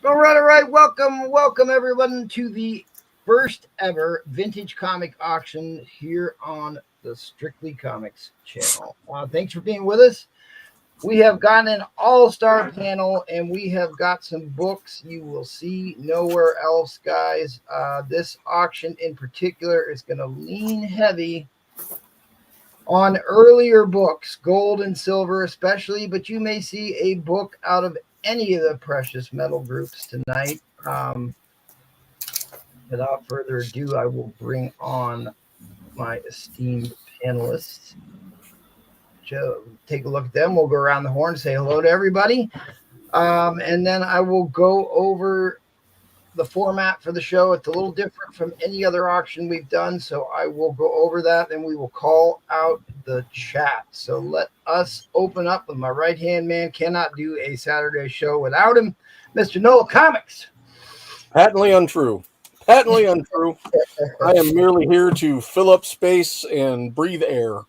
All right. Welcome everyone to the first ever vintage comic auction here on the Strictly Comics channel. Thanks for being with us. We have got an all-star panel, and we have got some books you will see nowhere else, guys. This auction in particular is going to lean heavy on earlier books, gold and silver especially, but you may see a book out of any of the precious metal groups tonight. Without further ado, I will bring on my esteemed panelists. Take a look at them. We'll go around the horn, say hello to everybody. And then I will go over the format for the show. It's a little different from any other auction we've done, so I will go over that, and we will call out the chat. So let us open up with my right-hand man. Cannot do a Saturday show without him, Mr. Noel Comics. Patently untrue. Patently untrue. I am merely here to fill up space and breathe air.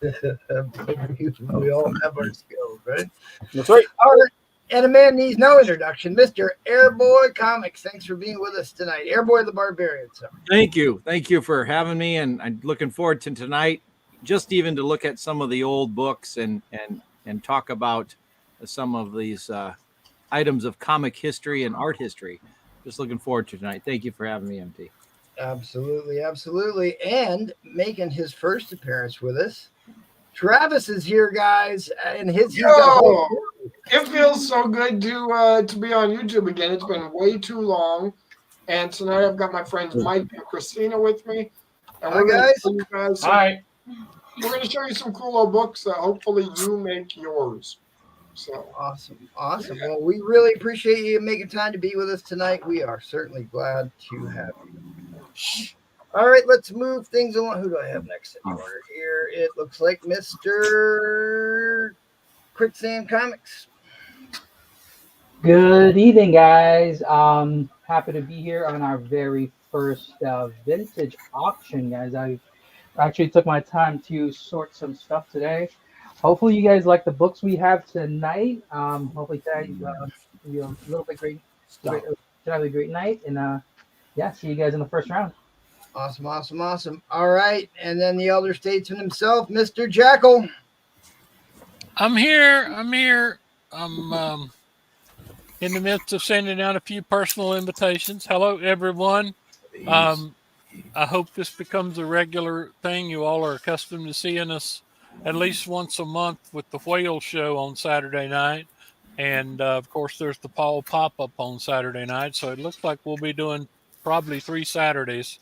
We all have our skills, right? That's right. All right. And a man needs no introduction, Mr. Airboy Comics. Thanks for being with us tonight. Airboy the Barbarian. So. Thank you. Thank you for having me. And I'm looking forward to tonight, just even to look at some of the old books and talk about some of these items of comic history and art history. Just looking forward to tonight. Thank you for having me, MT. Absolutely. And making his first appearance with us, Travis is here, guys, and it feels so good to be on YouTube again. It's been way too long, and tonight I've got my friends Mike and Christina with me, and we're going to show you guys. Hi. We're going to show you some cool old books that hopefully you make yours. So awesome. Yeah. Well, we really appreciate you making time to be with us tonight. We are certainly glad to have you. All right, let's move things along. Who do I have next in order here? It looks like Mr. Quicksand Comics. Good evening, guys. Happy to be here on our very first vintage auction, guys. I actually took my time to sort some stuff today. Hopefully, you guys like the books we have tonight. Hopefully, tonight be a little bit great. Have a great night, and see you guys in the first round. Awesome. All right. And then the elder statesman himself, Mr. Jackal. I'm here. I'm in the midst of sending out a few personal invitations. Hello, everyone. I hope this becomes a regular thing. You all are accustomed to seeing us at least once a month with the Whale Show on Saturday night. And, of course, there's the Paul Pop-Up on Saturday night. So it looks like we'll be doing probably 3 Saturdays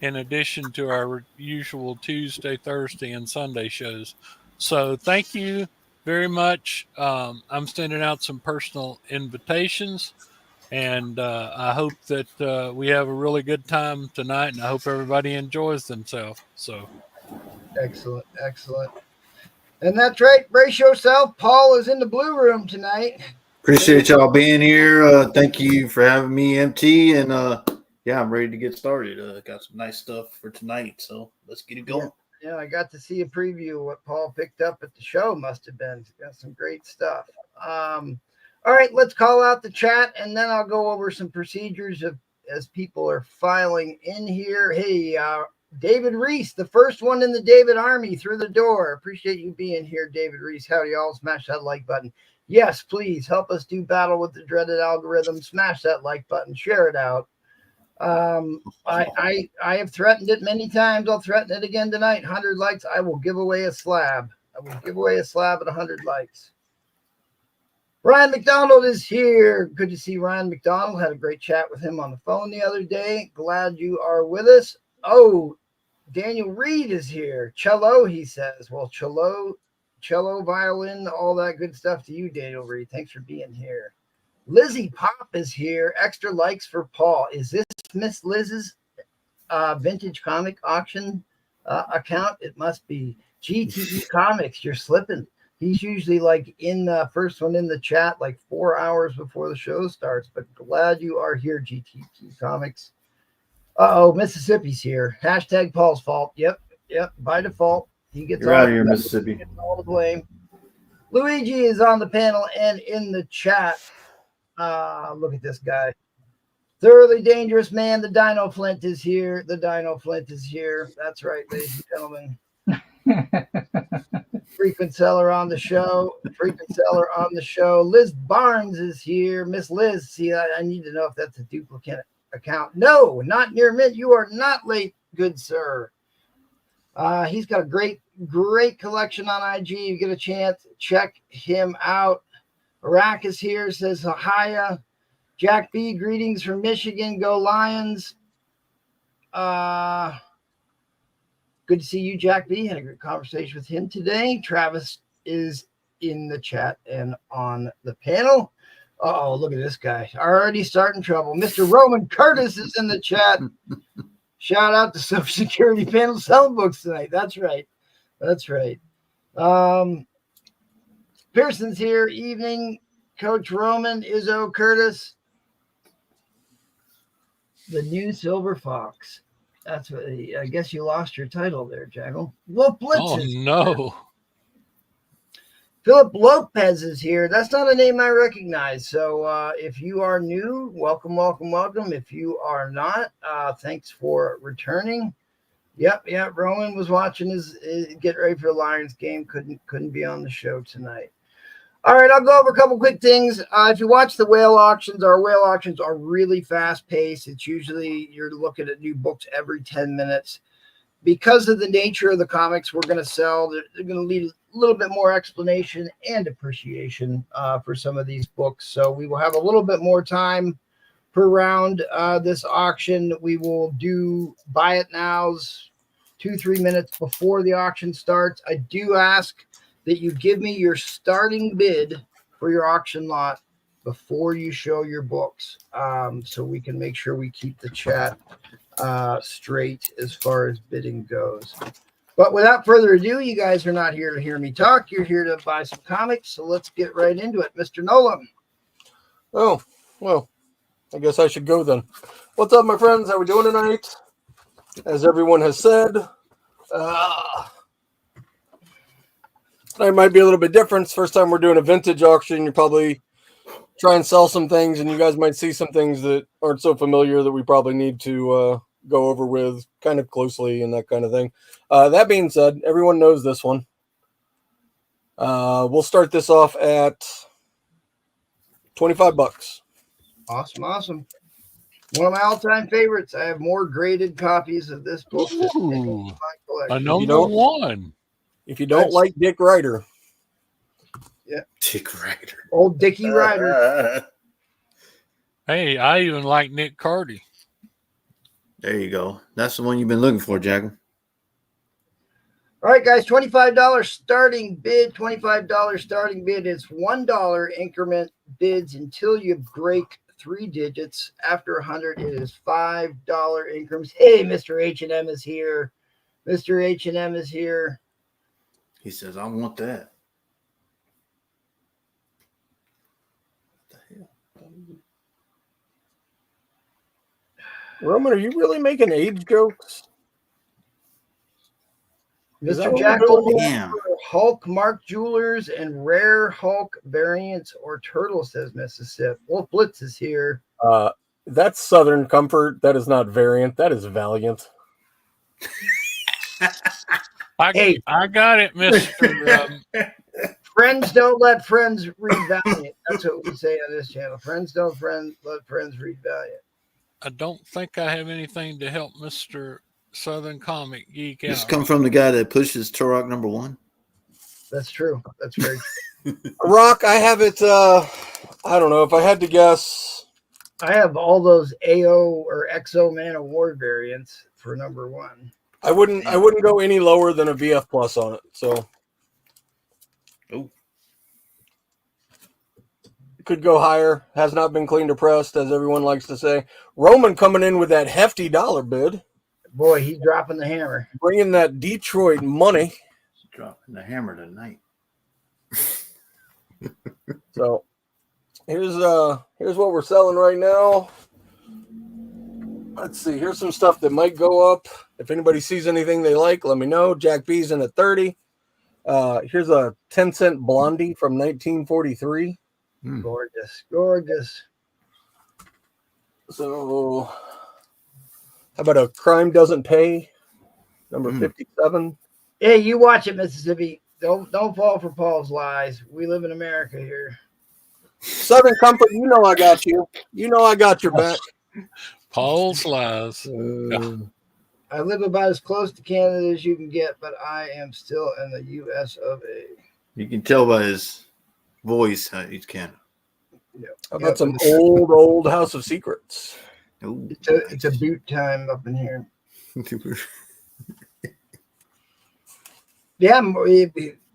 in addition to our usual Tuesday, Thursday, and Sunday shows. So thank you very much. I'm sending out some personal invitations, and I hope that we have a really good time tonight, and I hope everybody enjoys themselves. So, Excellent. And that's right. Brace yourself. Paul is in the blue room tonight. Appreciate y'all being here. Thank you for having me, MT, and I'm ready to get started. Got some nice stuff for tonight, so let's get it going. Yeah, I got to see a preview of what Paul picked up at the show. Must have been. He's got some great stuff. All right, let's call out the chat, and then I'll go over some procedures as people are filing in here. Hey, David Reese, the first one in the David Army through the door. Appreciate you being here, David Reese. Howdy, y'all. Smash that like button. Yes, please help us do battle with the dreaded algorithm. Smash that like button. Share it out. I have threatened it many times. I'll threaten it again tonight. 100 likes. I will give away a slab. at 100 likes. Ryan McDonald is here. Good to see Ryan McDonald. Had a great chat with him on the phone the other day. Glad you are with us. Oh, Daniel Reed is here. Cello, he says. Well, cello, violin, all that good stuff to you, Daniel Reed. Thanks for being here. Lizzie Pop is here. Extra likes for Paul. Is this Miss Liz's vintage comic auction account? It must be. GTE Comics, you're slipping. He's usually like in the first one in the chat, like 4 hours before the show starts. But glad you are here, GTE Comics. Mississippi's here. Hashtag Paul's fault. Yep. By default, he gets You're out of here, Mississippi. Gets all the blame. Luigi is on the panel and in the chat. Look at this guy. Thoroughly Dangerous Man. The Dino Flint is here. The Dino Flint is here. That's right, ladies and gentlemen. Frequent seller on the show. Frequent seller on the show. Liz Barnes is here. Miss Liz, see, I need to know if that's a duplicate account. No, not near mint. You are not late, good sir. He's got a great collection on IG. You get a chance, check him out. Iraq is here, says Haya. Jack B, greetings from Michigan. Go Lions. Good to see you, Jack B. Had a good conversation with him today. Travis is in the chat and on the panel. Oh, look at this guy. Already starting trouble. Mr. Roman Curtis is in the chat. Shout out to Social Security panel selling books tonight. That's right. That's right. Pearson's here. Evening. Coach Roman, Izzo, Curtis. The new Silver Fox. That's what I guess you lost your title there, Jaggle. Wolf Blitz. Oh, no. Philip Lopez is here. That's not a name I recognize. So if you are new, welcome, welcome, welcome. If you are not, thanks for returning. Yep. Rowan was watching his get ready for the Lions game. Couldn't be on the show tonight. All right, I'll go over a couple quick things. If you watch the whale auctions, our whale auctions are really fast-paced. It's usually you're looking at new books every 10 minutes. Because of the nature of the comics we're going to sell, they're going to lead a little bit more explanation and appreciation for some of these books. So we will have a little bit more time per round this auction. We will do buy it nows 2-3 minutes before the auction starts. I do ask that you give me your starting bid for your auction lot before you show your books, so we can make sure we keep the chat straight as far as bidding goes. But without further ado, you guys are not here to hear me talk. You're here to buy some comics, so let's get right into it. Mr. Nolan. Oh, well, I guess I should go then. What's up, my friends? How we doing tonight? As everyone has said, it might be a little bit different. It's the first time we're doing a vintage auction. You probably try and sell some things, and you guys might see some things that aren't so familiar that we probably need to go over with kind of closely and that kind of thing. That being said, everyone knows this one. We'll start this off at $25. Awesome. One of my all-time favorites. I have more graded copies of this book than any of my collection. A number one. If you don't like Dick Ryder. Yeah. Dick Ryder. Old Dickie Ryder. Hey, I even like Nick Cardy. There you go. That's the one you've been looking for, Jackal. All right, guys, $25 starting bid. $25 starting bid is $1 increment bids until you break 3 digits. After 100, it is $5 increments. Hey, Mr. H&M is here. Mr. H&M is here. He says, I want that. What the hell? Roman, are you really making age jokes? Mr. Jackal, Damn. Hulk Mark Jewelers and rare Hulk variants or turtle, says Mississippi. Wolf Blitz is here. That's Southern Comfort. That is not variant. That is Valiant. I got it, Mr. Friends don't let friends read Valiant. That's what we say on this channel. Friends don't let friends read Valiant. I don't think I have anything to help Mr. Southern Comic Geek out. This come from the guy that pushes Turok #1. That's true. That's very true. Rock, I have it. I don't know if I had to guess. I have all those AO or XO Man of War variants for #1. I wouldn't go any lower than a VF Plus on it. So, could go higher. Has not been cleaned or pressed, as everyone likes to say. Roman coming in with that hefty dollar bid. Boy, he's dropping the hammer. Bringing that Detroit money. Dropping the hammer tonight. So, here's what we're selling right now. Let's see. Here's some stuff that might go up. If anybody sees anything they like, let me know. Jack B's in at 30. Here's a 10-cent Blondie from 1943. Gorgeous. So, how about a Crime Doesn't Pay, number 57? Hey, you watch it, Mississippi. Don't fall for Paul's lies. We live in America here. Southern Comfort, you know I got you. You know I got your back. Paul's lies. I live about as close to Canada as you can get, but I am still in the U.S. of A. You can tell by his voice how he's Canada. How about some old House of Secrets? Ooh. It's a boot time up in here. Yeah,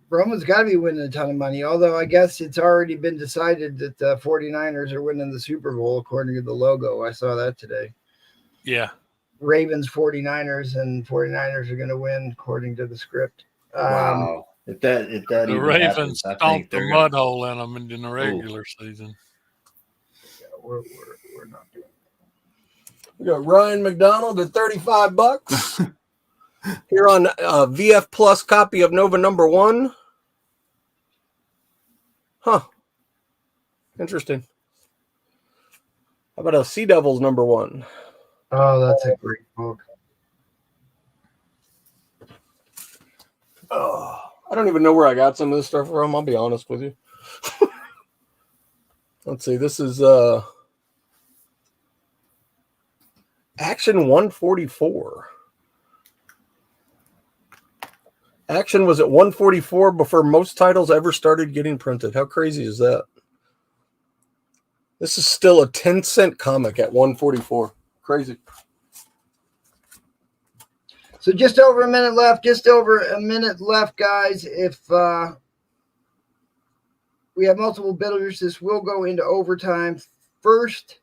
Roman's got to be winning a ton of money, although I guess it's already been decided that the 49ers are winning the Super Bowl according to the logo. I saw that today. Yeah. Ravens, 49ers, and 49ers are going to win according to the script. Wow. If that The even Ravens happens, I think stomped the they're mud hole in them in the regular season. Yeah, we're not doing that. We got Ryan McDonald at $35 here on VF Plus copy of Nova number 1. Huh. Interesting. How about a Sea Devils number 1? Oh, that's a great book. Oh, I don't even know where I got some of this stuff from. I'll be honest with you. Let's see. This is Action 144. Action was at 144 before most titles ever started getting printed. How crazy is that? This is still a 10-cent comic at 144. Crazy. So just over a minute left. Just over a minute left, guys. If we have multiple bidders, this will go into overtime. First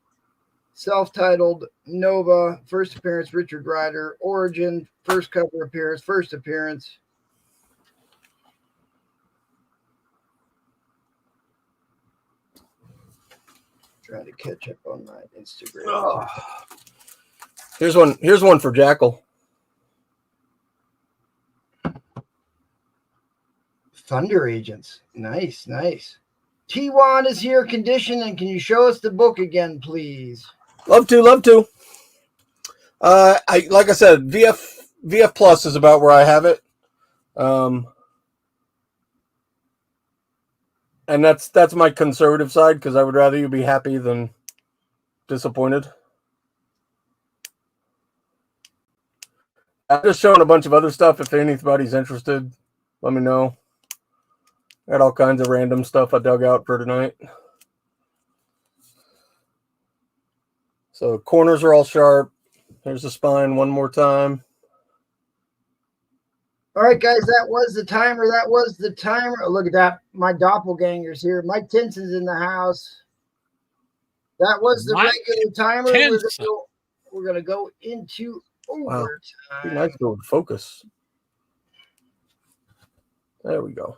self-titled Nova, first appearance Richard Rider, Origin, first cover appearance, first appearance. Trying to catch up on my Instagram. Oh. Here's one for Jackal. Thunder Agents. Nice. T1 is here, condition, and can you show us the book again, please? Love to. Like I said, VF Plus is about where I have it. And that's my conservative side because I would rather you be happy than disappointed. I'm just showing a bunch of other stuff. If anybody's interested, let me know. I got all kinds of random stuff I dug out for tonight. So corners are all sharp. There's the spine one more time. All right, guys, that was the timer. Oh, look at that. My doppelganger's here. Mike Tinson's in the house. That was the regular timer. We're going to go into overtime. Wow. Be nice to go with focus. There we go.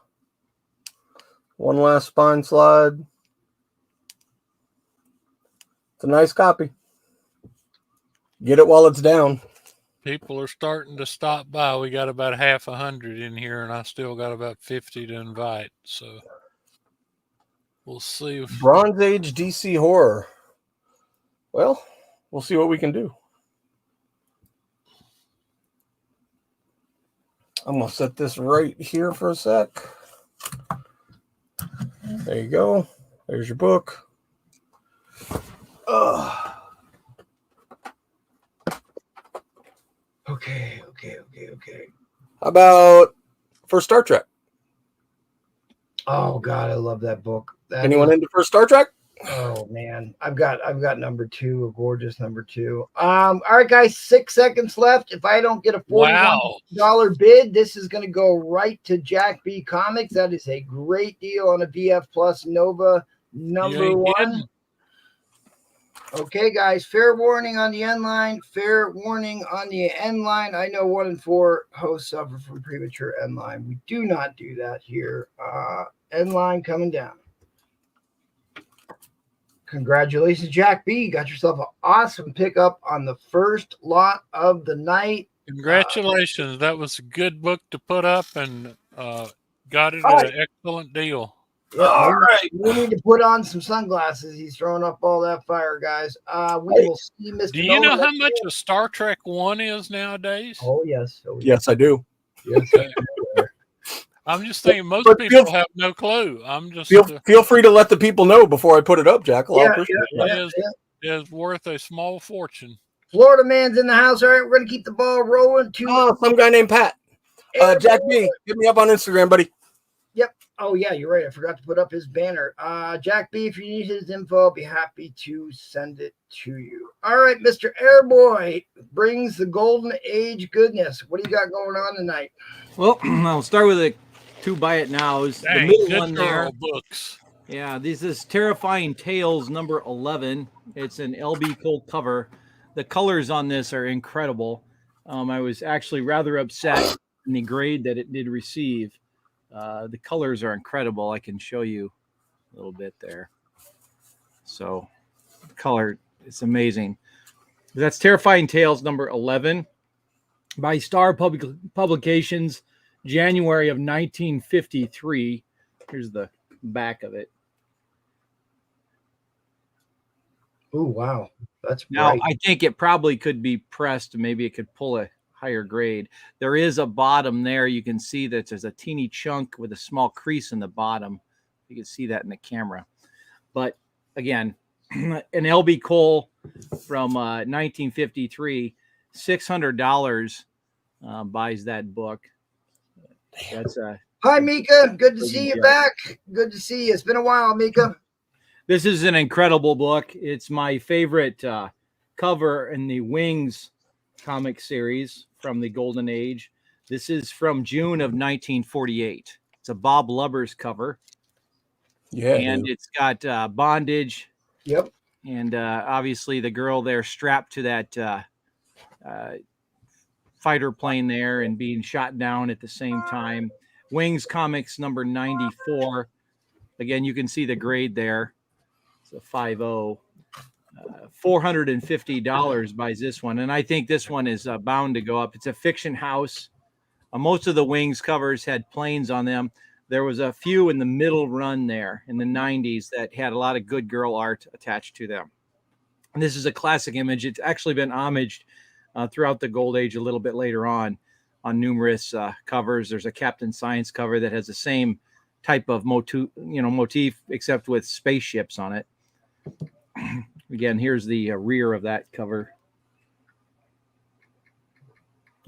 One last spine slide. It's a nice copy. Get it while it's down. People are starting to stop by. We got about 100 in here, and I still got about 50 to invite. So we'll see. Bronze Age DC horror. Well, we'll see what we can do. I'm going to set this right here for a sec. There you go. There's your book. Okay. How about for Star Trek? Oh God, I love that book. Anyone into for Star Trek? Oh man, I've got number 2, a gorgeous number 2. All right, guys, 6 seconds left. If I don't get a $41 bid, this is going to go right to Jack B Comics. That is a great deal on a VF Plus Nova number 1. Okay, guys, fair warning on the end line. Fair warning on the end line. I know 1 in 4 hosts suffer from premature end line. We do not do that here. End line coming down. Congratulations, Jack B. You got yourself an awesome pickup on the first lot of the night. Congratulations. That was a good book to put up and got it at an excellent deal. Yeah, All right. we need to put on some sunglasses. He's throwing up all that fire, guys. We will see Mr. Do you know Nolan how next much year. a Star Trek 1 is nowadays? Oh, yes. Oh, Yes, I do. yes. I'm just thinking most But people have no clue. I'm just Feel free to let the people know before I put it up, Jackal. I'll appreciate that. it is worth a small fortune. Florida man's in the house. All right, we're going to keep the ball rolling. Some guy named Pat. Jack B, hit me up on Instagram, buddy. Yep. Oh, yeah, you're right. I forgot to put up his banner. Jack B, if you need his info, I'll be happy to send it to you. All right, Mr. Airboy brings the golden age goodness. What do you got going on tonight? Well, I'll start with the two buy it nows. Dang, the middle good one girl there. books. Yeah, this is Terrifying Tales number 11. It's an LB Cole cover. The colors on this are incredible. I was actually rather upset in the grade that it did receive. The colors are incredible. I can show you a little bit there. So, the color, it's amazing. That's Terrifying Tales number 11 by Star Publications, January of 1953. Here's the back of it. Oh, wow. That's Now, bright. I think it probably could be pressed. Maybe it could pull a higher grade. There is a bottom there. You can see that there's a teeny chunk with a small crease in the bottom. You can see that in the camera. But again, an LB Cole from 1953, $600 buys that book. That's Hi, Mika. Good to see you back. Good to see you. It's been a while, Mika. This is an incredible book. It's my favorite cover in the Wings comic series from the Golden Age. This is from June of 1948. It's a Bob Lubbers cover. Yeah. And it's got bondage. Yep. And obviously the girl there strapped to that fighter plane there and being shot down at the same time. Wings Comics number 94. Again, you can see the grade there. It's a 5.0. $450 buys this one. And I think this one is bound to go up. It's a fiction house. Most of the Wings covers had planes on them. There was a few in the middle run there in the 90s that had a lot of good girl art attached to them. And this is a classic image. It's actually been homaged throughout the Gold Age a little bit later on numerous covers. There's a Captain Science cover that has the same type of motif, except with spaceships on it. Again, here's the rear of that cover.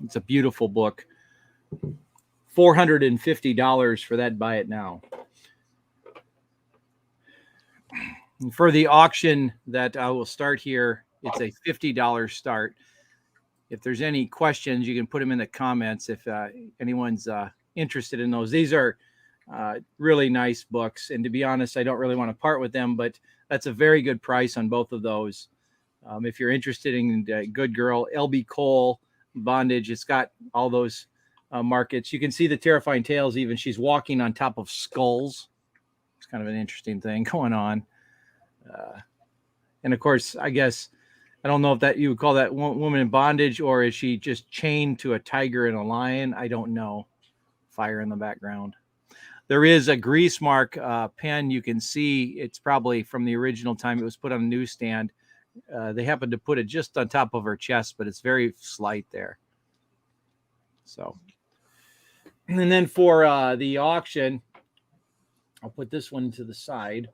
It's a beautiful book. $450 for that. Buy it now. And for the auction that I will start here, it's a $50 start. If there's any questions, you can put them in the comments if anyone's interested in those. These are really nice books. And to be honest, I don't really want to part with them, but that's a very good price on both of those. If you're interested in Good Girl, LB Cole, Bondage, it's got all those markets. You can see the Terrifying Tales even. She's walking on top of skulls. It's kind of an interesting thing going on. And of course, I guess, I don't know if that you would call that woman in bondage, or is she just chained to a tiger and a lion? I don't know. Fire in the background. There is a grease mark pen. You can see it's probably from the original time it was put on a newsstand. They happened to put it just on top of her chest, but it's very slight there. So, and then for the auction, I'll put this one to the side.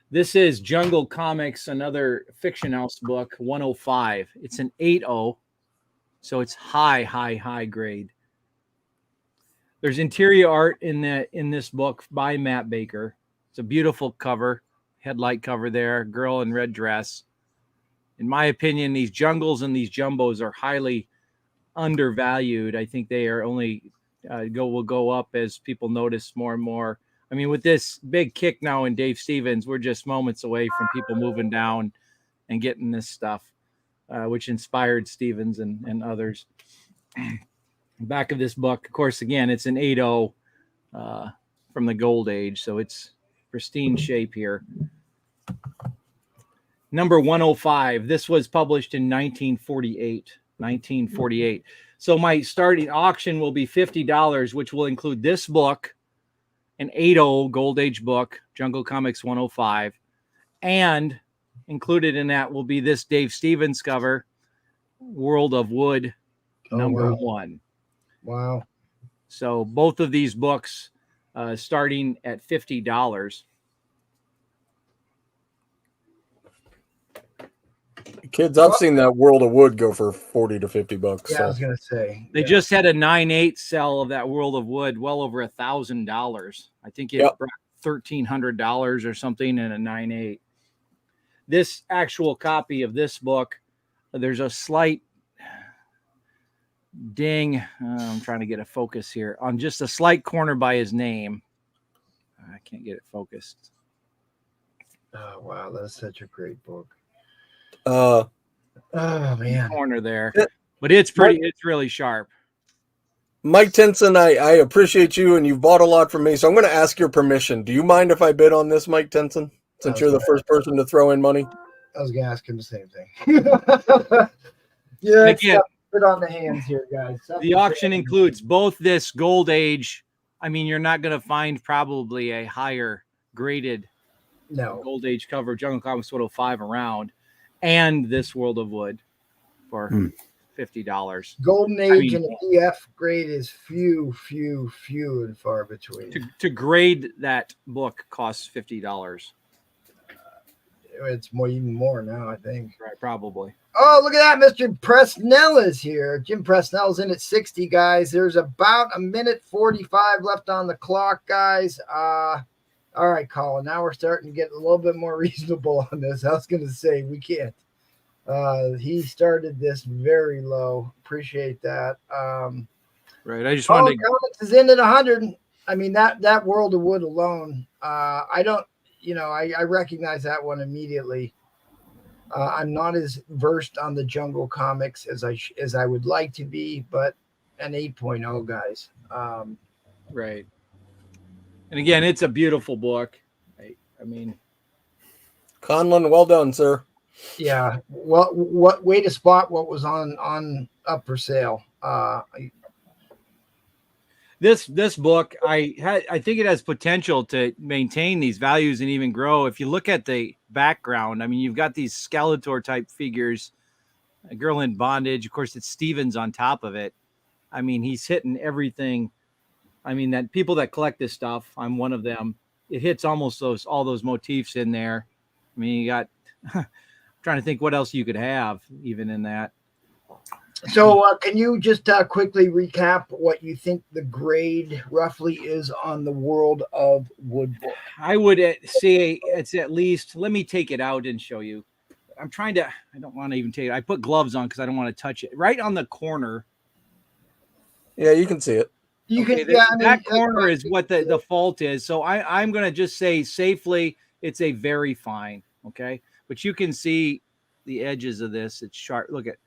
This is Jungle Comics, another fiction house book, 105. It's an 8.0, so it's high grade. There's interior art in this book by Matt Baker. It's a beautiful cover, headlight cover there, girl in red dress. In my opinion, these jungles and these jumbos are highly undervalued. I think they are only will go up as people notice more and more. I mean, with this big kick now in Dave Stevens, we're just moments away from people moving down and getting this stuff, which inspired Stevens and others. Back of this book, of course, again, it's an 8.0 from the Gold Age, so it's pristine shape here. Number 105. This was published in 1948. So my starting auction will be $50, which will include this book an 8.0 Gold Age book, Jungle Comics 105, and included in that will be this Dave Stevens cover, World of Wood, number 1. Wow. So both of these books starting at $50. Kids, I've seen that World of Wood go for $40 to $50. Yeah, So. I was gonna say They just had a 9.8 sell of that World of Wood, well over $1,000. I think it brought $1,300 or something in a 9.8. This actual copy of this book, there's a slight ding. I'm trying to get a focus here on just a slight corner by his name. I can't get it focused. Oh wow, that's such a great book. Oh man, corner there, but it's pretty. It's really sharp. Mike Tenson, I appreciate you, and you've bought a lot from me, so I'm going to ask your permission. Do you mind if I bid on this, Mike Tenson, since you're the first person to throw in money? I was going to ask him the same thing. Yeah, again, put on the hands here, guys. The auction includes both this Gold Age. I mean, you're not going to find probably a higher graded Gold Age cover Jungle Comics 105 around, and this World of Wood for $50. Golden Age and EF grade is few and far between. To grade that book costs $50. It's even more now, I think. Right, probably. Oh, look at that. Mr. Presnell is here. Jim Presnell's in at 60, guys. There's about a minute 45 left on the clock, guys. All right, Colin. Now we're starting to get a little bit more reasonable on this. I was going to say we can't. He started this very low. Appreciate that. Right. I just wanted to. Comics is in at 100. I mean, that World of Wood alone. I don't. I recognize that one immediately. I'm not as versed on the Jungle Comics as I would like to be, but an 8.0, guys. Right. And again, it's a beautiful book. I mean, Conlon, well done, sir. Yeah. What way to spot what was on up for sale? This book, I think it has potential to maintain these values and even grow. If you look at the background, I mean, you've got these Skeletor type figures, a girl in bondage. Of course, it's Stevens on top of it. I mean, he's hitting everything. I mean, that people that collect this stuff, I'm one of them. It hits almost all those motifs in there. I mean, you got trying to think what else you could have even in that. So can you just quickly recap what you think the grade roughly is on the World of Wood book? I would say it's at least, let me take it out and show you. I don't want to even take it. I put gloves on because I don't want to touch it. Right on the corner. Yeah, you can see it. That corner is what the fault is. So I'm going to just say safely, it's a very fine. Okay. But you can see the edges of this. It's sharp. Look at.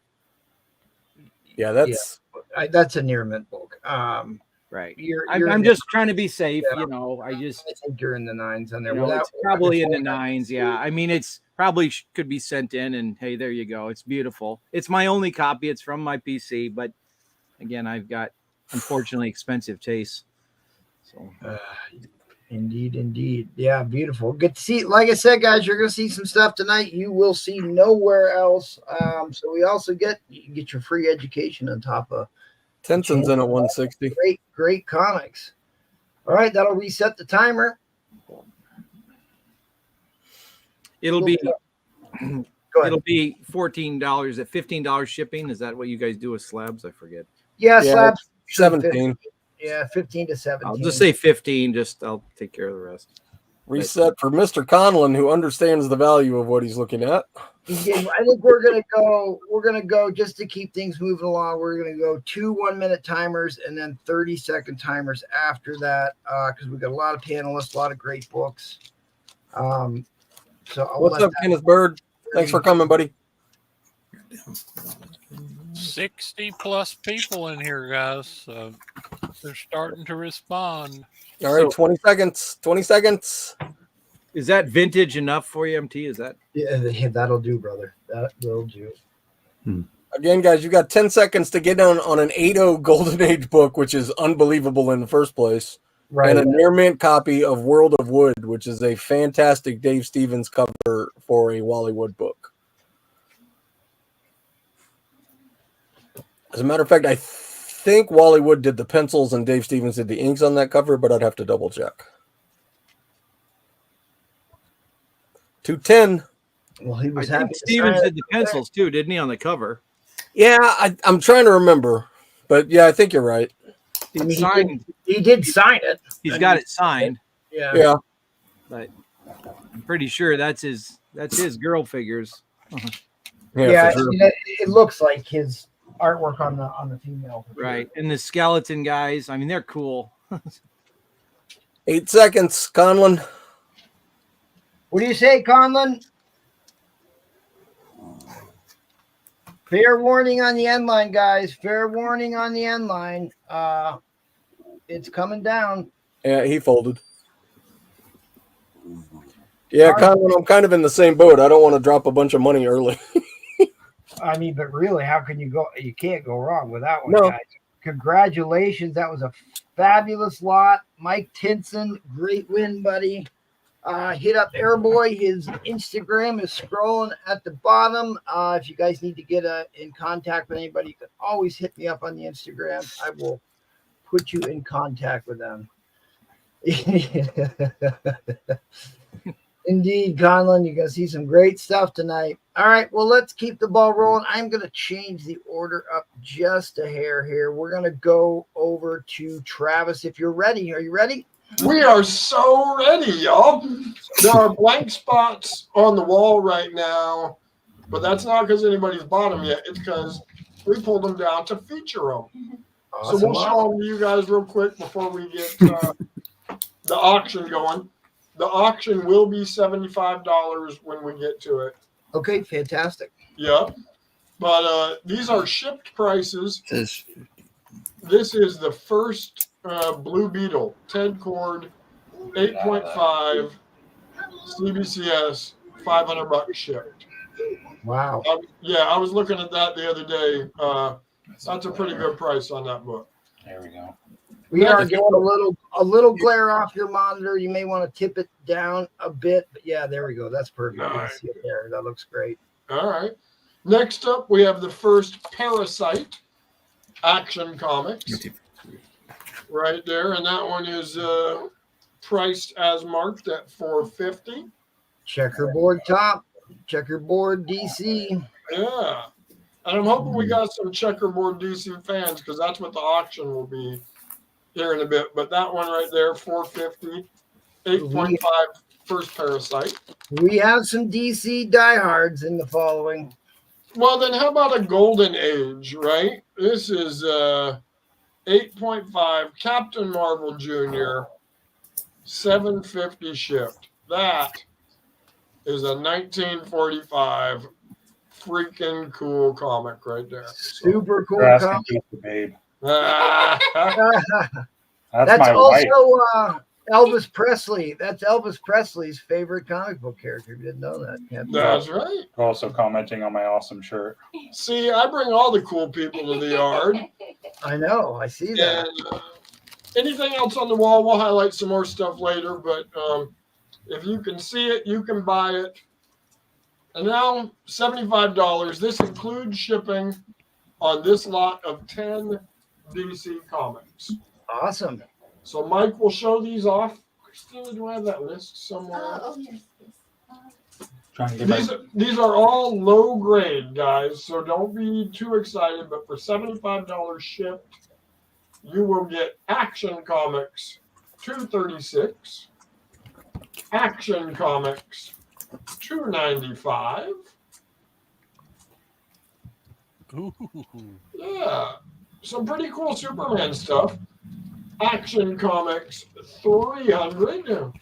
Yeah, that's a near mint book. Right. I'm just trying to be safe. Yeah. I think you're in the 9s on there. It's probably in the 9s. Yeah. I mean, it's probably could be sent in and hey, there you go. It's beautiful. It's my only copy. It's from my PC, but again, I've got unfortunately expensive tastes. So indeed. Yeah, beautiful. Good to see. Like I said, guys, you're gonna see some stuff tonight you will see nowhere else. So we also get your free education on top of Tenson's in at 160. Great comics. All right, that'll reset the timer. It'll be $14 at $15 shipping. Is that what you guys do with slabs? I forget. Yeah, slabs 17. Yeah, 15 to 17. I'll just say 15. I'll take care of the rest. Reset for Mr. Conlon, who understands the value of what he's looking at. I think we're gonna go just to keep things moving along. We're gonna go 2 1-minute timers and then 30-second timers after that, because we've got a lot of panelists, a lot of great books. So what's up, Kenneth Bird? Thanks for coming, buddy. 60 plus people in here, guys. So they're starting to respond. All right, 20 seconds. 20 seconds. Is that vintage enough for you, MT? Is that? Yeah, that'll do, brother. That will do. Again, guys, you got 10 seconds to get on an 8.0 Golden Age book, which is unbelievable in the first place. and a near mint copy of World of Wood, which is a fantastic Dave Stevens cover for a Wally Wood book. As a matter of fact, I think Wally Wood did the pencils and Dave Stevens did the inks on that cover, but I'd have to double check. 210. Well, he was I happy. think Stevens did the pencils too, didn't he, on the cover? Yeah, I'm trying to remember, but yeah, I think you're right. It's signed. He did sign it. He's got it signed. Yeah. But I'm pretty sure that's his girl figures. Yeah, for sure. it looks like his artwork on the female. Right. And the skeleton guys, I mean, they're cool. 8 seconds, Conlon. What do you say, Conlon? Fair warning on the end line, guys. Fair warning on the end line. It's coming down. Yeah, he folded. Yeah, Conlon, I'm kind of in the same boat. I don't want to drop a bunch of money early. I mean, but really, how can you go? You can't go wrong with that one, No. guys. Congratulations. That was a fabulous lot. Mike Tinson, great win, buddy. Hit up Airboy. His Instagram is scrolling at the bottom. If you guys need to get in contact with anybody, you can always hit me up on the Instagram. I will put you in contact with them. Indeed, Conlon, you're going to see some great stuff tonight. All right, well, let's keep the ball rolling. I'm going to change the order up just a hair here. We're going to go over to Travis. If you're ready, are you ready? We are so ready, y'all. There are blank spots on the wall right now, but that's not because anybody's bought them yet. It's because we pulled them down to feature them. Awesome. So we'll show them to you guys real quick before we get the auction going. The auction will be $75 when we get to it. Okay, fantastic. Yep. But these are shipped prices. This is the first Blue Beetle, Ted Cord, 8.5, CBCS, $500 shipped. Wow. I was looking at that the other day. That's a pretty good price on that book. There we go. We are getting a little glare off your monitor. You may want to tip it down a bit, but yeah, there we go. That's perfect. You can see it there. That looks great. All right. Next up, we have the first Parasite Action Comics right there, and that one is priced as marked at $450. Checkerboard top, checkerboard DC. Yeah, and I'm hoping we got some checkerboard DC fans because that's what the auction will be here in a bit. But that one right there, $450, 8.5 first Parasite. We have some DC diehards in the following. Well, then how about a Golden Age, right? This is 8.5 Captain Marvel Jr., $750 shipped. That is a 1945 freaking cool comic right there. Super cool You're asking comic. Keith, babe. That's my wife. also Elvis Presley. That's Elvis Presley's favorite comic book character. If you didn't know that. That's right. Also commenting on my awesome shirt. See, I bring all the cool people to the yard. I know. I see that. And anything else on the wall, we'll highlight some more stuff later. But if you can see it, you can buy it. And now $75. This includes shipping on this lot of 10 DC comics. Awesome. So Mike will show these off. Christina, do I have that list somewhere? Yes. Trying to get These are all low grade, guys. So don't be too excited. But for $75 shipped, you will get Action Comics 236, Action Comics $295. Yeah, some pretty cool Superman stuff. Action Comics $300.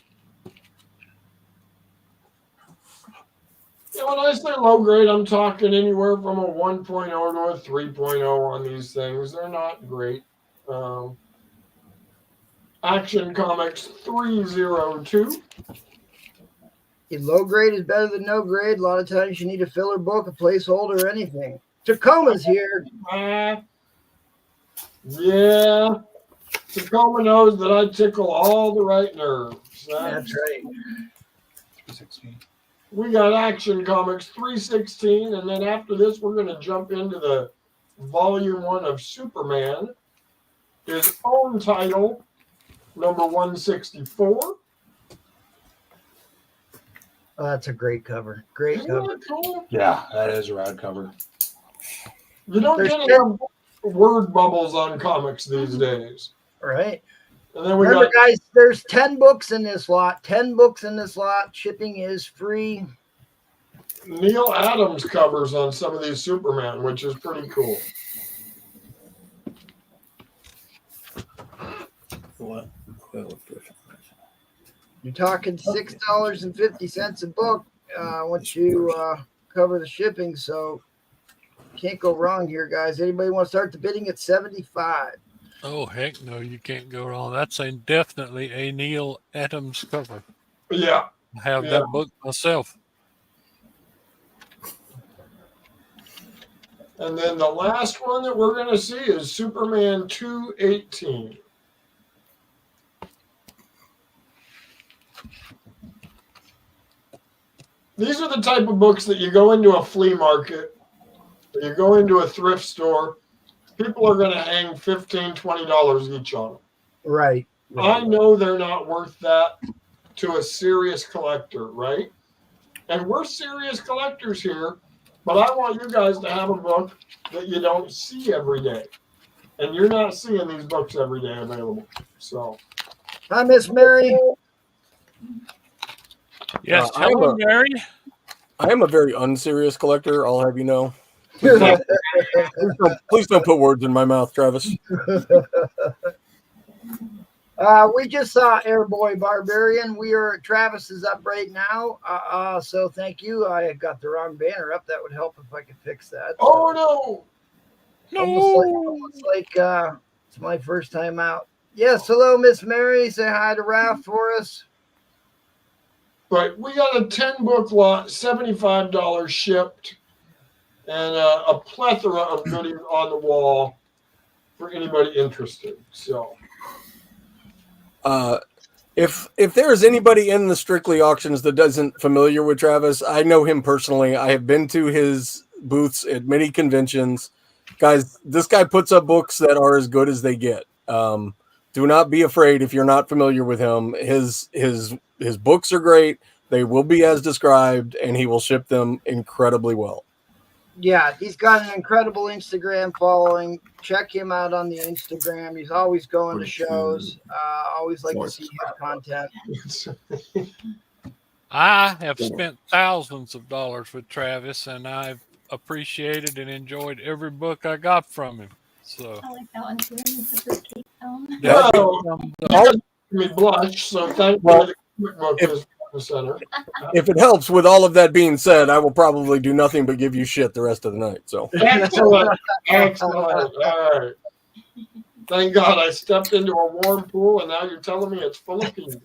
Yeah, when I say low grade, I'm talking anywhere from a 1.0 to a 3.0 on these things. They're not great. Action Comics 302. Low grade is better than no grade. A lot of times you need a filler book, a placeholder, or anything. Tacoma's here. Yeah. Tacoma knows that I tickle all the right nerves. That's right. 16. We got Action Comics 316, and then after this, we're going to jump into the Volume 1 of Superman, his own title, number 164. Oh, that's a great cover. Great Isn't cover. that cool? Yeah, that is a rad cover. You don't There's get enough word bubbles on comics these days. Right. And then we Remember, got guys, there's 10 books in this lot. 10 books in this lot. Shipping is free. Neil Adams covers on some of these Superman, which is pretty cool. What? You're talking $6.50 a book once you cover the shipping. So can't go wrong here, guys. Anybody want to start the bidding at 75? Oh, heck no, you can't go wrong. That's definitely a Neil Adams cover. Yeah. I have that book myself. And then the last one that we're going to see is Superman 218. These are the type of books that you go into a flea market, or you go into a thrift store, people are going to hang $15, $20 each on them. Right. I know they're not worth that to a serious collector, right? And we're serious collectors here, but I want you guys to have a book that you don't see every day. And you're not seeing these books every day available. So, Hi, Miss Mary. Yes, I'm hello, a- Mary. I am a very unserious collector. I'll have you know. Please don't put words in my mouth, Travis. We just saw Airboy Barbarian. We are at Travis's up right now. So thank you. I got the wrong banner up. That would help if I could fix that. oh no! Almost like it's my first time out. Yes, hello, Miss Mary. Say hi to Ralph for us. But we got a 10-book lot, $75 shipped, and a plethora of goodies on the wall for anybody interested. So, If there is anybody in the Strictly auctions that doesn't familiar with Travis, I know him personally. I have been to his booths at many conventions. Guys, this guy puts up books that are as good as they get. Do not be afraid if you're not familiar with him. His books are great. They will be as described, and he will ship them incredibly well. Yeah, he's got an incredible Instagram following. Check him out on the Instagram. He's always going to shows. Always like to see his content. I have spent thousands of dollars with Travis, and I've appreciated and enjoyed every book I got from him. So I like that one too. When you put this cake down. yeah, well, me blush, so thank you. The comic book is the center. If it helps, with all of that being said, I will probably do nothing but give you shit the rest of the night. So Excellent. Excellent. All right. Thank God I stepped into a warm pool, and now you're telling me it's full of people.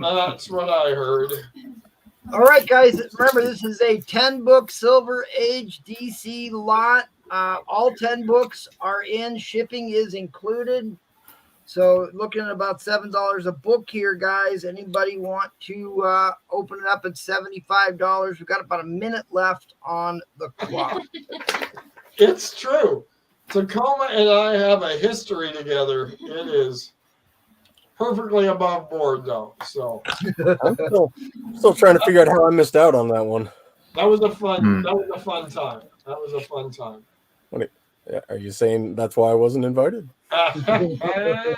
That's what I heard. All right, guys. Remember, this is a 10-book Silver Age DC lot. All 10 books are in. Shipping is included. So looking at about $7 a book here, guys. Anybody want to open it up at $75? We've got about a minute left on the clock. It's true. Tacoma and I have a history together. It is perfectly above board, though. So I'm still trying to figure out how I missed out on that one. that was a fun. That was a fun time. That was a fun time. Are you saying that's why I wasn't invited? That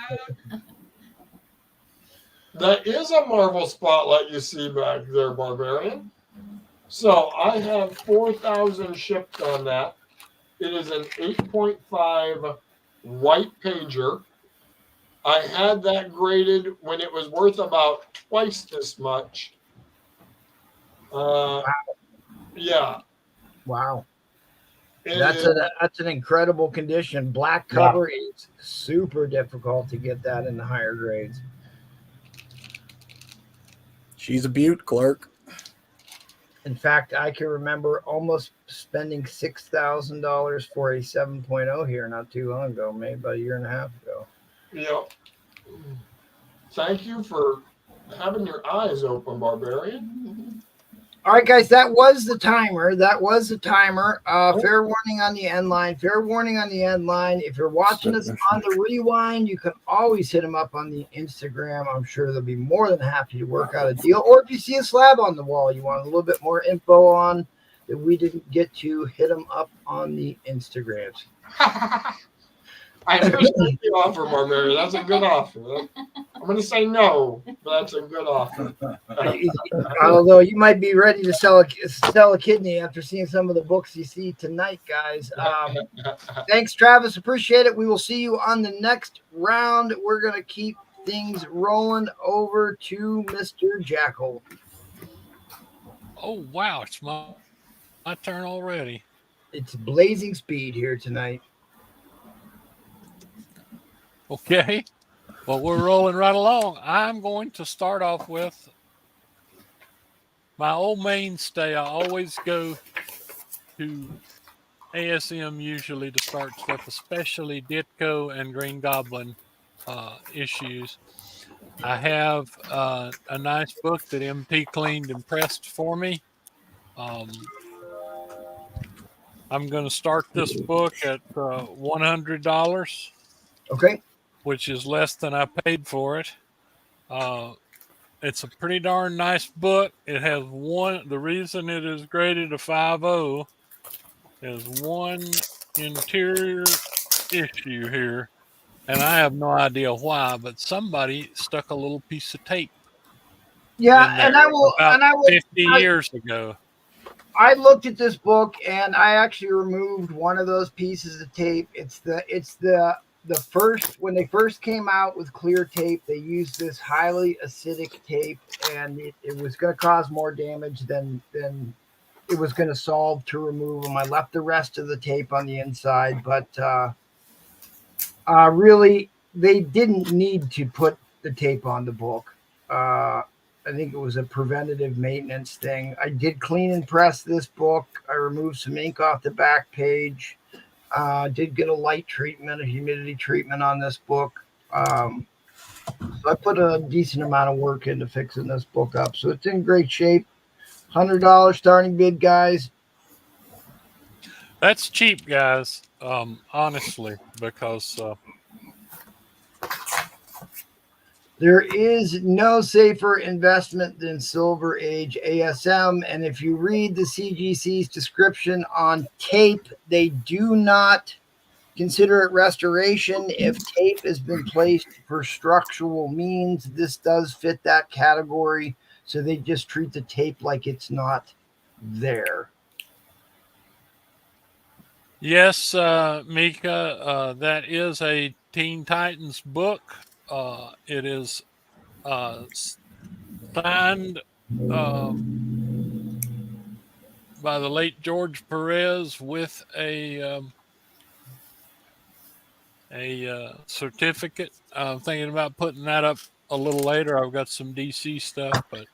is a Marvel spotlight you see back there, Barbarian. So I have 4,000 shipped on that. It is an 8.5 white pager. I had that graded when it was worth about twice this much. Yeah. Wow. It That's is- an incredible condition. Black cover is super difficult to get that in the higher grades. She's a beaut, Clark. In fact, I can remember almost spending $6,000 for a 7.0 here not too long ago, maybe about a year and a half ago. Yep. Thank you for having your eyes open, Barbarian. All right, guys, that was the timer. Fair warning on the end line. Fair warning on the end line. If you're watching us on the rewind, you can always hit them up on the Instagram. I'm sure they'll be more than happy to work out a deal. Or if you see a slab on the wall you want a little bit more info on that we didn't get to, hit them up on the Instagrams. I appreciate the offer, Barbarian. That's a good offer. I'm going to say no, but that's a good offer. Although you might be ready to sell a kidney after seeing some of the books you see tonight, guys. Thanks, Travis. Appreciate it. We will see you on the next round. We're going to keep things rolling over to Mr. Jackal. Oh, wow. It's my turn already. It's blazing speed here tonight. Okay. Well, we're rolling right along. I'm going to start off with my old mainstay. I always go to ASM usually to start stuff, especially Ditko and Green Goblin issues. I have a nice book that MT cleaned and pressed for me. I'm going to start this book at $100. Okay. Which is less than I paid for it. It's a pretty darn nice book. It has the reason it is graded a 5.0 is one interior issue here. And I have no idea why, but somebody stuck a little piece of tape. Yeah, and I will 50 years ago. I looked at this book and I actually removed one of those pieces of tape. It's the first, when they first came out with clear tape, they used this highly acidic tape, and it was going to cause more damage than it was going to solve to remove them. I left the rest of the tape on the inside, but really they didn't need to put the tape on the book. I think it was a preventative maintenance thing. I did clean and press this book. I removed some ink off the back page. Did get a light treatment, a humidity treatment on this book. So I put a decent amount of work into fixing this book up. So it's in great shape. $100 starting bid, guys. That's cheap, guys, honestly, because there is no safer investment than Silver Age ASM. And if you read the CGC's description on tape, they do not consider it restoration if tape has been placed for structural means. This does fit that category. So they just treat the tape like it's not there. yes, Mika, that is a Teen Titans book. It is signed by the late George Perez with a certificate. I'm thinking about putting that up a little later. I've got some DC stuff, but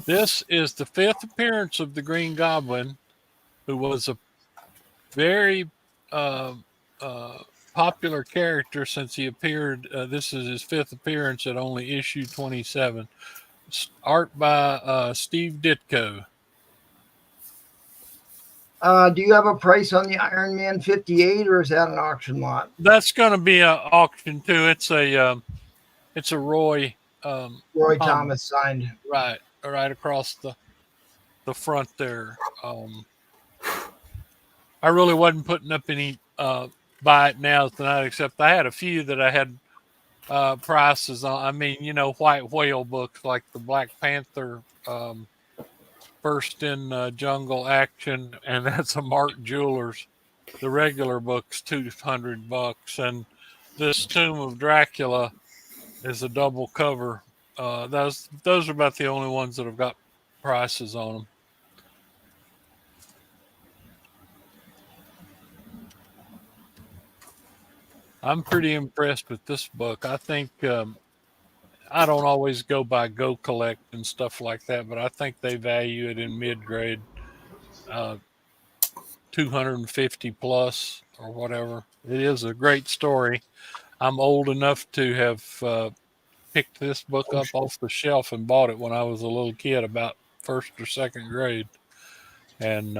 this is the 5th appearance of the Green Goblin, who was a very popular character since he appeared. This is his 5th appearance at only issue 27. Art by Steve Ditko. Do you have a price on the Iron Man 58, or is that an auction lot? That's going to be an auction too. It's a Roy Thomas signed. Right across the front there. I really wasn't putting up any buy it now tonight, except I had a few that I had prices on. I mean, White Whale books like the Black Panther First in Jungle Action, and that's a Mark Jewelers. The regular book's $200, and this Tomb of Dracula is a double cover. Those are about the only ones that have got prices on them. I'm pretty impressed with this book. I think I don't always go by Go Collect and stuff like that, but I think they value it in mid grade, 250 plus or whatever. It is a great story. I'm old enough to have picked this book up off the shelf and bought it when I was a little kid, about first or second grade. And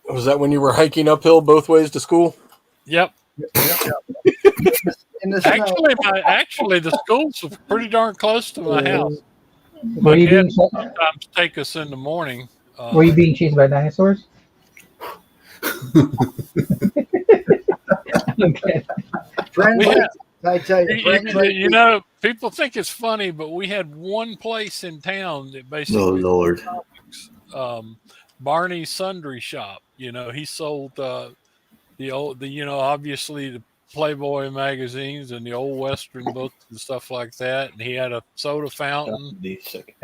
Was that when you were hiking uphill both ways to school? yep, In the snow. actually, the school's pretty darn close to my house. Were My you dad being sometimes take us in the morning. Were you being chased by dinosaurs? Okay. Friends, I tell you, friends like you know, people think it's funny, but we had one place in town that basically, Oh Lord, Barney's Sundry Shop. You know, he sold the obviously the Playboy magazines and the old Western books and stuff like that. And he had a soda fountain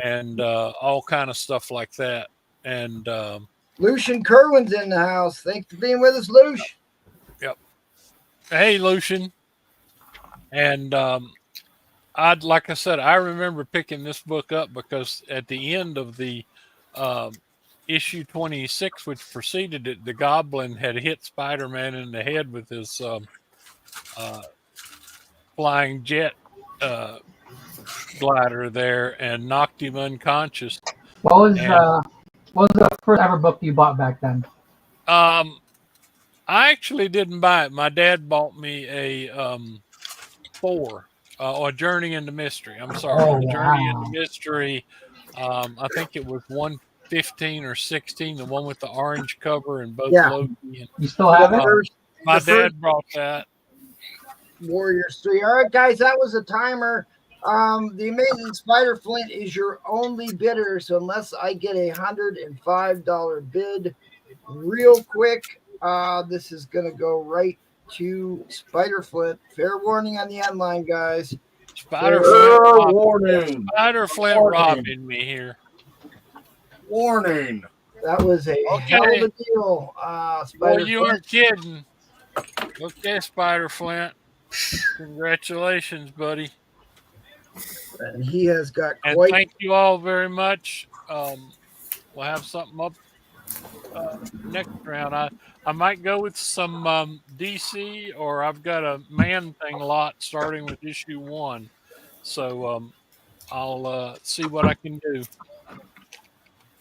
and all kind of stuff like that. And Lucian Kerwin's in the house. Thanks for being with us, Lucian. yep. Hey, Lucian. And like I said, I remember picking this book up because at the end of the issue 26, which preceded it, the Goblin had hit Spider-Man in the head with his flying jet glider there and knocked him unconscious. What was the first ever book you bought back then? I actually didn't buy it. My dad bought me a Journey into Mystery. I'm sorry, Oh, Journey wow. into Mystery. I think it was 115 or 16, the one with the orange cover and both Loki. And, You still have it? my dad brought that. Warriors 3. All right, guys, that was a timer. The Amazing Spider Flint is your only bidder, so unless I get a $105 bid real quick, this is going to go right to Spider Flint. Fair warning on the end line, guys. Spider Flint robbing me here. Warning. That was a hell of a deal. Well, you weren't kidding. Okay, Spider Flint. Congratulations, buddy. And he has got and quite. Thank you all very much. We'll have something up next round. I might go with some DC, or I've got a Man Thing lot starting with issue 1. So I'll see what I can do.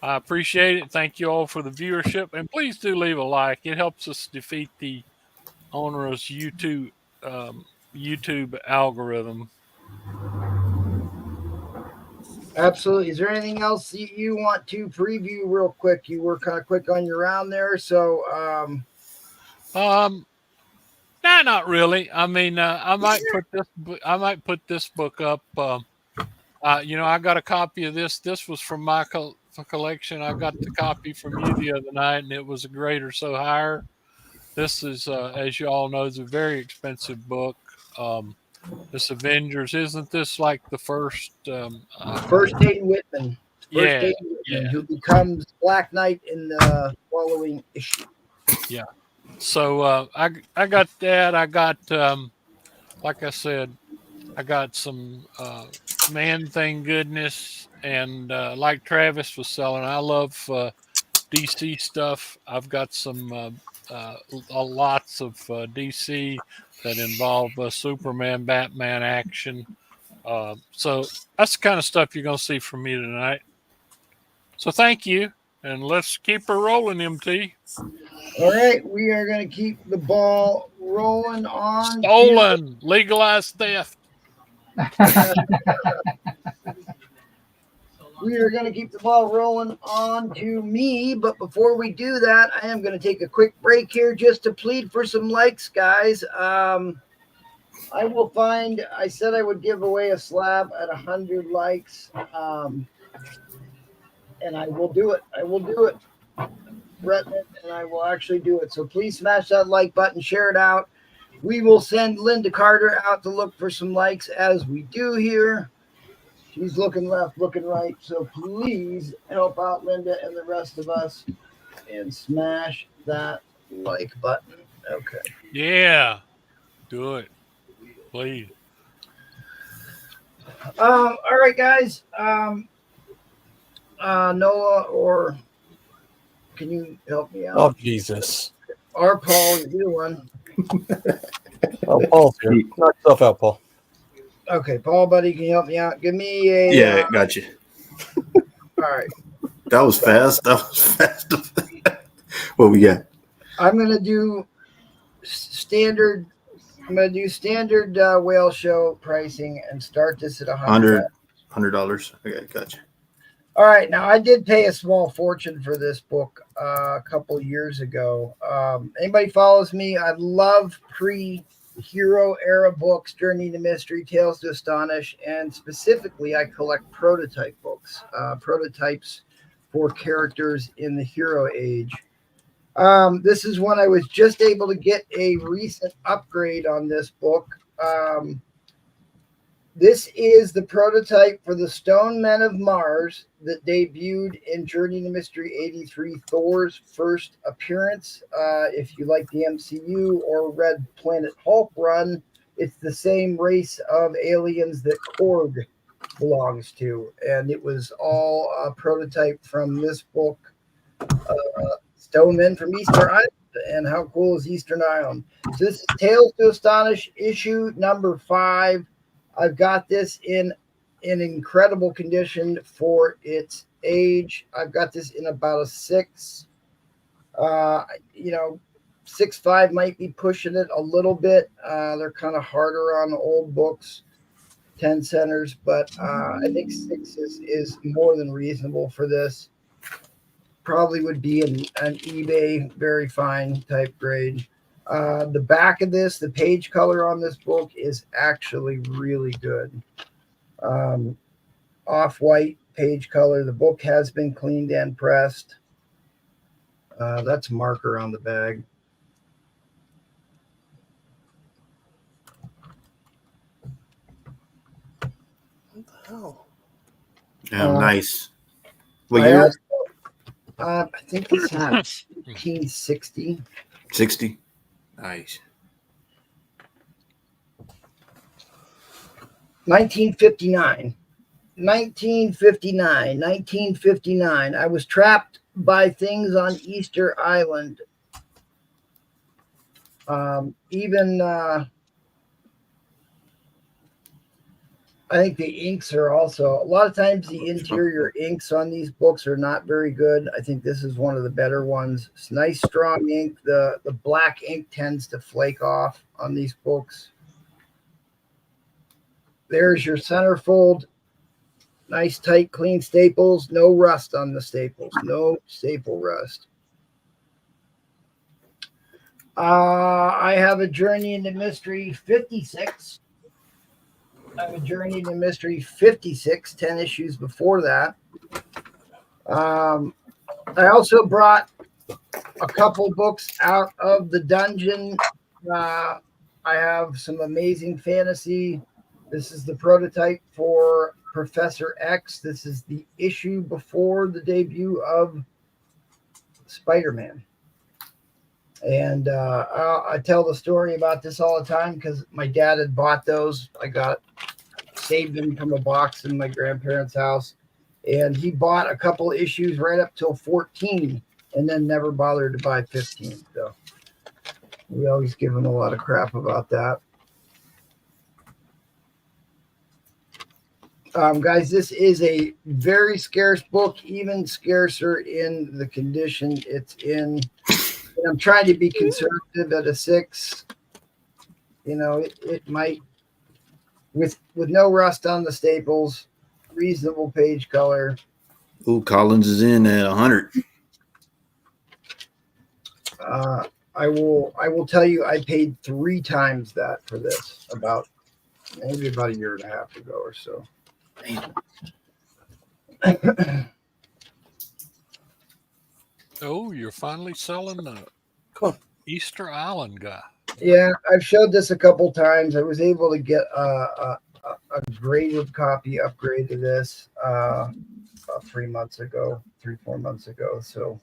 I appreciate it. Thank you all for the viewership, and please do leave a like. It helps us defeat the onerous YouTube algorithm. Absolutely. Is there anything else you want to preview real quick? You were kind of quick on your round there, so nah, not really. I mean, I might put this book up. I got a copy of this. This was from my collection. I got the copy from you the other night, and it was a grade or so higher. This is, as you all know, is a very expensive book. This Avengers, isn't this like the first Dayton Whitman? Who becomes Black Knight in the following issue. Yeah. So I got that. I got like I said, I got some Man Thing goodness, and like Travis was selling, I love DC stuff. I've got some lots of DC that involve Superman, Batman action. So that's the kind of stuff you're going to see from me tonight. So thank you, and let's keep her rolling, MT. All right, we are going to keep the ball rolling on. Stolen, legalized theft. We are going to keep the ball rolling on to me, but before we do that, I am going to take a quick break here just to plead for some likes, guys. I said I would give away a slab at 100 likes, and I will do it. Threaten it, and I will actually do it. So please smash that like button, share it out. We will send Linda Carter out to look for some likes as we do here. She's looking left, looking right. So please help out Linda and the rest of us and smash that like button. Okay. Yeah. Do it. Please. All right, guys. Noah, or can you help me out? Oh, Jesus. Or Paul, either one. Oh, Paul's here. Knock yourself out, Paul. Okay, Paul, buddy, can you help me out? Give me a. Yeah, got you. All right. That was fast. That was fast. What we got? I'm gonna do standard. I'm gonna do standard whale show pricing and start this at $100. $100. Okay, gotcha. All right, now I did pay a small fortune for this book a couple years ago. Anybody follows me? I love pre-hero era books, Journey to Mystery, Tales to Astonish, and specifically I collect prototype books, prototypes for characters in the hero age. This is one I was just able to get a recent upgrade on this book. This is the prototype for the Stone Men of Mars that debuted in Journey to Mystery 83, Thor's first appearance. If you like the MCU or read Planet Hulk run, it's the same race of aliens that Korg belongs to. And it was all a prototype from this book, Stone Men from Easter Island. And how cool is Eastern Island? So this is Tales to Astonish, issue number 5. I've got this in incredible condition for its age. I've got this in about a 6. 6.5 might be pushing it a little bit. They're kind of harder on old books, 10 centers, but I think 6 is more than reasonable for this. Probably would be an eBay very fine type grade. The back of this, the page color on this book is actually really good. Off-white page color. The book has been cleaned and pressed. That's marker on the bag. What the hell? Yeah, nice. What year? I think this is 1960. 60. Nice. 1959. I was trapped by things on Easter Island. I think the inks are also, a lot of times the interior inks on these books are not very good. I think this is one of the better ones. It's nice, strong ink. The black ink tends to flake off on these books. There's your centerfold. Nice, tight, clean staples. No rust on the staples. No staple rust. I have a Journey into Mystery 56. I have a Journey to Mystery 56, 10 issues before that. I also brought a couple books out of the dungeon. I have some amazing fantasy. This is the prototype for Professor X. This is the issue before the debut of Spider-Man. And I tell the story about this all the time because my dad had bought those. I saved them from a box in my grandparents' house. And he bought a couple issues right up till 14 and then never bothered to buy 15. So we always give him a lot of crap about that. Guys, this is a very scarce book, even scarcer in the condition it's in. And I'm trying to be conservative at a 6. It might, with no rust on the staples, reasonable page color. Ooh, Collins is in at 100. I will tell you, I paid 3 times that for this maybe about a year and a half ago or so. Oh, you're finally selling the Easter Island guy. Yeah, I've showed this a couple times. I was able to get a graded copy upgrade to this about 4 months ago. So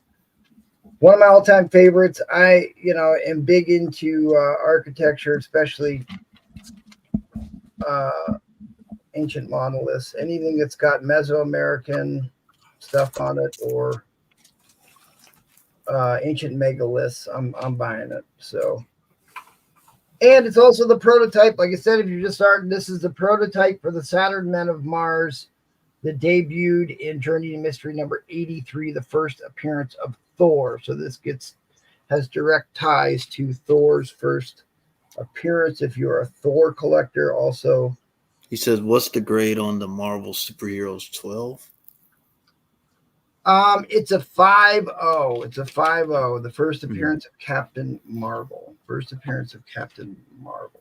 one of my all-time favorites. I am big into architecture, especially ancient monoliths, anything that's got Mesoamerican stuff on it or ancient megaliths, I'm buying it. So, and it's also the prototype. Like I said, if you're just starting, this is the prototype for the Saturn Men of Mars that debuted in Journey to Mystery number 83, the first appearance of Thor. So this has direct ties to Thor's first appearance. If you're a Thor collector, also. He says, "What's the grade on the Marvel Superheroes 12?" It's a 5.0. It's a 5.0. The first appearance of Captain Marvel. First appearance of Captain Marvel.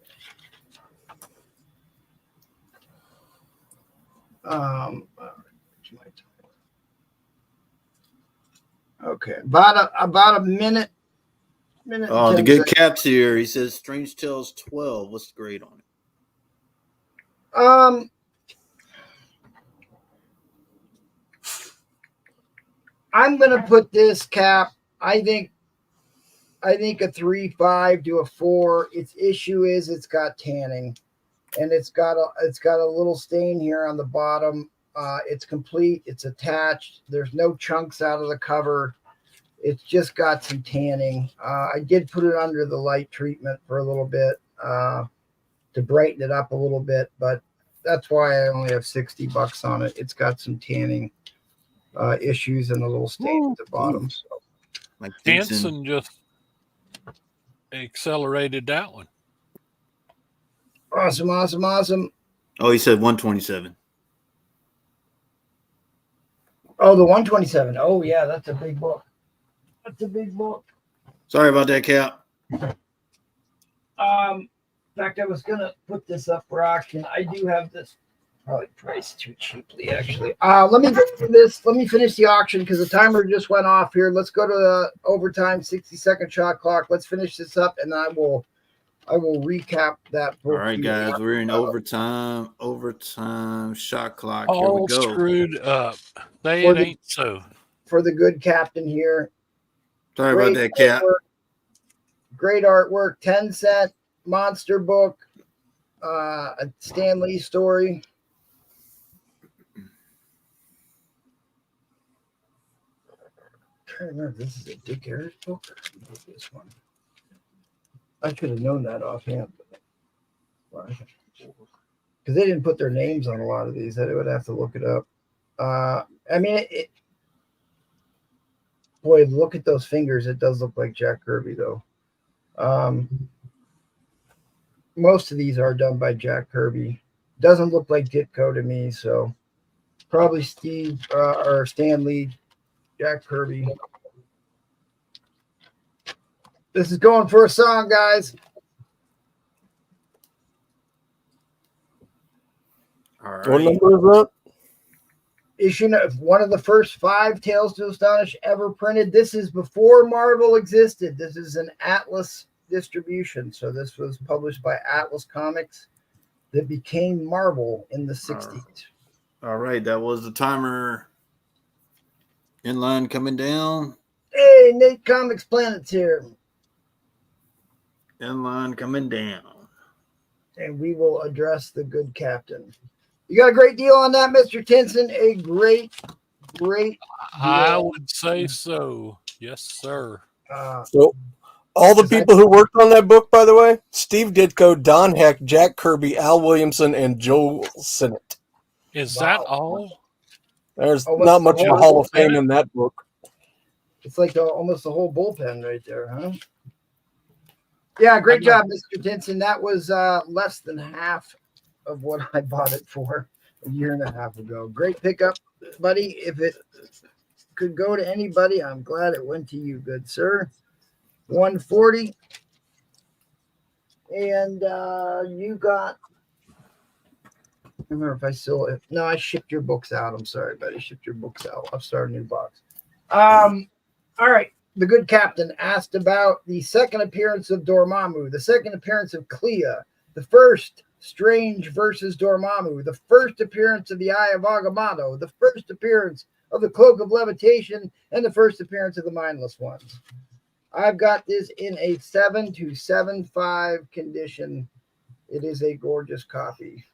Okay, about a minute. Oh, the good cap's here. He says, "Strange Tales 12. What's the grade on it?" I'm gonna put this cap. I think a 3.5 to a 4. Its issue is it's got tanning, and it's got a little stain here on the bottom. It's complete. It's attached. There's no chunks out of the cover. It's just got some tanning. I did put it under the light treatment for a little bit to brighten it up a little bit, but that's why I only have $60 on it. It's got some tanning issues and a little stain at the bottom. So. Like Hanson just accelerated that one. Awesome. Oh, he said 127. Oh, the 127. Oh, yeah, that's a big book. Sorry about that, Cap. In fact, I was gonna put this up for auction. I do have this probably priced too cheaply, actually. Let me go through this. Let me finish the auction because the timer just went off here. Let's go to the overtime 60-second shot clock. Let's finish this up, and I will recap that. All right, guys, we're in overtime shot clock. Here All we go. screwed up. It ain't so. For the good captain here. Sorry about that, Cap. Great artwork. 10-cent monster book. A Stan Lee story. I'm trying to remember if this is a Dick Ayers book or this one. I should have known that offhand. Because they didn't put their names on a lot of these. I would have to look it up. I mean, boy, look at those fingers. It does look like Jack Kirby, though. Most of these are done by Jack Kirby. Doesn't look like Ditko to me, so probably Steve or Stan Lee, Jack Kirby. This is going for a song, guys. All right. What number is that? Issue one of the first 5 Tales to Astonish ever printed. This is before Marvel existed. This is an Atlas distribution. So this was published by Atlas Comics that became Marvel in the 60s. All right. That was the timer. Inline coming down. Hey, Nate Comics Planet's here. Inline coming down. And we will address the good captain. You got a great deal on that, Mr. Tinson. A great deal. I would say so. Yes, sir. So, all the people who worked on that book, by the way, Steve Ditko, Don Heck, Jack Kirby, Al Williamson, and Joel Sinnott. Is that all? There's not much of a Hall of Fame in that book. It's like almost the whole bullpen right there, huh? Yeah, great job, Mr. Tinson. That was less than half of what I bought it for a year and a half ago. Great pickup, buddy. If it could go to anybody, I'm glad it went to you, good sir. 140. And you got, I remember if I still, no, I shipped your books out. I'm sorry, buddy. Shipped your books out. I'll start a new box. All right. The good captain asked about the second appearance of Dormammu, the second appearance of Clea, the first Strange versus Dormammu, the first appearance of the Eye of Agamotto, the first appearance of the Cloak of Levitation, and the first appearance of the Mindless Ones. I've got this in a 7 to 7.5 condition. It is a gorgeous copy.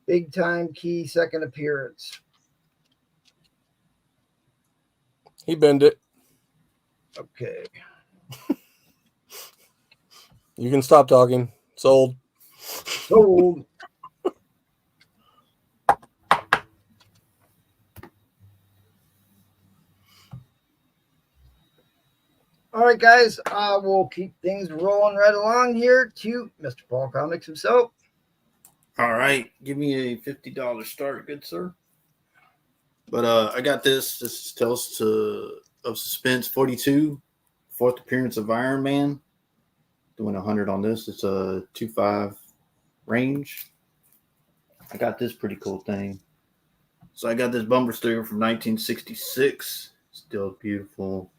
Big time key second appearance. He bend it. Okay. You can stop talking. Sold. Sold. All right, guys. We'll keep things rolling right along here to Mr. Paul Comics himself. All right, give me a $50 start, good sir. But I got this. This is Tales of Suspense 42, fourth appearance of Iron Man. Doing 100 on this. It's a 2.5 range. I got this pretty cool thing. So I got this bumper sticker from 1966. Still beautiful.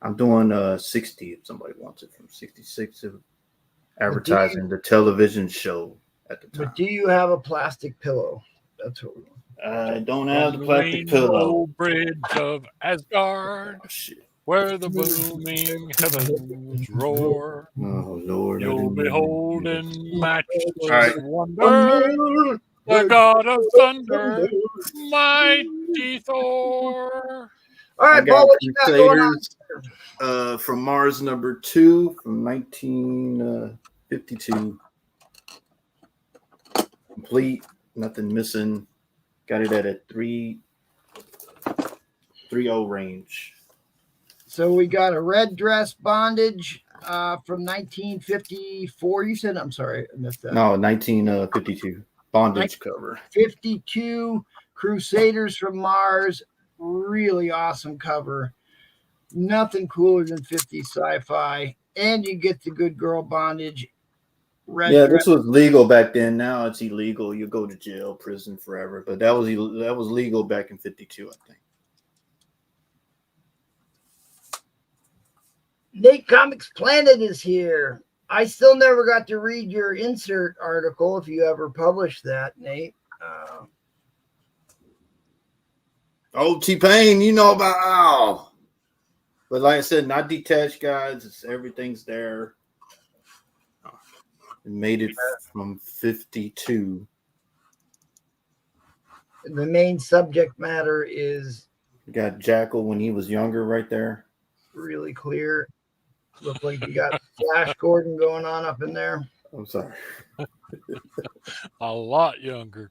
I'm doing 60 if somebody wants it from 66. Advertising the television show at the time. But do you have a plastic pillow? That's what we want. I don't have the From plastic Rainbow pillow. Bridge of Asgard, Oh, shit. where the booming heavens roar. Oh, Lord. You'll be holding matchless All right. wonder, the god of thunder, mighty Thor. All I right, got Paul, what you got going on? Crusaders from Mars #2 from 1952. Complete, nothing missing. Got it at a 3.0 range. So we got a red dress bondage from 1954. You said, I'm sorry, I missed that. No, 1952 bondage cover. 52 Crusaders from Mars. Really awesome cover. Nothing cooler than 50 sci-fi. And you get the good girl bondage. Red Yeah, dress. this was legal back then. Now it's illegal. You go to jail, prison forever. But that was legal back in 52, I think. Nate Comics Planet is here. I still never got to read your insert article if you ever published that, Nate. Oh, T-Pain, you know about Al. But like I said, not detached, guys. It's everything's there. It made it from 52. The main subject matter is You got Jackal when he was younger right there. really clear. Look like you got Flash Gordon going on up in there. I'm sorry. A lot younger.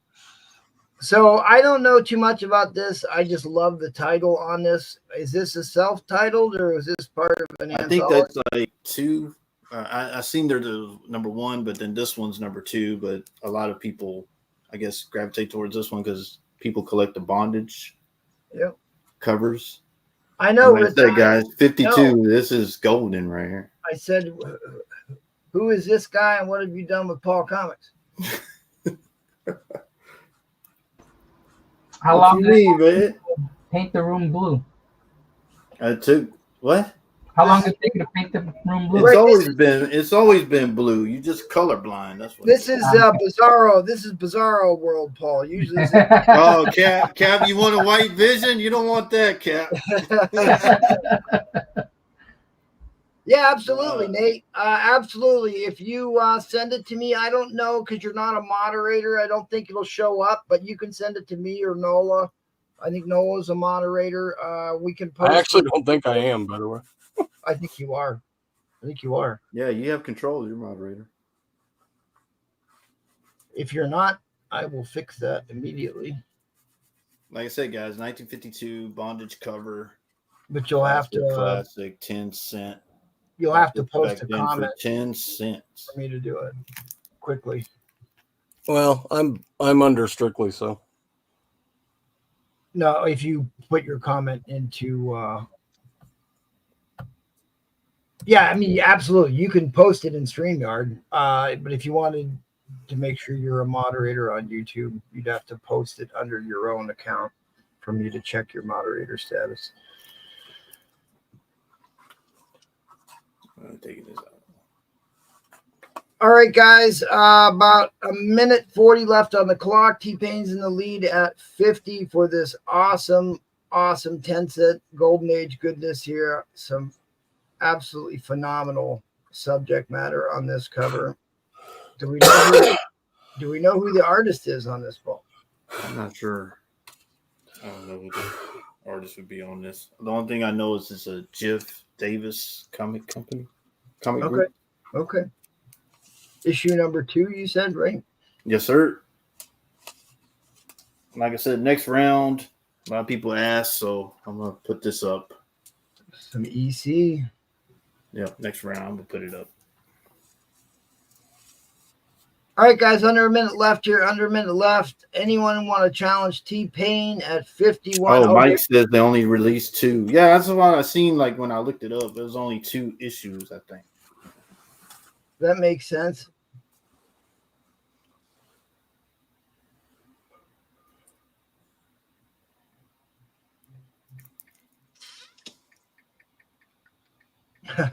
So I don't know too much about this. I just love the title on this. Is this a self-titled or is this part of an I think anthology? that's like 2. I seen they're the #1, but then this one's #2. But a lot of people, I guess, gravitate towards this one because people collect the bondage covers. I know. Like I said, guys, 52. No. This is golden right here. I said, who is this guy and what have you done with Paul Comics? How What long you did mean, it man? paint the room blue? I took what? How long did it take you to paint the room blue? It's always been blue. You just colorblind. That's what. This is Bizarro. This is Bizarro World, Paul. Usually, Oh, Cap, you want a white vision? You don't want that, Cap. yeah, absolutely, Nate. Absolutely. If you send it to me, I don't know because you're not a moderator. I don't think it'll show up, but you can send it to me or Nola. I think Nola's a moderator. We can post. I actually don't think I am, by the way. I think you are. I think you are. Yeah, you have control of your moderator. If you're not, I will fix that immediately. Like I said, guys, 1952 bondage cover. But you'll have to classic 10 cent. You'll have to post Back a then comment for 10 cents for me to do it quickly. Well, I'm under strictly, so. No, if you put your comment into yeah, I mean, absolutely. You can post it in StreamYard. But if you wanted to make sure you're a moderator on YouTube, you'd have to post it under your own account for me to check your moderator status. I'm taking this out. All right, guys. About a minute 40 left on the clock. T-Pain's in the lead at 50 for this awesome 10-cent Golden Age goodness here. Some absolutely phenomenal subject matter on this cover. Do Do we know who the artist is on this book? I'm not sure. I don't know who the artist would be on this. The only thing I know is it's a Jeff Davis comic company. Comic group. Okay. Issue number 2, you said, right? Yes, sir. Like I said, next round, a lot of people asked, so I'm going to put this up. Some EC. Yeah, next round, I'm going to put it up. All right, guys, under a minute left here. Under a minute left. Anyone want to challenge T-Pain at 51? Oh, Mike says they only released 2. Yeah, that's what I seen. Like when I looked it up, it was only 2 issues, I think. That makes sense.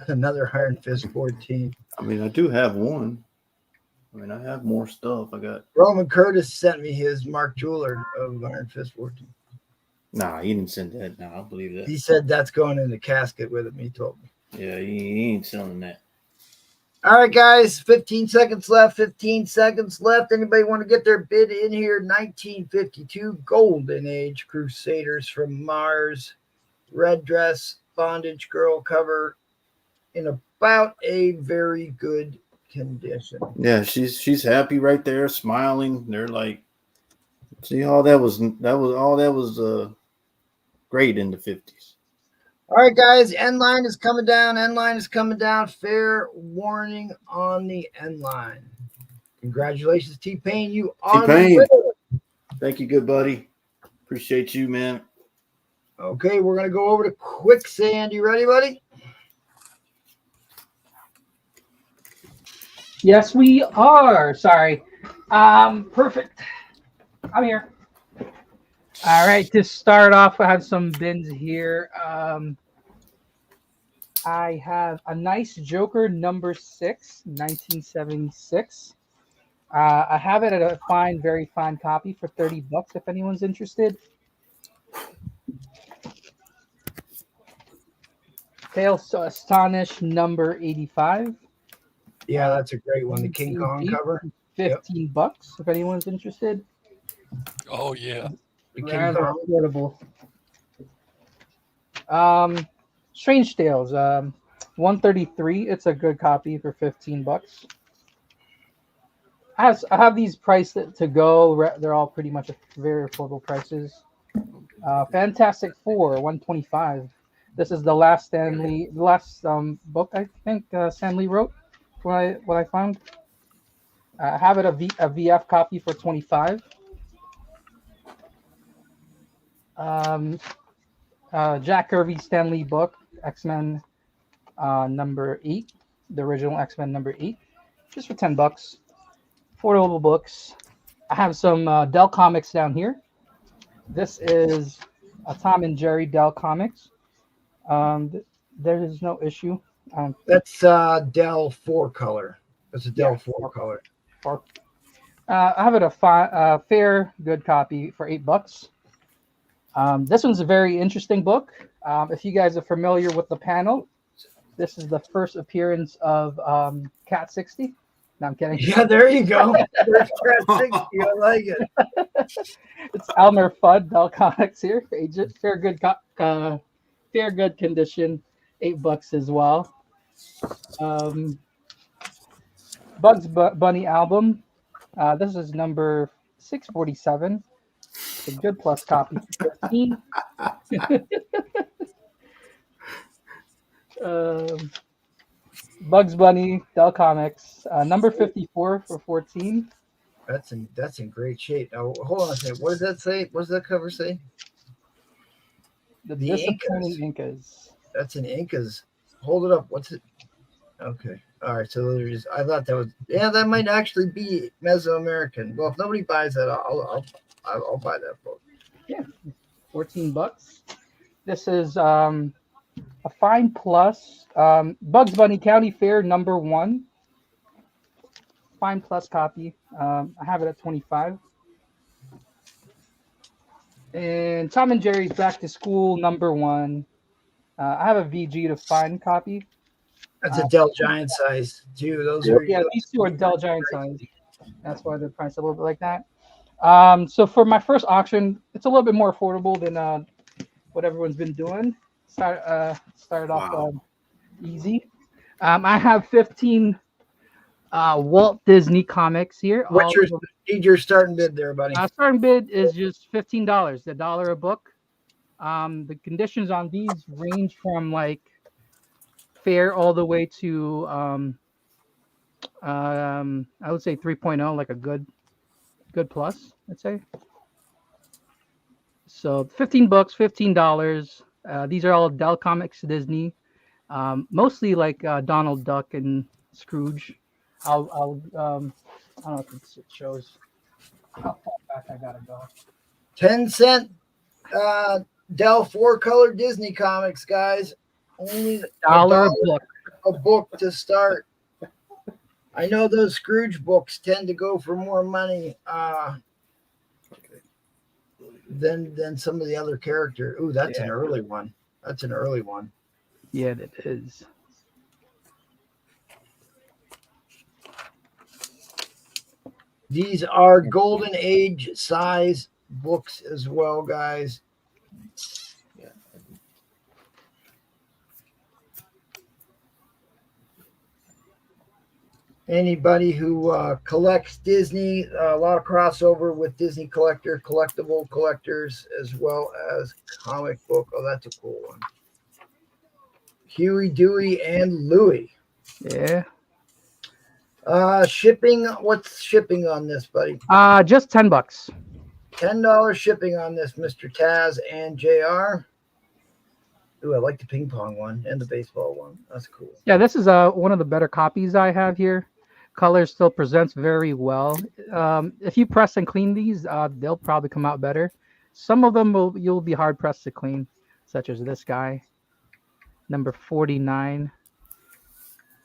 Another Iron Fist 14. I mean, I do have one. I mean, I have more stuff. I got Roman Curtis sent me his Mark Jeweler of Iron Fist 14. Nah, he didn't send that. Nah, I don't believe that. He said that's going in the casket with him. He told me. Yeah, he ain't selling that. All right, guys, 15 seconds left. 15 seconds left. Anybody want to get their bid in here? 1952 Golden Age Crusaders from Mars. Red dress, bondage girl cover in about a very good condition. Yeah, she's happy right there, smiling. They're like, see, all that was great in the 50s. All right, guys, end line is coming down. End line is coming down. Fair warning on the end line. Congratulations, T-Pain. You are T-Pain. the winner. Thank you, good buddy. Appreciate you, man. Okay, we're going to go over to Quicksand. You ready, buddy? Yes, we are. Sorry. Perfect. I'm here. All right, to start off, I have some bins here. I have a nice Joker number 6, 1976. I have it at a fine, very fine copy for $30 if anyone's interested. Tales to Astonish number 85. Yeah, that's a great one. The King Kong cover. $15 if anyone's interested. Oh yeah. The King Rather Kong. affordable. Strange Tales, 133. It's a good copy for $15. I have these priced to go. They're all pretty much very affordable prices. Fantastic Four, 125. This is the last book I think Stan Lee wrote. What I found. I have it a VF copy for 25. Jack Kirby Stan Lee book, X-Men number 8, the original X-Men number 8, just for $10. Affordable books. I have some Dell comics down here. This is a Tom and Jerry Dell comics. There is no issue. That's Dell 4-color. That's a Dell 4-color. I have it a fair, good copy for $8. This one's a very interesting book. If you guys are familiar with the panel, this is the first appearance of Cat 60. No, I'm kidding. Yeah, there you go. There's Cat 60. I like it. It's Elmer Fudd, Dell Comics here. Fair good condition. $8 as well. Bugs Bunny album. This is number 647. A good plus copy for 15. Bugs Bunny, Dell Comics, number 54 for 14. That's in great shape. Now, hold on a second. What does that say? What does that cover say? The Disappointing Incas. That's an Incas. Hold it up. What's it? Okay. All right. So there's. I thought that was. Yeah, that might actually be Mesoamerican. Well, if nobody buys that, I'll buy that book. Yeah, $14. This is a fine plus. Bugs Bunny County Fair number 1. Fine plus copy. I have it at 25. And Tom and Jerry's Back to School number 1. I have a VG to fine copy. That's a Dell Giant size too. Those are these two are Dell Giant size. That's why they're priced a little bit like that. So for my first auction, it's a little bit more affordable than what everyone's been doing. Started off Wow. easy. I have 15 Walt Disney comics here. What's your starting bid there, buddy? Starting bid is just $15, $1 a book. The conditions on these range from like fair all the way to I would say 3.0, like a good plus, I'd say. So 15 bucks, $15. These are all Dell Comics Disney, mostly like Donald Duck and Scrooge. I don't know if it shows how far back I gotta go. 10-cent Dell 4-color Disney comics, guys. Only $1 a book. A book to start. I know those Scrooge books tend to go for more money than some of the other characters. Ooh, that's an early one. That's an early one. Yeah, it is. These are golden age size books as well, guys. Anybody who collects Disney, a lot of crossover with Disney collectible collectors, as well as comic book. Oh, that's a cool one. Huey, Dewey, and Louie. Yeah. Shipping. What's shipping on this, buddy? Just $10. $10 shipping on this, Mr. Taz and JR. Ooh, I like the ping pong one and the baseball one. That's cool. Yeah, this is one of the better copies I have here. Color still presents very well. If you press and clean these, they'll probably come out better. Some of them you'll be hard pressed to clean, such as this guy, number 49.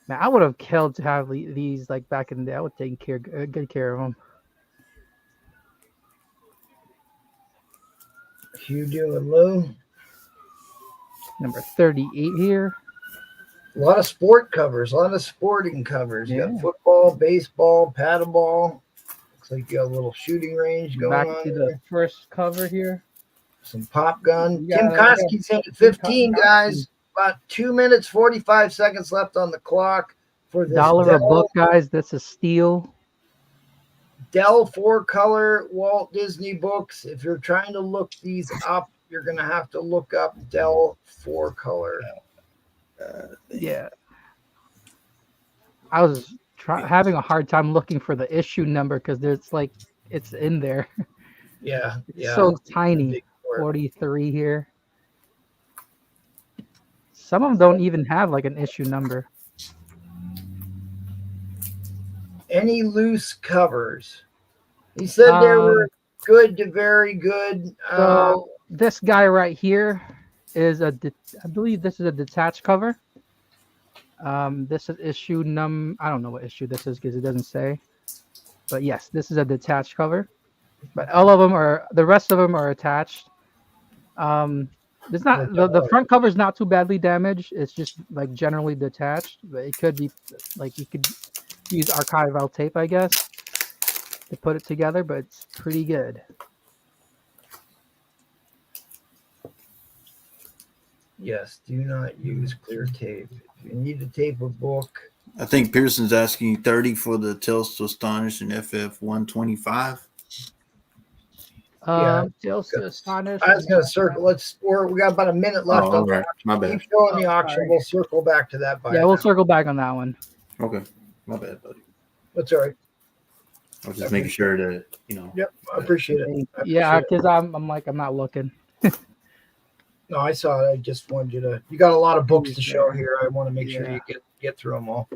Man, I would have killed to have these like back in the day. I would take good care of them. Hugh, Dew, and Lou. Number 38 here. A lot of sport covers, a lot of sporting covers. You got football, baseball, paddleball. Looks like you got a little shooting range going on. Back to the first cover here. Some pop gun. Tim Koski's in at 15, guys. About 2 minutes, 45 seconds left on the clock for this. $1 a book, guys. That's a steal. Dell 4-color Walt Disney books. If you're trying to look these up, you're going to have to look up Dell 4-color. Yeah. I was having a hard time looking for the issue number because it's in there. Yeah. It's so tiny. 43 here. Some of them don't even have like an issue number. Any loose covers? He said they were good to very good. So this guy right here is I believe this is a detached cover. This is issue I don't know what issue this is because it doesn't say. But yes, this is a detached cover. But the rest of them are attached. There's not the front cover is not too badly damaged. It's just like generally detached, but it could be like you could use archival tape, I guess, to put it together, but it's pretty good. Yes, do not use clear tape. If you need to tape a book. I think Pearson's asking you 30 for the Tales to Astonish and FF 125. Tales to Astonish. I was gonna circle. We got about a minute left on the auction. My bad. Keep showing the auction. We'll circle back to that. We'll circle back on that one. Okay. My bad, buddy. That's all right. I was just making sure that, Yep, I appreciate it. Because I'm not looking. No, I saw it. I just wanted you got a lot of books to show here. I want to make sure you get through them all.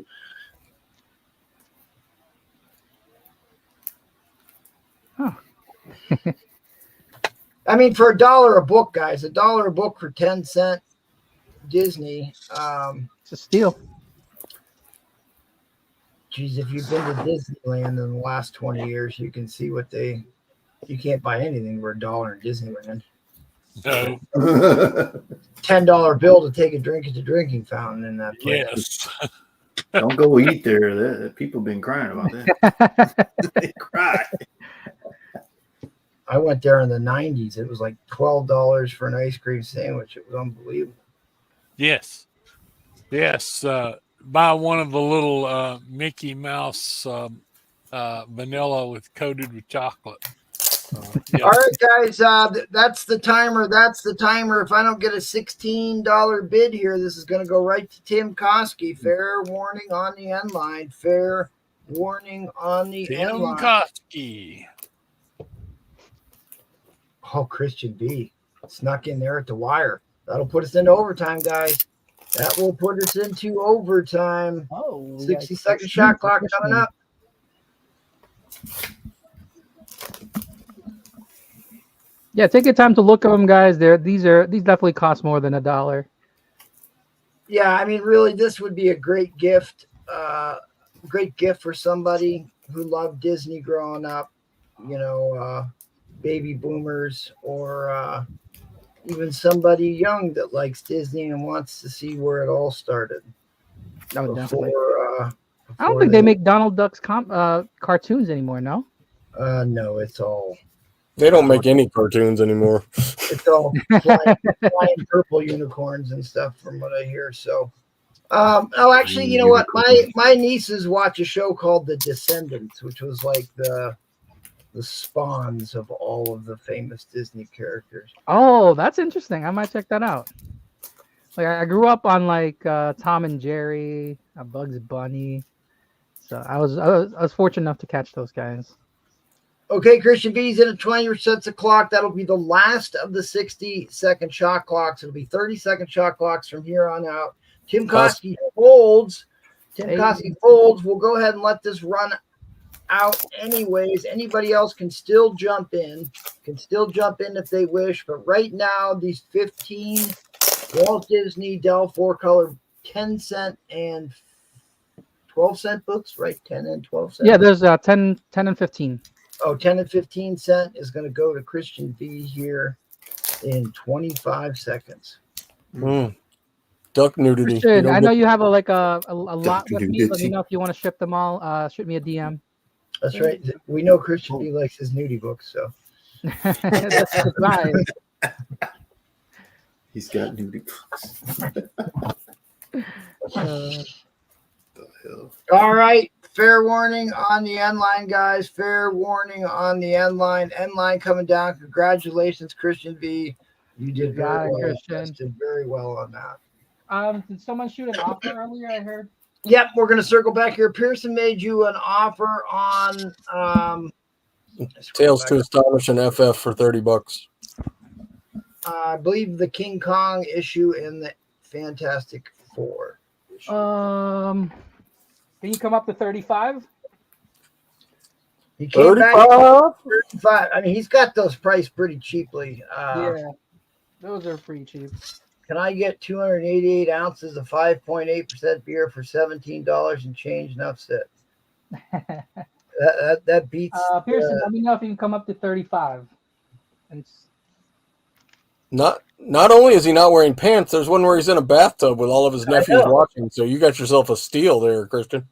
Huh. I mean, for $1 a book, guys, $1 a book for 10-cent Disney. It's a steal. Geez, if you've been to Disneyland in the last 20 years, you can see you can't buy anything for $1 in Disneyland. No. $10 bill to take a drink at the drinking fountain in that place. Yes. Don't go eat there. People been crying about that. They cry. I went there in the 90s. It was like $12 for an ice cream sandwich. It was unbelievable. Yes. Yes. Buy one of the little Mickey Mouse vanilla coated with chocolate. Yeah. All right, guys. That's the timer. That's the timer. If I don't get a $16 bid here, this is going to go right to Tim Koski. Fair warning on the end line. Fair warning on the end Tim line. Koski. Oh, Christian B snuck in there at the wire. That'll put us into overtime, guys. That will put us into overtime. Oh, 60-second shot clock coming up. Yeah, take your time to look at them, guys. These definitely cost more than $1. Yeah, I mean, really, this would be a great gift. Great gift for somebody who loved Disney growing up. Baby boomers, or even somebody young that likes Disney and wants to see where it all started. No, definitely. I don't think they make Donald Duck's cartoons anymore. No. No, it's all. They don't make any cartoons anymore. It's all flying purple unicorns and stuff, from what I hear. So, actually, you know what? My nieces watch a show called The Descendants, which was like the spawns of all of the famous Disney characters. Oh, that's interesting. I might check that out. Like, I grew up on like Tom and Jerry, Bugs Bunny, so I was fortunate enough to catch those guys. Okay, Christian B's in at 20 sets of clock. That'll be the last of the 60-second shot clocks. It'll be 30-second shot clocks from here on out. Tim Koski folds. We'll go ahead and let this run out anyways. Anybody else can still jump in. If they wish. But right now, these 15 Walt Disney Dell 4-color 10-cent and 12-cent books, right? 10 and 12 cents. Yeah, there's 10 and 15. Oh, 10 and 15 cent is going to go to Christian B here in 25 seconds. Duck nudity. Christian, I know you have a lot with me. Let me know if you want to ship them all. Shoot me a DM. That's right. We know Christian B likes his nudie books, so. That's right. He's got nudie books. All right. Fair warning on the end line, guys. Fair warning on the end line. End line coming down. Congratulations, Christian B. You did very well. Christian. Did very well on that. Did someone shoot an offer earlier? I heard. Yep, we're going to circle back here. Pearson made you an offer on Tales to Astonish and FF for $30. I believe the King Kong issue and the Fantastic Four issue. Can you come up to 35? He came 35? back 35. I mean, he's got those priced pretty cheaply. Yeah, those are pretty cheap. Can I get 288 ounces of 5.8% beer for $17 and change? Enough it. That beats. Pearson, let me know if you can come up to 35. And Not only is he not wearing pants, there's one where he's in a bathtub with all of his nephews watching. So you got yourself a steal there, Christian.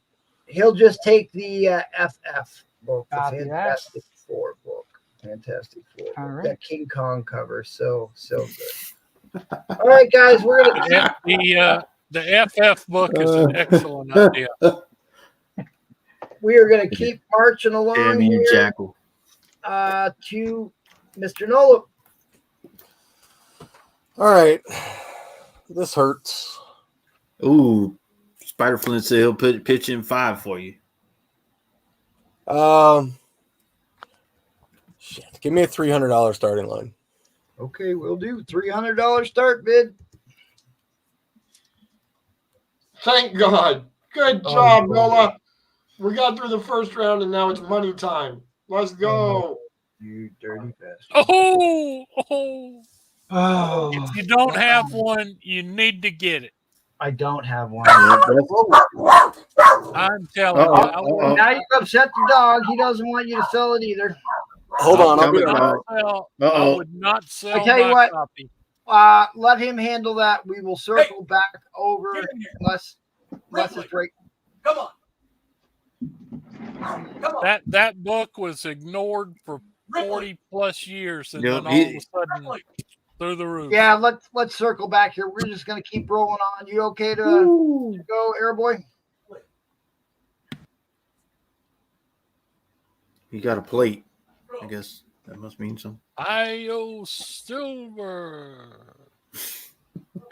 He'll just take the FF book, the Copy Fantastic Four book. Fantastic Four. All right. That King Kong cover, so good. All right, guys, we're gonna The FF book is an excellent idea. we are gonna keep marching along here Jackal. to Mr. Nola. All right. This hurts. Ooh, Spider Flint said he'll pitch in 5 for you. Shit. Give me a $300 starting line. Okay, we'll do $300 start bid. Thank God. Good job, Nola. We got through the first round, and now it's money time. Let's go. You dirty bastard. Oh. Oh, If you don't have one, you need to get it. I don't have one. I'm telling you. Now you've upset the dog. He doesn't want you to sell it either. Hold on. I'll be I would not sell I tell you my what, copy. Let him handle that. We will circle back over unless it's break. That book was ignored for 40 plus years, and Yep, then all of a sudden, through the roof. Yeah, let's circle back here. We're just gonna keep rolling on. You okay to go, Airboy? You got a plate. I guess that must mean something. IO Silver.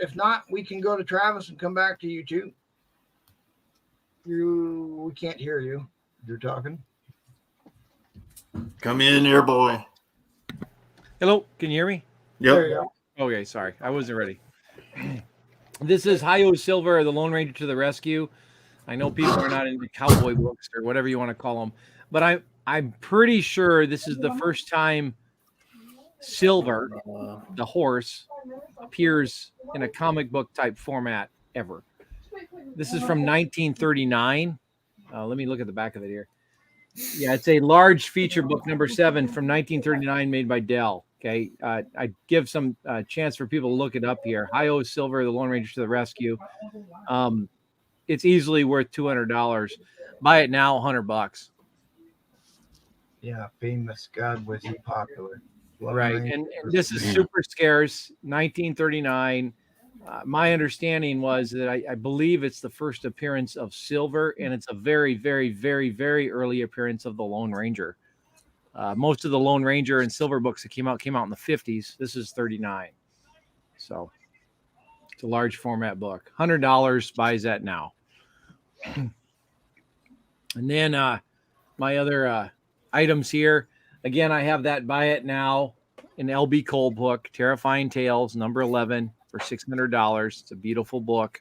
If not, we can go to Travis and come back to you too. We can't hear you. You're talking. Come in here, boy. Hello, can you hear me? There Yep. you go. Okay, sorry, I wasn't ready. This is Hi-Yo Silver, the Lone Ranger to the rescue. I know people are not into cowboy books or whatever you want to call them, but I'm pretty sure this is the first time Silver, the horse, appears in a comic book type format ever. This is from 1939. Let me look at the back of it here. Yeah, it's a large feature book, number 7 from 1939, made by Dell. Okay, I give some chance for people to look it up here. Hi-Yo Silver, the Lone Ranger to the rescue. It's easily worth $200. Buy it now, $100. Yeah, famous. God was he popular. Right, and this is super scarce. 1939. My understanding was that I believe it's the first appearance of Silver, and it's a very, very, very, very early appearance of the Lone Ranger. Most of the Lone Ranger and Silver books that came out in the 50s. This is 39. So it's a large format book. $100, buys that now. And then my other items here. Again, I have that buy it now, an LB Cole book, Terrifying Tales, number 11 for $600. It's a beautiful book.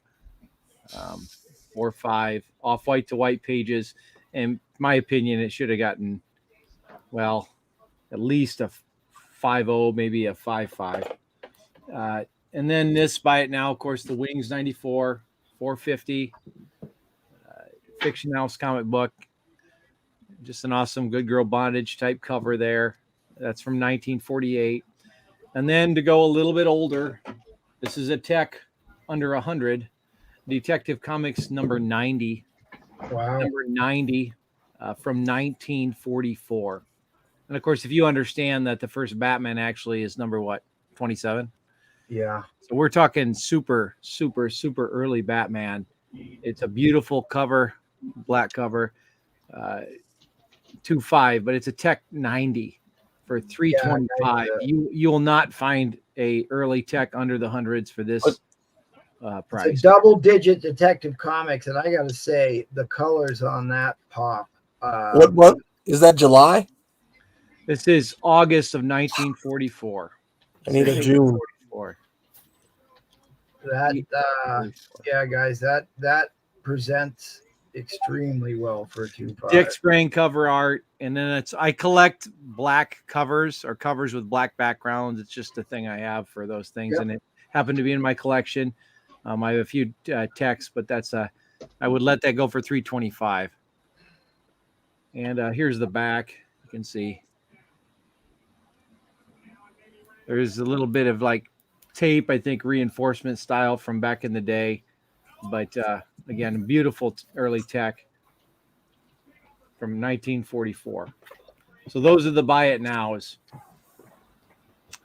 4 or 5 off-white to white pages. In my opinion, it should have gotten, well, at least a 5.0, maybe a 5.5. And then this buy it now, of course, the Wings 94, $450. Fiction House comic book. Just an awesome Good Girl Bondage type cover there. That's from 1948. And then to go a little bit older, this is a tech under 100. Detective Comics number 90. Wow. Number 90 from 1944. And of course, if you understand that the first Batman actually is number what, 27? Yeah. So we're talking super, super, super early Batman. It's a beautiful cover, black cover. 2.5, but it's a Tech 90 for $325. You will not find a early Tech under the hundreds for this price. It's a double-digit Detective Comics, and I got to say the colors on that pop. What is that? July? This is August of 1944. I need a June. Yeah, guys, that presents extremely well for a 2.5. Dick Sprang cover art, and then I collect black covers or covers with black backgrounds. It's just a thing I have for those things, and it happened to be in my collection. I have a few texts, but I would let that go for $325. And here's the back. You can see there's a little bit of like tape, I think reinforcement style from back in the day, but again, beautiful early Tech from 1944. So those are the buy it nows.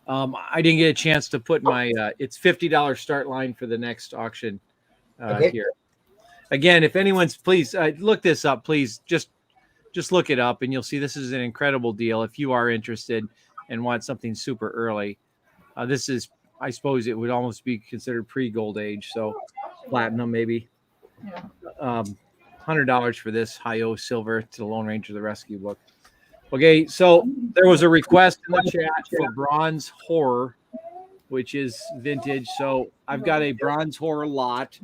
I didn't get a chance to put my it's $50 start line for the next auction here. Again, if anyone's, please look this up, please just look it up and you'll see this is an incredible deal if you are interested and want something super early. This is, I suppose it would almost be considered pre-gold age, so platinum maybe. $100 for this Hi-Yo Silver to the Lone Ranger the Rescue book. Okay, so there was a request in the chat for Bronze Horror, which is vintage. So I've got a Bronze Horror lot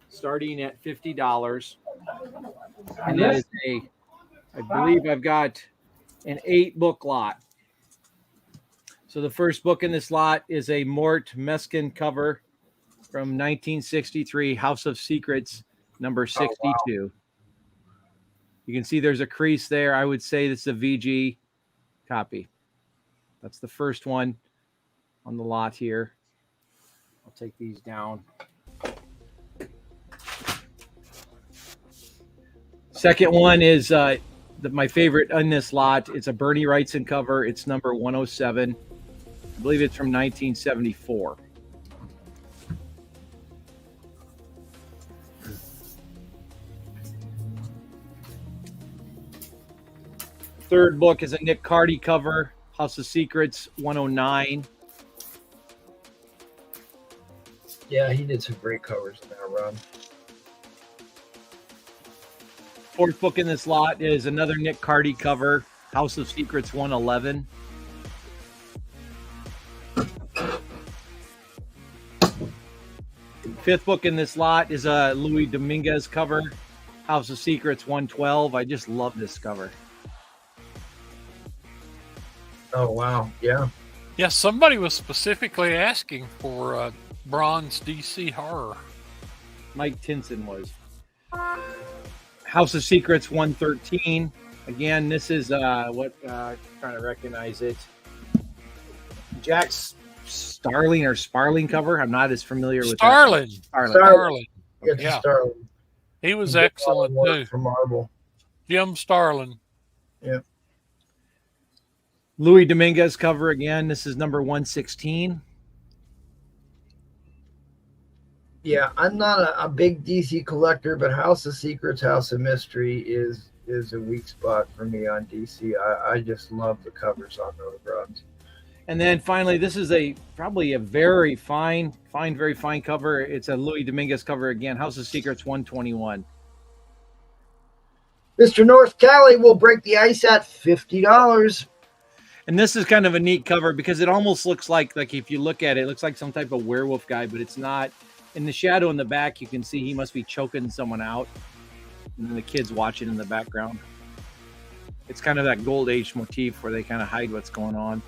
starting at $50. And that is I believe I've got an 8-book lot. So the first book in this lot is a Mort Meskin cover from 1963, House of Secrets, number 62. Oh, wow. You can see there's a crease there. I would say this is a VG copy. That's the first one on the lot here. I'll take these down. Second one is my favorite in this lot. It's a Bernie Wrightson cover. It's number 107. I believe it's from 1974. Third book is a Nick Cardy cover, House of Secrets 109. Yeah, he did some great covers in that run. Fourth book in this lot is another Nick Cardy cover, House of Secrets 111. Fifth book in this lot is a Louis Dominguez cover, House of Secrets 112. I just love this cover. Oh, wow. Yeah. Yeah, somebody was specifically asking for bronze DC horror. Mike Tinson was. House of Secrets 113. Again, this is trying to recognize it. Jack's Starling or Sparling cover. I'm not as familiar with Starling. Starling. Yeah. Starling. He was He did excellent a lot of too. work for Marvel. Jim Starlin. Yeah. Louis Dominguez cover again. This is number 116. Yeah, I'm not a big DC collector, but House of Secrets, House of Mystery is a weak spot for me on DC. I just love the covers on those runs. And then finally, this is probably a very fine, very fine cover. It's a Louis Dominguez cover again. House of Secrets 121. Mr. North Cali will break the ice at $50. And this is kind of a neat cover because it almost looks like if you look at it, it looks like some type of werewolf guy, but it's not. In the shadow in the back, you can see he must be choking someone out. And then the kid's watching in the background. It's kind of that Gold Age motif where they kind of hide what's going on.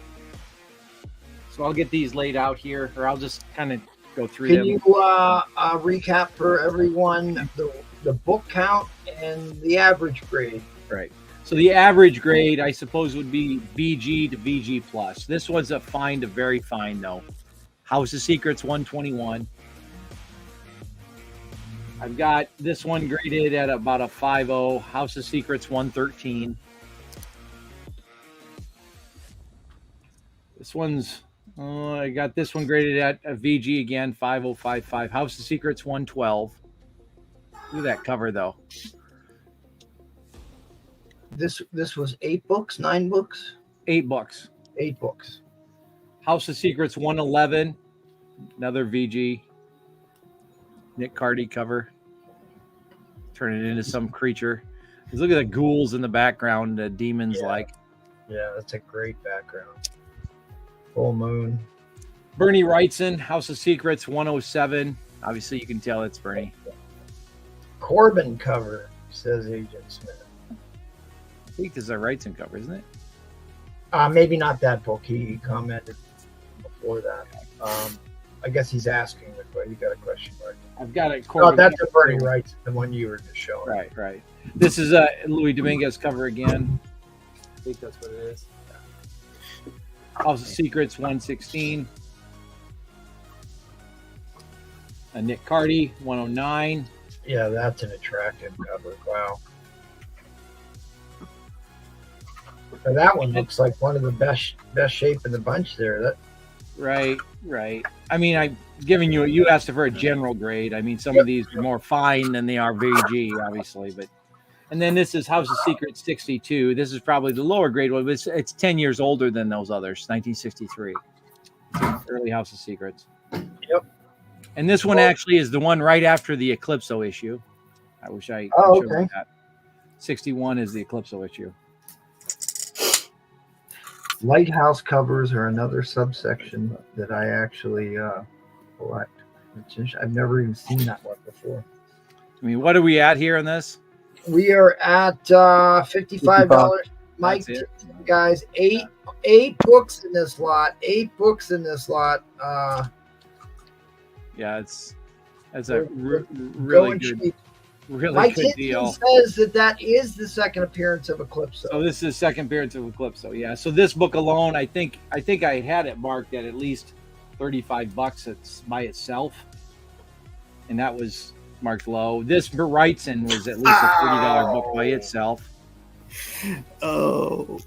So I'll get these laid out here, or I'll just kind of go through them. Can you recap for everyone the book count and the average grade? Right. So the average grade, I suppose, would be VG to VG plus. This one's a very fine, though. House of Secrets 121. I've got this one graded at about a 5.0. House of Secrets 113. This one's, I got this one graded at a VG again, 5.055. House of Secrets 112. Look at that cover, though. This was 8 books, 9 books? 8 books. 8 books. House of Secrets 111. Another VG. Nick Cardy cover. Turn it into some creature. Look at the ghouls in the background, demons like. Yeah, that's a great background. Full moon. Bernie Wrightson, House of Secrets 107. Obviously, you can tell it's Bernie. Corbin cover, says Agent Smith. I think this is a Wrightson cover, isn't it? Maybe not that book. He commented before that. I guess he's asking the question. You got a question mark. I've got it. Oh, that's a Bernie Wrightson, the one you were just showing. Right. This is a Louis Dominguez cover again. I think that's what it is. House of Secrets 116. A Nick Cardy 109. Yeah, that's an attractive cover. Wow. Now that one looks like one of the best shape in the bunch there. Right. I mean, I'm giving you asked for a general grade. I mean, some of these are more fine than they are VG, obviously, but. And then this is House of Secrets 62. This is probably the lower grade one, but it's 10 years older than those others, 1963. Early House of Secrets. Yep. And this one actually is the one right after the Eclipso issue. I wish I Oh, showed okay. that. 61 is the Eclipso issue. Lighthouse covers are another subsection that I actually collect. I've never even seen that one before. I mean, what are we at here in this? We are at $55. Mike, That's it. guys, eight books in this lot. 8 books in this lot. Yeah, that's a really Going good, cheap. really Mike good Hinton deal. says that is the second appearance of Eclipse. So this is second appearance of Eclipso. Yeah. So this book alone, I think I had it marked at least $35 by itself, and that was marked low. This Wrightson was at least a $30 book by itself. Oh.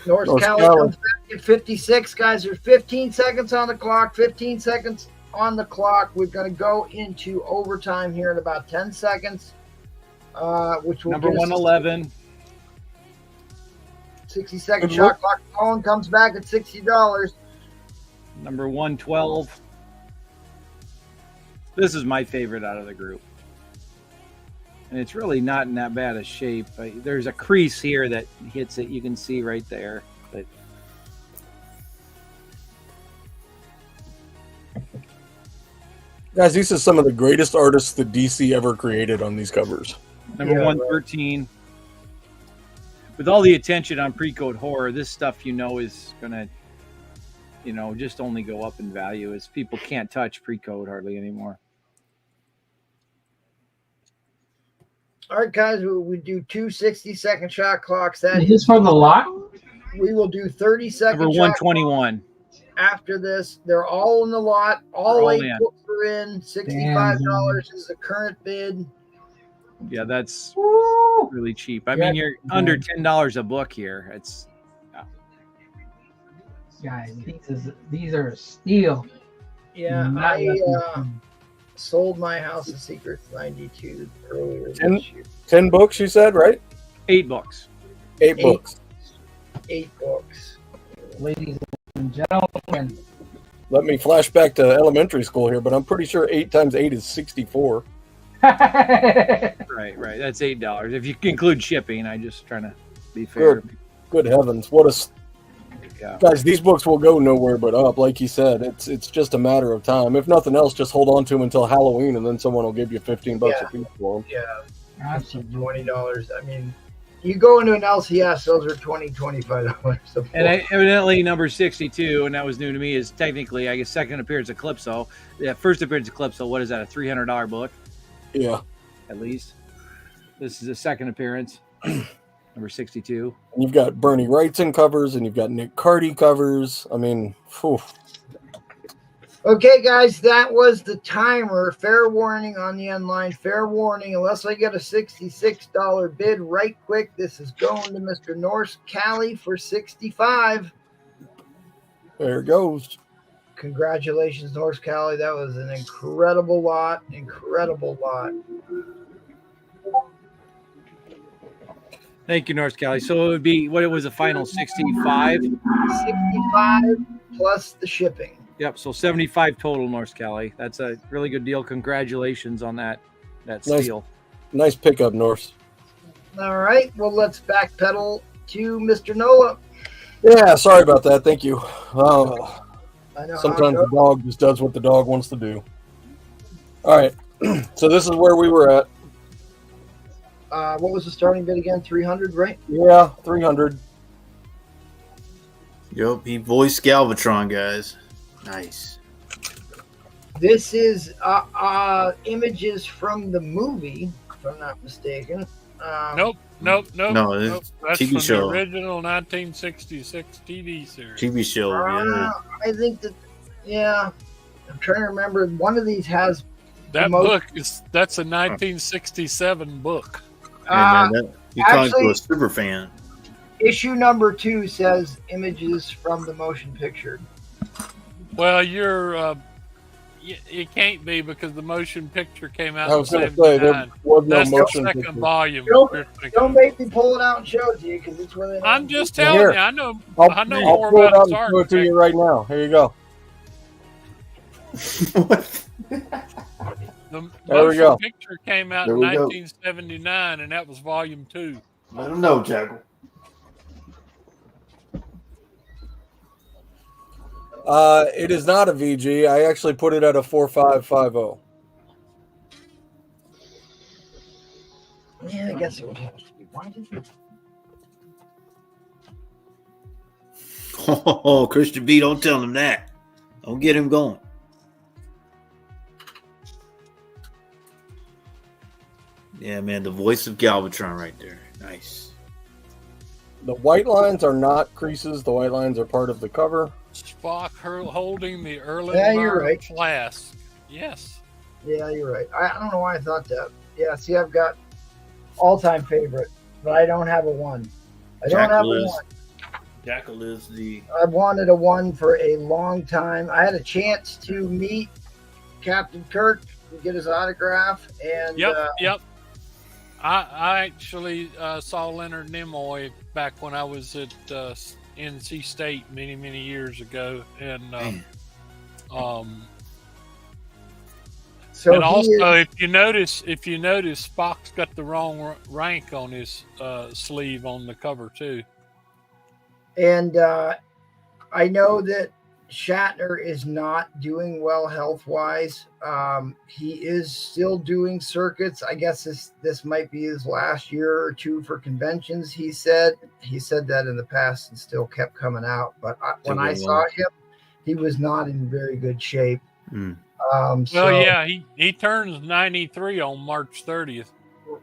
North Cali comes back at 56. Guys, there's 15 seconds on the clock. 15 seconds on the clock. We're going to go into overtime here in about 10 seconds, which will Number give us 111. 60-second shot clock. Colin comes back at $60. Number 112. This is my favorite out of the group. And it's really not in that bad a shape. There's a crease here that hits it. You can see right there. But Guys, these are some of the greatest artists that DC ever created on these covers. number 113. With all the attention on pre-code horror, this stuff is going to, just only go up in value as people can't touch pre-code hardly anymore. All right, guys, we do two 60-second shot clocks. Is this from the lot? We will do 30-second Number shot 121. after this. They're all in the lot. All all 8 in. books are in. $65 is the current bid. Yeah, that's Woo! really cheap. I mean, you're under $10 a book here. It's Guys, these are a steal. Yeah, Not I less than sold my House of Secrets 92 earlier this year. 10 books, you said, right? 8 books. 8 books. 8 books. ladies and gentlemen. Let me flash back to elementary school here, but I'm pretty sure 8 times 8 is 64. Right. That's $8 if you include shipping. I just trying to be fair. Good heavens! Guys, these books will go nowhere but up. Like he said, it's just a matter of time. If nothing else, just hold on to them until Halloween, and then someone will give you $15 a piece for them. Yeah, Absolutely. $20. I mean, you go into an LCS, those are $20, $25. And evidently, number 62, and that was new to me, is technically, I guess, second appearance of Calypso. Yeah, first appearance of Calypso. What is that? A $300 book? Yeah, at least. This is a second appearance. Number 62. And you've got Bernie Wrightson covers, and you've got Nick Carty covers. I mean, whew. Okay, guys, that was the timer. Fair warning on the end line. Fair warning, unless I get a $66 bid right quick, this is going to Mr. Norse Cali for $65. There it goes. Congratulations, Norse Cali. That was an incredible lot. Incredible lot. Thank you, North Cali. So it would be, what it was, a final 65? 65 plus the shipping. Yep, so 75 total, North Cali. That's a really good deal. Congratulations on that steal. Nice pickup, Norse. All right, well, let's backpedal to Mr. Nola. Yeah, sorry about that. Thank you. I know Sometimes the dog just does what the dog wants to do. All right, so this is where we were at. What was the starting bid again? 300, right? Yeah, 300. Yup, he voiced Galvatron, guys. Nice. This is images from the movie, if I'm not mistaken. Nope. No, it's That's TV from show. the original 1966 TV series. TV show, yeah. I think that, yeah. I'm trying to remember. One of these has That book that's a 1967 book. Hey, man, you calling actually, to a super fan. Issue number 2 says images from the motion picture. Well, it can't be because the motion picture came out I was in going to say, there 79. was no That's motion the second picture. volume. Don't make me pull it out and show it to you because it's where they. I'm just telling Here. you. I know I'll more pull it about out the and show it to you architect. right now. Here you go. The There we motion go. picture came out There in we go. 1979, and that was volume 2. Let him know, Jackal. It is not a VG. I actually put it at a 4550. Yeah, I guess it would have to be. Why did it? Oh, Christian B, don't tell him that. Don't get him going. Yeah, man, the voice of Galvatron right there. Nice. The white lines are not creases. The white lines are part of the cover. Spock holding the early Yeah, you're right. flask. Yes. Yeah, you're right. I don't know why I thought that. Yeah, see, I've got all-time favorite, but I don't have a 1. I don't have a 1. Jackal is the. I've wanted a 1 for a long time. I had a chance to meet Captain Kirk and get his autograph, and Yep. I actually saw Leonard Nimoy back when I was at NC State many years ago, and so and also is, if you notice, Spock's got the wrong rank on his sleeve on the cover too. and I know that Shatner is not doing well health-wise. He is still doing circuits. I guess this might be his last year or 2 for conventions. He said that in the past and still kept coming out. But when I saw him, he was not in very good shape. Well, yeah, he turns 93 on March 30th.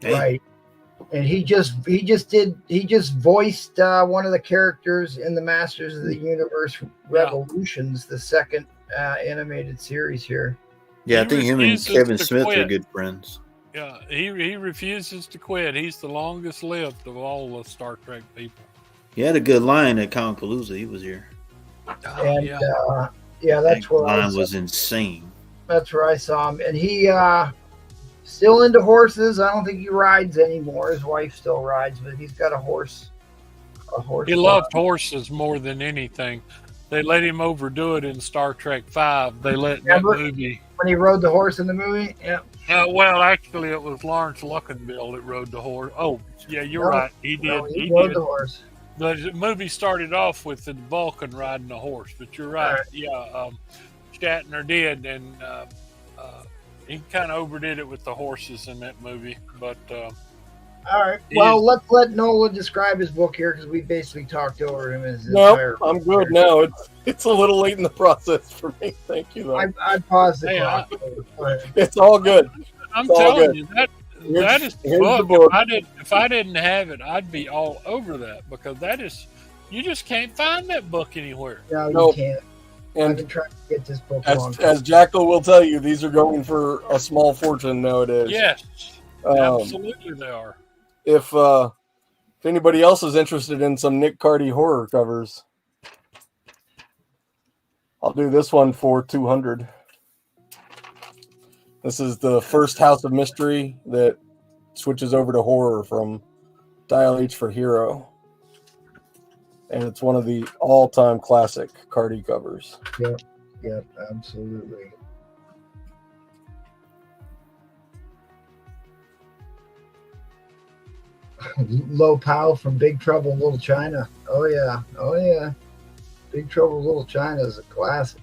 Right. And he just voiced one of the characters in the Masters of the Universe Revolutions, the second animated series here. Yeah, I think him and Kevin Smith are good friends. Yeah, he refuses to quit. He's the longest lived of all the Star Trek people. He had a good line at Conkaloosa. He was here. And that's where line was insane. That's where I saw him, and he still into horses. I don't think he rides anymore. His wife still rides, but he's got a horse. He loved horses more than anything. They let him overdo it in Star Trek V. They let that movie when he rode the horse in the movie. Yeah. Well, actually, it was Lawrence Luckinbill that rode the horse. Oh, yeah, you're right. He did. No, he rode the horse. The movie started off with the Vulcan riding the horse, but you're right. Yeah, Shatner did, and he kind of overdid it with the horses in that movie. But all right, well, let's let Nola describe his book here, because we basically talked over him. I'm good now. It's a little late in the process for me. Thank you, though. I paused the clock. It's all good. I'm telling you that is the book. If I didn't have it, I'd be all over that, because that is, you just can't find that book anywhere. No, you can't. And I've been trying to get this book as Jackal will tell you, these are going for a small fortune nowadays. Yes, absolutely they are. If anybody else is interested in some Nick Cardy horror covers, I'll do this one for $200. This is the first House of Mystery that switches over to horror from Dial H for Hero. And it's one of the all-time classic Cardy covers. Yep, absolutely. Low Pow from Big Trouble in Little China. Oh yeah. Big Trouble in Little China is a classic.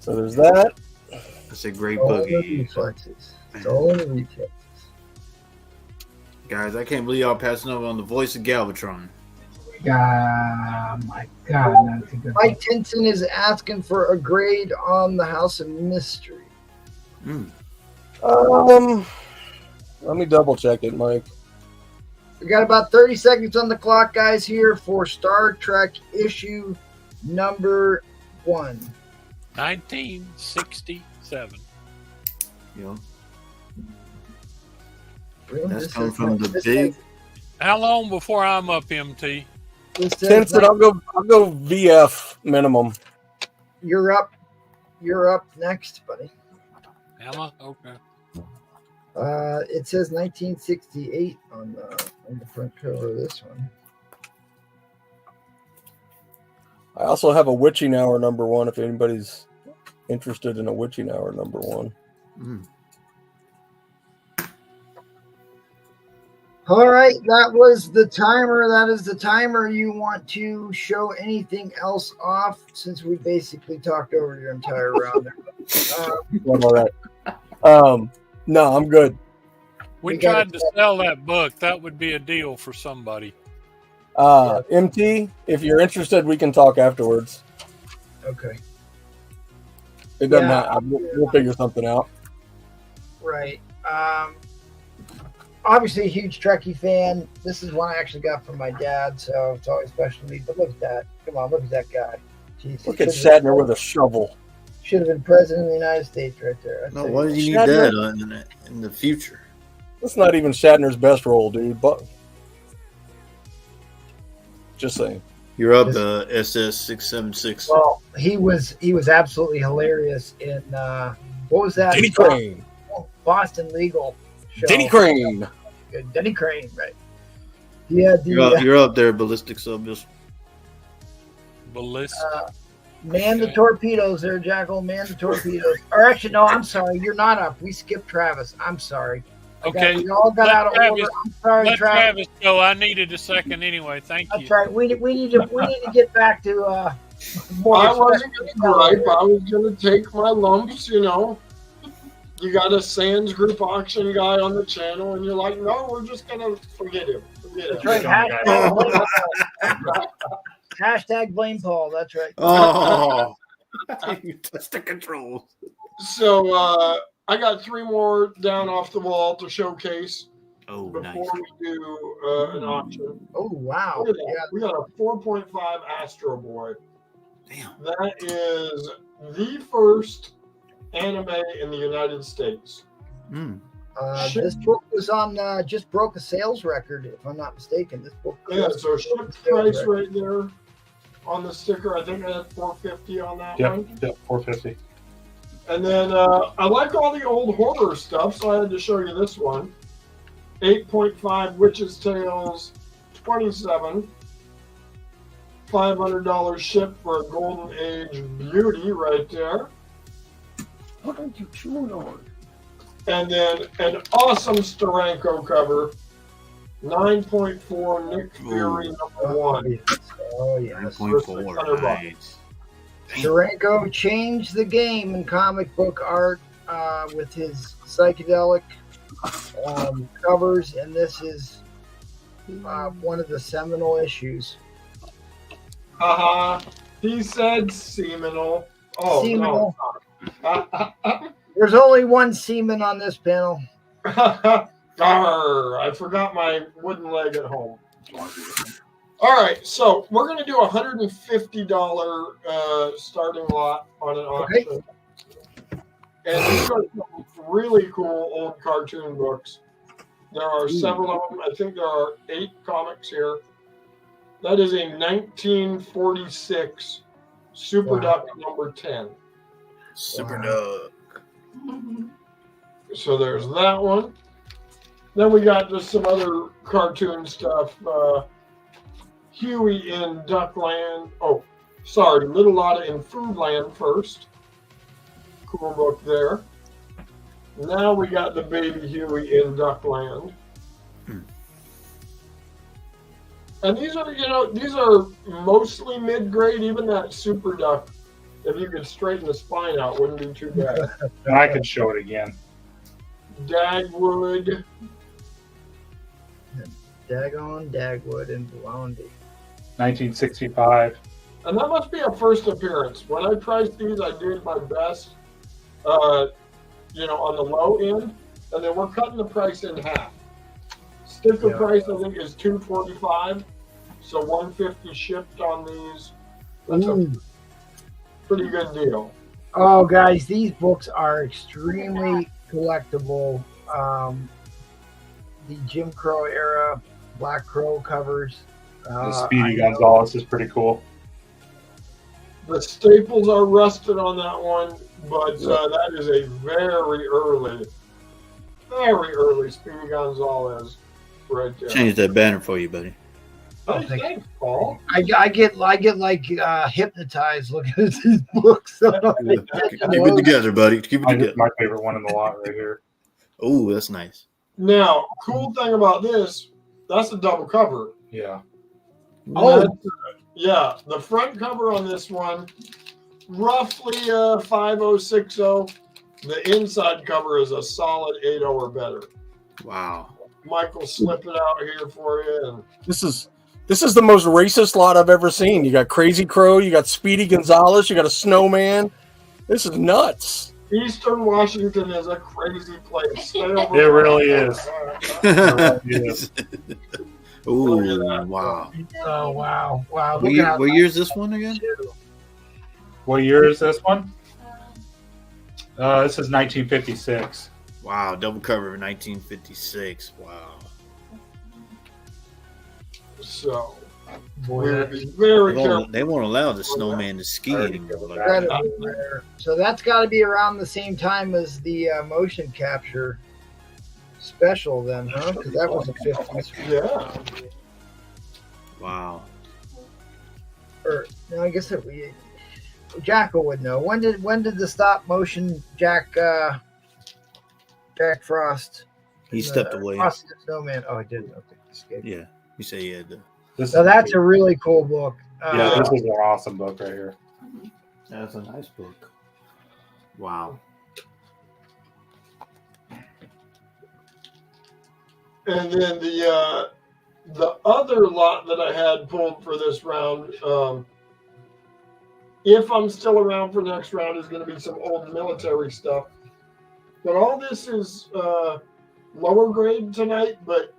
So there's that. That's a great book. Reflexes. It's all in the reflexes. Guys, I can't believe y'all passing over on the voice of Galvatron. My God, that's a good one. Mike Tinson is asking for a grade on the House of Mystery. Let me double check it, Mike. We got about 30 seconds on the clock, guys, here for Star Trek issue number 1. 1967. Yeah. Really? That's coming from the big. How long before I'm up, MT? Tinson, I'll go VF minimum. You're up next, buddy. Am I? Okay. It says 1968 on the front cover of this one. I also have a Witching Hour number 1 if anybody's interested in a Witching Hour number 1. All right, that was the timer. That is the timer. You want to show anything else off, since we basically talked over your entire round? All right. No, I'm good. We tried to sell that book. That would be a deal for somebody. MT, if you're interested, we can talk afterwards. Okay. It doesn't matter. We'll figure something out. Right. Obviously a huge Trekkie fan. This is one I actually got from my dad, so it's always special to me. But look at that. Come on, look at that guy. Jeez, look at Shatner with a shovel. Should have been president of the United States right there. I'd No, say. why did you need that in the future? That's not even Shatner's best role, dude. But just saying. You're up, SS676. Well, he was absolutely hilarious in what was that? Denny Crane. Boston Legal show. Denny Crane. Good. Denny Crane, right? He had the You're up there, ballistic subs. Ballistic. man the torpedoes there, Jackal. Man the torpedoes. Or actually, no, I'm sorry. You're not up. We skipped Travis. I'm sorry. Okay. We all got out of order. I'm sorry, Let Travis. Travis go. I needed a second anyway. Thank you. That's right. We need to get back to more. I wasn't going to gripe. I was going to take my lumps, you know. You got a Sands Group auction guy on the channel, and you're like, no, we're just going to forget him. That's right. Hashtag blame Paul. That's right. Oh, you touched the controls. So I got 3 more down off the wall to showcase before we do an auction. Oh, wow. Look at that. We got a 4.5 Astro Boy. Damn. That is the first anime in the United States. This book was on just broke a sales record, if I'm not mistaken. This book. Yeah, so shipped price right there on the sticker. I think I had $4.50 on that one. Yep, $4.50. And then I like all the old horror stuff, so I had to show you this one. 8.5 Witch's Tales, 27. $500 ship for a Golden Age beauty right there. What are you chewing on? And then an awesome Steranko cover. 9.4 Nick Fury #1. Oh, yes. For $600. Steranko changed the game in comic book art with his psychedelic covers, and this is one of the seminal issues. He said seminal. Oh, Seminal. no. There's only one semen on this panel. Arr, I forgot my wooden leg at home. All right, so we're going to do a $150 starting lot on an auction. And these are some really cool old cartoon books. There are several of them. I think there are 8 comics here. That is a 1946 Super Duck number 10. Super Duck. So there's that one. Then we got just some other cartoon stuff. Huey in Duckland. Oh, sorry, Little Lotta in Foodland first. Cool book there. Now we got the baby Huey in Duckland. And these are, these are mostly mid-grade. Even that Super Duck, if you could straighten the spine out, wouldn't be too bad. And I could show it again. Dagwood. Dagon, Dagwood, and Blondie. 1965. And that must be a first appearance. When I priced these, I did my best, on the low end, and then we're cutting the price in half. Sticker price, I think, is $245, so $150 shipped on these. That's a pretty good deal. Oh, guys, these books are extremely collectible. The Jim Crow era Black Crow covers. The Speedy Gonzalez is pretty cool. The staples are rusted on that one, but that is a very early Speedy Gonzalez right there. Change that banner for you, buddy. Oh, thanks, Paul. I get like hypnotized looking at these books. Keep it together, buddy. Keep it together. My favorite one in the lot right here. Oh, that's nice. Now, cool thing about this, that's a double cover. Yeah. Oh, yeah. The front cover on this one, roughly 5060. The inside cover is a solid 80 or better. Wow. Michael, slip it out here for you. And This is the most racist lot I've ever seen. You got Crazy Crow, you got Speedy Gonzalez, you got a snowman. This is nuts. Eastern Washington is a crazy place. Stay over It really is. Oh, wow. Oh, wow. What year is this one again? What year is this one? This is 1956. Wow, double cover of 1956. Wow. So Boy, we would that's be very careful. They won't allow the snowman to ski anymore. Like that. incredibly rare. So that's got to be around the same time as the motion capture special, then, huh? Because that was a 50s. Yeah. Wow. Or no, I guess we Jacko would know. When did the stop motion Jack Frost? He stepped away. Frosty the Snowman. Oh, I didn't. Okay, escape. Yeah. You say he had to. So that's a really cool book. Yeah, this is an awesome book right here. That's a nice book. Wow. And then the other lot that I had pulled for this round, if I'm still around for the next round, is going to be some old military stuff. But all this is lower grade tonight, but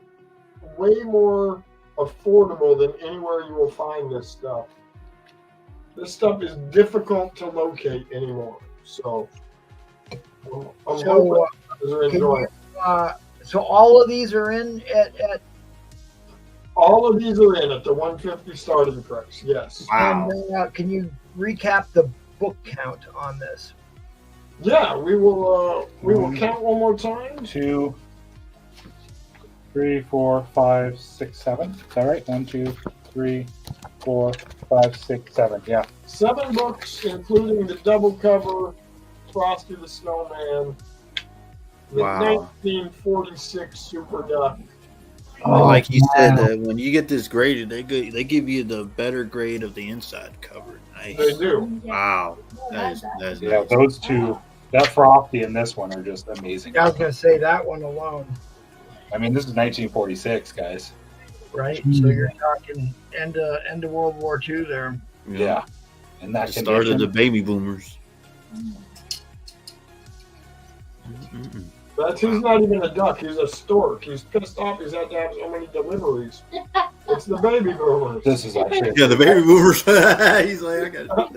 way more affordable than anywhere you will find this stuff. This stuff is difficult to locate anymore. So I'm hoping you're enjoying it. So all of these are in at All of these are in at the 150 starting price. Yes. Wow. and can you recap the book count on this? Yeah, we will count one more time. 2, 3, 4, 5, 6, 7. Is that right? 1, 2, 3, 4, 5, 6, 7. Yeah. 7 books, including the double cover, Frosty the Snowman, the Wow. 1946 Super Duck. Like you said, when you get this graded, they give you the better grade of the inside cover. Nice. They do. Wow. That is Yeah, nice. those two, that Frosty and this one are just amazing. I was going to say that one alone, I mean, this is 1946, guys. right? So you're talking end of World War II there. Yeah. And that The start of the condition. baby boomers. He's not even a duck. He's a stork. He's pissed off. He's had to have so many deliveries. It's the baby boomers. This is actually, Yeah, the baby boomers. He's like, I got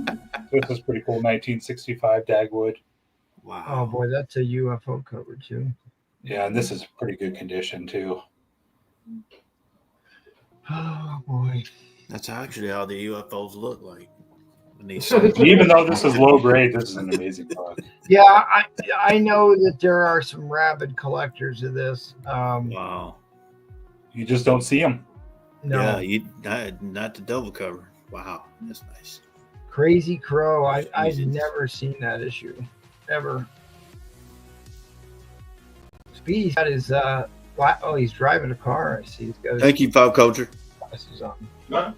it. this is pretty cool. 1965 Dagwood. Wow. Oh boy, that's a UFO cover too. Yeah, and this is pretty good condition too. Oh boy. That's actually how the UFOs look like. When they Even though this is low grade, this is an amazing book. Yeah, I know that there are some rabid collectors of this. Wow. You just don't see them. No, Yeah, not the double cover. Wow, that's nice. Crazy Crow. I've never seen that issue, ever. Speedy's got his he's driving a car. I see. He's got his Thank you, Pop Culture. glasses on. That's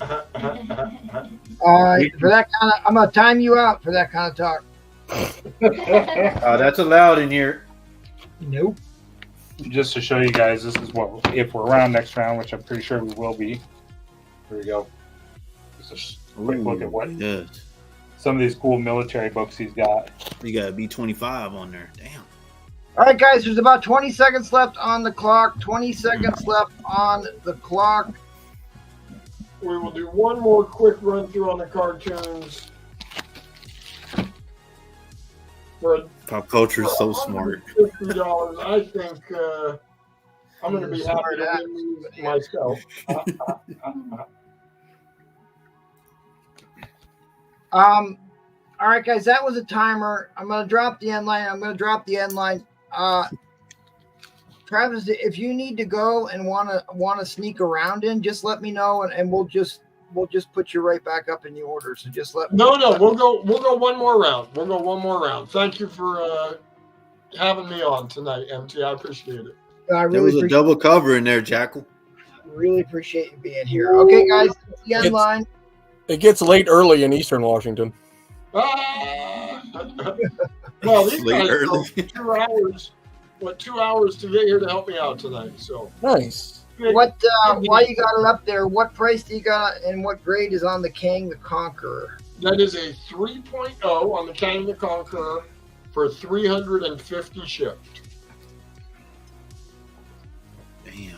For that kind of, I'm gonna time you out for that kind of talk. That's allowed in here. Nope. Just to show you guys, this is what, if we're around next round, which I'm pretty sure we will be. Here we go. Just a quick look at what Yes. some of these cool military books he's got. You got a B-25 on there. Damn. All right, guys. There's about 20 seconds left on the clock. 20 seconds left on the clock. We will do one more quick run through on the cartoons. For Pop Culture is so smart. $50, I think I'm going to be happy to win these myself. All right, guys. That was a timer. I'm gonna drop the end line. Travis, if you need to go and wanna sneak around in, just let me know, and we'll just put you right back up in the order. So just let me No, we'll go one more round. We'll go one more round. Thank you for having me on tonight, MT. I appreciate it. I There really was a double cover in there, Jackal. really appreciate you being here. Okay, guys, the end line. It gets late early in Eastern Washington. Ah! Well, these Late guys early. took 2 hours. 2 hours to get here to help me out tonight. So Nice. What why you got it up there? What price do you got, and what grade is on the King the Conqueror? That is a 3.0 on the King the Conqueror for 350 shipped. Damn.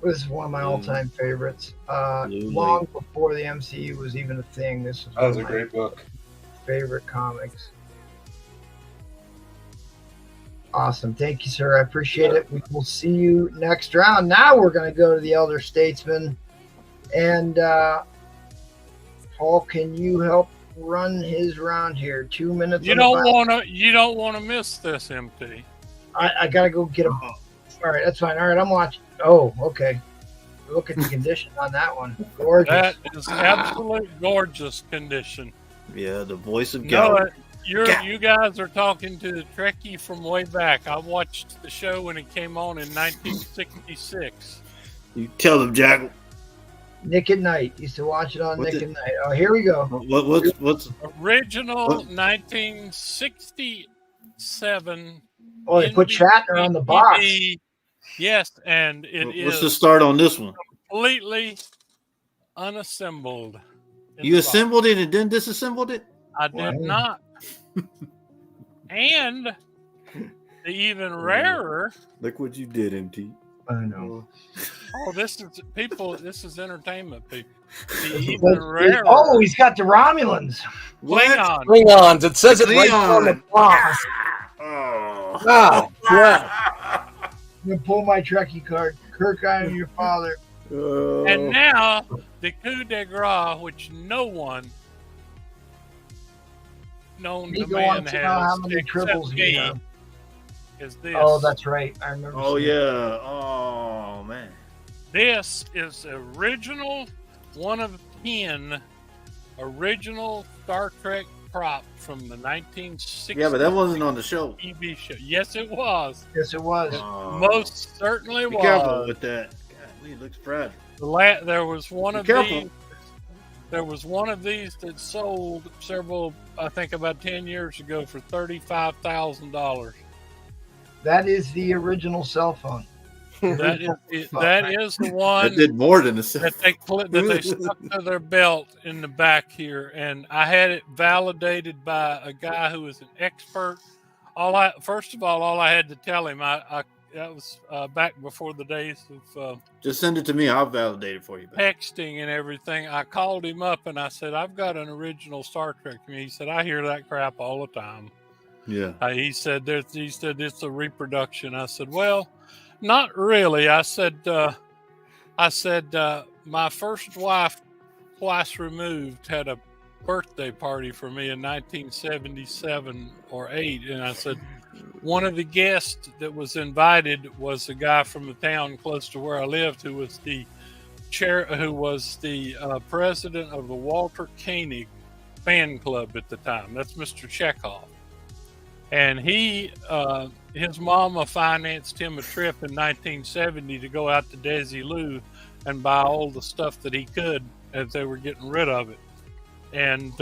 This is one of my all-time favorites. Absolutely. Long before the MCU was even a thing. This was That was a one of my great book. favorite comics. Awesome. Thank you, sir. I appreciate it. We will see you next round. Now we're going to go to the Elder Statesman. And Paul, can you help run his round here? 2 minutes. You don't want to miss this, MT. I got to go get him. All right, that's fine. All right, I'm watching. Oh, okay. Look at the condition on that one. Gorgeous. That is absolute gorgeous condition. Yeah, the voice of No, God. you guys are talking to the Trekkie from way back. I watched the show when it came on in 1966. You tell them, Jack. Nick at Night. Used to watch it on Nick at Night. Oh, here we go. What's Original 1967. Oh, they put Shatner on the box. Yes, and what's the start on this one? Completely unassembled. You assembled it and then disassembled it? I did not. And the even rarer. Look what you did, MT. I know. Oh, this is entertainment, people. The even rarer. Oh, he's got the Romulans. Klingons. Klingons. It says it right on the box. Oh. Wow. Yeah. I'm going to pull my Trekkie card. Kirk, I am your father. And now, the coup de grace, which no one known to man has, how many triples except you have. me, is this. Oh, that's right. I remember. Oh, yeah. Oh, man. This is original, one of 10 original Star Trek prop from the 1960s. Yeah, but that wasn't on the show. TV show. Yes, it was. Yes, it was. Most certainly Be was. careful with that. God, it looks fragile. There was one Be of careful. these. There was one of these that sold several, I think about 10 years ago, for $35,000. That is the original cell phone. That is the one That did more than a that they stuck to their belt in the back here, and I had it validated by a guy who was an expert. First of all I had to tell him, that was back before the days of just send it to me. I'll validate it for you. texting and everything. I called him up and I said, I've got an original Star Trek. He said, I hear that crap all the time. Yeah. He said it's a reproduction. I said, well, not really. I said, my first wife, twice removed, had a birthday party for me in 1977 or 8. And I said, one of the guests that was invited was a guy from the town close to where I lived, who was the president of the Walter Koenig fan club at the time. That's Mr. Chekhov. And his mama financed him a trip in 1970 to go out to Desilu and buy all the stuff that he could as they were getting rid of it. And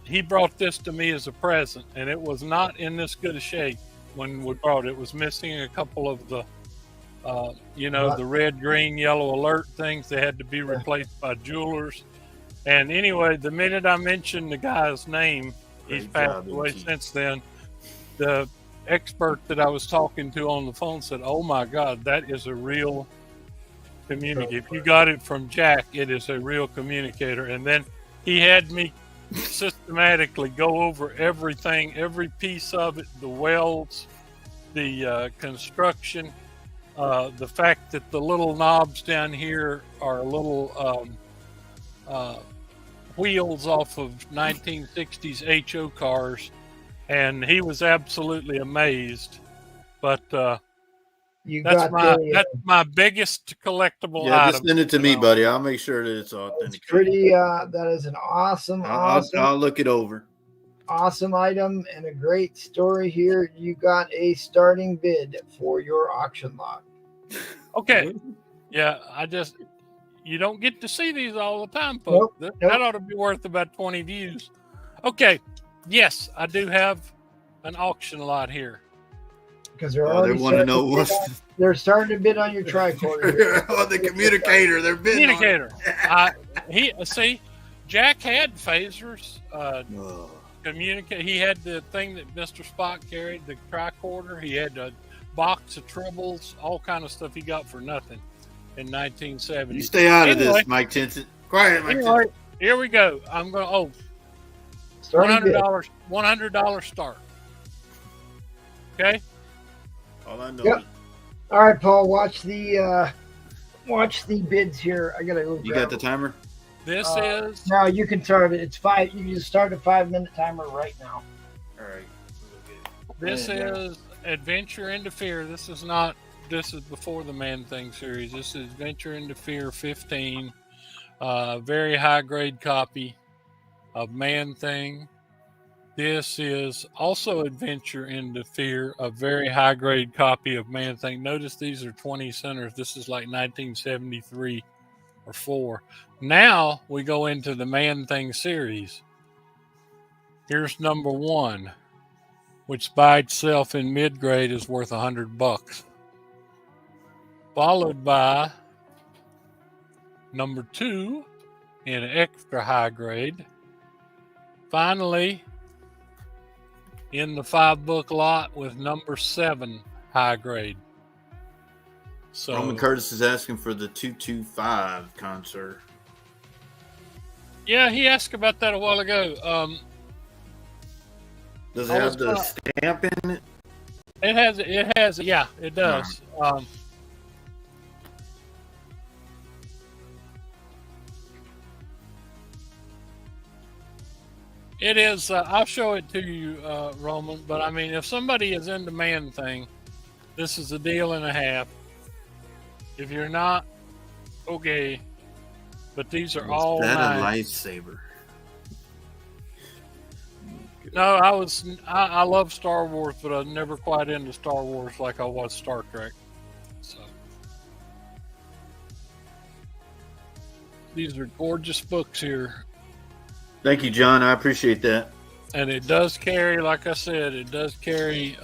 he brought this to me as a present, and it was not in this good a shape when we brought it. It was missing a couple of the, the red, green, yellow alert things. They had to be replaced by jewelers. And anyway, the minute I mentioned the guy's name, he's passed away since then. The expert that I was talking to on the phone said, oh my God, that is a real communicator. If you got it from Jack, it is a real communicator. And then he had me systematically go over everything, every piece of it, the welds, the construction, the fact that the little knobs down here are little wheels off of 1960s HO cars. And he was absolutely amazed. But that's my biggest collectible Yeah, item. just send it to me, buddy. I'll make sure that it's authentic. It's pretty. That is an awesome. I'll look it over. Awesome item and a great story here. You got a starting bid for your auction lot. Okay. Yeah, you don't get to see these all the time, folks. Nope. That ought to be worth about 20 views. Okay. Yes, I do have an auction lot here. Because they're already they're starting to bid on your tricorder. Oh, the communicator. They're bidding. Communicator. See, Jack had phasers. Communicate. He had the thing that Mr. Spock carried, the tricorder. He had a box of tribbles, all kind of stuff he got for nothing in 1970. You stay out of this, Mike Tenson. Quiet, Mike Tenson. Here we go. I'm going. Starting bid. $100 start. Okay. All I know Yep. is All right, Paul. Watch the bids here. I gotta go. you got the timer. This is No, you can start it. It's 5. You can just start a 5-minute timer right now. All right. this Yeah. is Adventure into Fear. This is before the Man Thing series. This is Adventure into Fear 15. Very high grade copy of Man Thing. This is also Adventure into Fear, a very high grade copy of Man Thing. Notice these are 20 centers. This is like 1973 or 4. Now we go into the Man Thing series. Here's number 1, which by itself in mid grade is worth $100. Followed by number 2 in extra high grade. Finally, in the 5-book lot with number 7 high grade. So Roman Curtis is asking for the 225 concert. yeah, he asked about that a while ago. Does it I have was the gonna- stamp in it? It has, yeah, it does. It is. I'll show it to you, Roman. But I mean, if somebody is into Man Thing, this is a deal and a half. If you're not, okay. But these are all Is that nice. a lightsaber? No, I love Star Wars, but I'm never quite into Star Wars like I was Star Trek. So these are gorgeous books here. Thank you, John. I appreciate that. And it does carry, like I said, it does carry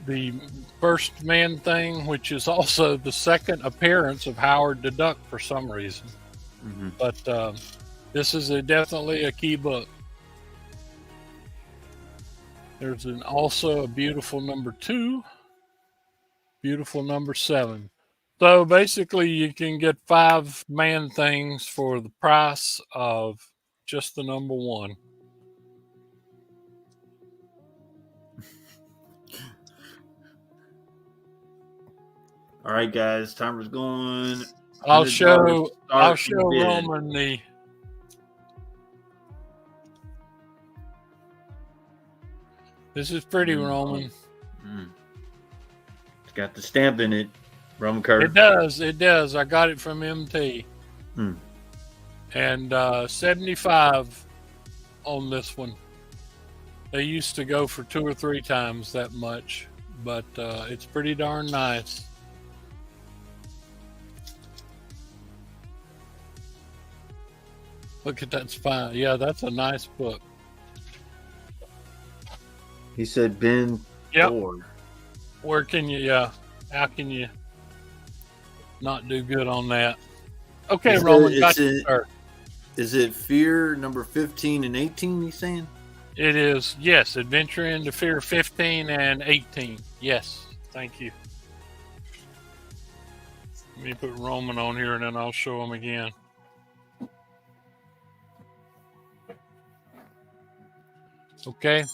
the first Man Thing, which is also the second appearance of Howard the Duck for some reason. Mm-hmm. But this is definitely a key book. There's also a beautiful number 2, beautiful number 7. So basically, you can get 5 Man Things for the price of just the number 1. All right, guys. Timer's going. I'll $100 show start bid. Roman the. This is pretty, Roman. Mm. It's got the stamp in it. Roman Curtis. It does. I got it from MT. Hmm. And 75 on this one. They used to go for 2 or 3 times that much, but it's pretty darn nice. Look at that spine. Yeah, that's a nice book. He said Ben Yep. Thor. Where can you, yeah, how can you not do good on that? Okay, Is Roman, it- got is you it- start. Is it Fear number 15 and 18, he's saying? It is, yes, Adventure into Fear 15 and 18. Yes, thank you. Let me put Roman on here and then I'll show him again. Okay.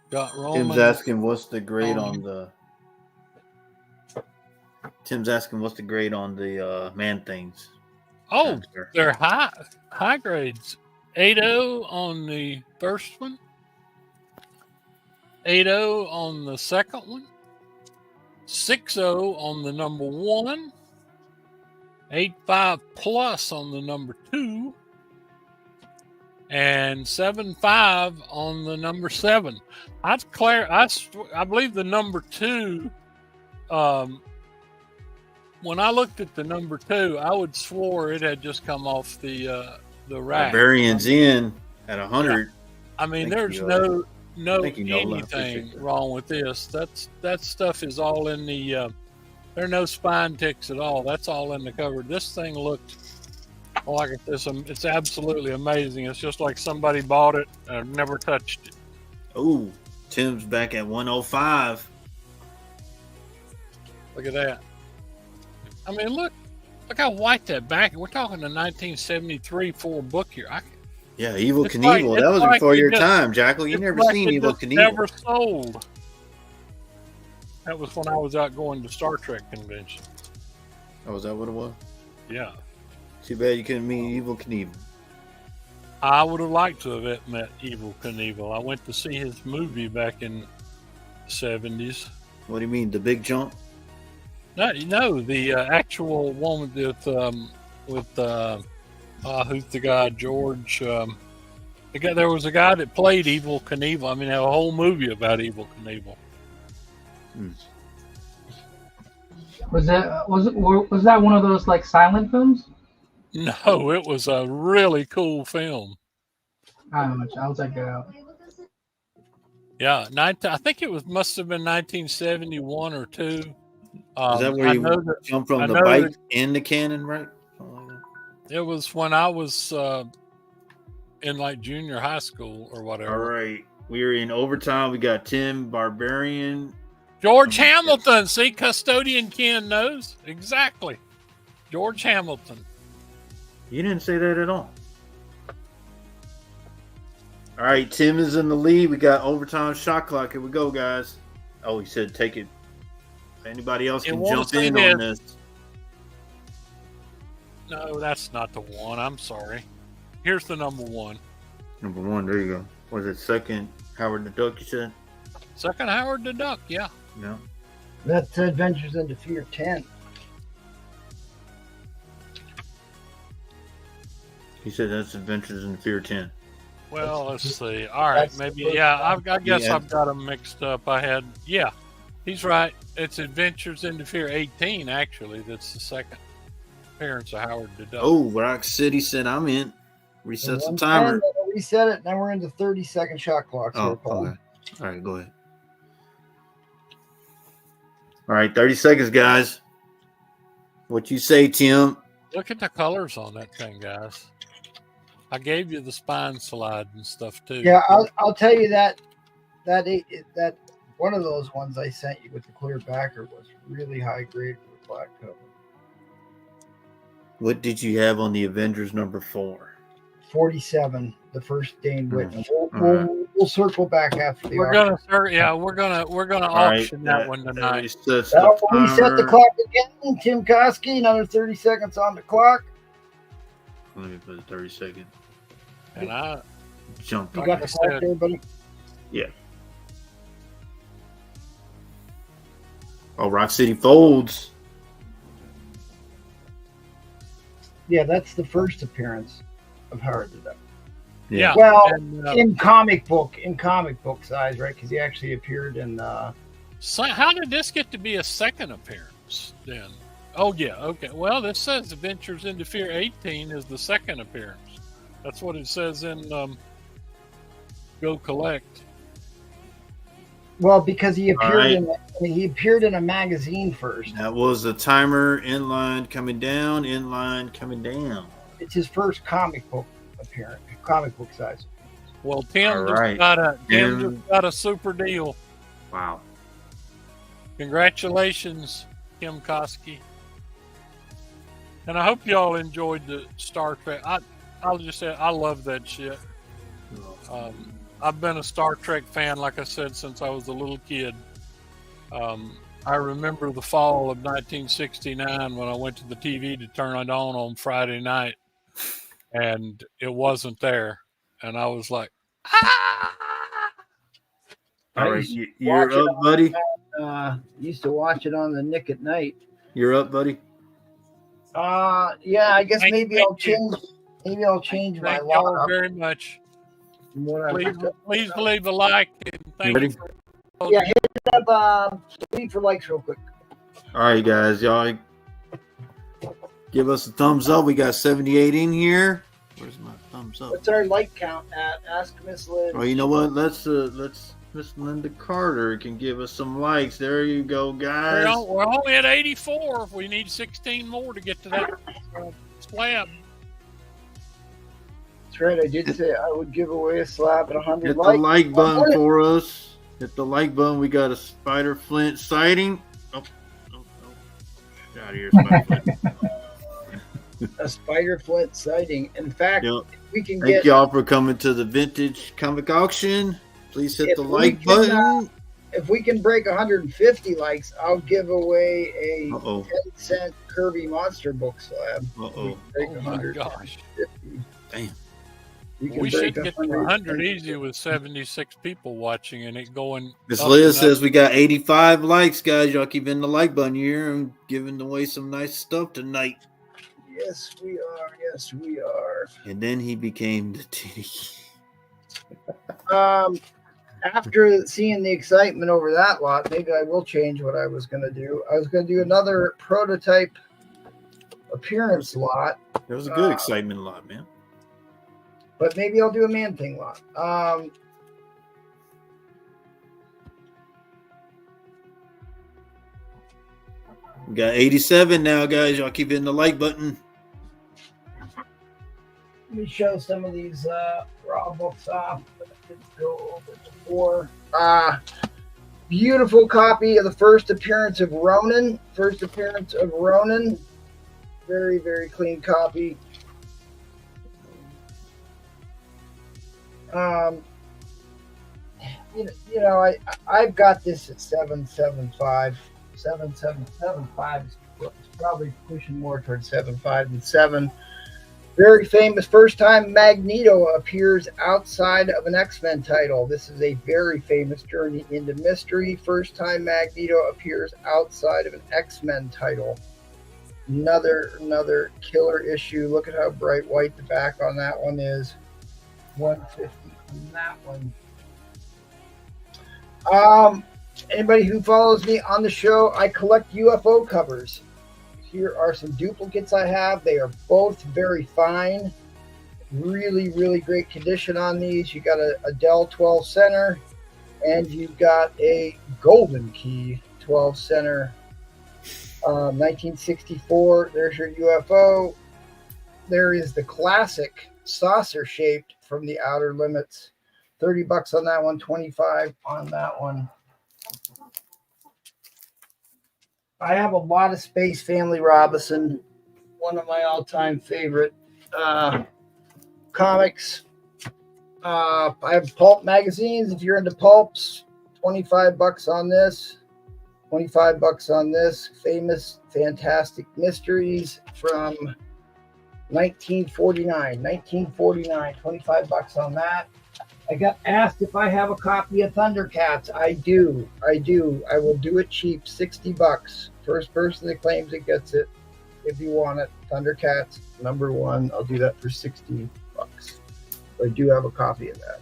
Got Roman. Tim's asking what's the grade on on the... Tim's asking what's the grade on the Man Things. Oh, they're high grades. 8.0 on the first one. 8.0 on the second one. 6.0 on the number 1. 8.5 plus on the number 2. And 7.5 on the number 7. I believe the number 2. When I looked at the number 2, I would swore it had just come off the rack. Barbarian's in at 100. I mean, Thank there's you, no thank you, Nola. I appreciate anything that. wrong with this. That stuff is all in the. There are no spine ticks at all. That's all in the cover. This thing looked like it's absolutely amazing. It's just like somebody bought it and never touched it. Oh, Tim's back at 105. Look at that. I mean, look Look how white that back. We're talking a 1973 Ford book here. Yeah, Evil It's Knievel. like- that was it's like before it your just- time, Jackal. You it's never like seen it Evil just Knievel. Never sold. That was when I was out going to Star Trek convention. Oh, is that what it was? Yeah. Too bad you couldn't meet Evil Knievel. I would have liked to have met Evil Knievel. I went to see his movie back in the 70s. What do you mean, The Big Jump? No, the actual one with who's the guy? George. There was a guy that played Evil Knievel. I mean, they have a whole movie about Evil Knievel. Was that one of those like silent films? No, it was a really cool film. I'll check it out. Yeah, I think it must have been 1971 or 2. Is that where you jump from the bike in the cannon, right? It was when I was in like junior high school or whatever. All right. We're in overtime. We got Tim Barbarian. George Hamilton. See, Custodian Ken knows. Exactly. George Hamilton. You didn't say that at all. All right. Tim is in the lead. We got overtime shot clock. Here we go, guys. Oh, he said take it. Anybody else can jump in on this. No, that's not the one. I'm sorry. Here's the number one. Number one. There you go. Was it second Howard the Duck, you said? Second Howard the Duck, yeah. No. That's Adventures into Fear 10. He said that's Adventures in Fear 10. Well, let's see. All right, maybe. Yeah, I guess I've got them mixed up. Yeah, he's right. It's Adventures into Fear 18, actually. That's the second appearance of Howard the Duck. Oh, Rock City said I'm in. Reset the timer. Reset it. Now we're into 30-second shot clocks. Oh, okay. All right, go ahead. All right, 30 seconds, guys. What you say, Tim? Look at the colors on that thing, guys. I gave you the spine slide and stuff too. Yeah, I'll tell you that one of those ones I sent you with the clear backer was really high grade for the black cover. What did you have on the Avengers number 4? 47, the first Dane Whitman. Right. We'll circle back after the We're gonna auction that one tonight. We set the clock again. Tim Koski, another 30 seconds on the clock. Let me put 30 seconds. And I jumped. You got the clock there, buddy? Yeah. Oh, Rock City folds. Yeah, that's the first appearance of Howard the Duck. Yeah. Well, and, in comic book size, right? Because he actually appeared in. So how did this get to be a second appearance then? Oh yeah, okay. Well, this says Adventures into Fear 18 is the second appearance. That's what it says in Go Collect. Well, because he appeared in a magazine first. That was the timer. Inline coming down. Inline coming down. It's his first comic book appearance, comic book size. Well, Tim just got a super deal. Wow! Congratulations, Kim Koski. And I hope y'all enjoyed the Star Trek. I'll just say I love that shit. I've been a Star Trek fan, like I said, since I was a little kid. I remember the fall of 1969 when I went to the TV to turn it on Friday night, and it wasn't there, and I was like, ah! All right, you're up, buddy. Used to watch it on the Nick at Night. You're up, buddy. Yeah, I guess maybe I'll change my Thank y'all lineup. very much. Please leave a like and thank ready? Yeah, hit up leave for likes real quick. All right, guys, y'all give us a thumbs up. We got 78 in here. Where's my thumbs up? What's our like count at? Ask Miss Lynn. Oh, you know what? Let's Miss Linda Carter can give us some likes. There you go, guys. We're only at 84. We need 16 more to get to that slab. That's right. I did say I would give away a slab at 100 Hit likes. the like button for us. Hit the like button. We got a Spider Flint sighting. Oh. Get out of here, Spider Flint. a spider flint sighting. In fact, Yep. if we can Thank get y'all for coming to the vintage comic auction. Please hit If the we like can, button. if we can break 150 likes, I'll give away a Uh-oh. 10-cent Kirby Monster book slab. Uh-oh. Break Oh my 150. gosh. Damn. You can We break should get to 100 100 easy with 76 people watching and it going. Miss up Liz and up. says we got 85 likes, guys. Y'all keep hitting the like button here. I'm giving away some nice stuff tonight. Yes, we are. Yes, we are. And then he became the titty. After seeing the excitement over that lot, maybe I will change what I was going to do. I was going to do another prototype appearance lot, There was a good excitement lot, man. but maybe I'll do a Man-Thing lot. We got 87 now, guys. Y'all keep hitting the like button. Let me show some of these raw books off that I didn't go over before. Beautiful copy of the first appearance of Ronin. Very, very clean copy. I've got this at 775. 7.75 is probably pushing more towards 7.5 than 7. Very famous. First time Magneto appears outside of an X-Men title. This is a very famous journey into mystery. First time Magneto appears outside of an X-Men title. Another killer issue. Look at how bright white the back on that one is. 150 on that one. Anybody who follows me on the show, I collect UFO covers. Here are some duplicates I have. They are both very fine. Really, really great condition on these. You got a Dell 12 center, and you've got a Golden Key 12 center. 1964. There's your UFO. There is the classic saucer shaped from the Outer Limits. $30 on that one, 25 on that one. I have a lot of Space Family Robinson, one of my all-time favorite comics. I have pulp magazines. If you're into pulps, $25 on this. $25 on this. Famous Fantastic Mysteries from 1949. 25 on that. I got asked if I have a copy of Thundercats. I do. I will do it cheap, $60. First person that claims it gets it. If you want it, Thundercats #1. I'll do that for $60. I do have a copy of that.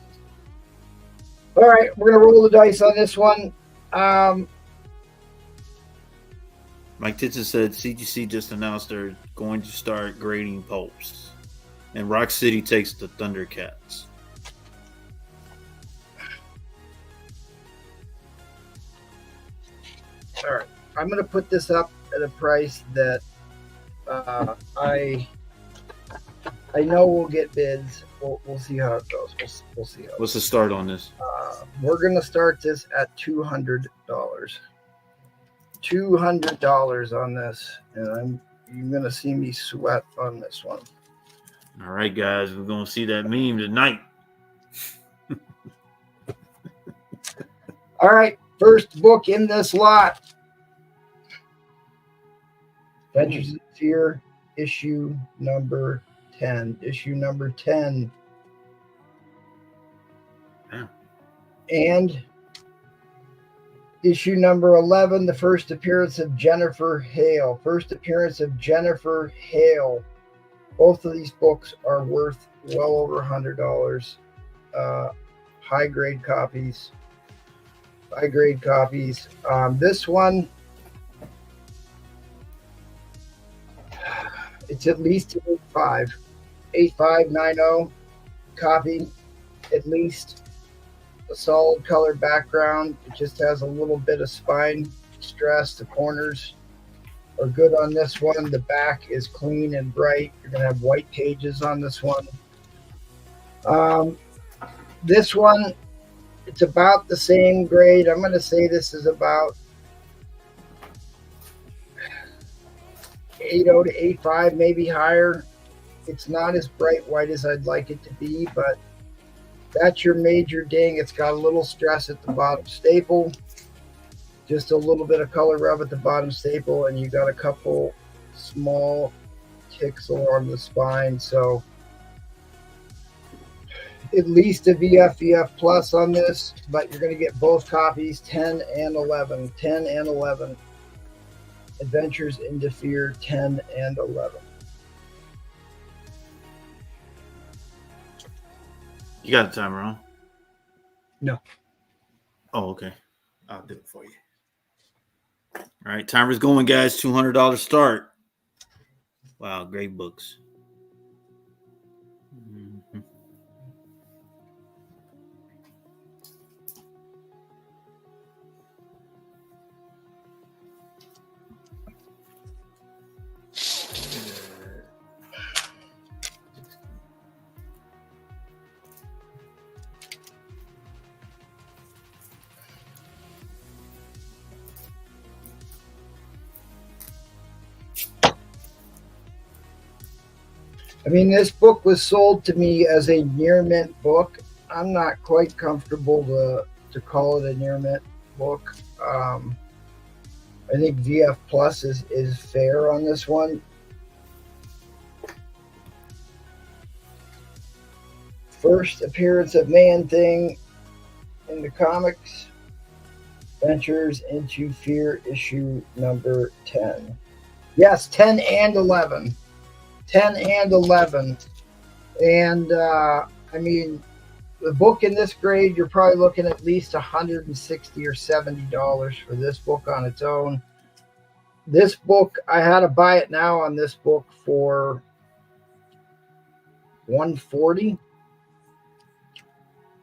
All right, we're gonna roll the dice on this one. Mike Titson said CGC just announced they're going to start grading pulps, and Rock City takes the Thundercats. All right, I'm going to put this up at a price that I know we'll get bids. We'll see how it goes. We'll see how. What's the start on this? We're going to start this at $200. $200 on this, and you're going to see me sweat on this one. All right, guys, we're going to see that meme tonight. All right, first book in this lot. Adventures in Fear, issue number 10. Issue number 10. Yeah. And issue number 11, the first appearance of Jennifer Hale. Both of these books are worth well over $100. High-grade copies. This one, it's at least an 8590 copy, at least. A solid color background. It just has a little bit of spine stress. The corners are good on this one. The back is clean and bright. You're going to have white pages on this one. This one, it's about the same grade. I'm going to say this is about 8.0 to 8.5, maybe higher. It's not as bright white as I'd like it to be, but that's your major ding. It's got a little stress at the bottom staple, just a little bit of color rub at the bottom staple, and you got a couple small ticks along the spine. So at least a VF plus on this, but you're going to get both copies, 10 and 11. 10 and 11. Adventures into Fear, 10 and 11. You got a timer on? No. Oh, okay. I'll do it for you. All right, timer's going, guys. $200 start. Wow, great books. Mhm. I mean, this book was sold to me as a near mint book. I'm not quite comfortable to call it a near mint book. I think VF Plus is fair on this one. First appearance of Man-Thing in the comics. Ventures into Fear, issue number 10. Yes, 10 and 11. 10 and 11. And, I mean, the book in this grade, you're probably looking at least $160 or $70 for this book on its own. This book, I had to buy it now on this book for $140.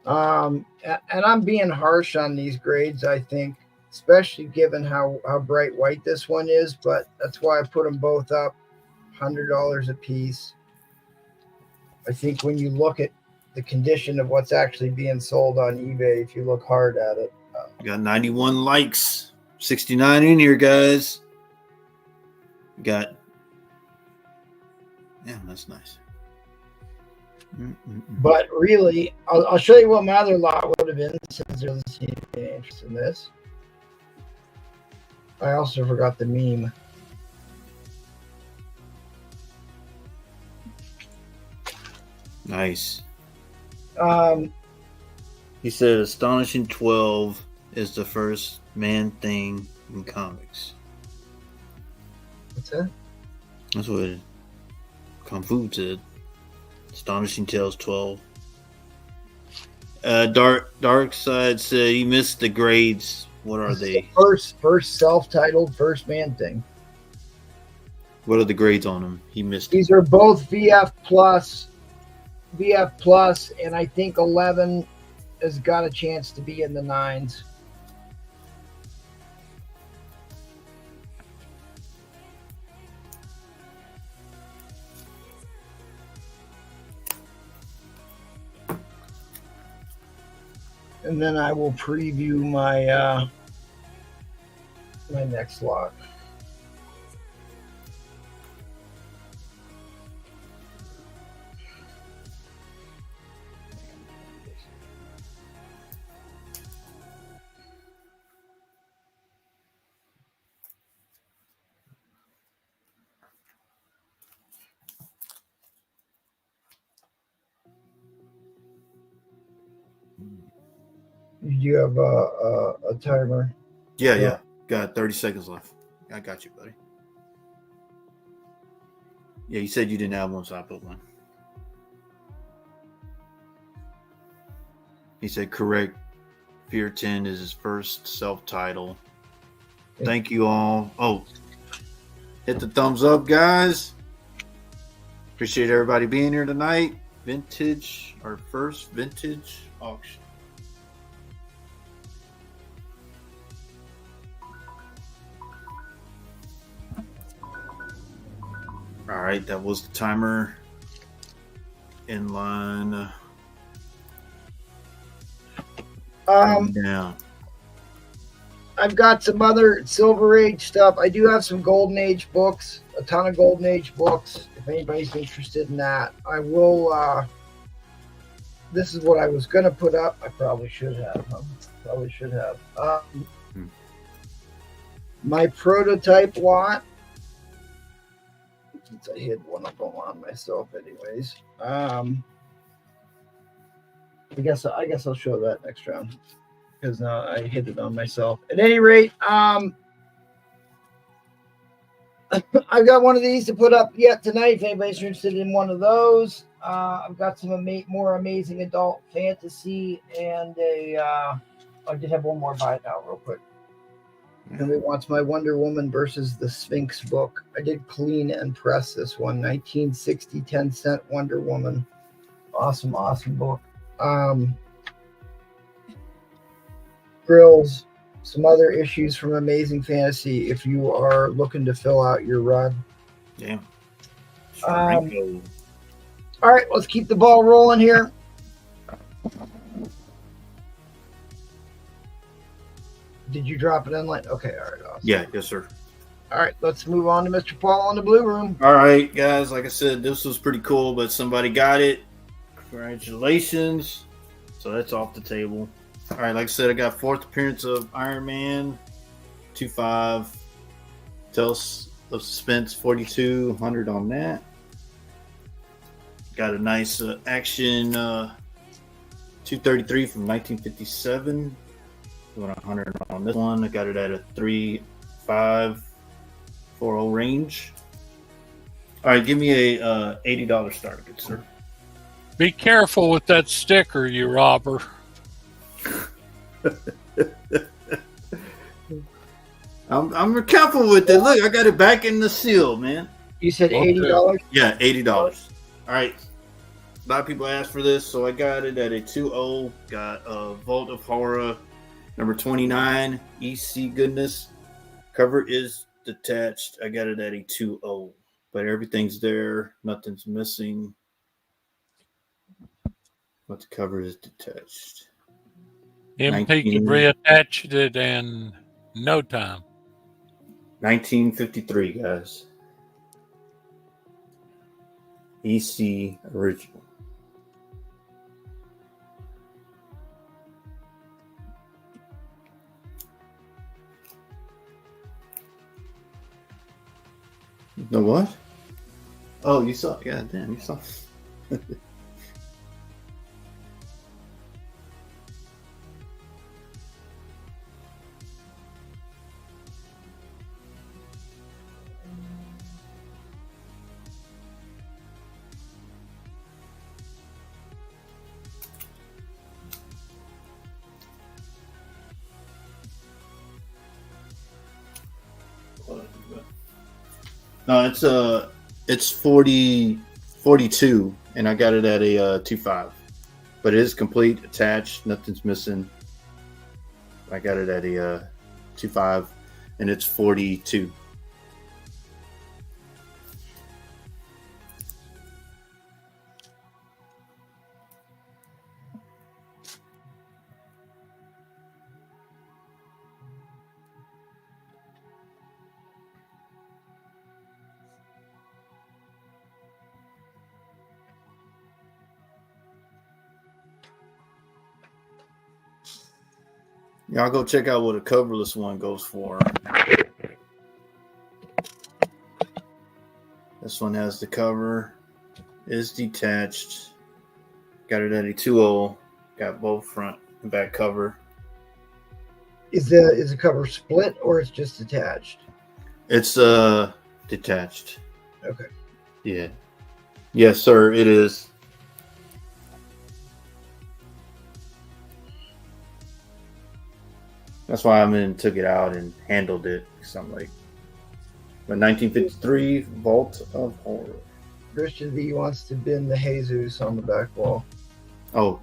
And I'm being harsh on these grades, I think, especially given how bright white this one is, but that's why I put them both up $100 a piece. I think when you look at the condition of what's actually being sold on eBay, if you look hard at it. Got 91 likes, 69 in here, guys. Got, yeah, that's nice. But really, I'll show you what my other lot would have been since there doesn't seem to be any interest in this. I also forgot the meme. Nice. He said Astonishing 12 is the first Man-Thing in comics. What's that? That's what Kung Fu said. Astonishing Tales 12. Dark Side said he missed the grades. What are they? First self-titled, first Man-Thing. What are the grades on them? He missed. These are both VF plus, and I think 11 has got a chance to be in the 9s. And then I will preview my my next lot. You have a timer. Yeah. Got 30 seconds left. I got you, buddy. Yeah, you said you didn't have one, so I put one. He said correct. Fear 10 is his first self-title. Thank you all. Oh, hit the thumbs up, guys. Appreciate everybody being here tonight. Our first vintage auction. All right, that was the timer. In line. I I've got some other Silver Age stuff. I do have some Golden Age books, a ton of Golden Age books. If anybody's interested in that, I will. This is what I was going to put up. I probably should have. My prototype lot. Since I hid one of them on myself, anyways. I guess I'll show that next round because I hid it on myself. At any rate, I've got one of these to put up yet tonight. If anybody's interested in one of those, I've got some more amazing adult fantasy and I did have one more buy it now real quick. Somebody wants my Wonder Woman versus the Sphinx book. I did clean and press this one, 1960, 10-cent Wonder Woman. Awesome book. Grills, some other issues from Amazing Fantasy if you are looking to fill out your run. Yeah. All right, let's keep the ball rolling here. Did you drop it in line? Okay, all right. Awesome. Yeah, yes, sir. All right, let's move on to Mr. Paul in the blue room. All right, guys. Like I said, this was pretty cool, but somebody got it. Congratulations. So that's off the table. All right, like I said, I got 4th appearance of Iron Man, 2.5. Tales of Suspense, 4,200 on that. Got a nice action 233 from 1957. Doing 100 on this one. I got it at a 3.540 range. All right, give me a $80 start, good sir. Be careful with that sticker, you robber. I'm careful with it. Look, I got it back in the seal, man. You said $80? Yeah, $80. All right. A lot of people asked for this, so I got it at a 2.0. Got a Vault of Horror number 29, EC Goodness. Cover is detached. I got it at a 2.0, but everything's there. Nothing's missing. But the cover is detached. MP could reattach it in no time. 1953, guys. EC original. The what? Oh, you saw. Yeah, damn, you saw. No, it's 42, and I got it at a 2.5, but it is complete, attached, nothing's missing. I got it at a 2.5, and it's 42. Y'all go check out what a coverless one goes for. This one has the cover, is detached. Got it at a 2.0. Got both front and back cover. Is the cover split or it's just attached? It's detached. Okay. Yeah. Yes, sir, it is. That's why I took it out and handled it. Because I'm like, but 1953 Vault of Horror. Christian V wants to bin the Jesus on the back wall. Oh,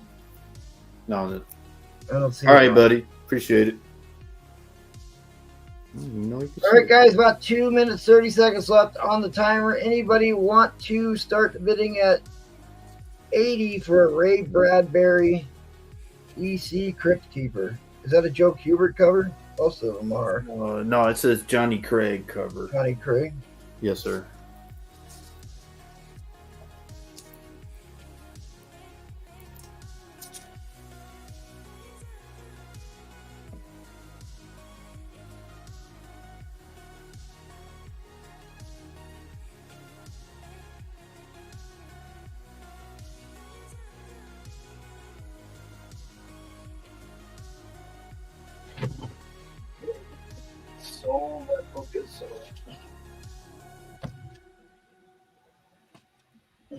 no. I don't see. All right, buddy. Appreciate it. All right, guys. About 2 minutes, 30 seconds left on the timer. Anybody want to start bidding at 80 for a Ray Bradbury EC Crypt Keeper? Is that a Joe Kubert cover? Most of them are. No, it says Johnny Craig cover. Johnny Craig. Yes, sir. Sold. That book is sold. I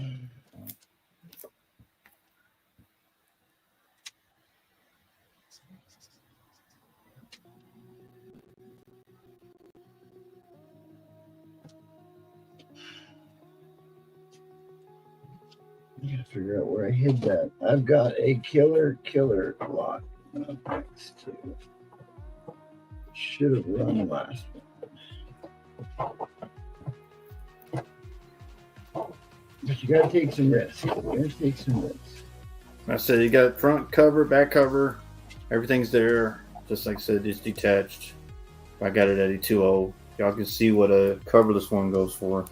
gotta figure out where I hid that. I've got a killer clock. Next to. Should have run last one. But you gotta take some risks. You gotta take some risks. I said you got front cover, back cover, everything's there. Just like I said, it's detached. I got it at a 2.0. Y'all can see what a coverless one goes for.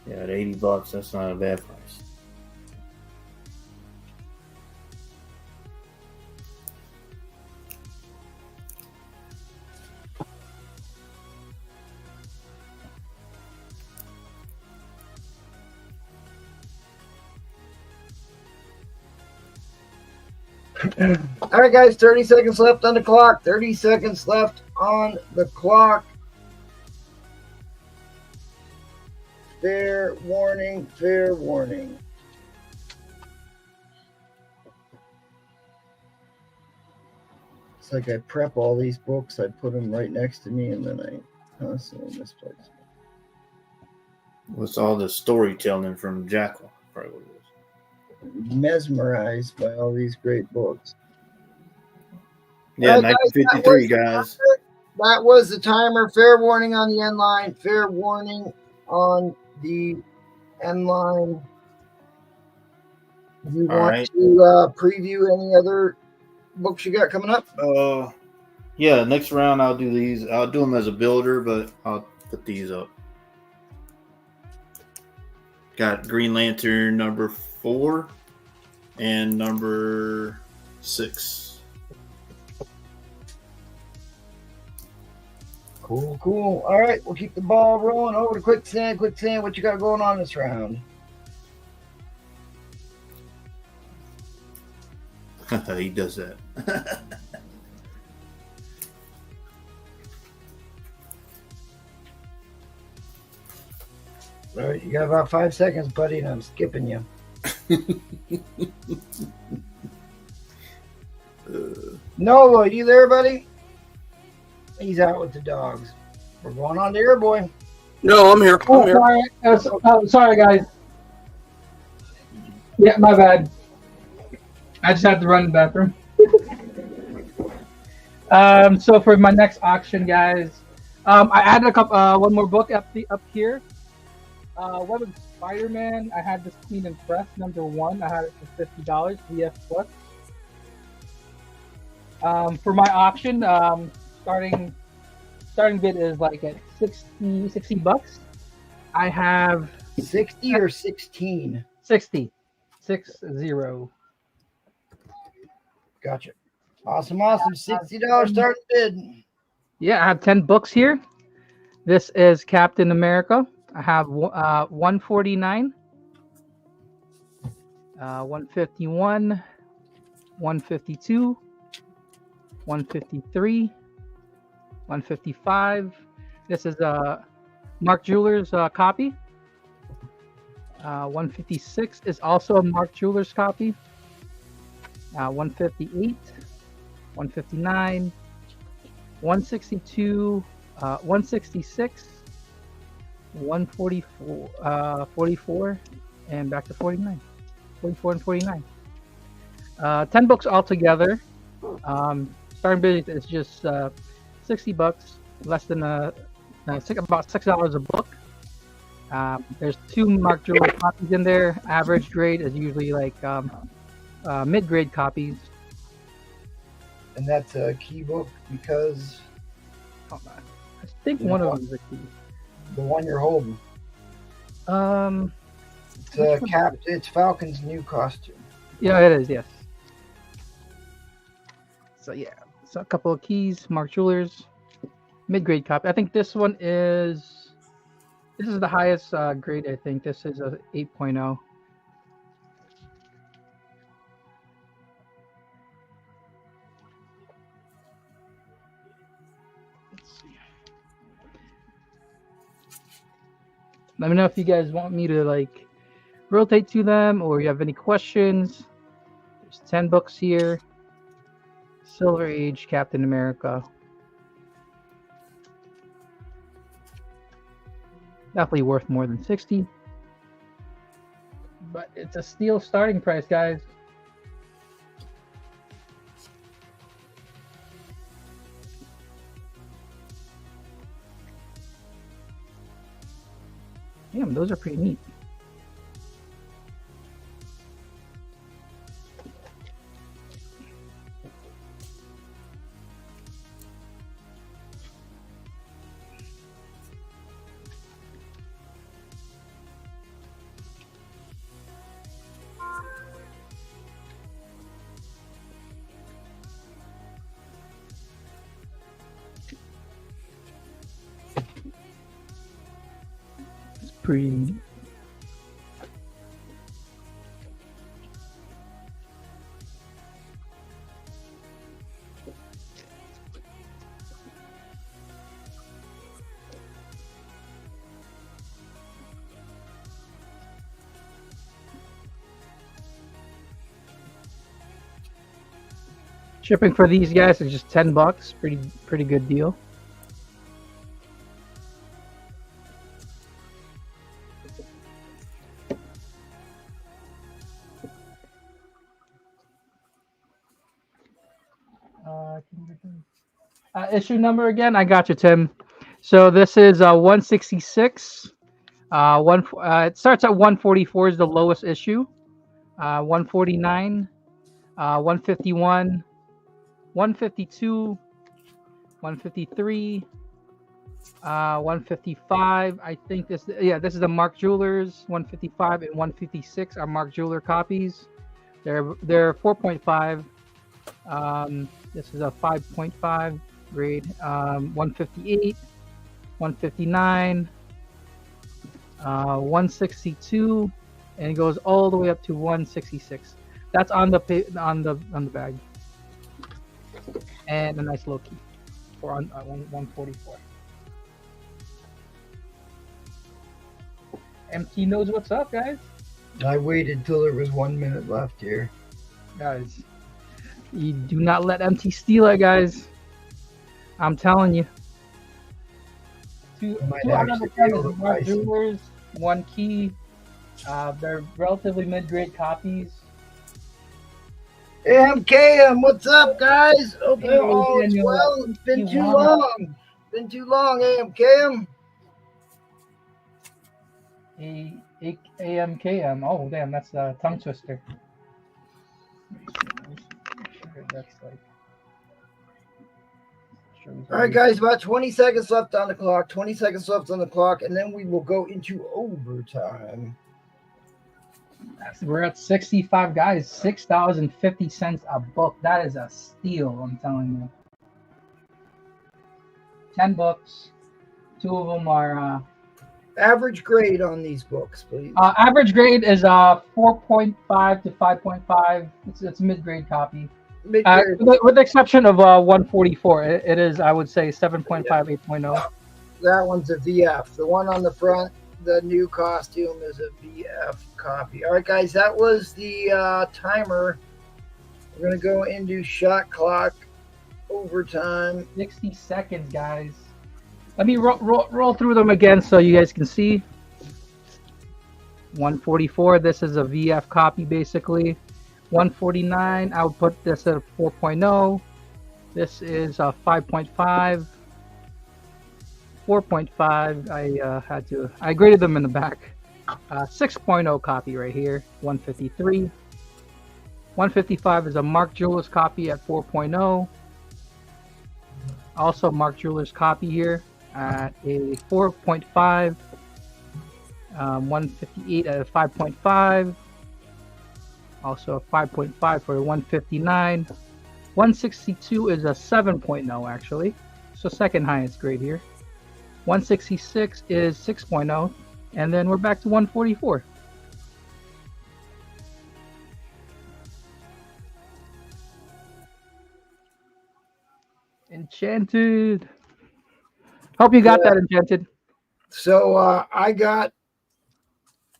Yeah, at $80, that's not a bad price. All right, guys, 30 seconds left on the clock. 30 seconds left on the clock. Fair warning, fair warning. It's like I prep all these books, I put them right next to me, and then I constantly misplace them. What's all the storytelling from Jackal? Probably what it is. Mesmerized by all these great books. Yeah, All right, guys, 1953, guys. That was the timer. Fair warning on the end line. Fair warning on the end line. Do you want to preview any other books you got coming up? Yeah, next round I'll do these. I'll do them as a builder, but I'll put these up. Got Green Lantern number 4 and number 6. Cool. All right, we'll keep the ball rolling. Over to Quicksand. Quicksand, what you got going on this round? He does that. All right, you got about 5 seconds, buddy, and I'm skipping you. Nolo, you there, buddy? He's out with the dogs. We're going on to Airboy. No, I'm here. I'm here. Sorry. Sorry, guys. Yeah, my bad. I just had to run to the bathroom. So for my next auction, guys, I added a couple, one more book up here. What was Spider-Man? I had this Clean and Press number 1. I had it for $50 VF Plus. For my auction, starting bid is like at $60 bucks. I have 60 or 16? 60. 60. Gotcha. Awesome. $60 starting bid. Yeah, I have 10 books here. This is Captain America. I have 149, 151, 152, 153, 155. This is Mark Jeweller's copy. 156 is also a Mark Jeweller's copy. 158, 159, 162, 166, 144, 44, and back to 49. 44 and 49. 10 books altogether. Starting bid is just $60, less than about $6 a book. There's 2 Mark Jeweler copies in there. Average grade is usually like mid-grade copies. And that's a key book because Hold on. I think You one know of them is a key. the one you're holding. Which one? It's Falcon's new costume. Yeah, it is. Yes. So yeah, so a couple of keys. Mark Jewelers, mid-grade copy. I think this one is. This is the highest grade. I think this is a 8.0. Let's see. Let me know if you guys want me to like rotate to them or you have any questions. There's 10 books here. Silver Age Captain America. Definitely worth more than 60. But it's a steal starting price, guys. Damn, those are pretty neat. It's pretty neat. Shipping for these guys is just $10. Pretty good deal. Issue number again? I got you, Tim. So this is 166. It starts at 144 is the lowest issue. 149, 151, 152, 153, 155. I think this is the Mark Jewelers. 155 and 156 are Mark Jeweler copies. They're 4.5. This is a 5.5 grade. 158, 159, 162, and it goes all the way up to 166. That's on the bag. And a nice low key for 144. MT knows what's up, guys. I waited till there was 1 minute left here. Guys, you do not let MT steal it, guys. I'm telling you. Two out of the 10 is Mark Jewelers, one key. They're relatively mid-grade copies. AMKM, what's up, guys? Hope you're all is well. It's been too long. Been too long, AMKM. AMKM. Oh, damn, that's a tongue twister. That's like. All right, guys, about 20 seconds left on the clock. 20 seconds left on the clock, and then we will go into overtime. We're at 65 guys, $6.50 a book. That is a steal, I'm telling you. 10 books. 2 of them are average grade on these books, please. Average grade is 4.5 to 5.5. It's a mid-grade copy. With the exception of 144, it is, I would say, 7.5, 8.0. That one's a VF. The one on the front, the new costume, is a VF copy. All right, guys, that was the timer. We're going to go into shot clock overtime. 60 seconds, guys. Let me roll through them again so you guys can see. 144, this is a VF copy, basically. 149, I would put this at a 4.0. This is a 5.5. 4.5, I graded them in the back. 6.0 copy right here, 153. 155 is a Mark Jewelers copy at 4.0. Also, Mark Jeweller's copy here at a 4.5, 158 at a 5.5, also a 5.5 for a 159. 162 is a 7.0 actually, so second highest grade here. 166 is 6.0, and then we're back to 144. Enchanted. Hope you got that, Enchanted. So I got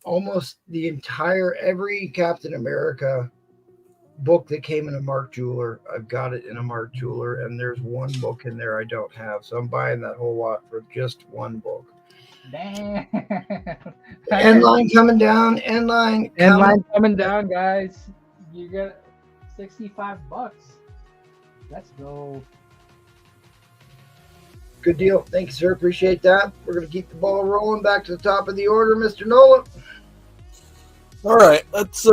almost the entire every Captain America book that came in a Mark Jeweler. I've got it in a Mark Jeweler, and there's one book in there I don't have. So I'm buying that whole lot for just one book. Damn. End line coming down. End line coming down, guys. You got $65. Let's go. Good deal. Thank you, sir. Appreciate that. We're going to keep the ball rolling. Back to the top of the order, Mr. Nola. All right, let's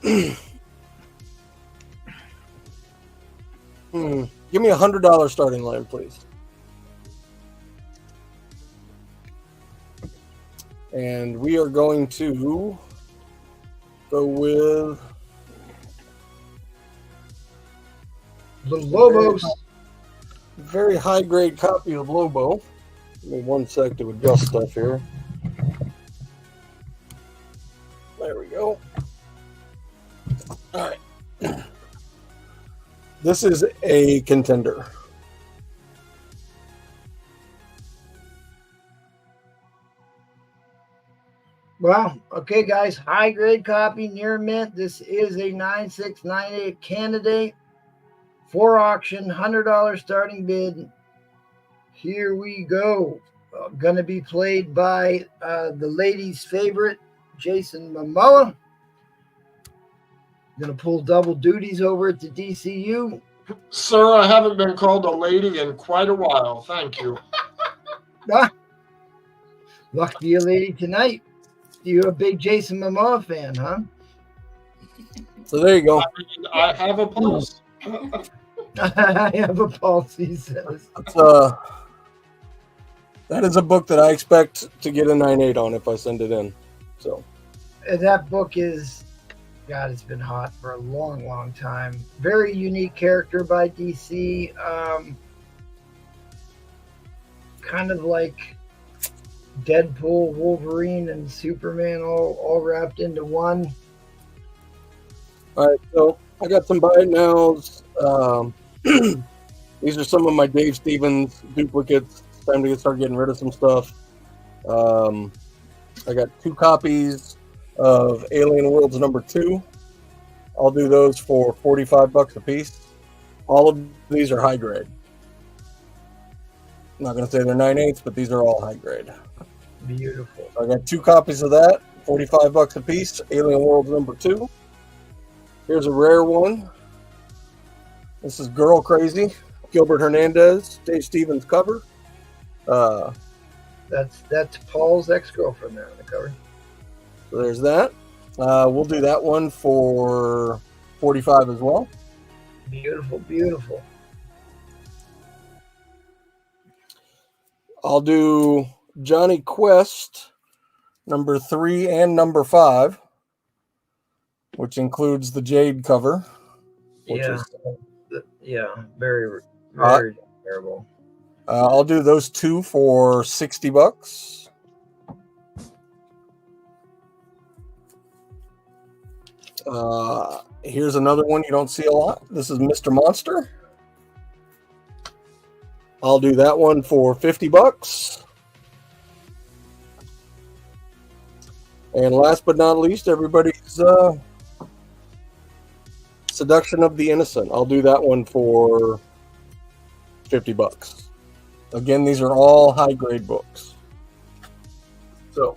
give me $100 starting line, please. And we are going to go with the Lobos. Very high grade copy of Lobo. Give me 1 sec to adjust stuff here. There we go. All right. This is a contender. Wow. Okay, guys. High grade copy, near mint. This is a 9698 candidate for auction. $100 starting bid. Here we go. Going to be played by the ladies' favorite, Jason Momoa. Going to pull double duties over at the DCU. Sir, I haven't been called a lady in quite a while. Thank you. Luck to be a lady tonight. You're a big Jason Momoa fan, huh? So there you go. I have a pulse. I have a pulse, he says. That is a book that I expect to get a 9.8 on if I send it in. So, and that book is, God, it's been hot for a long, long time. Very unique character by DC. Kind of like Deadpool, Wolverine, and Superman all wrapped into one. All right, so I got some buy it nows. These are some of my Dave Stevens duplicates. It's time to start getting rid of some stuff. I got 2 copies of Alien Worlds #2. I'll do those for $45 a piece. All of these are high grade. I'm not going to say they're 9.8s, but these are all high grade. Beautiful. I got 2 copies of that, $45 a piece. Alien Worlds #2. Here's a rare one. This is Girl Crazy, Gilbert Hernandez, Dave Stevens cover. That's Paul's ex-girlfriend there on the cover. So there's that. We'll do that one for $45 as well. Beautiful, beautiful. I'll do Johnny Quest #3 and #5, which includes the Jade cover. Very terrible. I'll do those 2 for $60. Here's another one you don't see a lot. This is Mr. Monster. I'll do that one for $50. And last but not least, everybody's Seduction of the Innocent. I'll do that one for $50. Again, these are all high-grade books. So,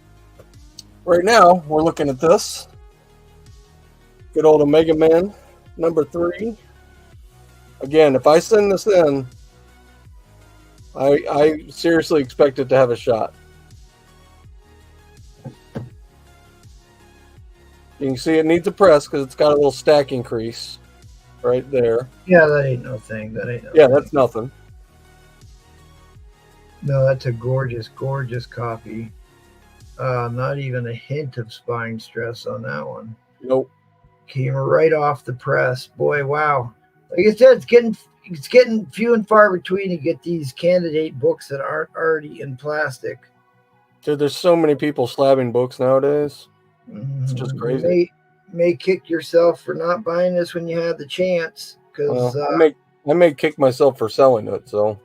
right now, we're looking at this. Good old Omega Man #3. Again, if I send this in, I seriously expect it to have a shot. You can see it needs a press because it's got a little stacking crease right there. Yeah, that ain't no thing. Yeah, that's nothing. No, that's a gorgeous, gorgeous copy. Not even a hint of spine stress on that one. Nope. Came right off the press. Boy, wow. Like I said, it's getting few and far between to get these candidate books that aren't already in plastic. Dude, there's so many people slabbing books nowadays. It's just You crazy. may kick yourself for not buying this when you had the chance, because I may kick myself for selling it. So,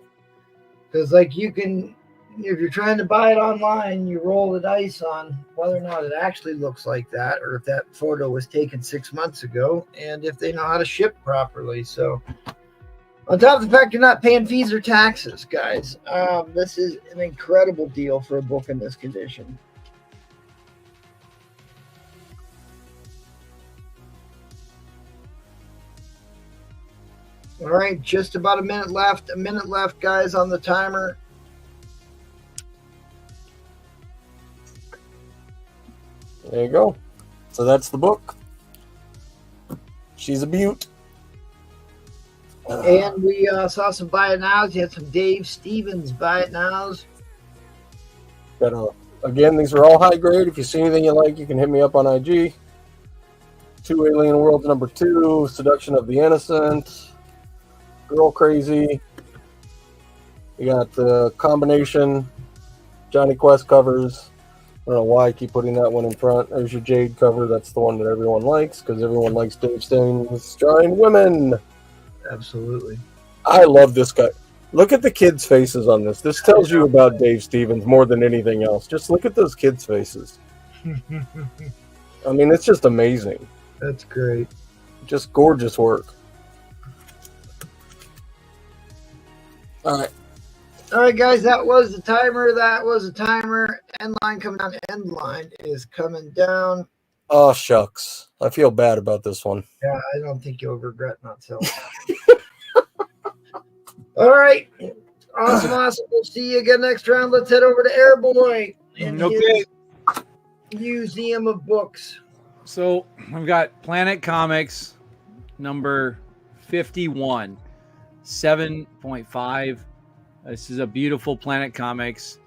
like you can, if you're trying to buy it online, you roll the dice on whether or not it actually looks like that, or if that photo was taken 6 months ago, and if they know how to ship properly. So, on top of the fact you're not paying fees or taxes, guys, this is an incredible deal for a book in this condition. All right, just about a minute left. A minute left, guys, on the timer. there you go. So that's the book. She's a beaut. And we saw some buy it nows. You had some Dave Stevens buy it nows. But again, these are all high grade. If you see anything you like, you can hit me up on IG. 2 Alien Worlds #2, Seduction of the Innocent, Girl Crazy. You got the combination Johnny Quest covers. I don't know why I keep putting that one in front. There's your Jade cover. That's the one that everyone likes because everyone likes Dave Stevens drawing women. Absolutely. I love this guy. Look at the kids' faces on this. This tells you about Dave Stevens more than anything else. Just look at those kids' faces. I mean, it's just amazing. That's great. Just gorgeous work. All right. All right, guys, that was the timer. That was the timer. End line coming down. End line is coming down. Oh, shucks. I feel bad about this one. Yeah, I don't think you'll regret not selling. All right. Awesome. We'll see you again next round. Let's head over to Airboy and his museum of books. So I've got Planet Comics number 51, 7.5. This is a beautiful Planet Comics.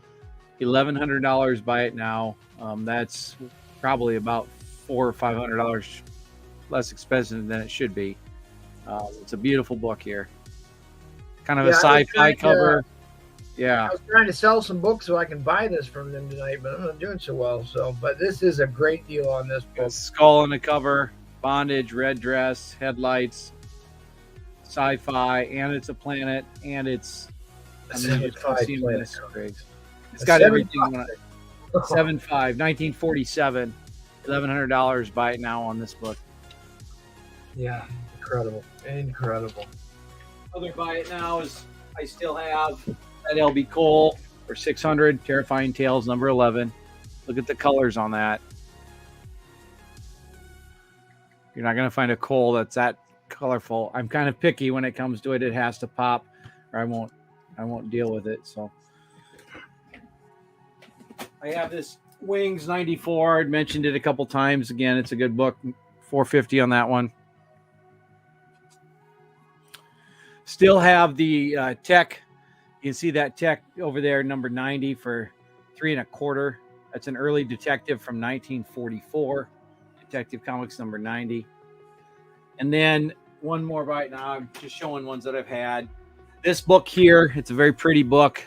$1,100. Buy it now. That's probably about $400 or $500 less expensive than it should be. It's a beautiful book here. Kind of a sci-fi cover. Yeah. I was trying to sell some books so I can buy this from them tonight, but I'm not doing so well. But this is a great deal on this book. Skull on the cover, bondage, red dress, headlights, sci-fi, and it's a planet, and it's it's got everything on it. 7.5, 1947, $1,100. Buy it now on this book. Yeah, incredible. Other buy it now is I still have that LB Cole for 600. Terrifying Tales number 11. Look at the colors on that. You're not going to find a Cole that's that colorful. I'm kind of picky when it comes to it. It has to pop, or I won't deal with it. So I have this Wings 94. I'd mentioned it a couple times. Again, it's a good book. $450 on that one. Still have the Tech. You can see that Tech over there, number 90 for $3.25. That's an early detective from 1944. Detective Comics number 90. And then one more right now. I'm just showing ones that I've had. This book here, it's a very pretty book.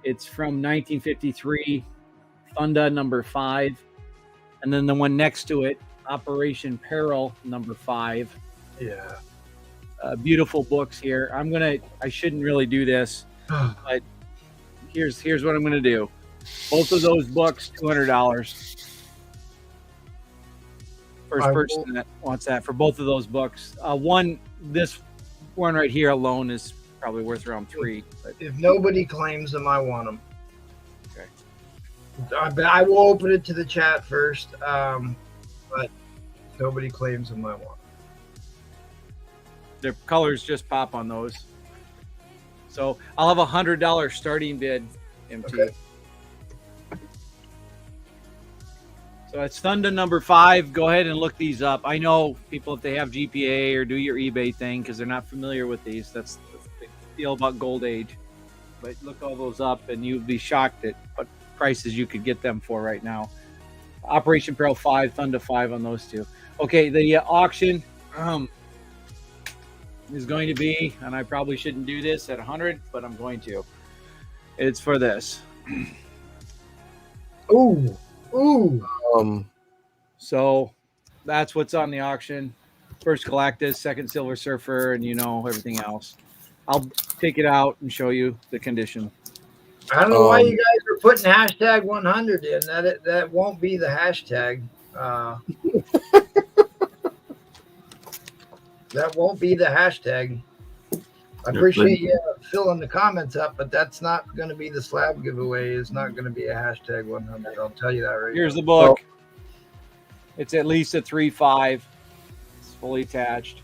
It's from 1953, Thunda number 5. And then the one next to it, Operation Peril number 5. Yeah. Beautiful books here. I shouldn't really do this, but here's what I'm gonna do. Both of those books, $200. First person that wants that for both of those books. This one right here alone is probably worth around $3. But if nobody claims them, I want them. Okay. I will open it to the chat first, but if nobody claims them, I want them. Their colors just pop on those. So I'll have $100 starting bid, MT. Okay. So it's Thunda number 5. Go ahead and look these up. I know people, if they have GPA or do your eBay thing, because they're not familiar with these. That's the deal about Gold Age. but look all those up, and you'd be shocked at what prices you could get them for right now. Operation Peril 5, Thunder 5 on those two. Okay, the auction is going to be, and I probably shouldn't do this at 100, but I'm going to. It's for this. Ooh. So that's what's on the auction. First Galactus, second Silver Surfer, and everything else. I'll take it out and show you the condition. I don't know why you guys are putting hashtag 100 in. That won't be the hashtag. That won't be the hashtag. I appreciate you filling the comments up, but that's not going to be the slab giveaway. It's not going to be a hashtag 100. I'll tell you that right Here's now. the book. It's at least a 3.5. It's fully attached.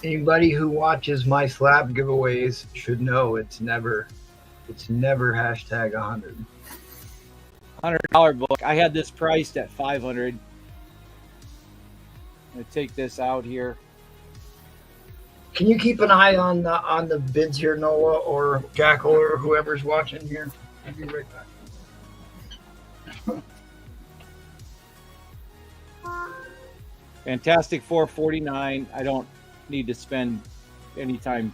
Anybody who watches my slab giveaways should know it's never hashtag 100. $100 book. I had this priced at $500. I'm gonna take this out here. Can you keep an eye on the bids here, Noah or Jackal or whoever's watching here? I'll be right back. Fantastic Four, $49. I don't need to spend any time.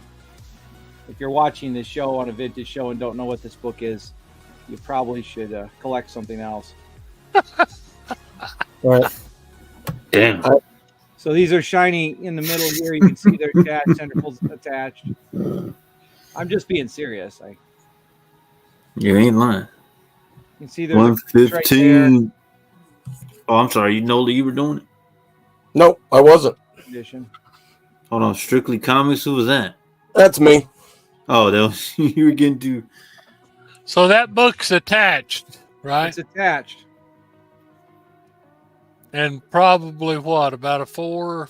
If you're watching this show on a vintage show and don't know what this book is, you probably should collect something else. Right. Damn. So these are shiny in the middle here. You can see they're attached, centerfolds attached. I'm just being serious. You ain't lying. You can see there's a right there. 115. Oh, I'm sorry. You know that you were doing it? Nope, I wasn't. Condition. Hold on. Strictly Comics. Who was that? That's me. Oh, that was you were getting to. So that book's attached, right? It's attached. And probably what, about a 4?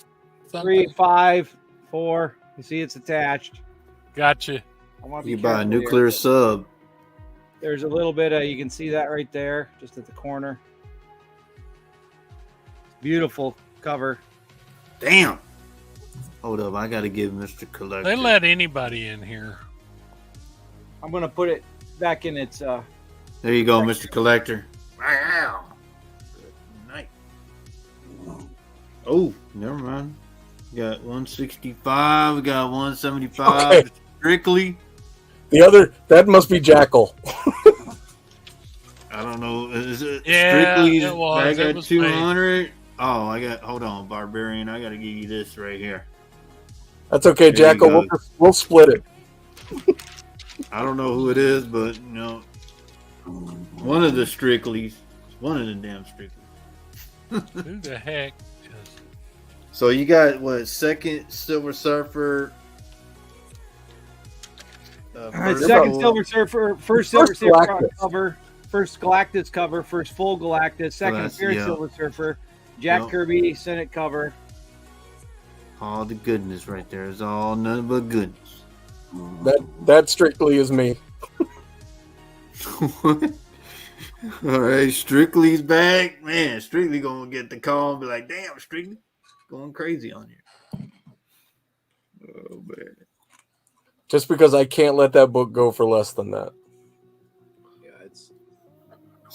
3, 5, 4. You see it's attached. Gotcha. I want to You be buy a careful nuclear here. sub. There's a little bit of, you can see that right there, just at the corner. Beautiful cover. Damn. Hold up. I got to give Mr. Collector. They let anybody in here. I'm going to put it back in its... There you go, Mr. Collector. Wow. Good night. Oh, never mind. We got 165. We got 175. Okay. Strictly. The other, that must be Jackal. I don't know. Is it Yeah, Strictly? it was. I It got was 200. Oh, I got. Hold on, Barbarian. I got to give you this right here. That's okay, There you Jackal. go. We'll split it. I don't know who it is, but one of the Strickleys. One of the damn Strickleys. Who the heck? So you got what? Second Silver Surfer. Second Silver Surfer, first Silver Surfer Galactus. cover, first Galactus cover, first full Galactus, second that's- appearance yeah. Silver Surfer, Jack Yep. Kirby Senate cover. All the goodness right there is all nothing but goodness. That strictly is me. All right, Strictly's back. Man, Strictly gonna get the call and be like, damn, Strictly going crazy on you. Oh man. Just because I can't let that book go for less than that. Yeah, it's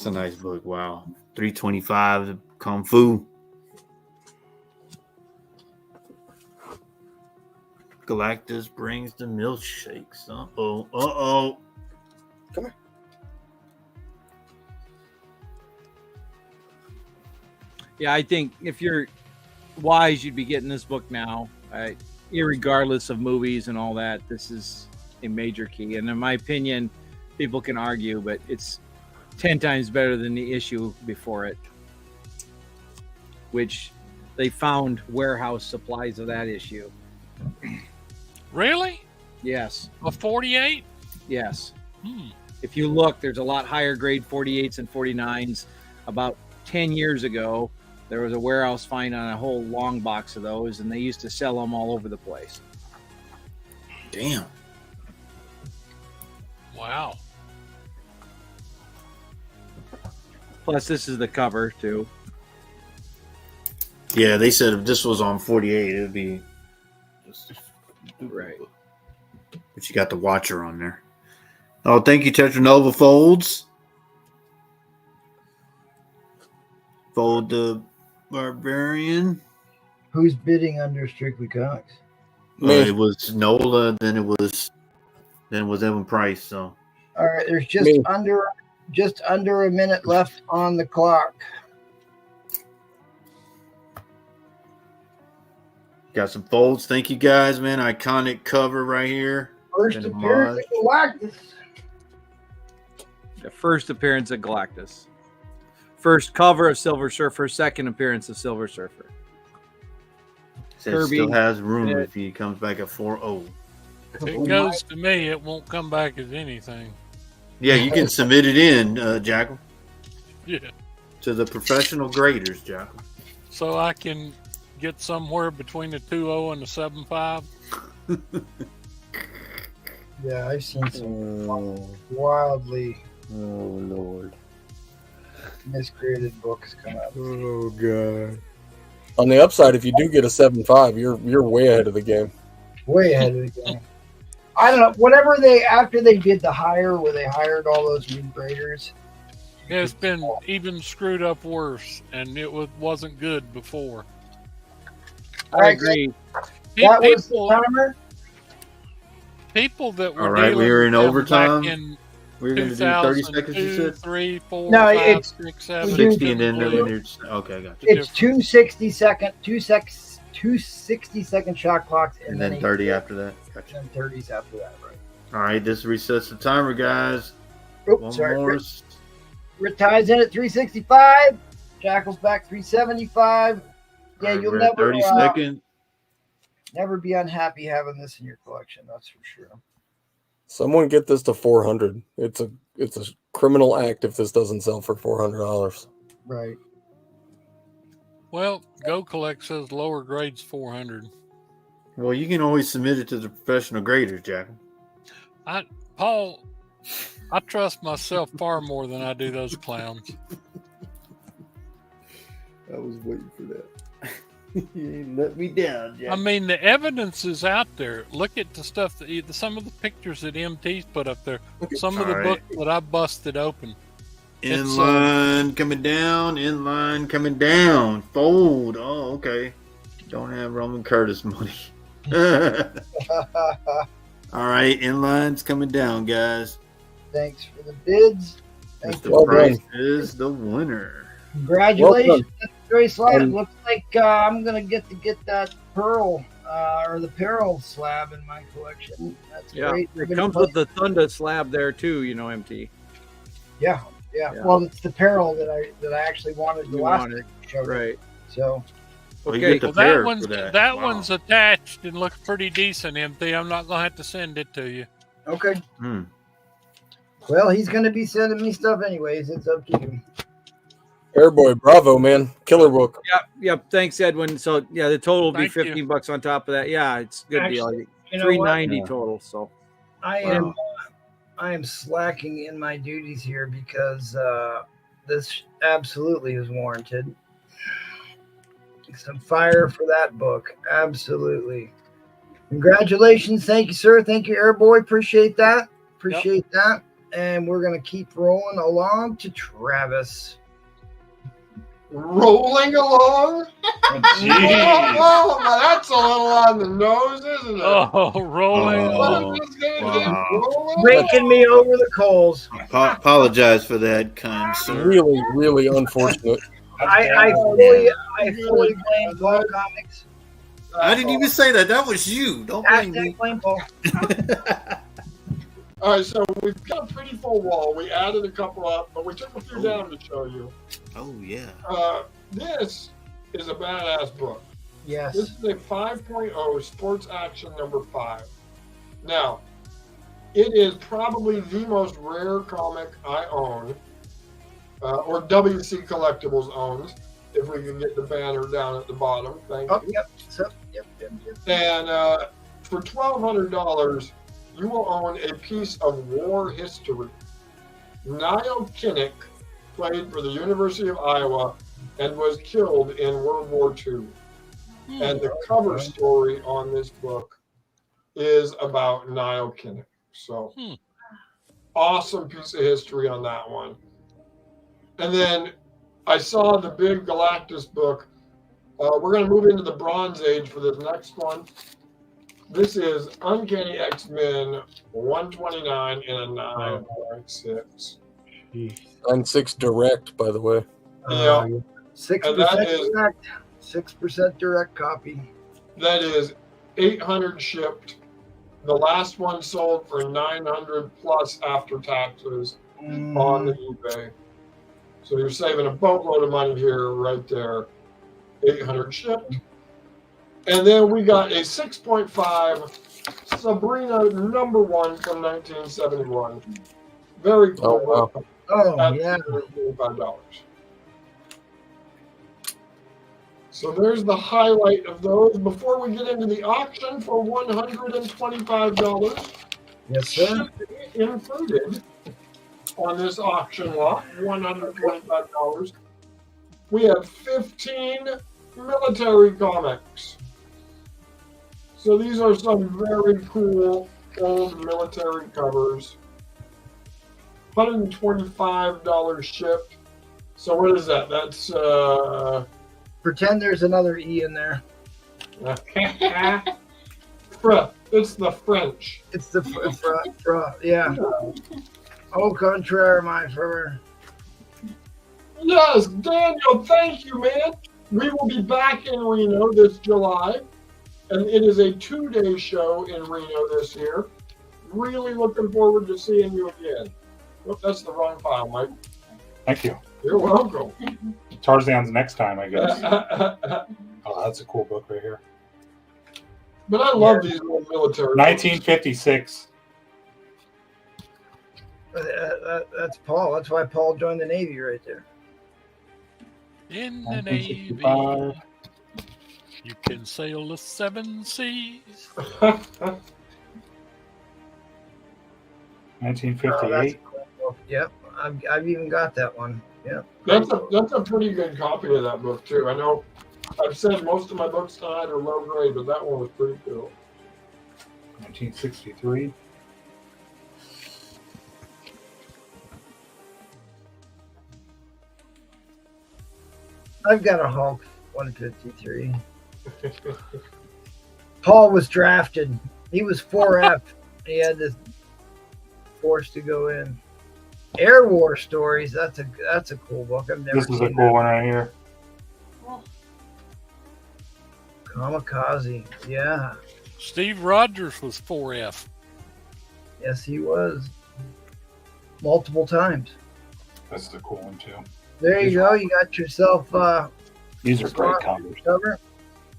a nice book. Wow. 325 Kung Fu. Galactus brings the milkshakes. Uh-oh. Uh-oh. Come here. Yeah, I think if you're wise, you'd be getting this book now. Irregardless of movies and all that, this is a major key. And in my opinion, people can argue, but it's 10 times better than the issue before it, which they found warehouse supplies of that issue. Really? Yes. A 48? Yes. If you look, there's a lot higher grade 48s and 49s. About 10 years ago, there was a warehouse find on a whole long box of those, and they used to sell them all over the place. Damn. Wow. Plus, this is the cover, too. Yeah, they said if this was on 48, it would be just a stupid Right. book. you got the Watcher on there. Oh, thank you, Tetranova Folds. Fold the Barbarian. Who's bidding under Strictly Comics? It was Nola, then it was Evan Price. So all right, there's just under a minute left on the clock. got some folds. Thank you guys, man. Iconic cover right here. First appearance of Galactus. The first appearance of Galactus. First cover of Silver Surfer. Second appearance of Silver Surfer. Says still has room if he comes back at 4-0. If it goes to me, it won't come back as anything. Yeah, you can submit it in, Jackal. Yeah. To the professional graders, Jackal. So I can get somewhere between the 2-0 and the 7-5. Yeah, I've seen some wildly Lord. miscreated books come out. Oh God. On the upside, if you do get a 7.5, you're way ahead of the game. Way ahead of the game. I don't know. Whatever after they did the hire where they hired all those new graders. Yeah, it's been even screwed up worse, and it wasn't good before. I agree. That was the timer. People that were all right, we were in overtime. In we're going to do 30 seconds, you said? 3, 4, No, 5, it's 6, 7, 60 and then okay, I got you. It's 2 60-second shot clocks, And then 30 after that. Gotcha. And 30s after that, right? All right, this resets the timer, guys. Oops, sorry. Rit ties in at 365. Jackal's back 375. Yeah, you'll never 30 seconds. Never be unhappy having this in your collection. That's for sure. Someone get this to 400. It's a criminal act if this doesn't sell for $400. Right. Well, Go Collect says lower grades 400. Well, you can always submit it to the professional graders, Jack. Paul, I trust myself far more than I do those clowns. I was waiting for that. You ain't let me down, Jack. I mean, the evidence is out there. Look at the stuff some of the pictures that MT's put up there. Some of the books that I busted open. Inline coming down. Inline coming down. Fold. Oh, okay. Don't have Roman Curtis money. All right, inline's coming down, guys. Thanks for the bids. Mr. Price is the winner. Congratulations, Joy Slab. Looks like I'm gonna get that pearl or the Peril slab in my collection. That's great. It comes with the Thunder slab there too, MT. Yeah. Well, it's the Peril that I actually wanted the last show. Right. So. Okay. Well, that one's attached and looks pretty decent, MT. I'm not gonna have to send it to you. Okay. Well, he's gonna be sending me stuff anyways. It's up to you. Airboy, bravo, man. Killer book. Yep. Thanks, Edwin. So, the total will be $15 on top of that. Yeah, it's a good deal. $390 total. So, I am slacking in my duties here because this absolutely is warranted. Some fire for that book. Absolutely. Congratulations. Thank you, sir. Thank you, Airboy. Appreciate that. That. And we're going to keep rolling along to Travis. Rolling along? Oh, that's a little on the nose, isn't it? Oh, rolling along. Raking me over the coals. Apologize for that, kind sir. Really, really unfortunate. I fully blame Paul Comics. I didn't even say that. That was you. Don't blame me. Blame Paul. All right, so we've got a pretty full wall. We added a couple up, but we took a few down to show you. Oh, yeah. This is a badass book. Yes. This is a 5.0 sports action number 5. Now, it is probably the most rare comic I own, or WC Collectibles owns, if we can get the banner down at the bottom. Thank you. Yep. And for $1,200, you will own a piece of war history. Niall Kinnick played for the University of Iowa and was killed in World War II. And the cover story on this book is about Niall Kinnock. So awesome piece of history on that one. And then I saw the big Galactus book. We're going to move into the Bronze Age for this next one. This is Uncanny X-Men 129 in a 9.6. 9.6 direct, by the way. Yeah. 6% direct. 6% direct copy. That is 800 shipped. The last one sold for 900 plus after taxes on the eBay. So you're saving a boatload of money here, right there. 800 shipped. And then we got a 6.5 Sabrina #1 from 1971. Very cool book. Oh, yeah. $25. So there's the highlight of those. Before we get into the auction for $125. Yes, sir. Included on this auction lot, $125. We have 15 military comics. So these are some very cool old military covers. $125 shipped. So what is that? That's pretend there's another E in there. It's the French. It's the yeah. Au contraire, my friend. Yes, Daniel, thank you, man. We will be back in Reno this July, and it is a 2-day show in Reno this year. Really looking forward to seeing you again. Oh, that's the wrong file, Mike. Thank you. You're welcome. Tarzan's next time, I guess. Oh, that's a cool book right here. But I love these little military. 1956. That's Paul. That's why Paul joined the Navy right there. In the Navy, you can sail the 7 seas. 1958. Oh, yep, I've even got that one. Yep. That's a pretty good copy of that book too. I know I've said most of my books tonight are low grade, but that one was pretty cool. 1963. I've got a Hulk 153. Paul was drafted. He was 4F. He had this forced to go in. Air War Stories. That's a cool book. I've never This is seen a cool one right here. Kamikaze. Yeah. Steve Rogers was 4F. Yes, he was. Multiple times. This is a cool one too. There you go. You got yourself These are great covers. cover.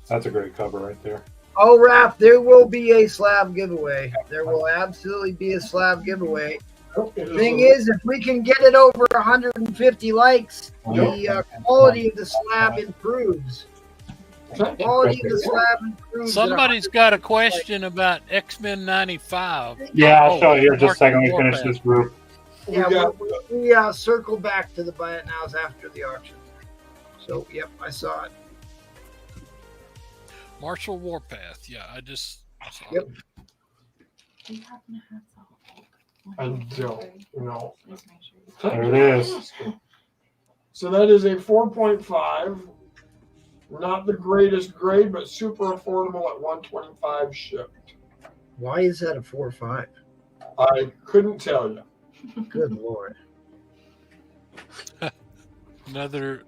That's a great cover right there. Oh, Raph, there will be a slab giveaway. There will absolutely be a slab giveaway. The thing is, if we can get it over 150 likes, the quality of the slab improves. The quality of the slab improves. Somebody's got a question about X-Men 95. Yeah, I'll show you here just a Mark second. We Warpath. finish this group. Yeah, we circle back to the buy it nows after the auction. So, yep, I saw it. Marshall Warpath. Yeah, I just saw Yep. it. I don't know. There it is. So that is a 4.5. Not the greatest grade, but super affordable at 125 shipped. Why is that a 4.5? I couldn't tell you. Good Lord. Another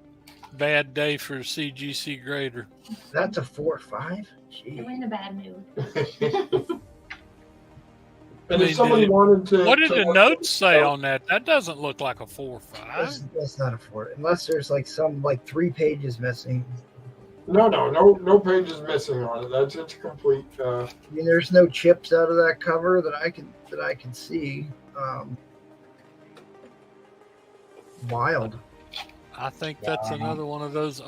bad day for a CGC grader. That's a 4.5? I'm in a bad mood. And if somebody wanted to, What did the notes say on that? That doesn't look like a 4.5. That's not a 4. Unless there's like 3 pages missing. No pages missing on it. That's it's complete. I mean, there's no chips out of that cover that I can see. Wild. I think that's another one of those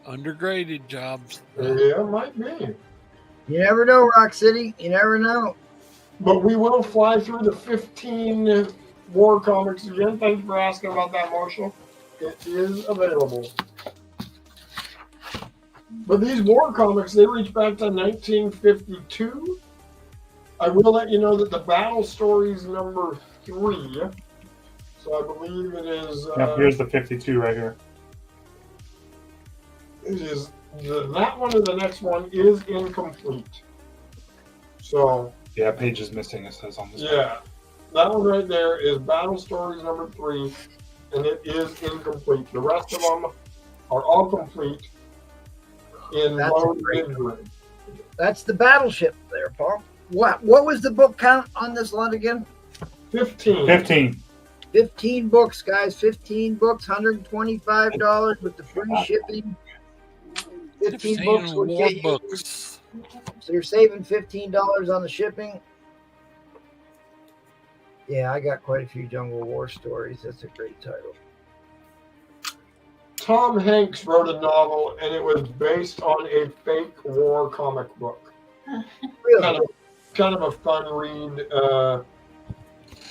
undergraded jobs. Yeah, it might be. You never know, Rock City. You never know. But we will fly through the 15 war comics again. Thanks for asking about that, Marshall. It is available. But these war comics, they reach back to 1952. I will let you know that the Battle Stories number 3. So I believe it is. Yep, here's the 52 right here. It is that one or the next one is incomplete. So Yeah, page is missing. It says on this. yeah, that one right there is Battle Stories number 3, and it is incomplete. The rest of them are all complete in That's low great. mid-grade. That's the battleship there, Paul. What was the book count on this lot again? 15. 15. 15 books, guys. 15 books, $125 with the free shipping. 15 books will war get you. books. So you're saving $15 on the shipping. Yeah, I got quite a few Jungle War stories. That's a great title. Tom Hanks wrote a novel, and it was based on a fake war comic book. Really? Kind of a fun read. I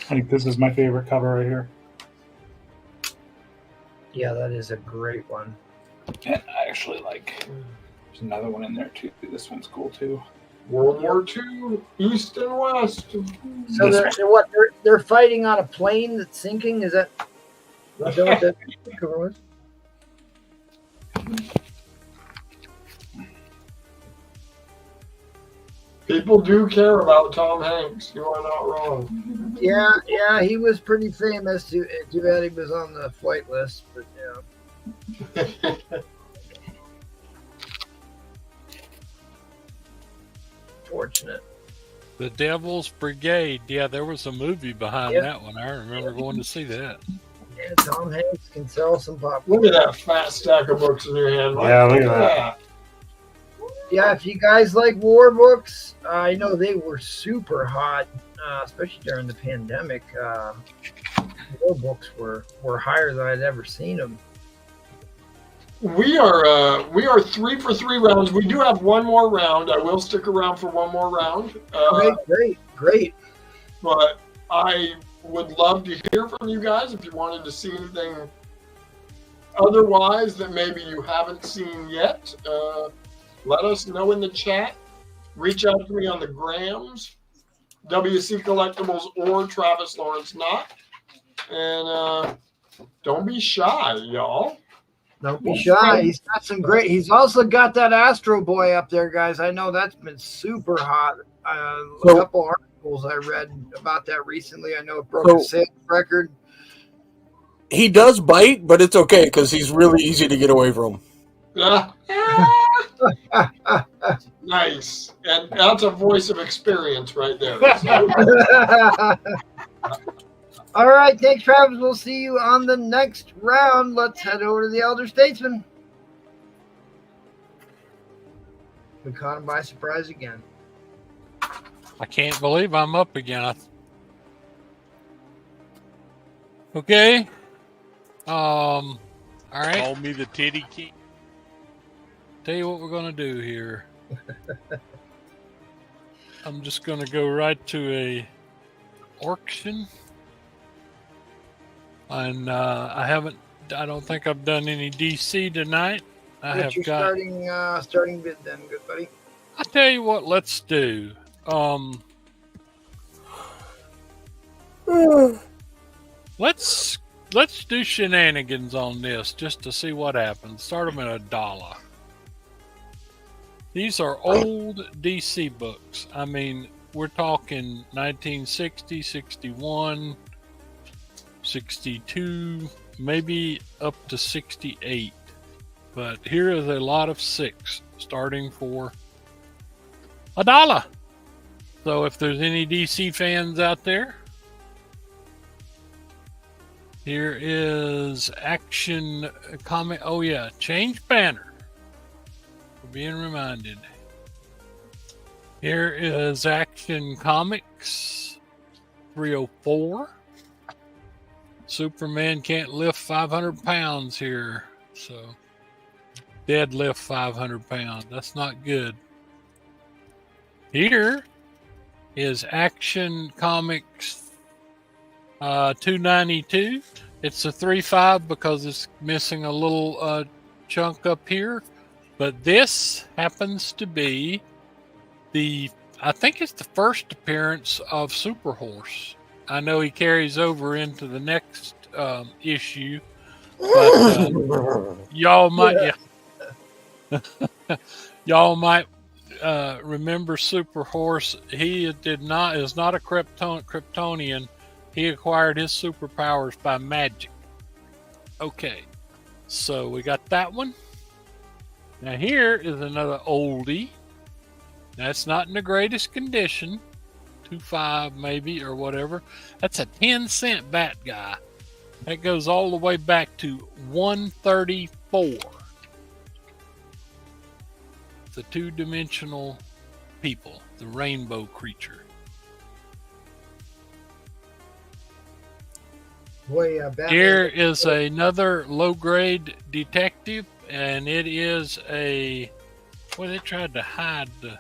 think this is my favorite cover right here. Yeah, that is a great one. And I actually like. There's another one in there too. This one's cool too. World War II, East and West. So they're fighting on a plane that's sinking? Is that what that cover was? People do care about Tom Hanks. You are not wrong. Yeah, he was pretty famous. Too bad he was on the flight list, but yeah. Fortunate. The Devil's Brigade. Yeah, there was a movie behind that one. I remember going to see that. Yeah, Tom Hanks can sell some popcorn. Look at that fat stack of books in your hand. Yeah, look at that. Yeah, if you guys like war books, I know they were super hot, especially during the pandemic. War books were higher than I'd ever seen them. We are 3 for 3 rounds. We do have one more round. I will stick around for one more round. Okay, great. But I would love to hear from you guys if you wanted to see anything otherwise that maybe you haven't seen yet. Let us know in the chat. Reach out to me on the grams, WC Collectibles or Travis Lawrence Knott. And don't be shy, y'all. Don't be shy. He's got some great. He's also got that Astro Boy up there, guys. I know that's been super hot. A couple articles I read about that recently. I know it broke a sales record. He does bite, but it's okay because he's really easy to get away from. Nice. And that's a voice of experience right there. All right. Thanks, Travis. We'll see you on the next round. Let's head over to the Elder Statesman. We caught him by surprise again. I can't believe I'm up again. Okay. All right. Call me the titty king. Tell you what we're going to do here. I'm just going to go right to a auction. And I don't think I've done any DC tonight. What's your starting bid then, good buddy? I'll tell you what, let's do. Let's do shenanigans on this just to see what happens. Start them at $1. These are old DC books. I mean, we're talking 1960, 61, 62, maybe up to 68. But here is a lot of 6 starting for $1. So if there's any DC fans out there, here is Action Comic. Oh yeah, change banner. We're being reminded. Here is Action Comics 304. Superman can't lift 500 pounds here, so deadlift 500 pounds. That's not good. Here is Action Comics 292. It's a 3.5 because it's missing a little chunk up here. But this happens to be I think it's the first appearance of Super Horse. I know he carries over into the next issue, but y'all might, y'all might remember Super Horse. He is not a Kryptonian. He acquired his superpowers by magic. Okay, so we got that one. Now here is another oldie. That's not in the greatest condition. 2.5 maybe or whatever. That's a 10-cent bat guy. That goes all the way back to 134. The two-dimensional people, the rainbow creature. Boy, Here is another low-grade detective, and it is a... Boy, they tried to hide the...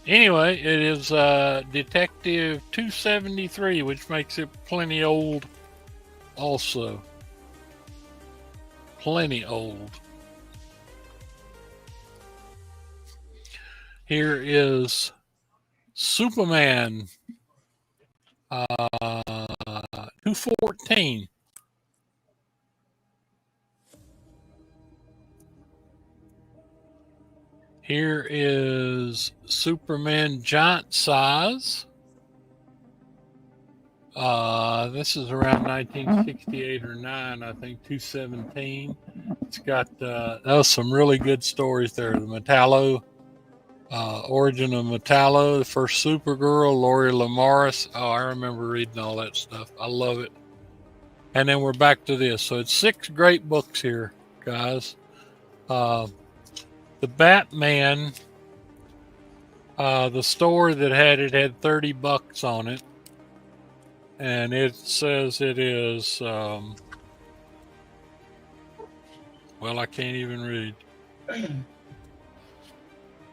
Anyway, it is Detective 273, which makes it plenty old also. Plenty old. Here is Superman 214. Here is Superman giant size. This is around 1968 or 9, I think, 217. It's got that was some really good stories there. The Metallo, origin of Metallo, the first Supergirl, Lori Lamaris. Oh, I remember reading all that stuff. I love it. And then we're back to this. So it's 6 great books here, guys. The Batman, the store that had it had $30 on it. And it says it is, well, I can't even read.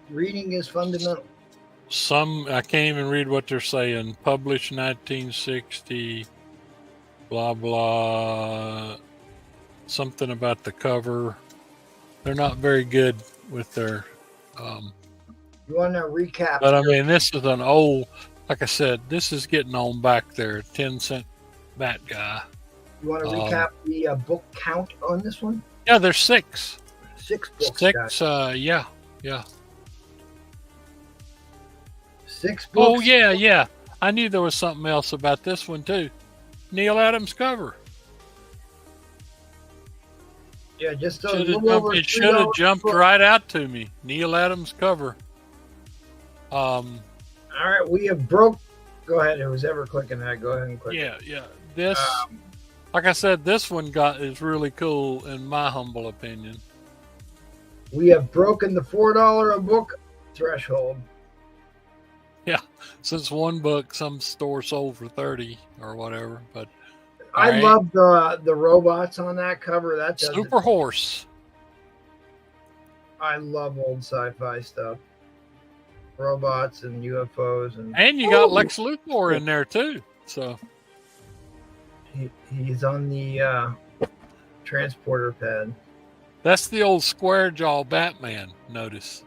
Reading is fundamental. I can't even read what they're saying. Published 1960, blah, blah. Something about the cover. They're not very good with their... you want to recap? But I mean, this is an old... Like I said, this is getting on back there. 10-cent bat guy. You want to recap the book count on this one? Yeah, there's 6. 6 books. 6, yeah. 6 books. Oh, yeah. I knew there was something else about this one, too. Neil Adams cover. Yeah, just a It little over should have jumped book. right out to me. Neil Adams cover. All right, we have broke. Go ahead. It was ever clicking that. Go ahead and click. Yeah. This, like I said, this one is really cool in my humble opinion. We have broken the $4 a book threshold. Yeah, since one book, some store sold for 30 or whatever. But I love the robots on that cover. That does Super Horse. I love old sci-fi stuff. Robots and UFOs and you got Lex Luthor in there too. So he's on the transporter pad. That's the old square jaw Batman. Notice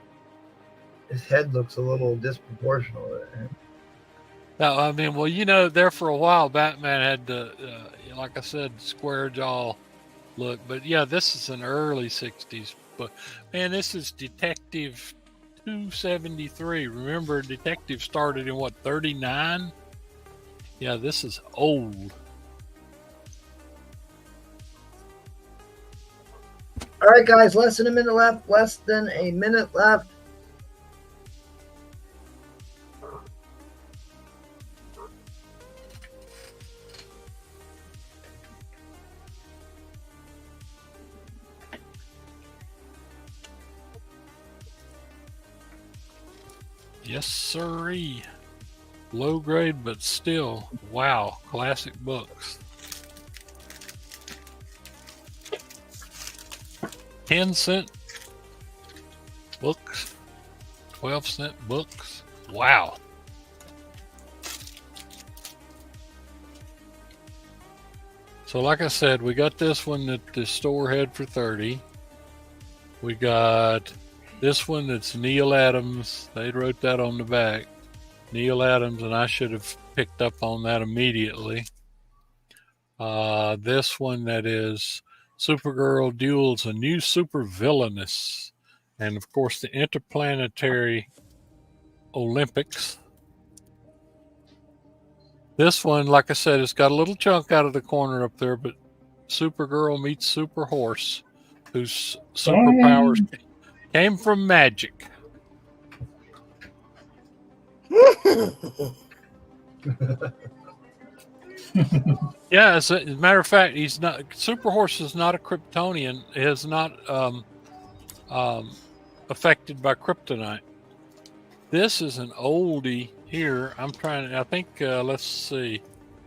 his head looks a little disproportional. Now, I mean, well, you know, there for a while, Batman had the, like I said, square jaw look. But yeah, this is an early '60s book. Man, this is Detective 273. Remember, Detective started in what, 39? Yeah, this is old. All right, guys, less than a minute left. Less than a minute left. Yes, sirree. Low grade, but still, wow, classic books. 10-cent books, 12-cent books. Wow. So like I said, we got this one that the store had for 30. We got this one that's Neil Adams. They wrote that on the back. Neil Adams, and I should have picked up on that immediately. This one that is Supergirl duels a new super villainess. And of course the Interplanetary Olympics. This one, like I said, it's got a little chunk out of the corner up there, but Supergirl meets Super Horse, whose superpowers came from magic. Yeah, as a matter of fact, he's not. Super Horse is not a Kryptonian. He is not affected by kryptonite. This is an oldie here. I'm trying. I think. Let's see.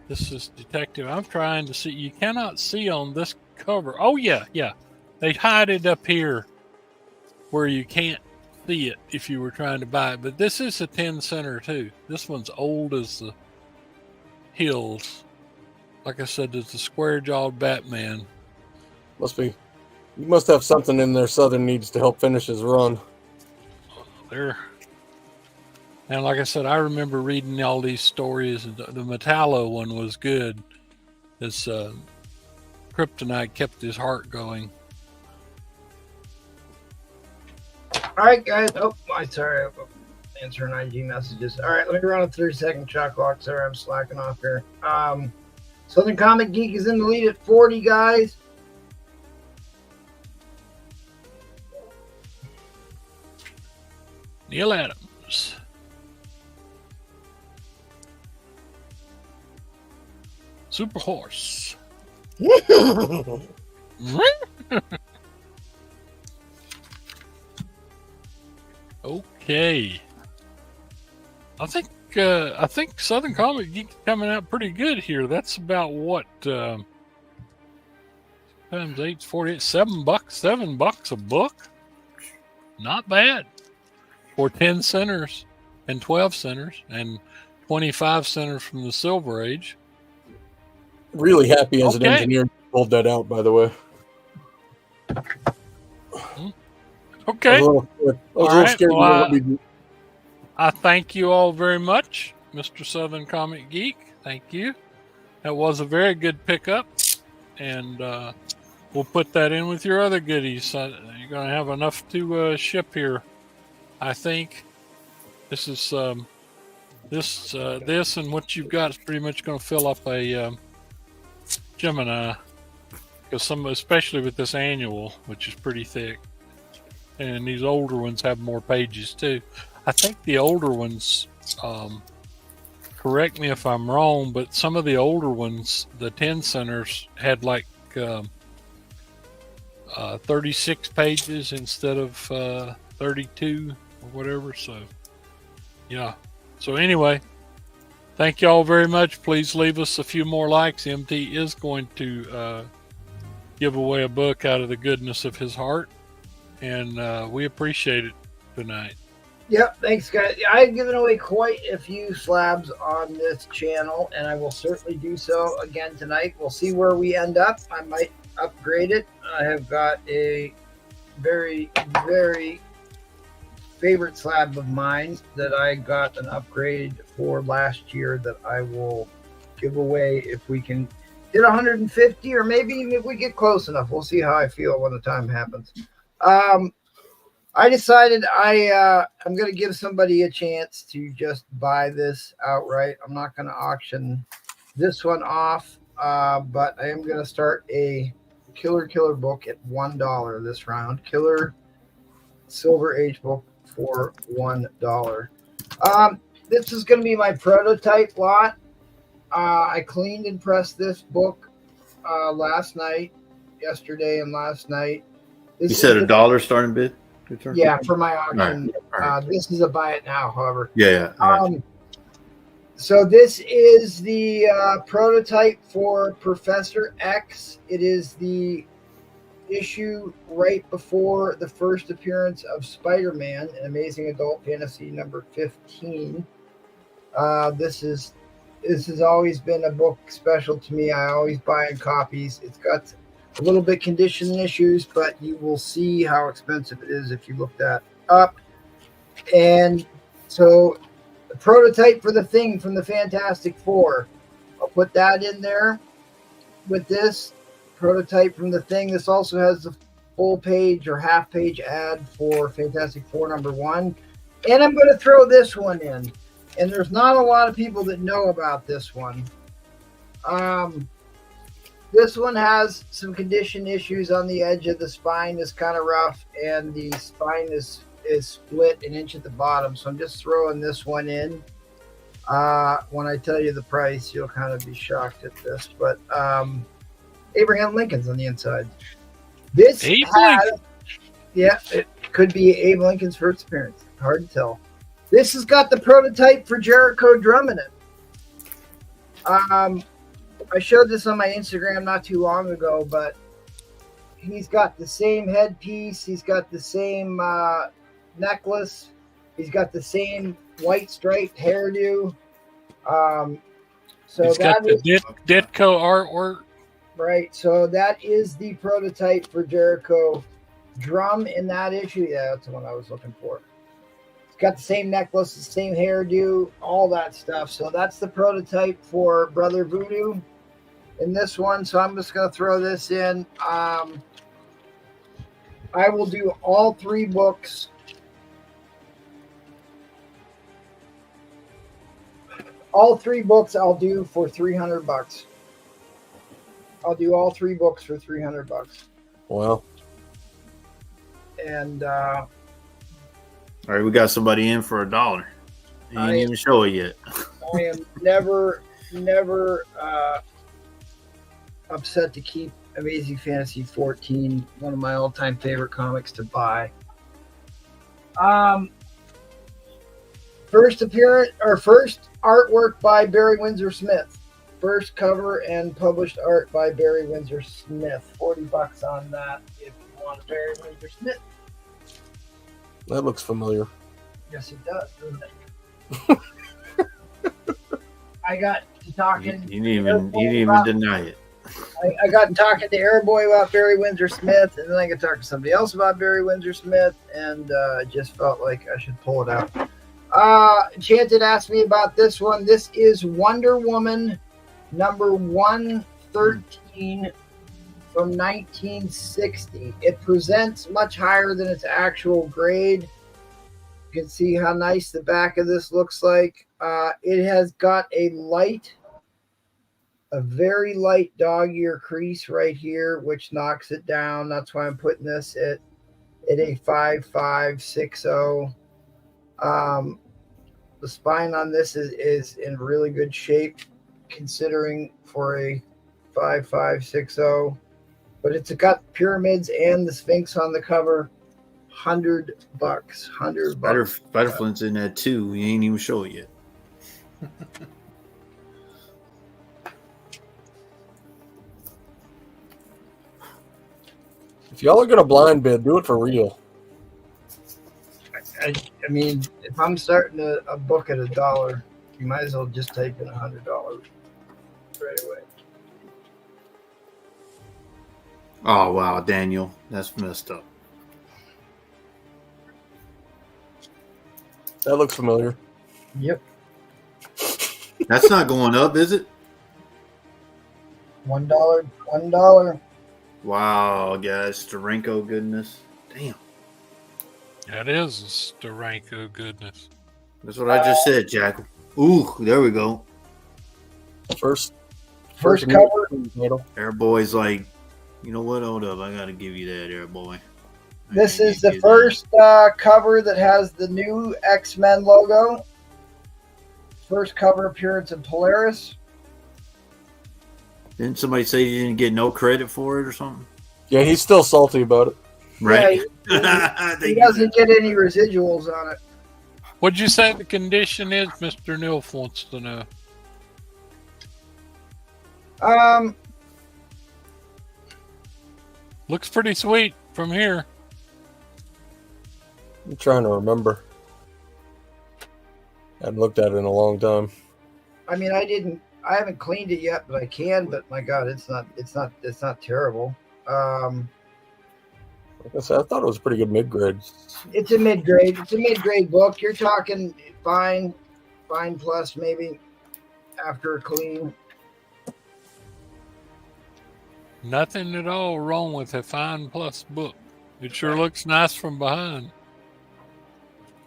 This is Detective. I'm trying to see. You cannot see on this cover. Oh yeah. They hide it up here where you can't see it if you were trying to buy it. But this is a 10 center too. This one's old as the hills. Like I said, it's a square-jawed Batman. Must be. You must have something in there Southern needs to help finish his run. There. And like I said, I remember reading all these stories. The Metallo one was good. This kryptonite kept his heart going. All right, guys. Oh, sorry. I'm answering IG messages. All right, let me go around a 30-second shot clock. Sorry, I'm slacking off here. Southern Comic Geek is in the lead at 40, guys. Neil Adams. Super Horse. Okay. I think Southern Comic Geek is coming out pretty good here. That's about what times 8's 48, $7, $7 a book. Not bad for 10 centers and 12 centers and 25 centers from the Silver Age. Really happy as an engineer pulled that out, by the way. Okay. I was a little scared. Well, I thank you all very much, Mr. Southern Comic Geek. Thank you. That was a very good pickup, and we'll put that in with your other goodies. You're going to have enough to ship here, I think. This is this and what you've got is pretty much going to fill up a Gemini, because especially with this annual, which is pretty thick, and these older ones have more pages too. I think the older ones, correct me if I'm wrong, but some of the older ones, the 10 centers, had like 36 pages instead of 32 or whatever. So, yeah. So anyway, thank you all very much. Please leave us a few more likes. MT is going to give away a book out of the goodness of his heart, and we appreciate it tonight. Yep, thanks, guys. I've given away quite a few slabs on this channel, and I will certainly do so again tonight. We'll see where we end up. I might upgrade it. I have got a very, very favorite slab of mine that I got an upgrade for last year that I will give away if we can get 150, or maybe even if we get close enough. We'll see how I feel when the time happens. I decided I'm going to give somebody a chance to just buy this outright. I'm not going to auction this one off, but I am going to start a Killer book at $1 this round. Killer Silver Age book for $1. This is going to be my prototype lot. I cleaned and pressed this book yesterday and last night. You said $1 starting bid? Yeah, for my auction. All right. This is a buy it now, however. Yeah. So this is the prototype for Professor X. It is the issue right before the first appearance of Spider-Man in Amazing Adult Fantasy number 15. This is This has always been a book special to me. I always buy in copies. It's got a little bit condition issues, but you will see how expensive it is if you look that up. And so the prototype for the Thing from the Fantastic Four, I'll put that in there with this prototype from the Thing. This also has the full page or half page ad for Fantastic Four #1. And I'm going to throw this one in. And there's not a lot of people that know about this one. This one has some condition issues on the edge of the spine. Is kind of rough, and the spine is split an inch at the bottom. So I'm just throwing this one in. When I tell you the price, you'll kind of be shocked at this. But Abraham Lincoln's on the inside. This Abe has, Lincoln. yeah, it could be Abe Lincoln's first appearance. Hard to tell. This has got the prototype for Jericho drum in it. I showed this on my Instagram not too long ago, but he's got the same headpiece. He's got the same necklace. He's got the same white striped hairdo. So It's got the Ditko artwork. right. So that is the prototype for Jericho drum in that issue. Yeah, that's the one I was looking for. It's got the same necklace, the same hairdo, all that stuff. So that's the prototype for Brother Voodoo in this one. So I'm just going to throw this in. I will do all 3 books. All 3 books I'll do for $300. I'll do all 3 books for $300. Wow. And All right, we got somebody in for $1. You didn't even show it yet. I am never upset to keep Amazing Fantasy 14, one of my all-time favorite comics to buy. First appearance or first artwork by Barry Windsor Smith. First cover and published art by Barry Windsor Smith. $40 on that if you want a Barry Windsor Smith. That looks familiar. Yes, it does, doesn't it? I got to talking. You didn't even deny it. I got talking to Airboy about Barry Windsor Smith, and then I got to talk to somebody else about Barry Windsor Smith, and just felt like I should pull it out. Enchanted asked me about this one. This is Wonder Woman number 113 from 1960. It presents much higher than its actual grade. You can see how nice the back of this looks like. It has got a very light dog-ear crease right here, which knocks it down. That's why I'm putting this at a 5560. The spine on this is in really good shape, considering for a 5560. But it's got pyramids and the Sphinx on the cover. $100. $100. Butterfly's in that too. You ain't even show it yet. If y'all are gonna blind bid, do it for real. I mean, if I'm starting a book at $1, you might as well just take in $100 right away. Oh wow, Daniel, that's messed up. That looks familiar. Yep. That's not going up, is it? $1. $1. Wow, guys, Steranko goodness. Damn. That is Steranko goodness. That's what I just said, Jack. Ooh, there we go. First cover. Airboy's like, you know what? Hold up, I gotta give you that, Airboy. This is the first cover that has the new X-Men logo. First cover appearance in Polaris. Didn't somebody say you didn't get no credit for it or something? Yeah, he's still salty about it. Right. Yeah, he doesn't get any residuals on it. What'd you say the condition is? Mr. Nilf wants to know. Looks pretty sweet from here. I'm trying to remember. I haven't looked at it in a long time. I mean, I haven't cleaned it yet, but I can. But my God, it's not terrible. Like I said, I thought it was a pretty good mid-grade. It's a mid-grade. It's a mid-grade book. You're talking fine plus maybe after a clean. Nothing at all wrong with a fine plus book. It sure looks nice from behind.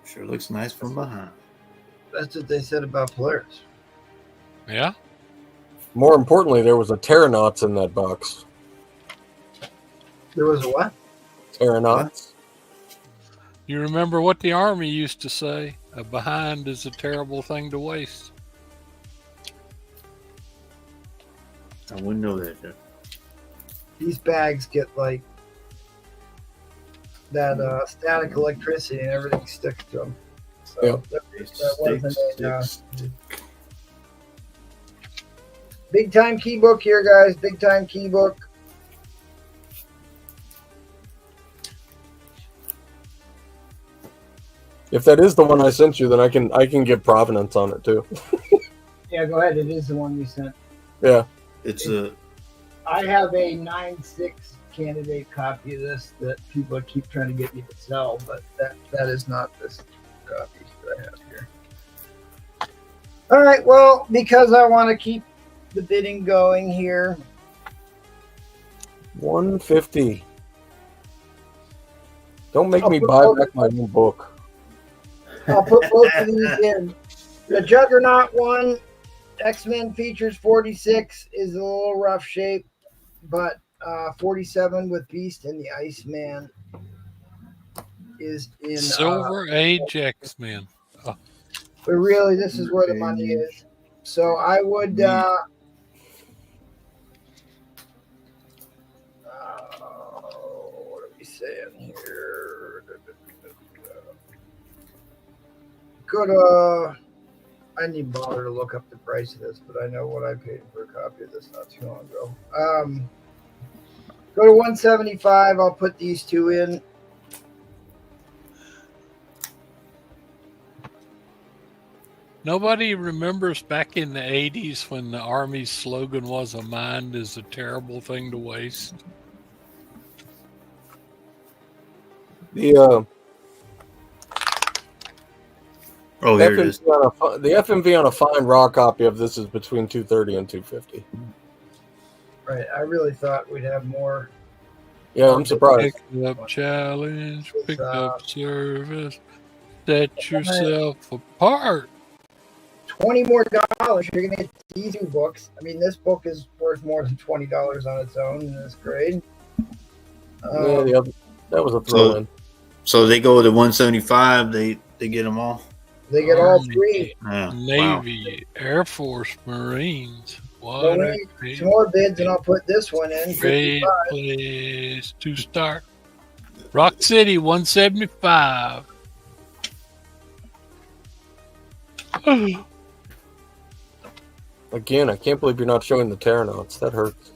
Sure looks nice from behind. That's what they said about Polaris. Yeah. More importantly, there was a Terranauts in that box. There was a what? Terranauts. You remember what the Army used to say? A behind is a terrible thing to waste. I wouldn't know that. Jeff. These bags get like that static electricity and everything sticks to them. So Yeah. that wasn't big time key book here, guys. Big time key book. If that is the one I sent you, then I can get provenance on it too. Yeah, go ahead. It is the one you sent. Yeah. It's a. I have a 9.6 candidate copy of this that people keep trying to get me to sell, but that is not this copy that I have here. All right, well, because I want to keep the bidding going here. 150. Don't make me put buy both- back my new book. I'll put both of these in. The Juggernaut one, X-Men Features 46, is a little rough shape, but 47 with Beast and the Iceman is in Silver Age X-Men. Oh, but really, this is where the money is. So I would. What are we saying here? Could I need to bother to look up the price of this, but I know what I paid for a copy of this not too long ago. Go to 175. I'll put these two in. nobody remembers back in the 80s when the Army's slogan was a mind is a terrible thing to waste. The Oh, here it is. the FMV on a fine raw copy of this is between 230 and 250. Right. I really thought we'd have more. Yeah, I'm surprised. Pick up challenge, pick It's, up service, set yourself apart. $20 more. You're gonna get these two books. I mean, this book is worth more than $20 on its own in this grade. Yeah, the other, that was a throw in. So they go to 175. They get them all. They get all three. Yeah, Navy, Air Force, Marines. What So a we need some more bids, and I'll put this one in. great 55. place to start. Rock City, 175. Again, I can't believe you're not showing the Terranauts. That hurts.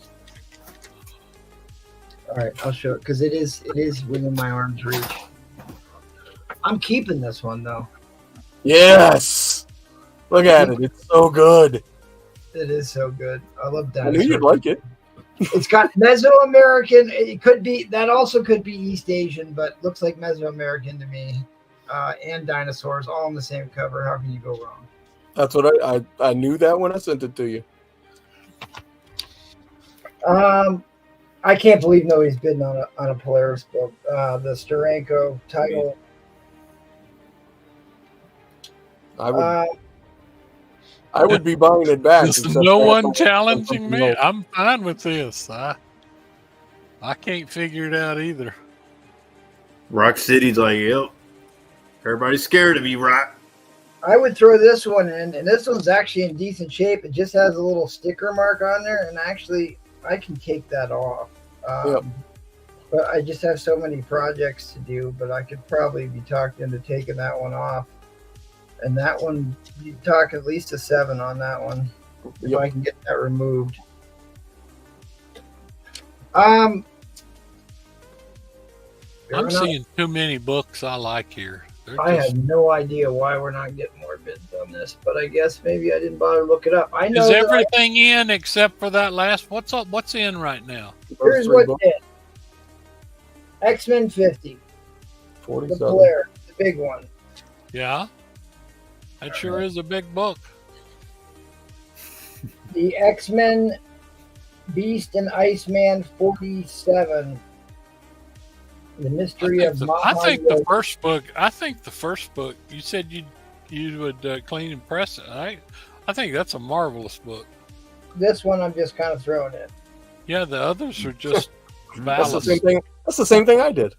All right, I'll show it because it is within my arm's reach. I'm keeping this one though. Yes! Look at it. It's so good. It is so good. I love that. I knew you'd like it. It's got Mesoamerican. It could be that also could be East Asian, but looks like Mesoamerican to me. And dinosaurs all on the same cover. How can you go wrong? That's what I knew that when I sent it to you. I can't believe nobody's bidding on a Polaris book. The Steranko title. I would be buying it back. There's except no for one challenging me. else. I'm fine with this. I can't figure it out either. Rock City's like, yep. Everybody's scared of me, Rock. I would throw this one in, and this one's actually in decent shape. It just has a little sticker mark on there, and actually, I can take that off. Yep. But I just have so many projects to do, but I could probably be talked into taking that one off. And that one, you talk at least a 7 on that one, if I can get that removed. I'm seeing too many books I like here. I have no idea why we're not getting more bids on this, but I guess maybe I didn't bother to look it up. I know Is that everything in except for that last? What's up? What's in right now? here's what did. X-Men 50. The 47. Blair, the big one. Yeah, that sure is a big book. The X-Men Beast and Iceman 47. The mystery of I think the first book. I think the first book. You said you would clean and press it. I think that's a marvelous book. This one I'm just kind of throwing in. Yeah, the others are just That's the ballast. same thing. That's the same thing I did.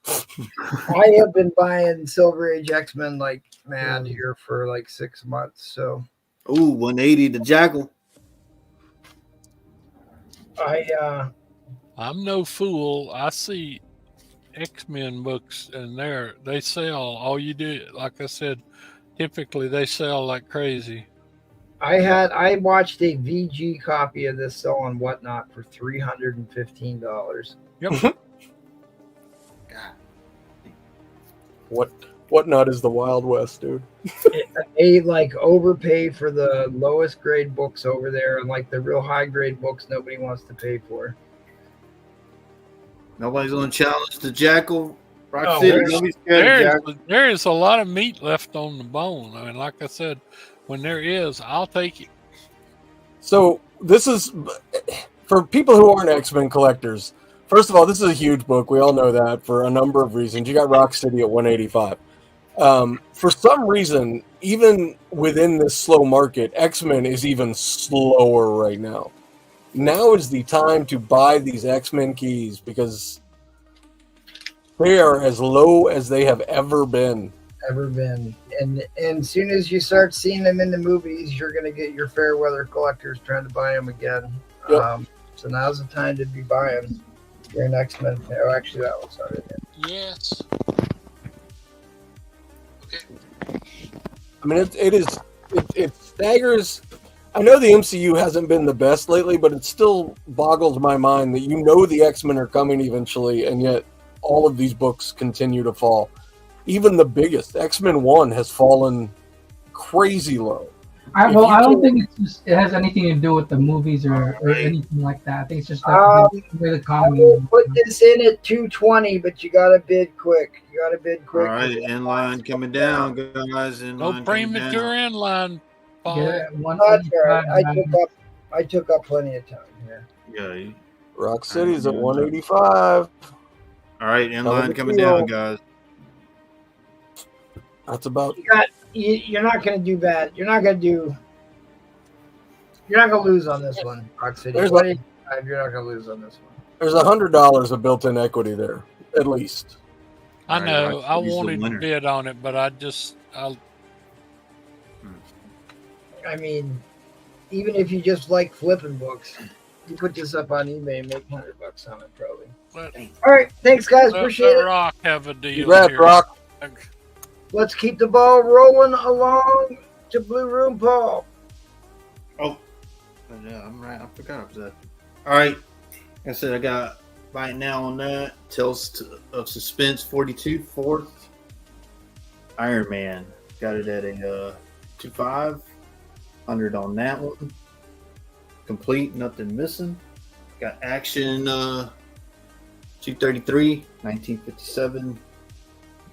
I have been buying Silver Age X-Men like mad here for like 6 months. So Ooh, 180 the Jackal. I'm no fool. I see X-Men books and they sell. All you do, like I said, typically they sell like crazy. I watched a VG copy of this sell on Whatnot for $315. Yep. Whatnot is the Wild West, dude. They like overpay for the lowest grade books over there, and like the real high grade books nobody wants to pay for. Nobody's gonna challenge the Jackal. Rock Oh, City. there's- Don't be scared of Jackal. There is a lot of meat left on the bone. I mean, like I said, when there is, I'll take it. So this is for people who aren't X-Men collectors. First of all, this is a huge book. We all know that for a number of reasons. You got Rock City at 185. For some reason, even within this slow market, X-Men is even slower right now. Now is the time to buy these X-Men keys because they are as low as they have ever been. And as soon as you start seeing them in the movies, you're going to get your fair weather collectors trying to buy them again. Yep. So now's the time to be buying your X-Men. Oh, actually, that was already in. Yes. I mean, it staggers. I know the MCU hasn't been the best lately, but it still boggles my mind that you know the X-Men are coming eventually, and yet all of these books continue to fall. Even the biggest, X-Men 1, has fallen crazy low. I don't think it has anything to do with the movies or anything like that. I think it's just the way the I economy will is. put this in at 220, but you got to bid quick. All right, inline coming down, guys. No Inline premature inline. Paul. Yeah, That's all right. I took up plenty of time here. Yeah. Rock City's at 185. All right, inline coming down, guys. That's about. You're not going to do bad. You're not going to lose on this one, Rock City. You're not going to lose on this one. There's $100 of built-in equity there, at least. I know. I He's the wanted to winner. bid on it, but I mean, even if you just like flipping books, you put this up on eBay and make $100 on it, probably. All right, thanks, guys. Appreciate it. Rock have a deal Red here. Rock. Let's keep the ball rolling along to Blue Room, Paul. Oh, yeah, I'm right. I forgot about that. All right, like I said, I got right now on that Tales of Suspense 42 4th Iron Man. Got it at a 2,500 on that one. Complete, nothing missing. Got Action 233 1957.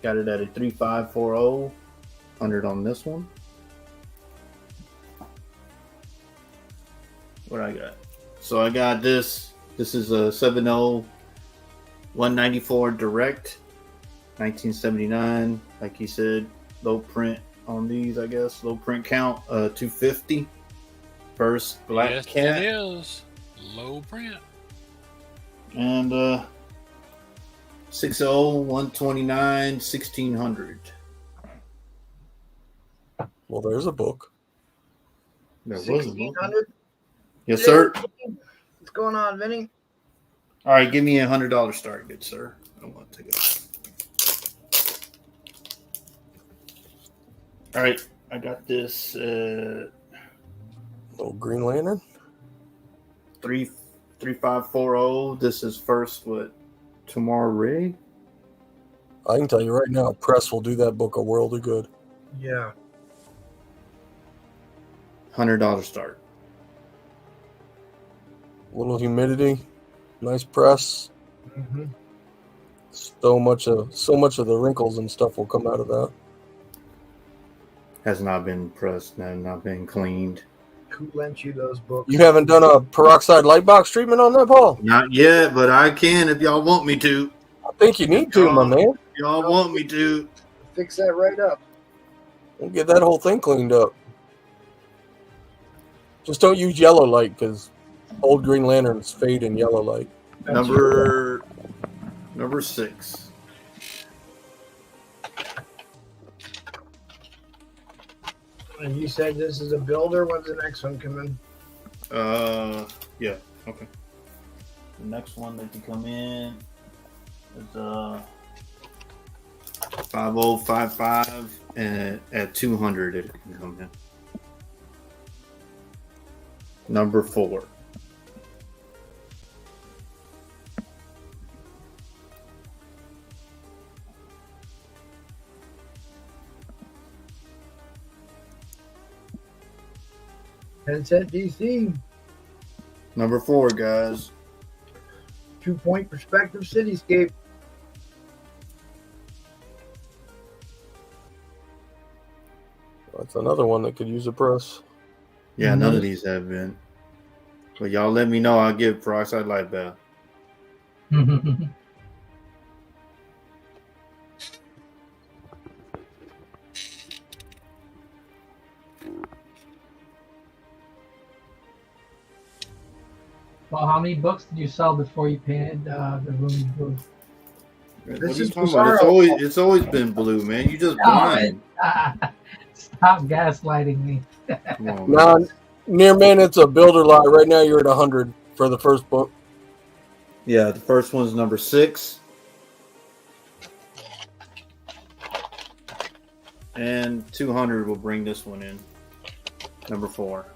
Got it at a 3,540. 100 on this one. What I got? So I got this. This is a 7.0 194 direct 1979. Like he said, low print on these, I guess. Low print count 250. First Black Yes, Cat. it is. Low print. And 6.0 129 1600. Well, there's a book. There was a book. 1,600? Yes, sir. What's going on, Vinny? All right, give me $100 start, good sir. I don't want to take it. All right, I got this Little Green Lantern. 3540. This is first what tomorrow Ray. I can tell you right now, press will do that book a world of good. Yeah. $100 start. Little humidity, nice press. Mm-hmm. So much of the wrinkles and stuff will come out of that. Has not been pressed and not been cleaned. Who lent you those books? You haven't done a peroxide light box treatment on that, Paul? Not yet, but I can if y'all want me to. I think you need to, my man. Y'all want me to. Fix that right up. We'll get that whole thing cleaned up. Just don't use yellow light because old Green Lanterns fade in yellow light. Number 6. And you said this is a builder. When's the next one coming? Yeah. Okay. The next one that can come in is 5055, and at 200 it can come in. Number 4. Headset DC. Number 4, guys. 2-point perspective cityscape. That's another one that could use a press. Yeah, none of these have been. But y'all let me know. I'll give peroxide light bath. Well, how many books did you sell before you painted the room blue? What This are you is talking about? Bizarro. It's always been blue, man. You just blind. Stop gaslighting me. Come on, Now, man. near man, it's a builder lot. Right now, you're at 100 for the first book. Yeah, the first one's number 6. And 200 will bring this one in. Number 4.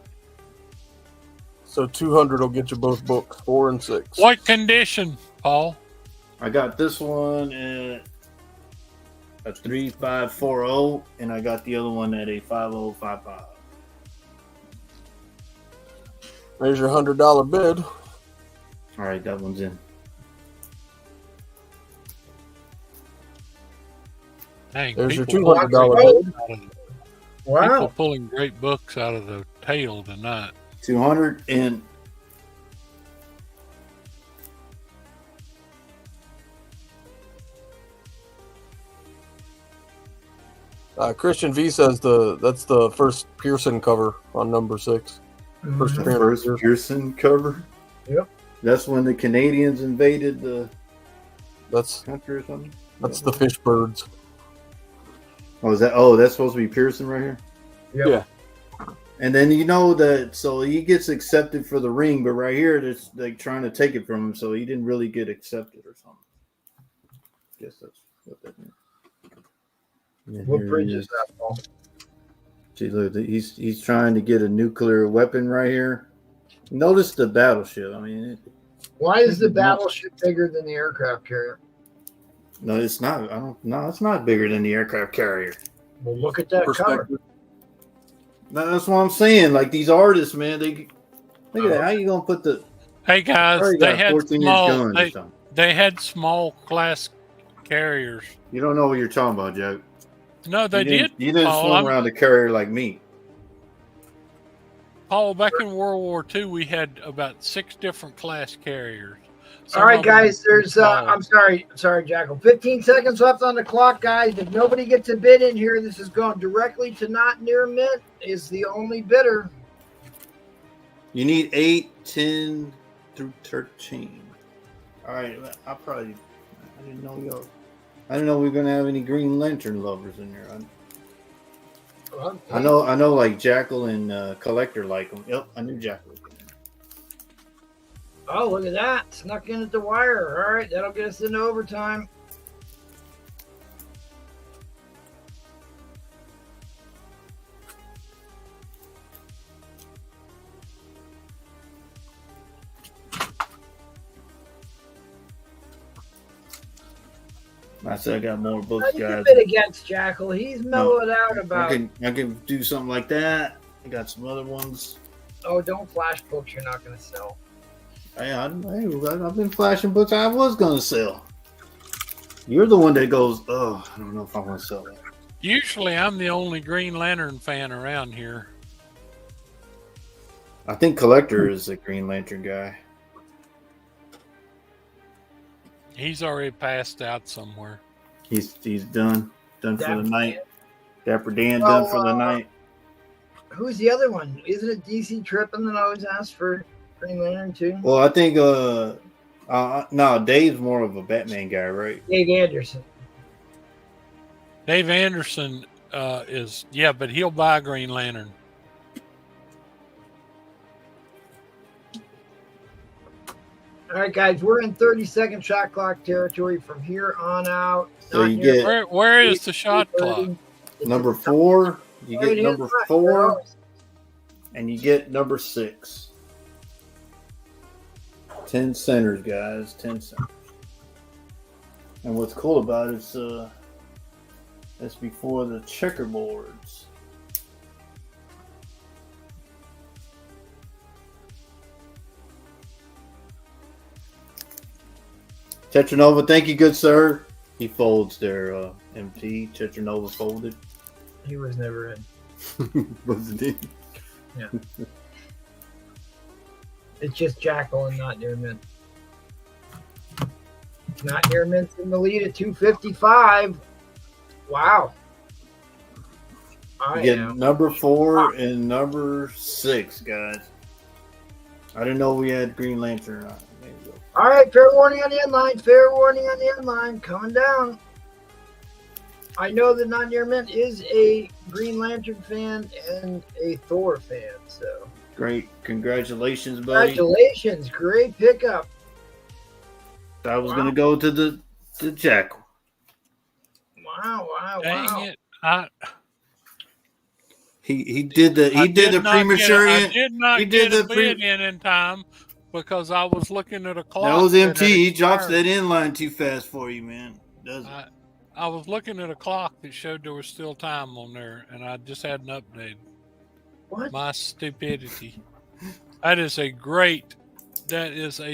So 200 will get you both books, 4 and 6. What condition, Paul? I got this one at a 3540, and I got the other one at a 5055. There's your $100 bid. All right, that one's in. Dang, There's your people $200 bid. Wow. People pulling great books out of the tail tonight. 200 and Christian V says that's the first Pearson cover on number 6. First the appearance. first Pearson cover. Yep. That's when the Canadians invaded the That's country or something. that's the fish birds. Oh, is that? Oh, that's supposed to be Pearson right here. Yep. Yeah. And then you know that, so he gets accepted for the ring, but right here, it's like trying to take it from him, so he didn't really get accepted or something. Guess that's what that means. And What here bridge he is that, Paul? See, look, he's trying to get a nuclear weapon right here. Notice the battleship. I mean, Why is the battleship bigger than the aircraft carrier? no, it's not. No, it's not bigger than the aircraft carrier. Well, look at that cover. Perspective. No, that's what I'm saying. Like these artists, man, look at that. How you gonna put the? Hey guys, Already they got had 14-inch small. guns or something. They had small class carriers. You don't know what you're talking about, Jack. No, they did. You didn't Paul. swim around a carrier like me. Paul, back in World War II, we had about 6 different class carriers. Some All right, of them guys. There's small. I'm sorry, Jackal. 15 seconds left on the clock, guys. If nobody gets a bid in here, this is going directly to not near mint. Is the only bidder. You need 8, 10 through 13. All right, I didn't know we were gonna have any Green Lantern lovers in there. I know, like Jackal and Collector like them. Yep, I knew Jackal. Oh, look at that. Snuck in at the wire. All right, that'll get us into overtime. I said I got more books, He's a guys. bit against Jackal. He's mellowed out about. I can do something like that. I got some other ones. Oh, don't flash books you're not going to sell. Hey, I've been flashing books I was gonna sell. You're the one that goes, oh, I don't know if I want to sell that. Usually, I'm the only Green Lantern fan around here. I think Collector is a Green Lantern guy. He's already passed out somewhere. He's done for the night. Dapper Dan Well, done for the night. Who's the other one? Isn't it DC Trippin that always asks for Green Lantern too? Well, I think no, Dave's more of a Batman guy, right? Dave Anderson. Dave Anderson is, yeah, but he'll buy Green Lantern. All right, guys, we're in 30-second shot clock territory from here on out. So Not you near get Where is the shot 30. clock? number 4. You Right get here, number right, 4, right. and you get number 6. 10 centers, guys. 10 centers. And what's cool about it is that's before the checkerboards. Tetranova, thank you, good sir. He folds there, MT. Tetranova folded. He was never in. Wasn't he? Yeah. It's just Jackal and Not Near Mint. Not Near Mint's in the lead at 255. Wow. You get number 4 and number 6, guys. I didn't know we had Green Lantern or not. There you go. All right, fair warning on the end line. Fair warning on the end line. Coming down. I know that Not Near Mint is a Green Lantern fan and a Thor fan. So Great. Congratulations, buddy. congratulations. Great pickup. I was going to go to the Jackal. Wow, wow, Dang wow. it. He did the premature I did not he get did a the bid in time because I was looking at a clock. That was MT. had He drops expired. that inline too fast for you, man. Does it? I was looking at a clock that showed there was still time on there, and I just hadn't updated. What? My stupidity. That is a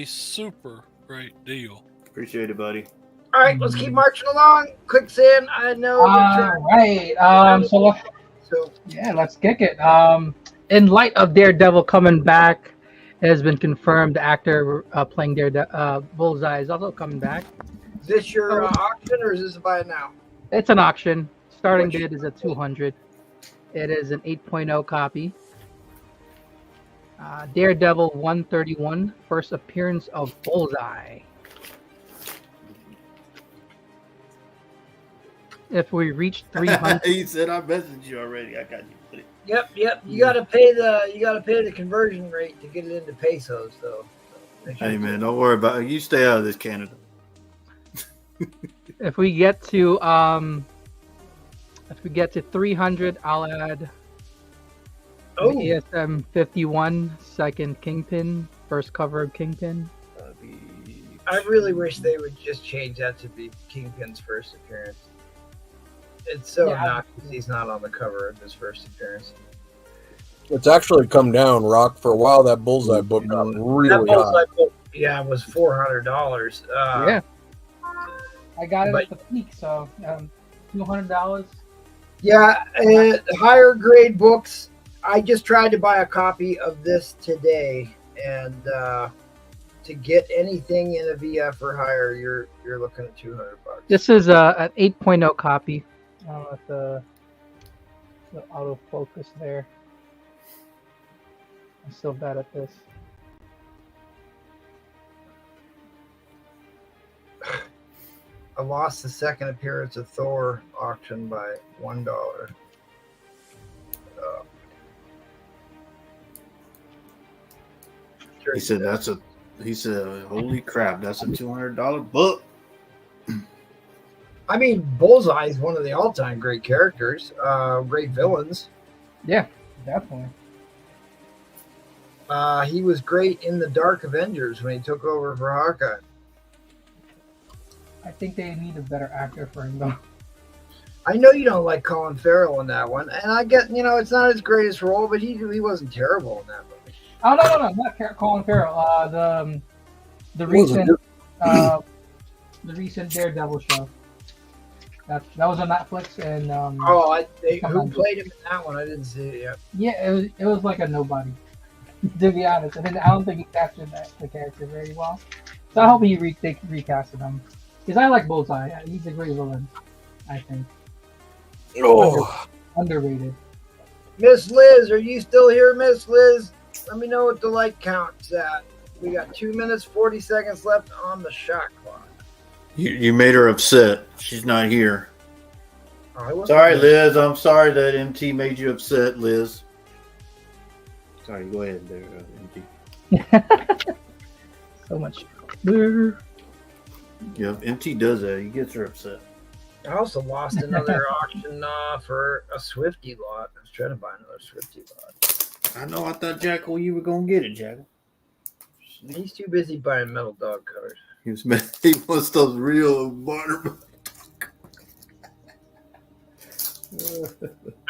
super great deal. Appreciate it, buddy. All right, let's keep marching along. Quicksand, I know. All right. So yeah, let's kick it. In light of Daredevil coming back, it has been confirmed the actor playing Bullseye is also coming back. Is this your auction or is this a buy it now? It's an auction. Starting bid is at 200. It is an 8.0 copy. Daredevil 131, first appearance of Bullseye. If we reach 300, He said I messaged you already. I got you. Buddy. Yep. You gotta pay the conversion rate to get it into pesos, though. So Hey man, don't worry about it. You stay out of this, Canada. if we get to 300, I'll add Oh, the ESM 51 second Kingpin, first cover of Kingpin. I really wish they would just change that to be Kingpin's first appearance. It's so obnoxious he's not on the cover of his first appearance. It's actually come down, Rock. For a while, that Bullseye book got really That high. Bullseye book, it was $400. Yeah, I got it at the peak, so $200. Yeah, higher grade books. I just tried to buy a copy of this today, and to get anything in a VF or higher, you're looking at $200. This is an 8.0 copy. I don't know if the autofocus there. I'm still bad at this. I lost the second appearance of Thor auction by $1. He said, holy crap, that's a $200 book. I mean, Bullseye is one of the all-time great characters, great villains. Yeah, definitely. He was great in the Dark Avengers when he took over for Hawkeye. I think they need a better actor for him though. I know you don't like Colin Farrell in that one, and I get, it's not his greatest role, but he wasn't terrible in that movie. Oh no, not Colin Farrell. The recent Daredevil show. That was on Netflix, and who played him in that one? I didn't see it yet. Yeah, it was like a nobody, to be honest. I don't think he captured the character very well. So I hope they recasted him, because I like Bullseye. He's a great villain, I think. Oh, Underrated. Miss Liz, are you still here, Miss Liz? Let me know what the light count's at. We got 2 minutes, 40 seconds left on the shot clock. You made her upset. She's not here. Oh, sorry, Liz. I'm sorry that MT made you upset, Liz. Sorry, go ahead there, MT. So much. Yep, MT does that. He gets her upset. I also lost another auction for a Swifty lot. I was trying to buy another Swifty lot. I know. I thought, Jackal, you were going to get it, Jackal. He's too busy buying metal dog covers. He wants those real water.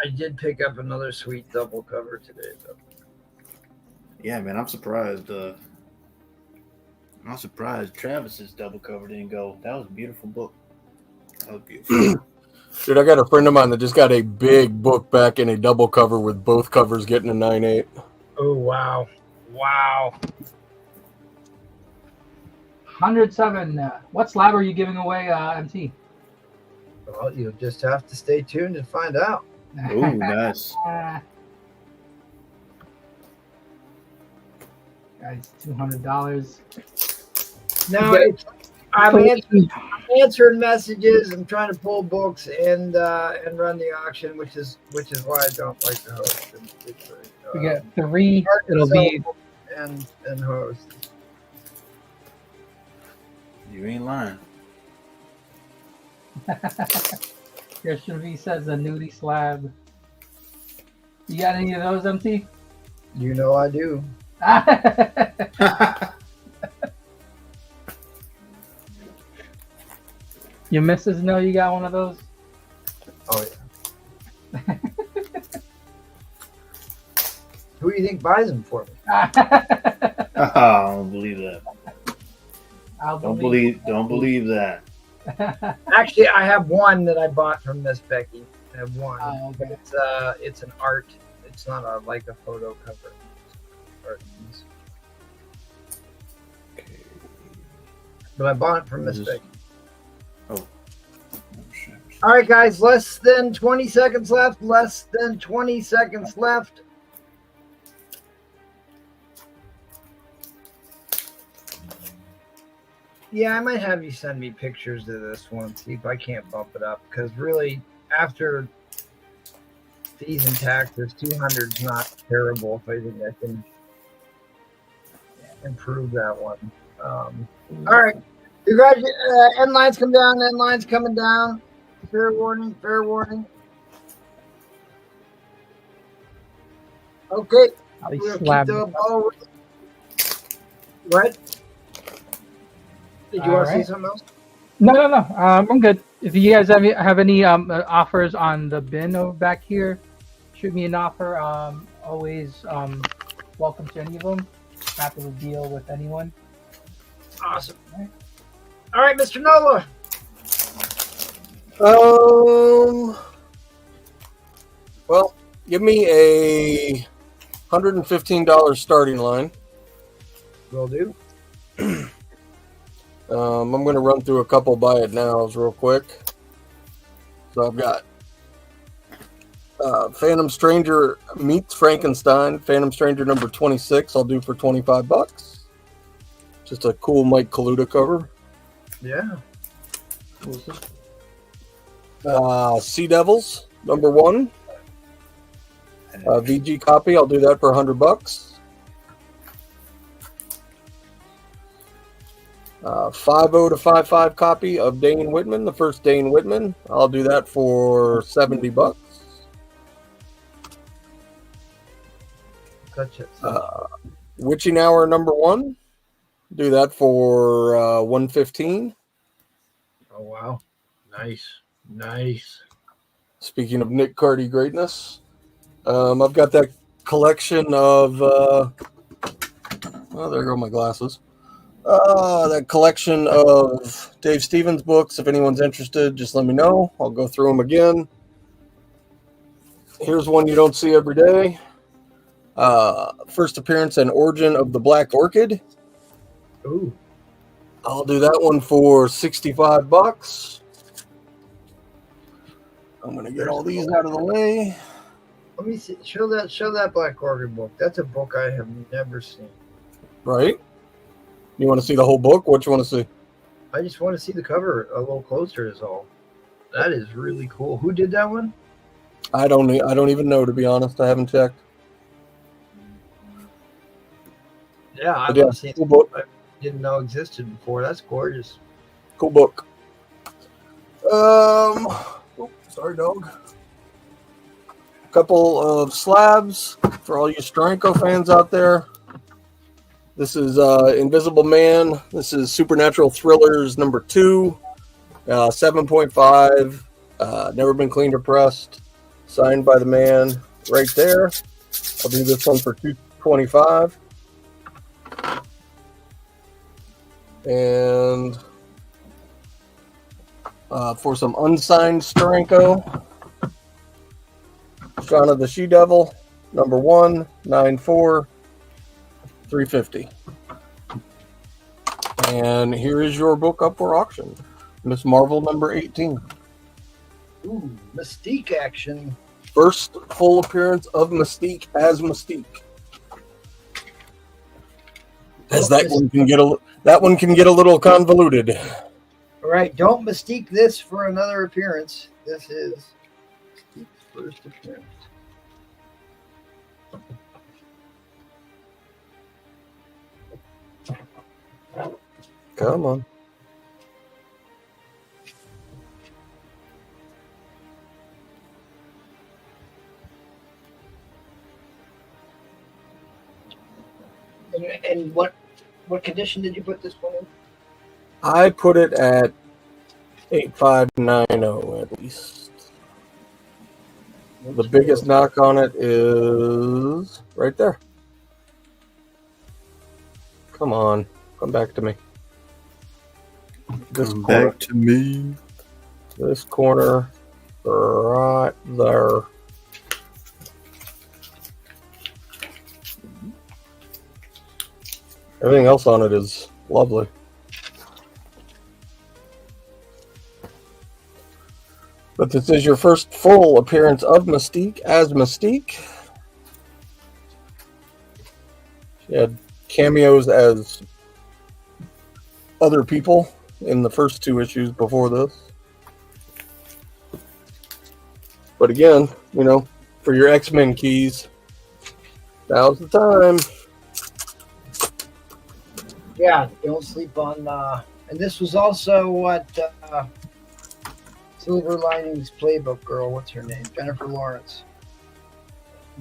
I did pick up another sweet double cover today, though. Yeah, man, I'm surprised. I'm surprised Travis's double cover didn't go. That was a beautiful book. That was beautiful. Dude, I got a friend of mine that just got a big book back in a double cover with both covers getting a 9.8. Oh, wow. Wow. 107. What slab are you giving away, MT? Well, you'll just have to stay tuned and find out. Ooh, nice. Guys, $200. Now, I'm answering messages. I'm trying to pull books and run the auction, which is why I don't like to host. We get 3. It'll be and host. You ain't lying. Here should be says a nudie slab. You got any of those, MT? You know I do. Your missus know you got one of those? Oh yeah. Who do you think buys them for me? I don't believe that. Don't believe that. Actually, I have one that I bought from Miss Becky. I have one. Oh, okay. But it's an art. It's not like a photo cover. Art piece. Okay. But I bought it from Miss Becky. Oh. All right, guys. Less than 20 seconds left. Less than 20 seconds left. Yeah, I might have you send me pictures of this one, see if I can't bump it up. Because really, after fees and taxes, 200 is not terrible. If I think I can improve that one. All right, end lines come down. End lines coming down. Fair warning. Fair warning. Okay. We'll keep the ball. What? Did you want to say something else? No. I'm good. If you guys have any offers on the bin over back here, shoot me an offer. Always welcome to any of them. Happy to deal with anyone. Awesome. All right, Mr. Nola. Well, give me a $115 starting line. Will do. I'm going to run through a couple buy it nows real quick. So I've got Phantom Stranger meets Frankenstein. Phantom Stranger number 26. I'll do for $25. Just a cool Mike Kaluta cover. Yeah. Sea Devils number 1. VG copy. I'll do that for $100. 5.0 to 5.5 copy of Dane Whitman, the first Dane Whitman. I'll do that for $70. Gotcha. Witching Hour number 1. Do that for $115. Oh wow, nice. Speaking of Nick Cardy greatness, I've got that collection of. There go my glasses. That collection of Dave Stevens books. If anyone's interested, just let me know. I'll go through them again. Here's one you don't see every day. First appearance and origin of the Black Orchid. Ooh. I'll do that one for $65. I'm gonna get all these out of the way. Let me see. Show that Black Orchid book. That's a book I have never seen. Right? You want to see the whole book? What you want to see? I just want to see the cover a little closer. Is all. That is really cool. Who did that one? I don't even know, to be honest. I haven't checked. Yeah, I But yeah, want to see cool it. book. I didn't know existed before. That's gorgeous. Cool book. Sorry, dog. A couple of slabs for all you Steranko fans out there. This is Invisible Man. This is Supernatural Thrillers number 2, 7.5. Never been cleaned or pressed. Signed by the man right there. I'll do this one for $225. And for some unsigned Steranko, Shauna the She-Devil, number 1, 9.4, $350. And here is your book up for auction, Miss Marvel number 18. Ooh, Mystique action. First full appearance of Mystique as Mystique. As that one can get a little convoluted. All right, don't Mystique this for another appearance. This is Mystique's first appearance. Come on. And what condition did you put this one in? I put it at 8590 at least. The biggest knock on it is right there. Come on, come back to me. This corner, Back to me. this corner, right there. Everything else on it is lovely. But this is your first full appearance of Mystique as Mystique. She had cameos as other people in the first 2 issues before this. But again, for your X-Men keys, now's the time. Yeah, don't sleep on. And this was also what Silver Linings Playbook girl. What's her name? Jennifer Lawrence.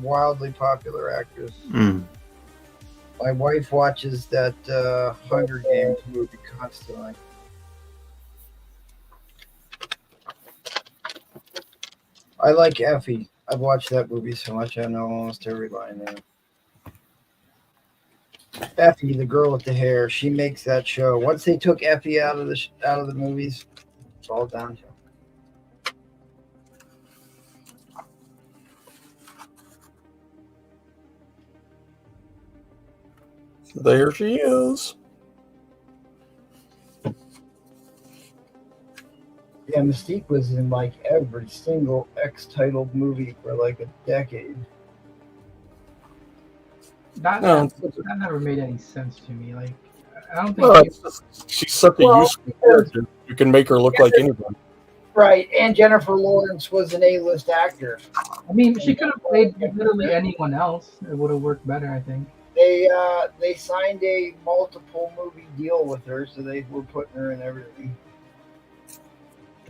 Wildly popular actress. My wife watches that Hunger Games movie constantly. I like Effie. I've watched that movie so much I know almost every line in it. Effie, the girl with the hair, she makes that show. Once they took Effie out of the movies, it's all downhill. There she is. Yeah, Mystique was in like every single X-titled movie for like a decade. That never made any sense to me. Like, I don't think. Well, she's such a useful character. You can make her look like anybody. Right, and Jennifer Lawrence was an A-list actor. I mean, she could have played literally anyone else. It would have worked better, I think. They signed a multiple movie deal with her, so they were putting her in everything.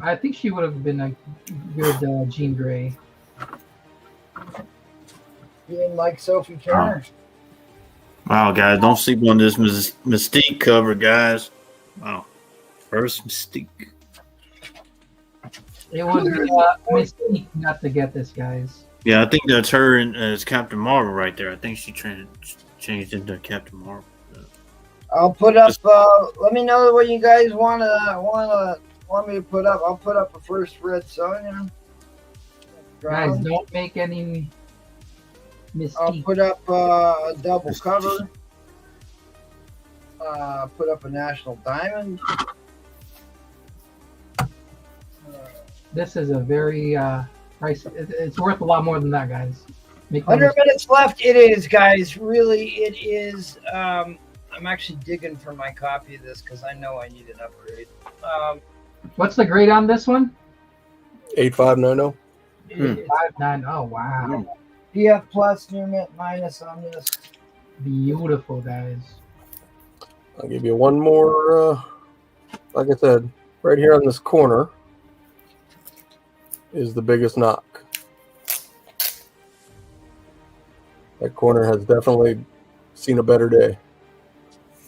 I think she would have been a good Jean Grey. You didn't like Sophie Turner? Wow, guys, don't sleep on this Mystique cover, guys. Wow. First Mystique. It would be a mistake not to get this, guys. Yeah, I think that's her as Captain Marvel right there. I think she changed into Captain Marvel. I'll put up. Let me know what you guys want me to put up. I'll put up a first Red Sonja. Guys, don't make any mistakes. I'll put up a double cover. Put up a National Diamond. This is a very price. It's worth a lot more than that, guys. 100 minutes left. It is, guys. Really, it is. I'm actually digging for my copy of this because I know I need an upgrade. What's the grade on this one? 8590. 5.9. Oh, wow. PF plus, near mint minus on this. Beautiful, guys. I'll give you one more. Like I said, right here on this corner is the biggest knock. That corner has definitely seen a better day.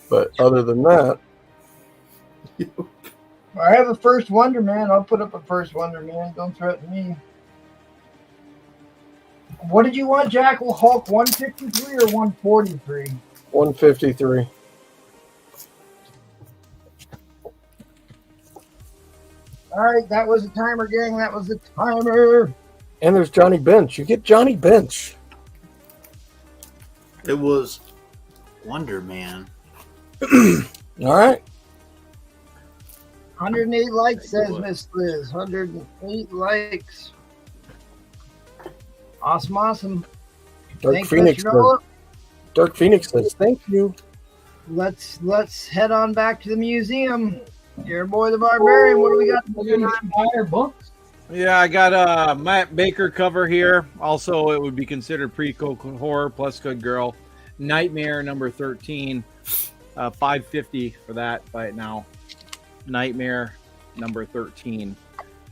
But other than that, I have a first Wonder Man. I'll put up a first Wonder Man. Don't threaten me. What did you want, Jackal? Hulk 153 or 143? 153. All right, that was a timer, gang. That was a timer. And there's Johnny Bench. You get Johnny Bench. It was Wonder Man. All right. 108 likes, says Miss Liz. 108 likes. Awesome. Dark Thanks, Phoenix. Mr. Dark Phoenix says, "Thank you." Let's head on back to the museum. Your boy the Barbarian. What do we got? Books. Yeah, I got a Matt Baker cover here. Also, it would be considered pre-coke horror plus Good Girl. Nightmare number 13. $5.50 for that. Buy it now. Nightmare number 13.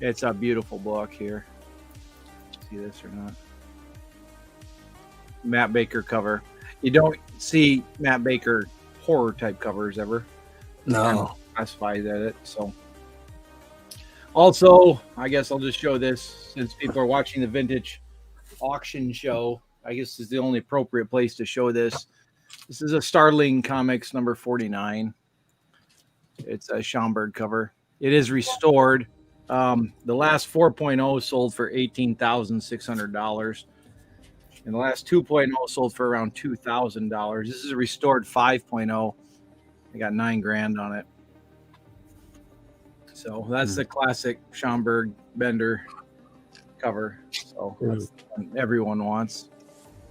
It's a beautiful book here. See this or not? Matt Baker cover. You don't see Matt Baker horror type covers ever. No. Classified at it. So also, I guess I'll just show this since people are watching the vintage auction show. I guess is the only appropriate place to show this. This is a Starling Comics number 49. It's a Schomburg cover. It is restored. The last 4.0 sold for $18,600. And the last 2.0 sold for around $2,000. This is a restored 5.0. I got $9,000 on it. So that's the classic Schomburg Bender cover. So that's the one everyone wants.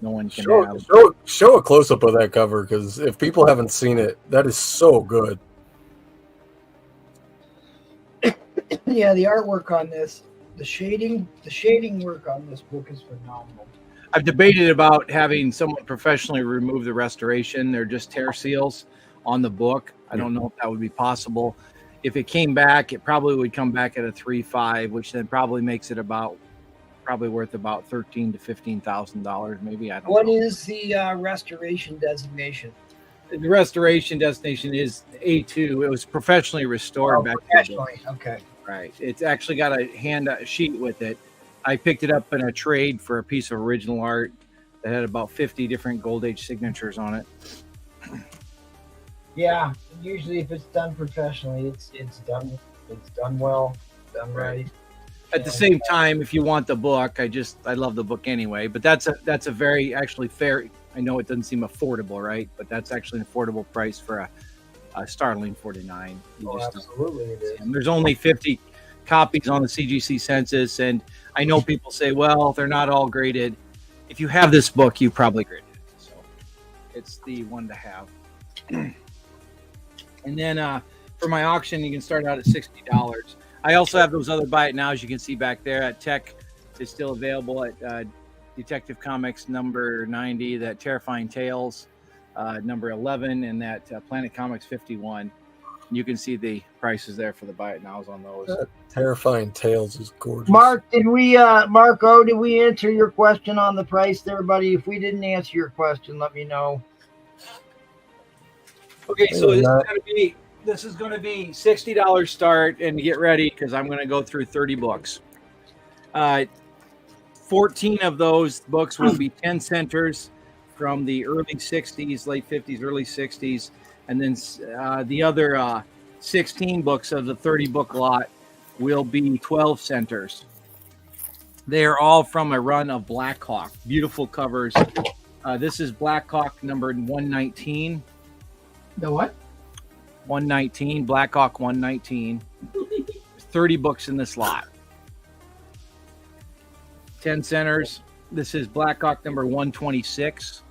No one can have. Show a close up of that cover, because if people haven't seen it, that is so good. Yeah, the artwork on this, the shading work on this book is phenomenal. I've debated about having someone professionally remove the restoration. They're just tear seals on the book. I don't know if that would be possible. If it came back, it probably would come back at a 3.5, which then probably makes it probably worth about $13,000 to $15,000, maybe. I don't know. What is the restoration designation? The restoration designation is A2. It was professionally restored back professionally. Okay. Right. It's actually got a sheet with it. I picked it up in a trade for a piece of original art that had about 50 different Gold Age signatures on it. Yeah, usually if it's done professionally, it's done well, done right. At the same time, if you want the book, I love the book anyway. But that's a very actually fair. I know it doesn't seem affordable, right? But that's actually an affordable price for a Starling 49. Absolutely, it is. And there's only 50 copies on the CGC census, and I know people say, well, they're not all graded. If you have this book, you probably graded it. So it's the one to have. And then for my auction, you can start out at $60. I also have those other buy it now, as you can see back there at Tech. It's still available at Detective Comics number 90, that Terrifying Tales number 11, and that Planet Comics 51. You can see the prices there for the buy it nows on those. Terrifying Tales is gorgeous. Mark, did we answer your question on the price there, buddy? If we didn't answer your question, let me know. Okay, so this is going to be $60 start, and get ready because I'm going to go through 30 books. 14 of those books will be 10 centers from the early 60s, late 50s, early 60s. And then the other 16 books of the 30 book lot will be 12 centers. They are all from a run of Blackhawk. Beautiful covers. This is Blackhawk number 119. The what? 119, Blackhawk 119. 30 books in this lot. 10 centers. This is Blackhawk number 126.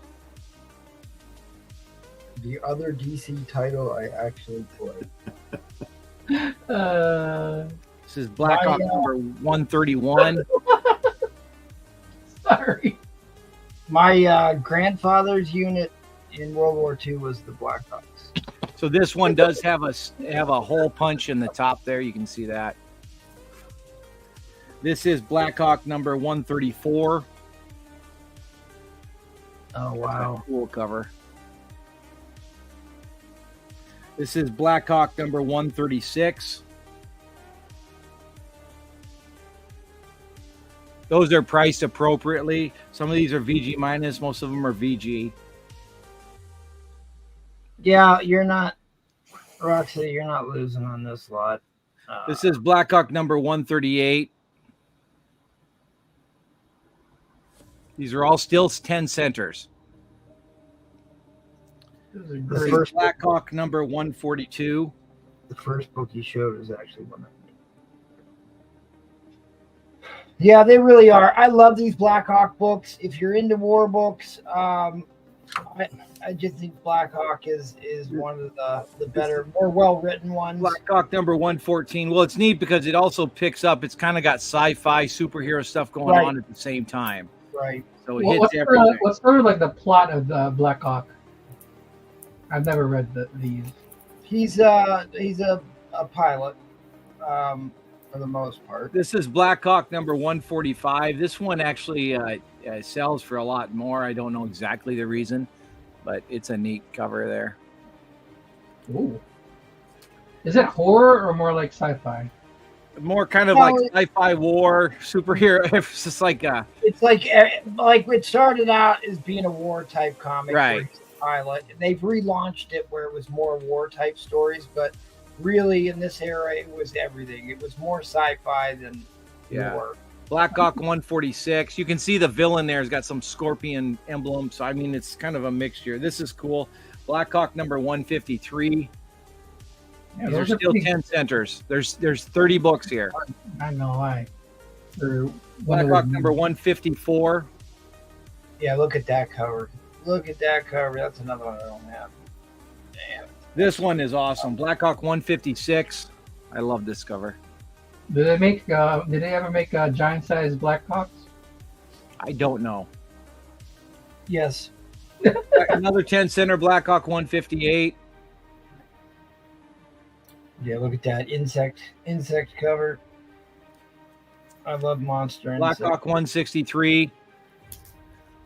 The other DC title I actually played. This is Blackhawk number 131. Sorry. My grandfather's unit in World War II was the Blackhawks. So this one does have a hole punch in the top there. You can see that. This is Blackhawk number 134. Oh, wow. That's a cool cover. This is Blackhawk number 136. Those are priced appropriately. Some of these are VG minus. Most of them are VG. Yeah, you're not, Roxy, you're not losing on this lot. This is Blackhawk number 138. These are all still 10 centers. This is Blackhawk number 142. The first book you showed is actually one. Yeah, they really are. I love these Blackhawk books. If you're into war books, I just think Blackhawk is one of the better, more well-written ones. Blackhawk number 114. Well, it's neat because it also picks up. It's kind of got sci-fi superhero stuff going on at the same time. Right. So it hits everything. What's sort of like the plot of the Blackhawk? I've never read these. He's a pilot, for the most part. This is Blackhawk number 145. This one actually sells for a lot more. I don't know exactly the reason, but it's a neat cover there. Ooh. Is it horror or more like sci-fi? More kind of like sci-fi war superhero. It's just like it's like it started out as being a war type comic, right? Pilot, and they've relaunched it where it was more war type stories, but really in this era it was everything. It was more sci-fi than war. Blackhawk 146. You can see the villain there has got some scorpion emblem, so I mean it's kind of a mixture. This is cool. Blackhawk number 153. Yeah, these are still 10 centers. There's 30 books here. I know why. Blackhawk number 154. Yeah, look at that cover. Look at that cover. That's another one I don't have. Damn. This one is awesome. Blackhawk 156. I love this cover. Did they ever make giant sized Blackhawks? I don't know. Yes. Another 10 center Blackhawk 158. Yeah, look at that insect cover. I love monster. Blackhawk 163.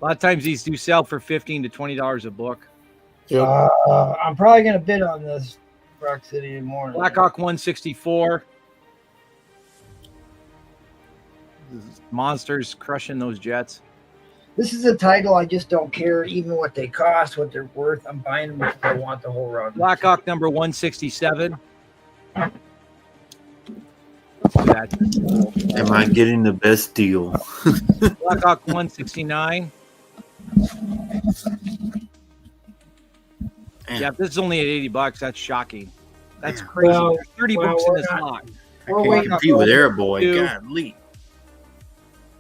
A lot of times these do sell for $15 to $20 a book. Yep. I'm probably gonna bid on this Rock City in the morning. Blackhawk 164. Monsters crushing those jets. This is a title I just don't care even what they cost, what they're worth. I'm buying them because I want the whole run. Blackhawk number 167. Am I getting the best deal? Blackhawk 169. Yeah, if this is only at $80, that's shocking. That's crazy. There's 30 books in this lot. I can't compete with Airboy. Godly.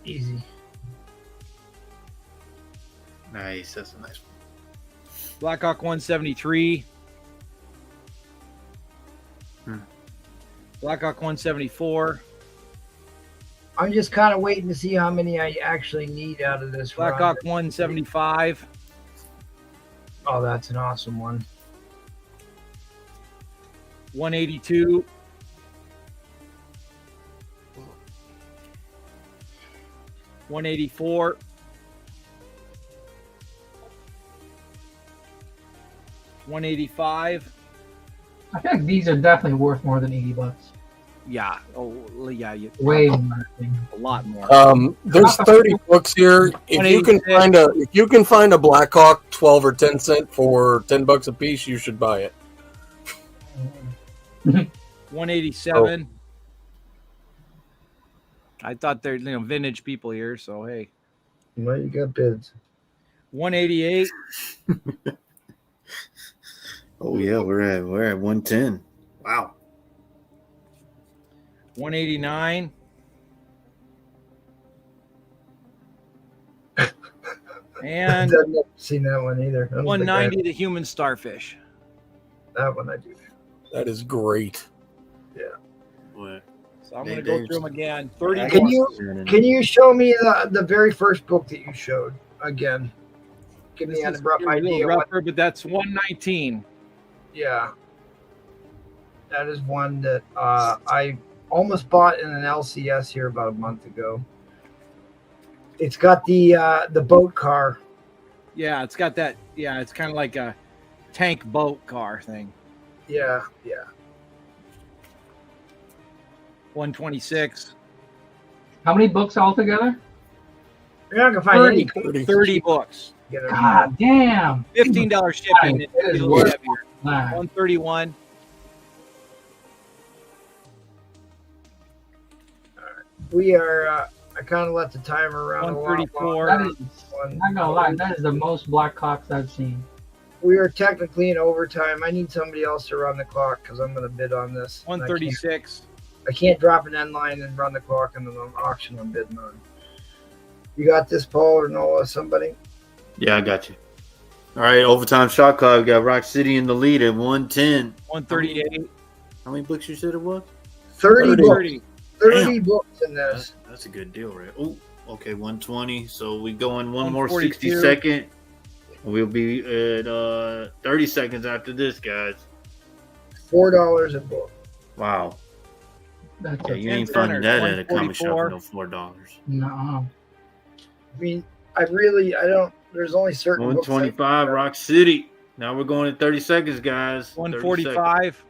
Easy. Nice. That's a nice one. Blackhawk 173. Blackhawk 174. I'm just kind of waiting to see how many I actually need out of this. Blackhawk 175. Oh, that's an awesome one. 182. 184. 185. I feel like these are definitely worth more than $80. Yeah. Oh, yeah. Way more. A lot more. There's 30 books here. If you can find a Blackhawk 12 or 10 cent for $10 a piece, you should buy it. 187. I thought they're vintage people here, so hey. Well, you got bids. 188. Oh yeah, we're at 110. Wow. 189. And I've never seen that one either. I don't think 190, the human starfish. that one I do. That is great. What? So I'm going to go through them again. 30 Can books. Can you show me the very first book that you showed again? Give me This a is rough a little idea. What, rougher, but that's 119. yeah, that is one that I almost bought in an LCS here about a month ago. It's got the boat car. Yeah, it's got that. Yeah, it's kind of like a tank boat car thing. Yeah. 126. How many books altogether? You're not gonna find 30 books. God damn. $15 shipping. It It's is a little worth heavier. Nah. 131. We are. I kind of let the timer run. 134. That is, I'm not gonna lie, that is the most Blackhawks I've seen. We are technically in overtime. I need somebody else to run the clock because I'm going to bid on this. 136. I can't drop an end line and run the clock in an auction I'm bidding on. You got this, Paul or Noah? Somebody? Yeah, I got you. All right, overtime shot clock. We got Rock City in the lead at 110. 138. How many books you said it was? 30 books. 30. 30 books in this. That's a good deal, right? Oh, okay, 120. So we go in one more 142. 60 second. We'll be at 30 seconds after this, guys. $4 a book. Wow. That's Yeah, a, you ain't 10 finding that at a comic shop 144. for no $4. no. I mean, I don't. There's only certain books. 125, Rock City. Now we're going at 30 seconds, guys. 30 seconds. 145.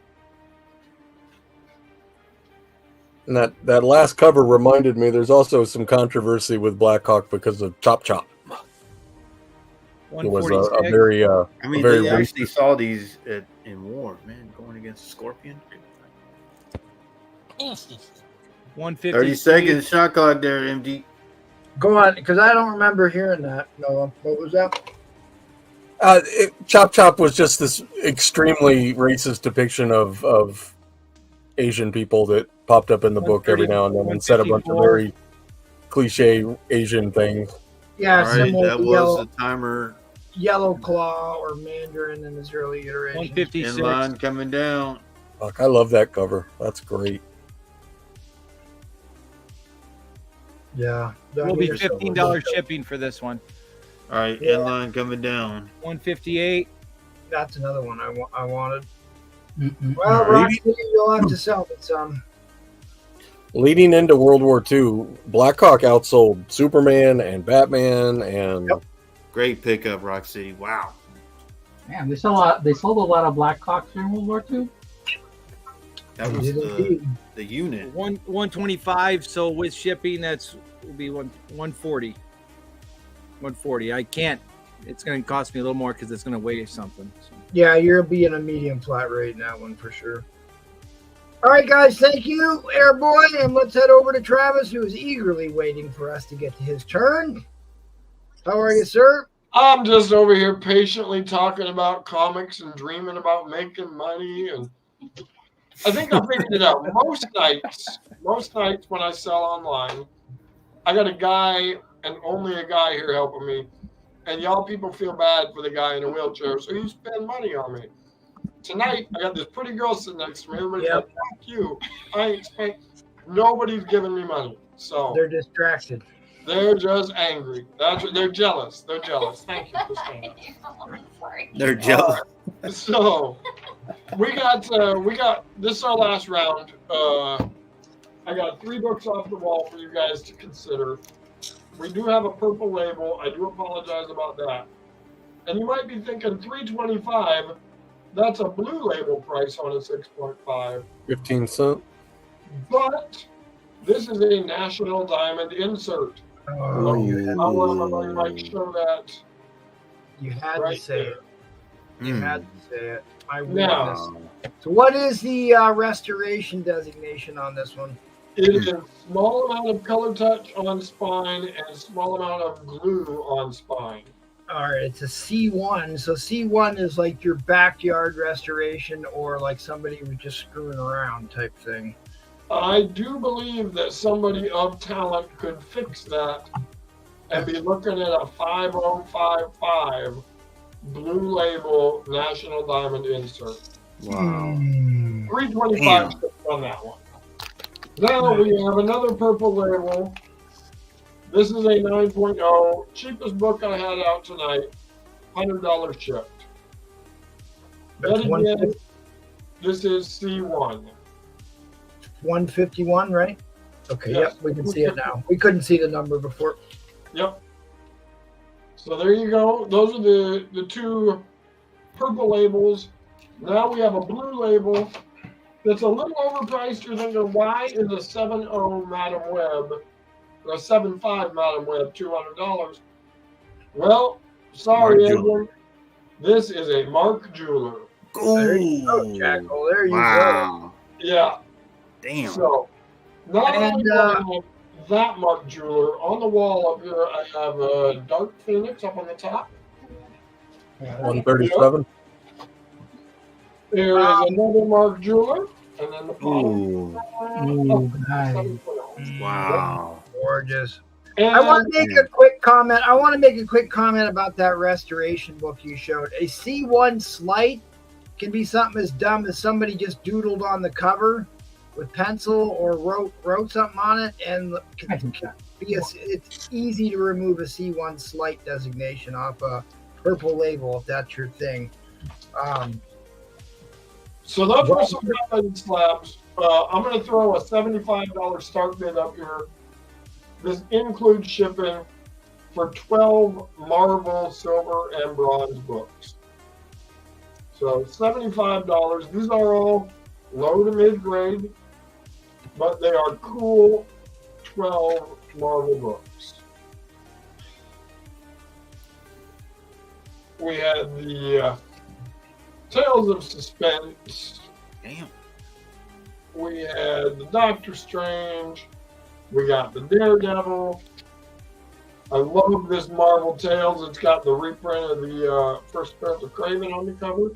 And that last cover reminded me there's also some controversy with Blackhawk because of Chop Chop. It was 146. a very I mean, very they actually saw these in war, man, going against Scorpion. 150. 30 seconds, shot clock there, MD. Go on, because I don't remember hearing that. Noah, what was that? Chop Chop was just this extremely racist depiction of Asian people that popped up in the book every now and then and said a bunch of very cliche Asian things. Yeah, All right, similar that to was the timer. Yellow Claw or Mandarin in his early iteration. 156. In line coming down. Fuck, I love that cover. That's great. Yeah. Will be $15 shipping for this one. All right, Yeah. in line coming down. 158. That's another one I wanted. Mm-mm. Well, Really? Rock City, you'll have to sell me some. Leading into World War II, Blackhawk outsold Superman and Batman and Yep. Great pickup, Rock City. Wow. Man, they sold a lot of Blackhawks during World War II. That They was did indeed. the unit. 125. So with shipping, that's will be 140. 140. I can't. It's going to cost me a little more because it's going to weigh something. So. Yeah, you're being a medium flat rate in that one for sure. All right, guys, thank you, Airboy, and let's head over to Travis, who is eagerly waiting for us to get to his turn. How are you, sir? I'm just over here patiently talking about comics and dreaming about making money. And I think I figured it out. Most nights when I sell online, I got a guy and only a guy here helping me. And y'all people feel bad for the guy in a wheelchair, so you spend money on me. Tonight, I got this pretty girl sitting next to me. Everybody's like, fuck you. I ain't spent. Nobody's giving me money. So They're distracted. they're just angry. They're jealous. They're jealous. Thank you, Christina. Sorry. They're jealous. So we got this is our last round. I got 3 books off the wall for you guys to consider. We do have a purple label. I do apologize about that. And you might be thinking $3.25. That's a blue label price on a 6.5. 15 cents. but this is a National Diamond insert. Oh, I might show that. You had right to say there. it. You had to say it. I Now, witness. So, what is the restoration designation on this one? it is small amount of color touch on spine and small amount of glue on spine. All right, it's a C1. So C1 is like your backyard restoration, or like somebody who's just screwing around type thing. I do believe that somebody of talent could fix that and be looking at a 5055 blue label National Diamond insert. Wow. 325 on that one. Now we have another purple label. This is a 9.0, cheapest book I had out tonight, $100 shipped. That's Then again, this is C1. 151, right? Okay, Yes. yep, we can see it now. We couldn't see the number before. Yep. So there you go. Those are the two purple labels. Now we have a blue label that's a little overpriced. You're thinking, why is a 7.0 Madam Web or a 7.5 Madam Web $200? Well, sorry, Mark Edwin. This is a Mark Jeweler. There you go, Jackal. There you go. Wow. Yeah. Damn. So, not And, only do I have that Mark Jeweler on the wall up here, I have a Dark Phoenix up on the top. 137. There is another Mark Jeweler, and then the Ooh. Ooh, nice. Wow. Gorgeous. And I want to make a quick comment. I want to make a quick comment about that restoration book you showed. A C1 slight can be something as dumb as somebody just doodled on the cover with pencil or wrote something on it, and it's easy to remove a C1 slight designation off a purple label if that's your thing. so those were some diamond slabs. I'm going to throw a $75 start bid up here. This includes shipping for 12 Marvel, silver, and bronze books. So $75. These are all low to mid grade, but they are cool 12 Marvel books. We had the Tales of Suspense. Damn. We had the Doctor Strange. We got the Daredevil. I love this Marvel Tales. It's got the reprint of the first appearance of Kraven on the cover.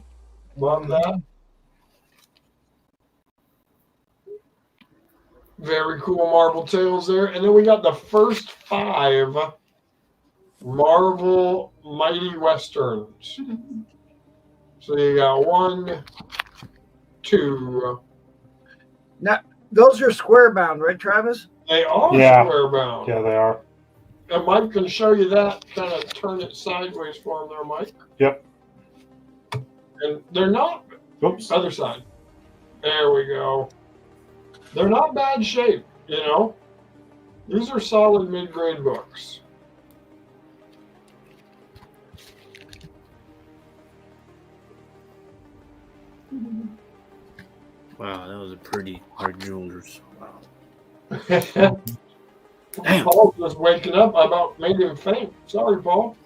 Love that. Very cool Marvel Tales there. And then we got the first 5 Marvel Mighty Westerns. So you got 1, 2. Now, those are square bound, right, Travis? They are Yeah. square bound. Yeah, they are. And Mike can show you that. Kind of turn it sideways for him there, Mike. Yep. And they're not. Oops. Other side. There we go. They're not bad shape, you know. These are solid mid-grade books. Wow, that was a pretty hard jewelers. Wow. Damn. Paul's just waking up. I about made him faint. Sorry, Paul.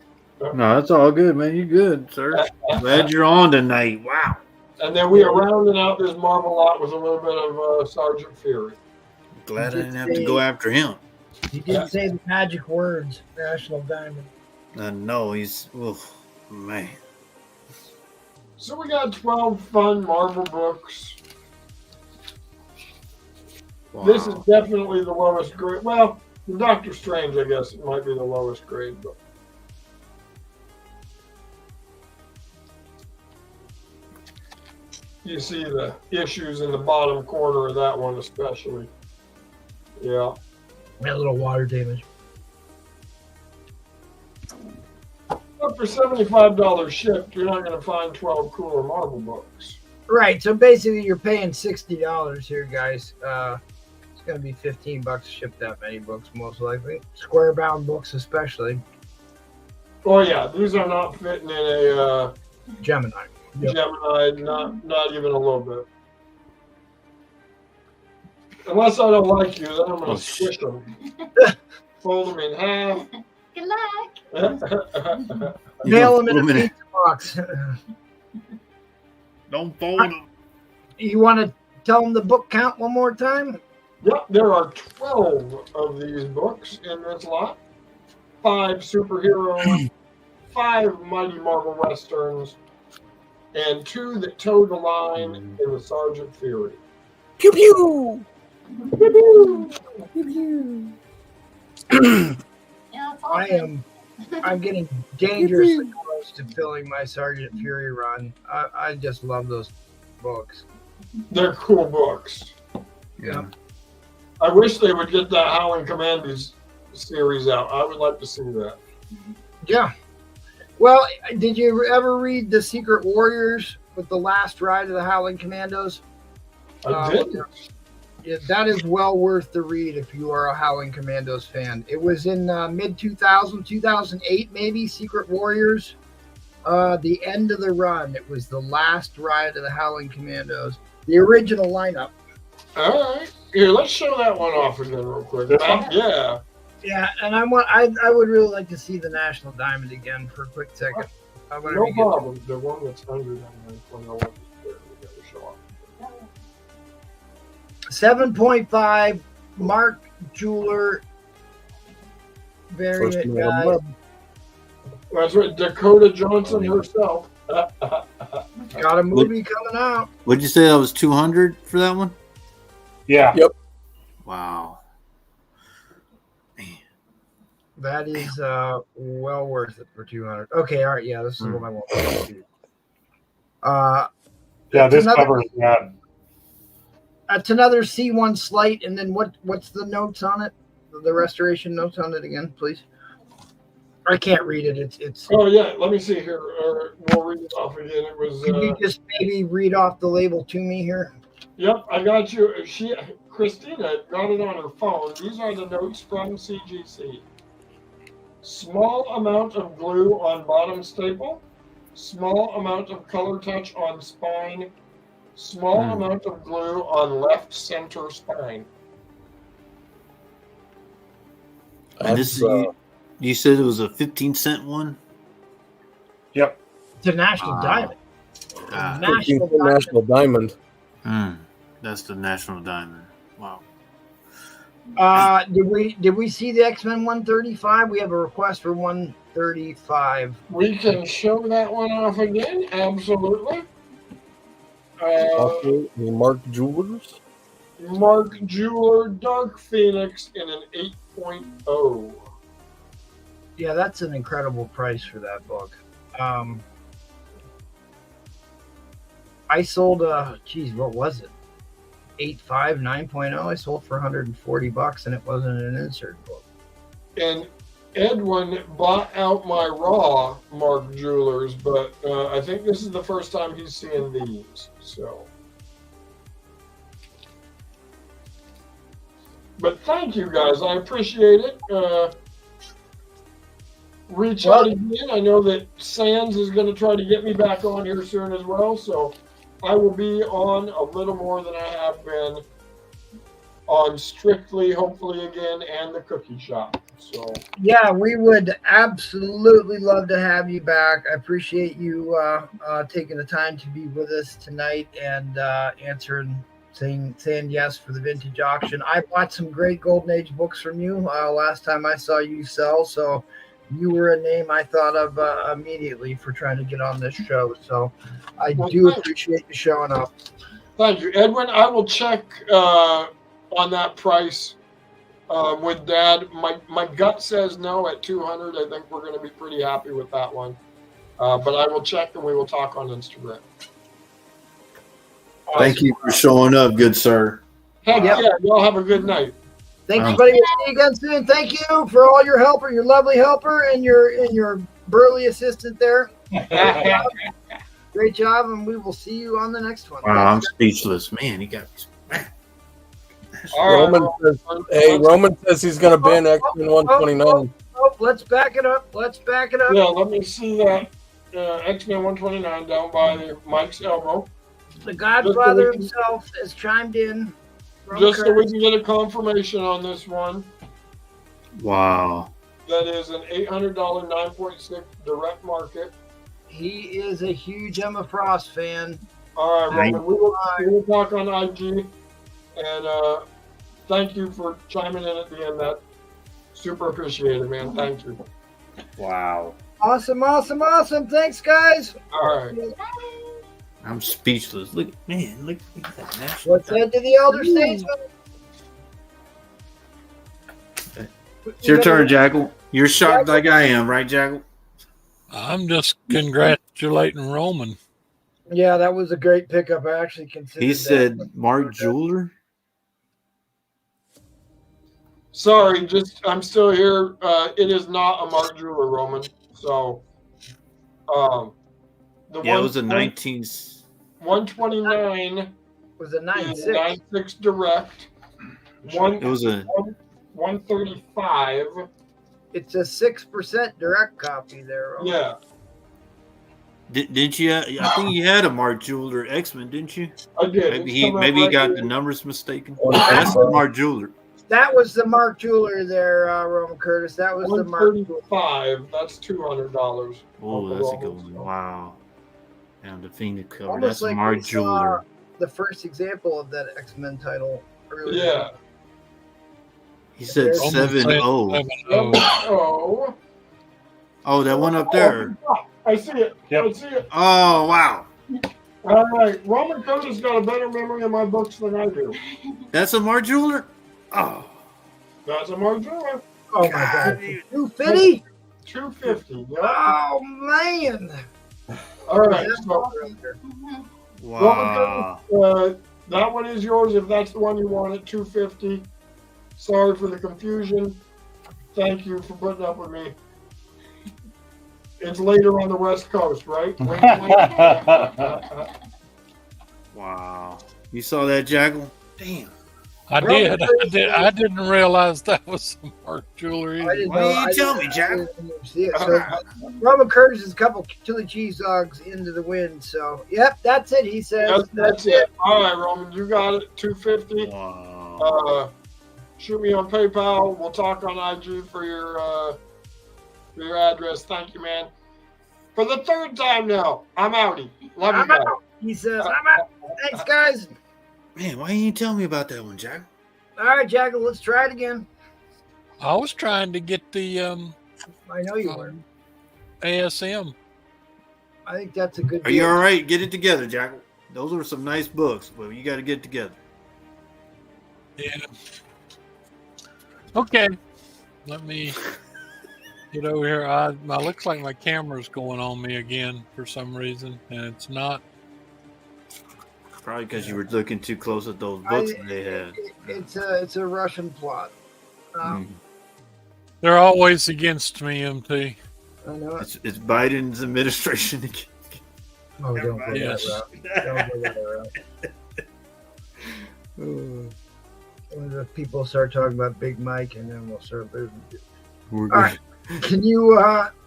No, that's all good, man. You good, sir. Glad you're on tonight. Wow. And then we are rounding out this Marvel lot with a little bit of Sergeant Fury. Glad I didn't have to go after him. You didn't say the magic words, National Diamond. No, he's, oh, man. So we got 12 fun Marvel books. Wow. This is definitely the lowest grade. Well, Doctor Strange, I guess, it might be the lowest grade book. You see the issues in the bottom corner of that one especially. Yeah. A little water damage. But for $75 shipped, you're not going to find 12 cooler Marvel books. Right. So basically, you're paying $60 here, guys. It's going to be $15 to ship that many books, most likely. Square bound books, especially. Oh yeah, these are not fitting in a Gemini. Yep. Gemini, not even a little bit. Unless I don't like you, then I'm going Oh, to squish them. Fold them in half. Good luck. Mail them in a pizza box. Don't fold them. You want to tell them the book count one more time? Yep, there are 12 of these books in this lot. 5 superheroes, 5 Mighty Marvel Westerns, and 2 that toe the line in the Sergeant Fury. Pew pew. Yeah, it's all good. I'm getting dangerously close to filling my Sergeant Fury run. I just love those books. They're cool books. Yeah. I wish they would get that Howling Commandos series out. I would like to see that. Yeah. Well, did you ever read The Secret Warriors with the last ride of the Howling Commandos? I did. Yeah, that is well worth the read if you are a Howling Commandos fan. It was in mid-2000, 2008 maybe, Secret Warriors. The end of the run. It was the last ride of the Howling Commandos. The original lineup. All right. Here, let's show that one off again real quick. Yeah. Yeah, and I would really like to see the National Diamond again for a quick second. No problem. The one that's under that one, I want to show off. 7.5 Mark Jeweler variant guide. That's right, Dakota Johnson herself. Got a movie coming out. What'd you say that was 200 for that one? Yeah. Yep. Wow. That is well worth it for 200. Okay, all right, yeah, this is what I want to do. Yeah, this covers that. It's another C1 Slight, and then what's the notes on it? The restoration notes on it again, please. I can't read it. It's. Oh yeah, let me see here. We'll read it off again. It was. Can you just maybe read off the label to me here? Yep, I got you. Christina got it on her phone. These are the notes from CGC. Small amount of glue on bottom staple. Small amount of color touch on spine. Small amount of glue on left center spine. And this you said it was a 15-cent one? Yep. It's a National Diamond. National Diamond. That's the National Diamond. Wow. Did we see the X-Men 135? We have a request for 135. We can show that one off again. Absolutely. Mark Jewelers. Mark Jeweler Dark Phoenix in an 8.0. Yeah, that's an incredible price for that book. I sold what was it? 8.5, 9.0. I sold for $140 and it wasn't an insert book. And Edwin bought out my raw Mark Jewelers, but I think this is the first time he's seeing these. So, but thank you guys, I appreciate it. Reach out again. I know that Sands is going to try to get me back on here soon as well, so I will be on a little more than I have been on Strictly, hopefully again, and the Cookie Shop. So yeah, we would absolutely love to have you back. I appreciate you taking the time to be with us tonight and saying yes for the vintage auction. I bought some great Golden Age books from you last time I saw you sell, so you were a name I thought of immediately for trying to get on this show. So I do appreciate you showing up. Thank you, Edwin. I will check on that price with Dad. My gut says no at 200. I think we're going to be pretty happy with that one. But I will check and we will talk on Instagram. Thank you for showing up, good sir. Heck yeah, y'all have a good night. Thanks, buddy. We'll see you again soon. Thank you for all your helper, your lovely helper, and your burly assistant there. Great job, and we will see you on the next one. Wow, I'm speechless. Man, he got me. Roman says he's going to ban X-Men 129. Let's back it up. Yeah, let me see that X-Men 129 down by Mike's elbow. The Godfather himself has chimed in. just so we can get a confirmation on this one. Wow. That is an $800 9.6 direct market. He is a huge Emma Frost fan. All right, Roman, we will talk on IG. And thank you for chiming in at the end. That super appreciated, man. Thank you. Wow. Awesome. Thanks, guys. All right. I'm speechless. Look at that. National What's said to the elder statesman? It's your turn, Jackal. You're shocked like I am, right, Jackal? I'm just congratulating Roman. Yeah, that was a great pickup. I actually considered He that. said Mark Jeweler. Sorry, I'm still here. It is not a Mark Jeweler, Roman. So, It was a 129 was a 9.6. 9.6 direct. It was a 135. It's a 6% direct copy there. Roman. Yeah, Didn't you? I think you had a Mark Jeweler X-Men, didn't you? I did. Maybe It's he coming up right got here. the numbers mistaken. That's the Mark Jeweler. That was the Mark Jeweler there, Roman Curtis. That was the Mark Jeweler. 135. That's $200. Oh, that's a good one. Wow. And the Phoenix cover. Almost That's like Mark we saw Jeweler. the first example of that X-Men title earlier. Yeah. He said Roman 7-0. 7-0. Oh. Oh, that one up there. I see it. Yep. I see it. Oh, wow. All right. Roman Curtis got a better memory of my books than I do. That's a Mark Jeweler? Oh. That's a Mark Jeweler. Oh my God. 250? 250. Yeah. Oh man. All right. So, Wow. that one is yours if that's the one you want at 250. Sorry for the confusion. Thank you for putting up with me. It's later on the West Coast, right? Wow. You saw that, Jackal? Damn. I did. I didn't realize that was some Mark Jewelry. I didn't Why know. didn't you tell me, I Jack? didn't see it. So, Roman Curtis is a couple chili cheese dogs into the wind. So, yep, that's it. He says. That's it. All right, Roman, you got it. 250. Wow. Shoot me on PayPal. We'll talk on IG for your address. Thank you, man. For the third time now, I'm outie. Love you I'm guys. out. He says, I'm out. Thanks, guys. Man, why didn't you tell me about that one, Jack? All right, Jackal, let's try it again. I was trying to get the I know you were. ASM. I think that's a good Are you all right? Get it together, Jackal. Those are some nice books, but you got to get it together. Yeah. Okay. Let me get over here. I looks like my camera's going on me again for some reason, and it's not. Probably because you were looking too close at those books they had. It's a Russian plot. They're always against me, MT. I know it. It's Biden's administration again. Oh, don't go Yes. that route. Don't go that route. When the people start talking about Big Mike, and then we'll start losing. We're All right. Can you,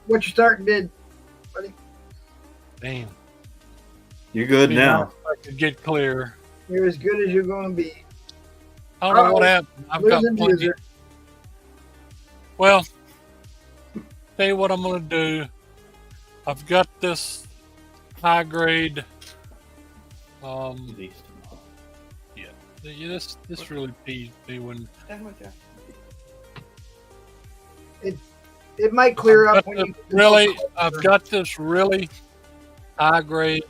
what's your starting bid, buddy? Damn. You're good now. I could get clear. You're as good as you're going to be. I don't know what happened. I've got Losing plenty. user. Well, tell you what I'm going to do. I've got this high grade. Yeah, this really peeved me when It might clear up when you I've got this really high grade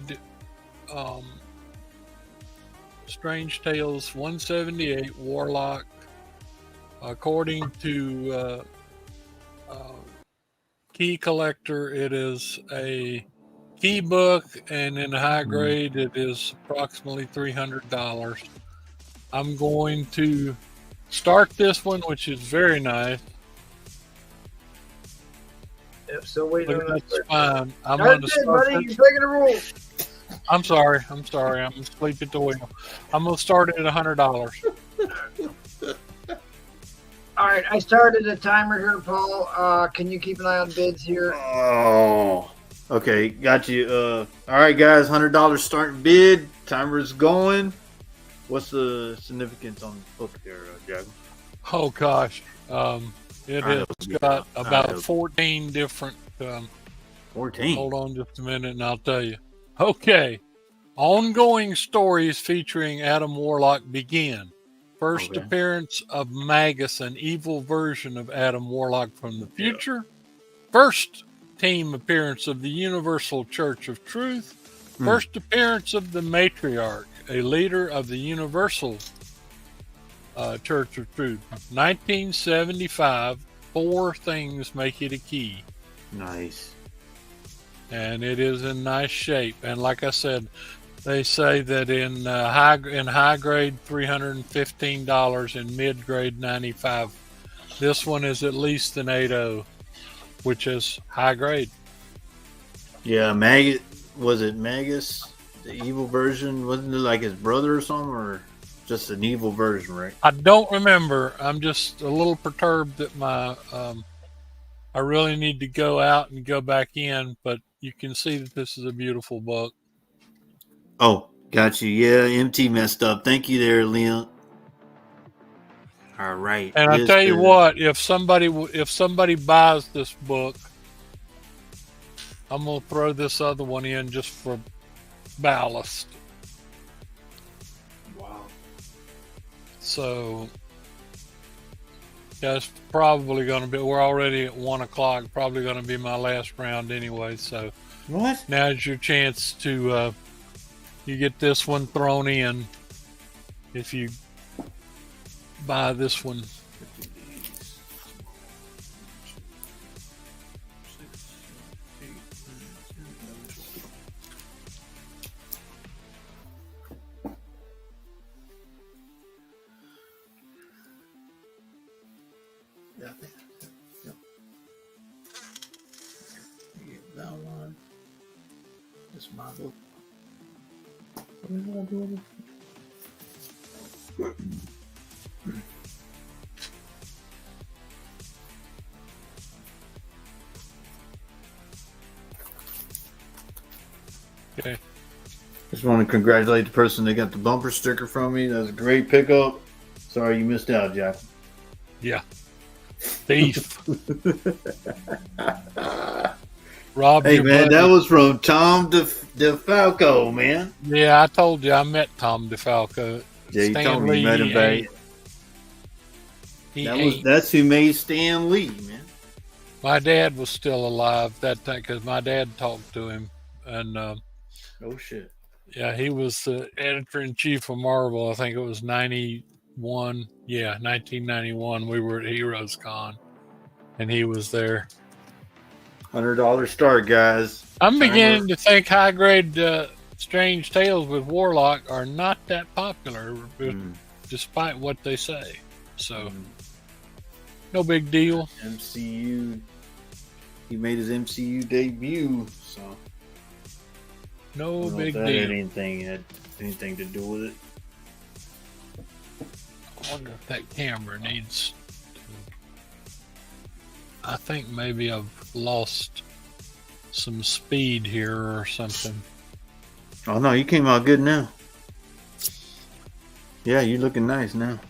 Strange Tales 178 Warlock. According to Key Collector, it is a key book, and in high grade, it is approximately $300. I'm going to start this one, which is very nice. Yep, so wait But on that's fine. I'm That's going to it, start buddy. this. You're breaking the rules. I'm sorry. I'm asleep at the wheel. I'm going to start it at $100. All right, I started a timer here, Paul. Can you keep an eye on bids here? Oh, okay, got you. All right, guys, $100 starting bid. Timer's going. What's the significance on the book there, Jack? Oh gosh, it I know, has yeah, got I about know. 14 different. 14. Hold on just a minute, and I'll tell you. Okay, ongoing stories featuring Adam Warlock begin. First Okay. appearance of Magus, an evil version of Adam Warlock from the future. First team appearance of the Universal Church of Truth. First appearance of the Matriarch, a leader of the Universal Church of Truth. 1975, 4 things make it a key. Nice. And it is in nice shape. And like I said, they say that in high grade $315, in mid grade $95. This one is at least an 8.0, which is high grade. Yeah, was it Magus, the evil version? Wasn't it like his brother or something, or just an evil version, right? I don't remember. I'm just a little perturbed that I really need to go out and go back in, but you can see that this is a beautiful book. Oh, got you. Yeah, MT messed up. Thank you there, Leon. All right. And I tell you what, if somebody buys this book, I'm gonna throw this other one in just for ballast. Wow. So yeah, it's probably gonna be. We're already at 1:00. Probably gonna be my last round anyway. So What? now's your chance to you get this one thrown in if you buy this one. Yeah. Yep. That one. This my book. What are you gonna do with it? Okay. Just want to congratulate the person that got the bumper sticker from me. That was a great pickup. Sorry you missed out, Jack. Yeah. Thief. Rob, Hey your man, buddy. that was from Tom DeFalco, man. Yeah, I told you I met Tom DeFalco. Yeah, you Stan told me you Lee, met him back. That's who made Stan Lee, man. My dad was still alive that time because my dad talked to him, and Oh shit. yeah, he was the editor in chief of Marvel. I think it was 91. Yeah, 1991. We were at Heroes Con, and he was there. $100 start, guys. I'm beginning to think high grade Strange Tales with Warlock are not that popular, despite what they say. So, no big deal. MCU. He made his MCU debut, so I No don't know big if that deal. had anything to do with it. I wonder if that camera needs to... I think maybe I've lost some speed here or something. Oh no, you came out good now. Yeah, you're looking nice now.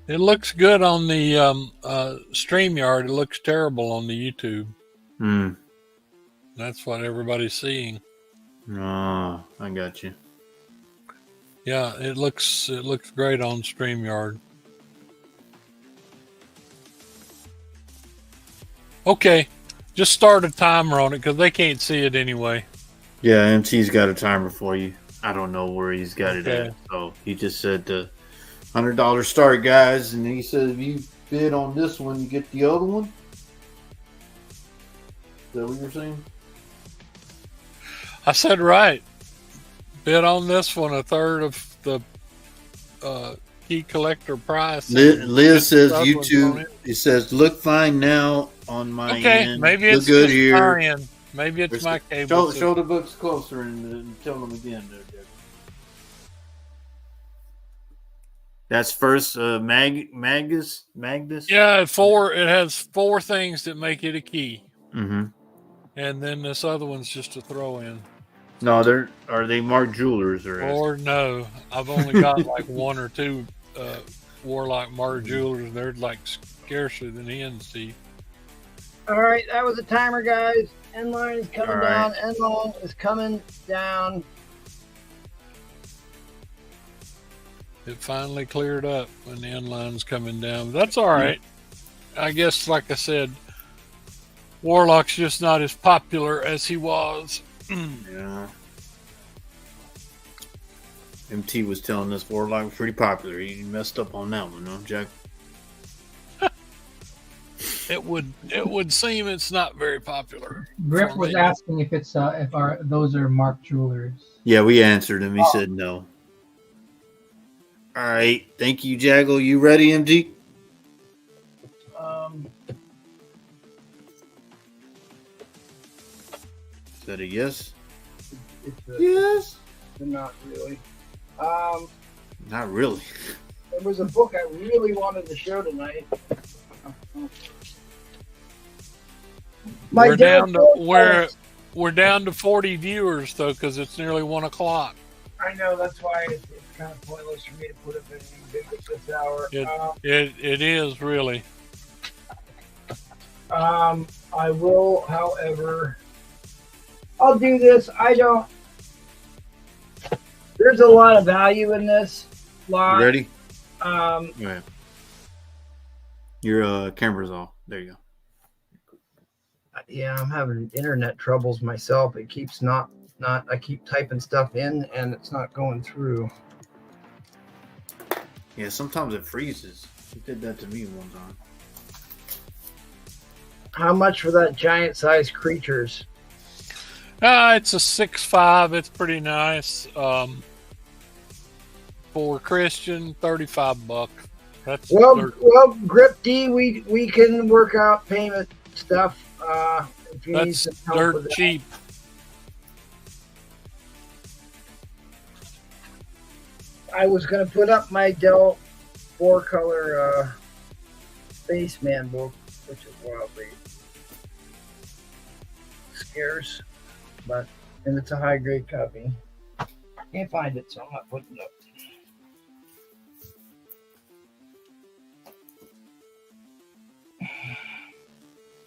It looks good on the StreamYard. It looks terrible on the YouTube. That's what everybody's seeing. Oh, I got you. Yeah, it looks great on StreamYard. Okay, just start a timer on it because they can't see it anyway. Yeah, MT's got a timer for you. I don't know where he's got it Okay. at. So he just said the $100 start, guys, and he said if you bid on this one, you get the other one. Is that what you're saying? I said right. Bid on this one, a third of the key collector price. Liz says Other one's on YouTube. it. It says look fine now on my Okay, end. maybe look it's good just here. our end. Maybe it's my cable. Show the books closer and tell them again. There, Jeff. That's first Magnus. Yeah, it has 4 things that make it a key. Mm-hmm. And then this other one's just a throw in. No, are they Mark Jewelers or? Or no, I've only got like one or two Warlock Mark Jewelers. They're like scarcer than ends, Steve. All right, that was the timer, guys. End line is coming All right. down. End line is coming down. It finally cleared up when the end line's coming down. That's all right. I guess, like I said, Warlock's just not as popular as he was. Yeah. MT was telling us Warlock was pretty popular. He messed up on that one, huh, Jack? It would seem it's not very popular. Griff for was me. asking if those are Mark Jewelers. Yeah, we answered him. He said no. All right. Thank you, Jaggle. You ready, MG? Is that a yes? Yes. Not really. Not really. There was a book I really wanted to show tonight. We're down to 40 viewers though, because it's nearly 1 o'clock. I know, that's why it's kind of pointless for me to put up anything big at this hour. It is really. I will, however, I'll do this. There's a lot of value in this lot. You ready? Um, Go ahead. Your camera's off. There you go. yeah, I'm having internet troubles myself. It keeps not. I keep typing stuff in and it's not going through. Yeah, sometimes it freezes. It did that to me one time. How much for that giant sized creatures? It's a 6.5. It's pretty nice. For Christian, $35. That's well, Grip D, we can work out payment stuff. If you need that's some help with dirt that. cheap. I was gonna put up my Dell 4-color Spaceman book, which is wildly scarce, and it's a high grade copy. Can't find it, so I'm not putting it up.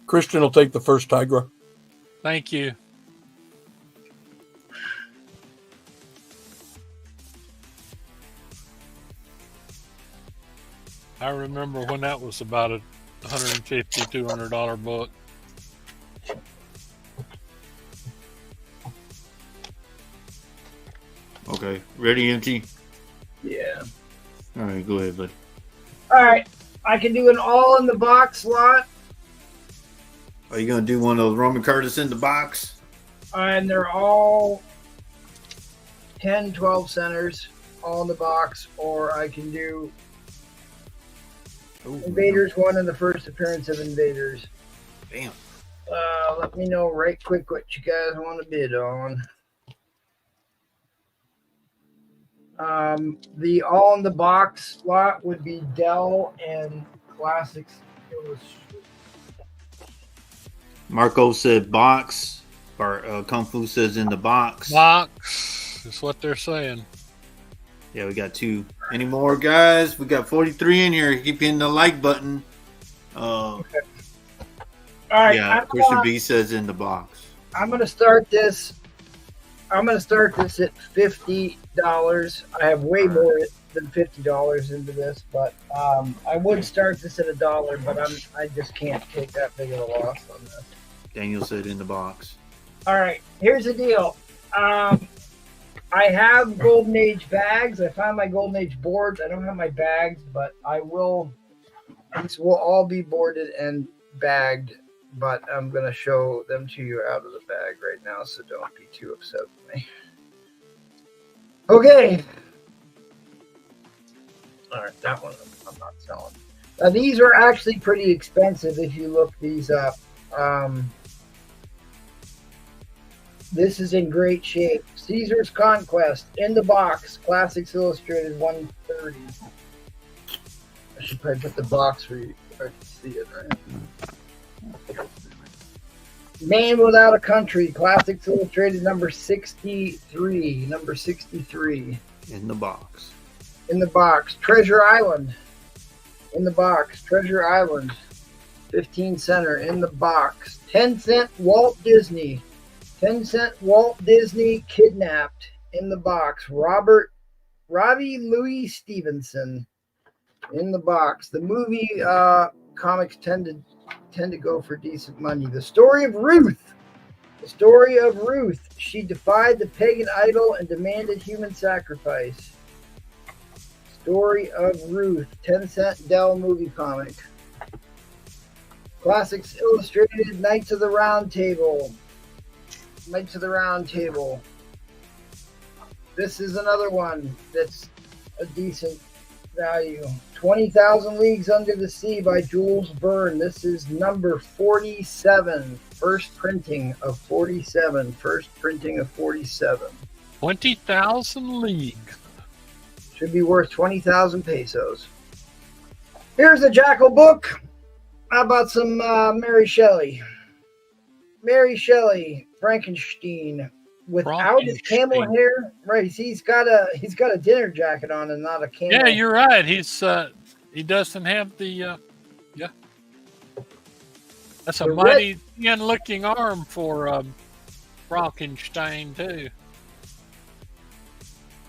Christian will take the first Tigra. Thank you. I remember when that was about a $150, $200 book. Okay. Ready, MT? Yeah. All right, go ahead, bud. All right. I can do an all in the box lot, Are you going to do one of those Roman Curtis in the box? and they're all 10, 12 centers, all in the box, or I can do Ooh, Invaders 1 in the first appearance of Invaders. Damn. Let me know right quick what you guys want to bid on. The all in the box lot would be Dell and Classics. Marco said box. Or Kung Fu says in the box. Box is what they're saying. Yeah, we got 2. Any more, guys? We got 43 in here. Keep hitting the like button. Okay. All right. Yeah, Christian B says in the box. I'm gonna start this. I'm gonna start this at $50. I have way more than $50 into this, but I would start this at $1, but I just can't take that big of a loss on this. Daniel said in the box. All right, here's the deal. I have Golden Age bags. I found my Golden Age boards. I don't have my bags, but I will. These will all be boarded and bagged, but I'm going to show them to you out of the bag right now, so don't be too upset with me. Okay. All right, that one I'm not selling. Now, these are actually pretty expensive if you look these up. This is in great shape. Caesar's Conquest in the box. Classics Illustrated 130. I should probably put the box for you. I can see it, right? Man Without a Country, Classics Illustrated number 63. Number 63. In the box. In the box. Treasure Island. In the box. Treasure Island. 15 center. In the box. 10-cent Walt Disney. 10-cent Walt Disney Kidnapped. In the box. Robbie Louis Stevenson. In the box. The movie comics tend to go for decent money. The Story of Ruth. The Story of Ruth. She defied the pagan idol and demanded human sacrifice. Story of Ruth. 10-cent Dell movie comic. Classics Illustrated, Knights of the Round Table. Knights of the Round Table. This is another one that's a decent value. 20,000 Leagues Under the Sea by Jules Verne. This is number 47. First printing of 47. First printing of 47. 20,000 leagues. Should be worth 20,000 pesos. Here's a Jackal book. How about some Mary Shelley? Mary Shelley, Frankenstein, without his camel hair. Right, he's got a dinner jacket on and not a camel. Yeah, you're right. He doesn't have the yeah. That's a mighty thin looking arm for Frankenstein too.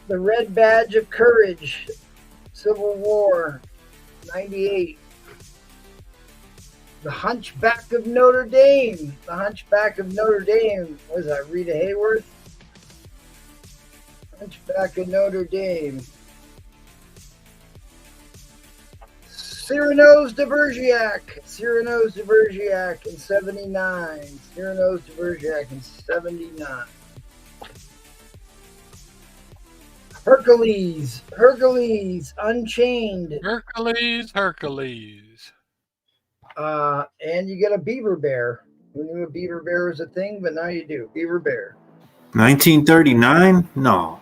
The Red Badge of Courage, Civil War, 98. The Hunchback of Notre Dame. The Hunchback of Notre Dame. What is that, Rita Hayworth? Hunchback of Notre Dame. Cyrano's de Bergerac. Cyrano's de Bergerac in 79. Cyrano's de Bergerac in 79. Hercules. Hercules. Unchained. Hercules. And you get a beaver bear. Who knew a beaver bear was a thing, but now you do. Beaver bear. 1939? No.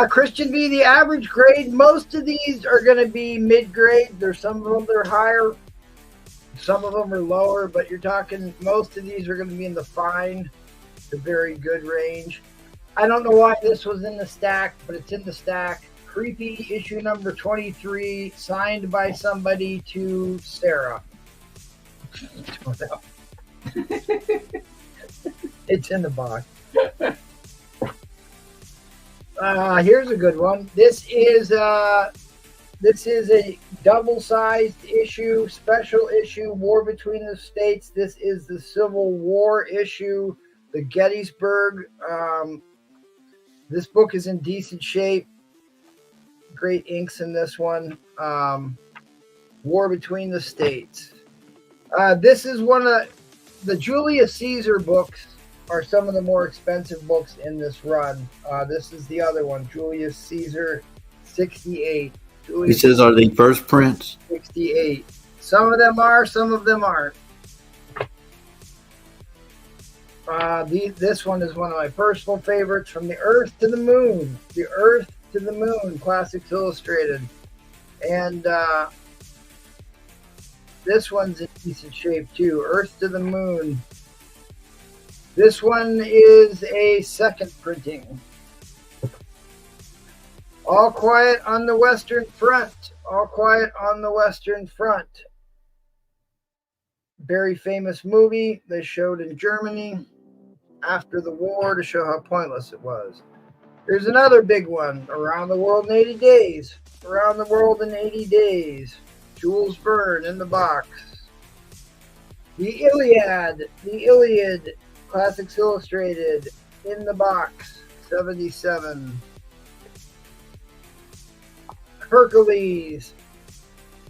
Christian V, the average grade. Most of these are going to be mid-grade. There's some of them that are higher. Some of them are lower, but you're talking most of these are going to be in the fine to very good range. I don't know why this was in the stack, but it's in the stack. Creepy issue number 23, signed by somebody to Sarah. It's in the box. Here's a good one. This is a double-sized issue, special issue, War Between the States. This is the Civil War issue, the Gettysburg. This book is in decent shape. Great inks in this one. War Between the States. This is one of the Julius Caesar books are some of the more expensive books in this run. This is the other one, Julius Caesar 68. He says, are they first prints? 68. Some of them are, some of them aren't. This one is one of my personal favorites, From the Earth to the Moon. The Earth to the Moon, Classics Illustrated. And this one's in decent shape too, Earth to the Moon. This one is a second printing. All Quiet on the Western Front. All Quiet on the Western Front. Very famous movie they showed in Germany after the war to show how pointless it was. Here's another big one, Around the World in 80 Days. Around the World in 80 Days. Jules Verne in the box. The Iliad, Classics Illustrated in the box, 77. Hercules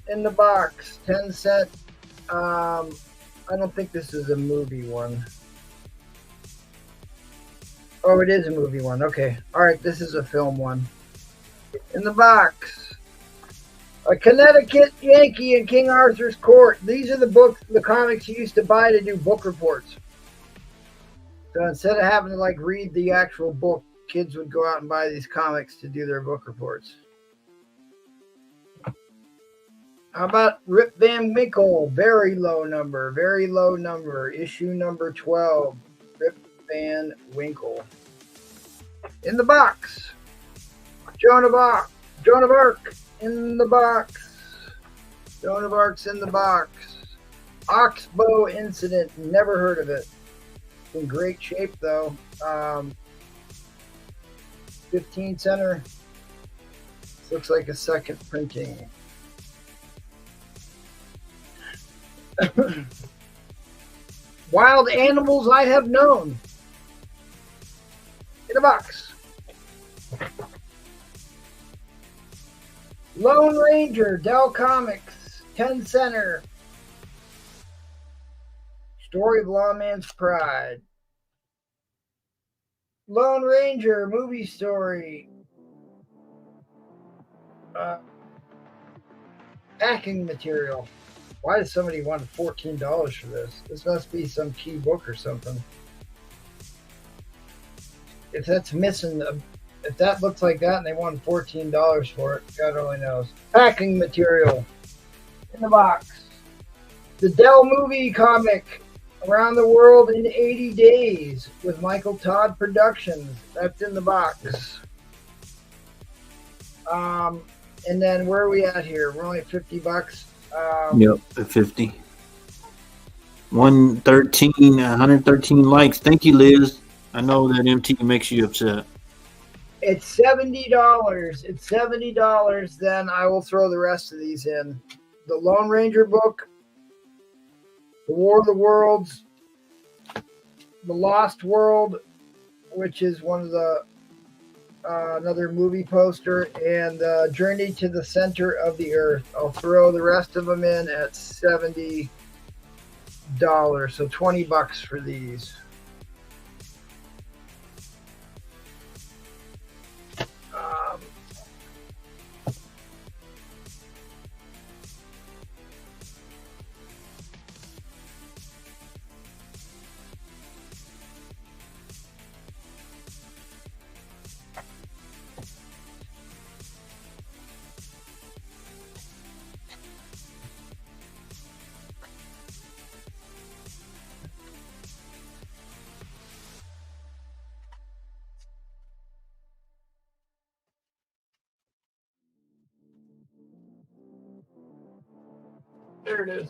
in the box, 10 cent. I don't think this is a movie one. Oh, it is a movie one. Okay. All right. This is a film one. In the box. A Connecticut Yankee in King Arthur's Court. These are the comics you used to buy to do book reports. So instead of having to read the actual book, kids would go out and buy these comics to do their book reports. How about Rip Van Winkle? Very low number. Issue number 12. Rip Van Winkle. In the box. Joan of Arc in the box. Joan of Arc's in the box. Oxbow Incident. Never heard of it. In great shape though. 15 center. This looks like a second printing. Wild Animals I Have Known. In a box. Lone Ranger, Dell Comics, 10 center. Story of Lawman's Pride. Lone Ranger, movie story. Packing material. Why does somebody want $14 for this? This must be some key book or something. If that's missing, if that looks like that and they want $14 for it, God only knows. Packing material in the box. The Dell movie comic, Around the World in 80 Days with Michael Todd Productions. That's in the box. And then where are we at here? We're only at $50. Yep, at 50. 113 likes. Thank you, Liz. I know that MT makes you upset. It's $70. It's $70. Then I will throw the rest of these in. The Lone Ranger book, The War of the Worlds, The Lost World, which is one of the another movie poster, and Journey to the Center of the Earth. I'll throw the rest of them in at $70. So $20 for these. There it is.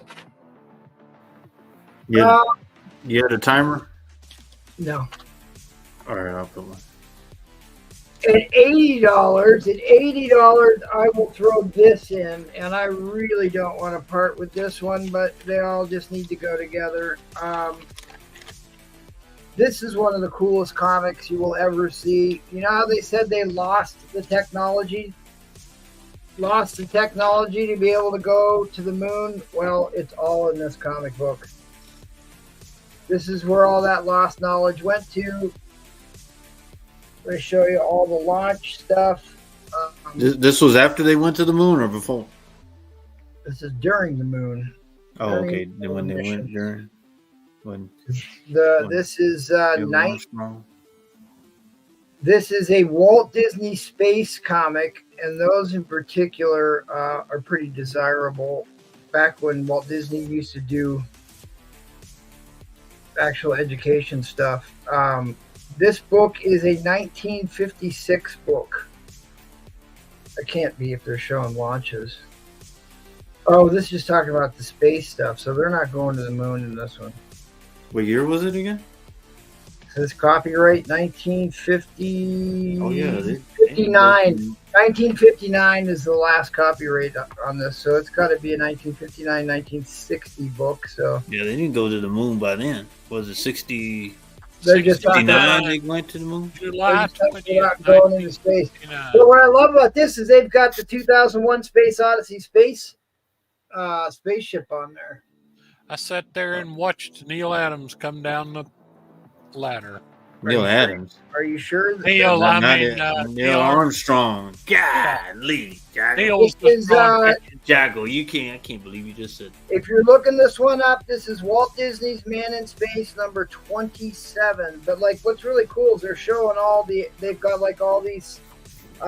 Yeah. You had a timer? No. All right, I'll put one. At $80, I will throw this in, and I really don't want to part with this one, but they all just need to go together. This is one of the coolest comics you will ever see. You know how they said they lost the technology? Lost the technology to be able to go to the moon? Well, it's all in this comic book. This is where all that lost knowledge went to. I'm going to show you all the launch stuff. This was after they went to the moon or before? This is during the moon. Oh, okay. Then when they went during when this is This is a Walt Disney space comic, and those in particular are pretty desirable. Back when Walt Disney used to do actual education stuff. This book is a 1956 book. It can't be if they're showing launches. Oh, this is talking about the space stuff, so they're not going to the moon in this one. What year was it again? This copyright 1950. Oh yeah, 59. 1959 is the last copyright on this, so it's got to be a 1959, 1960 book. So yeah, they didn't go to the moon by then. Was it 60? They're just 69 they went to the moon. July going into space. So what I love about this is they've got the 2001 Space Odyssey spaceship on there. I sat there and watched Neil Adams come down the ladder. Neil Adams. Are you sure? Neil Armstrong. Golly, Neil Jaggo, I can't believe you just said that. If you're looking this one up, this is Walt Disney's Man in Space number 27. But like, what's really cool is they're showing they've got like all these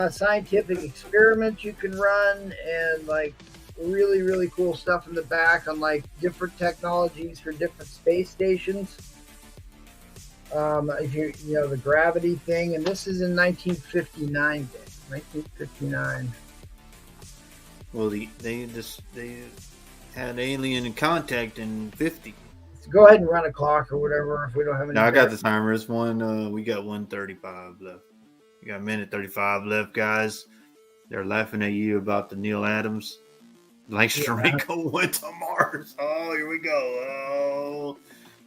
scientific experiments you can run, and like really, really cool stuff in the back on like different technologies for different space stations. If you know the gravity thing, and this is in 1959. 1959. Well, they had alien in contact in 50. So go ahead and run a clock or whatever if we don't have any. No, I got the timer. It's one. We got 1:35 left. We got a minute 35 left, guys. They're laughing at you about the Neil Adams. Like Stranko went to Mars. Oh, here we go. Oh,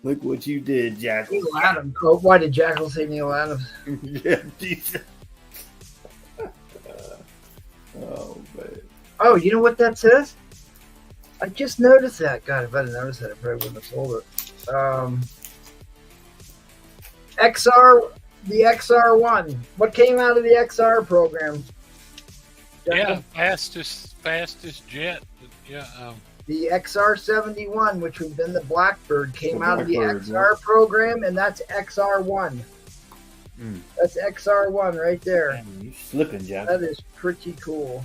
look what you did, Jackal. Neil Adams. Oh, why did Jackal say Neil Adams? Yeah, Jesus. Oh, man. Oh, you know what that says? I just noticed that. God, if I didn't notice that, I probably wouldn't have sold it. The XR1. What came out of the XR program? Yeah, fastest jet. Yeah. The XR71, which would have been the Blackbird, came out of the Blackbird, XR program, and that's XR1. That's XR1 right there. Man, you slipping, Jack. That is pretty cool.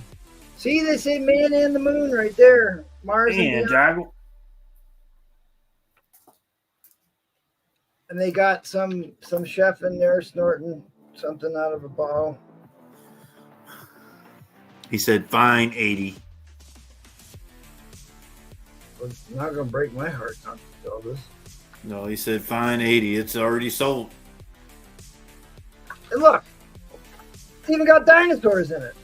See, they say man and the moon right there. Mars and beyond. Jackal. And they got some chef in there snorting something out of a bottle. He said, fine, 80. Well, it's not going to break my heart not to sell this. No, he said, fine, 80. It's already sold. And look, it's even got dinosaurs in it.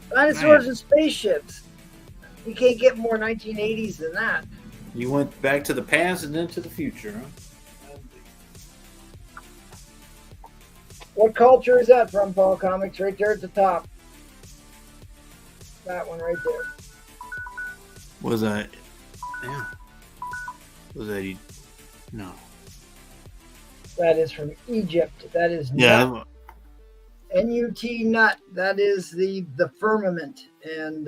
Dinosaurs and spaceships. You can't get more 1980s than that. You went back to the past and then to the future, huh? What culture is that from, Paul Comics? Right there at the top. That one right there. Was that? Yeah. Was that? No. That is from Egypt. That is Yeah. nut. NUT nut. That is the firmament, and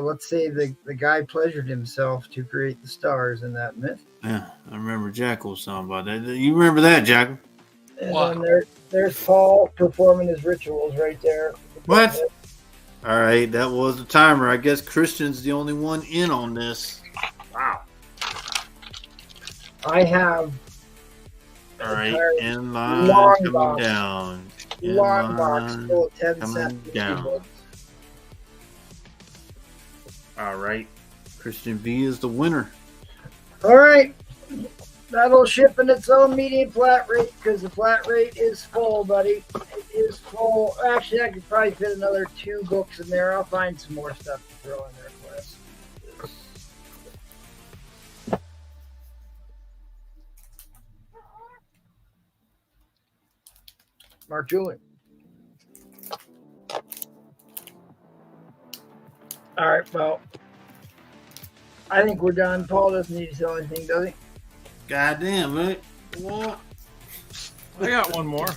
let's say the guy pleasured himself to create the stars in that myth. Yeah, I remember Jackal was talking about that. You remember that, Jackal? And Wow. then there's Paul performing his rituals right there. What? All right, that was the timer. I guess Christian's the only one in on this. Wow. I have All right, in line long coming box. down. long box full of 10 coming cent down. books. All right, Christian V is the winner. All right. That'll ship in its own medium flat rate because the flat rate is full, buddy. It is full. Actually, I could probably fit another 2 books in there. I'll find some more stuff to throw in there for us. Mark Julian. All right, well, I think we're done. Paul doesn't need to sell anything, does he? Goddamn, right? What? I got one more.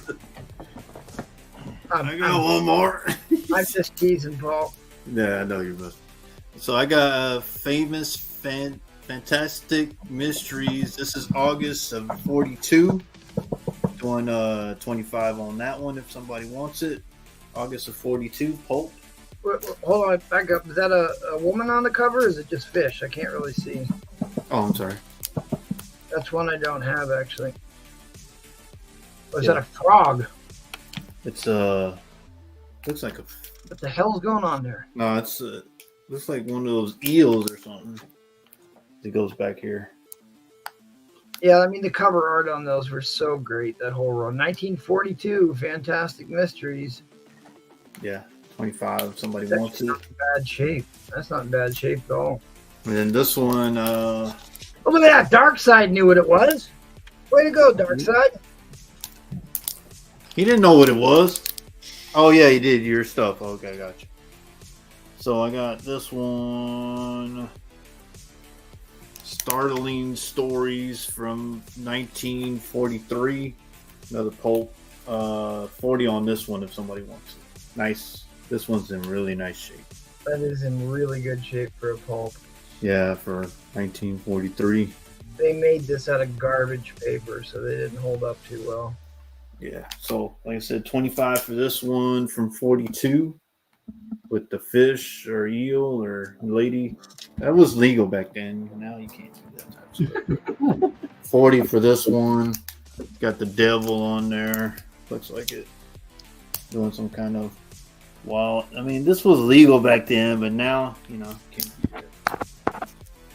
I got one more. I'm just teasing, Paul. Yeah, I know you must. So I got Fantastic Mysteries. This is August of 42. Doing 25 on that one if somebody wants it. August of 42, Pulp. Hold on, back up. Is that a woman on the cover or is it just fish? I can't really see. Oh, I'm sorry. That's one I don't have, actually. Or is that a frog? It's looks like a. What the hell's going on there? No, it's looks like one of those eels or something. It goes back here. Yeah, I mean, the cover art on those were so great, that whole row. 1942, Fantastic Mysteries. Yeah, 25 if somebody That's wants it. not in bad shape. That's not in bad shape at all. And then this one, Oh, look at that. Dark Side knew what it was. Way to go, Dark Side. he didn't know what it was. Oh yeah, he did your stuff. Okay, gotcha. So I got this one. Startling Stories from 1943. Another pulp. 40 on this one if somebody wants it. Nice. This one's in really nice shape. That is in really good shape for a pulp. Yeah, for 1943. They made this out of garbage paper, so they didn't hold up too well. Yeah. So, like I said, 25 for this one from 42. with the fish or eel or lady. That was legal back then. Now you can't do that type of stuff. 40 for this one. Got the devil on there. Looks like it. Doing some kind of wild. I mean, this was legal back then, but now, you know, can't do that.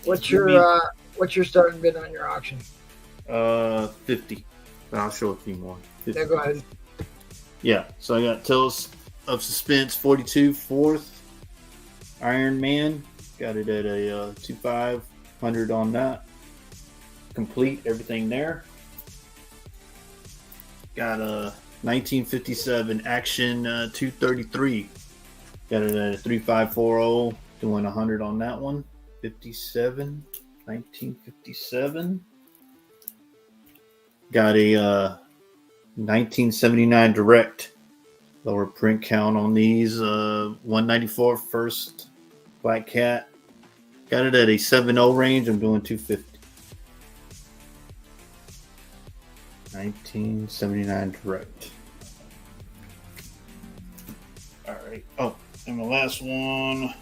What's your starting bid on your auction? 50. I'll show a few more. 50. Yeah, go ahead. Yeah, so I got Tales of Suspense 42 fourth Iron Man. Got it at a 2,500 on that. Complete everything there. Got a 1957 Action 233. Got it at a 3,540. Doing 100 on that one. 1957. Got a 1979 Direct. Lower print count on these. 194 first Black Cat. Got it at a 7.0 range. I'm doing 250. 1979 Direct. All right. Oh, and the last one.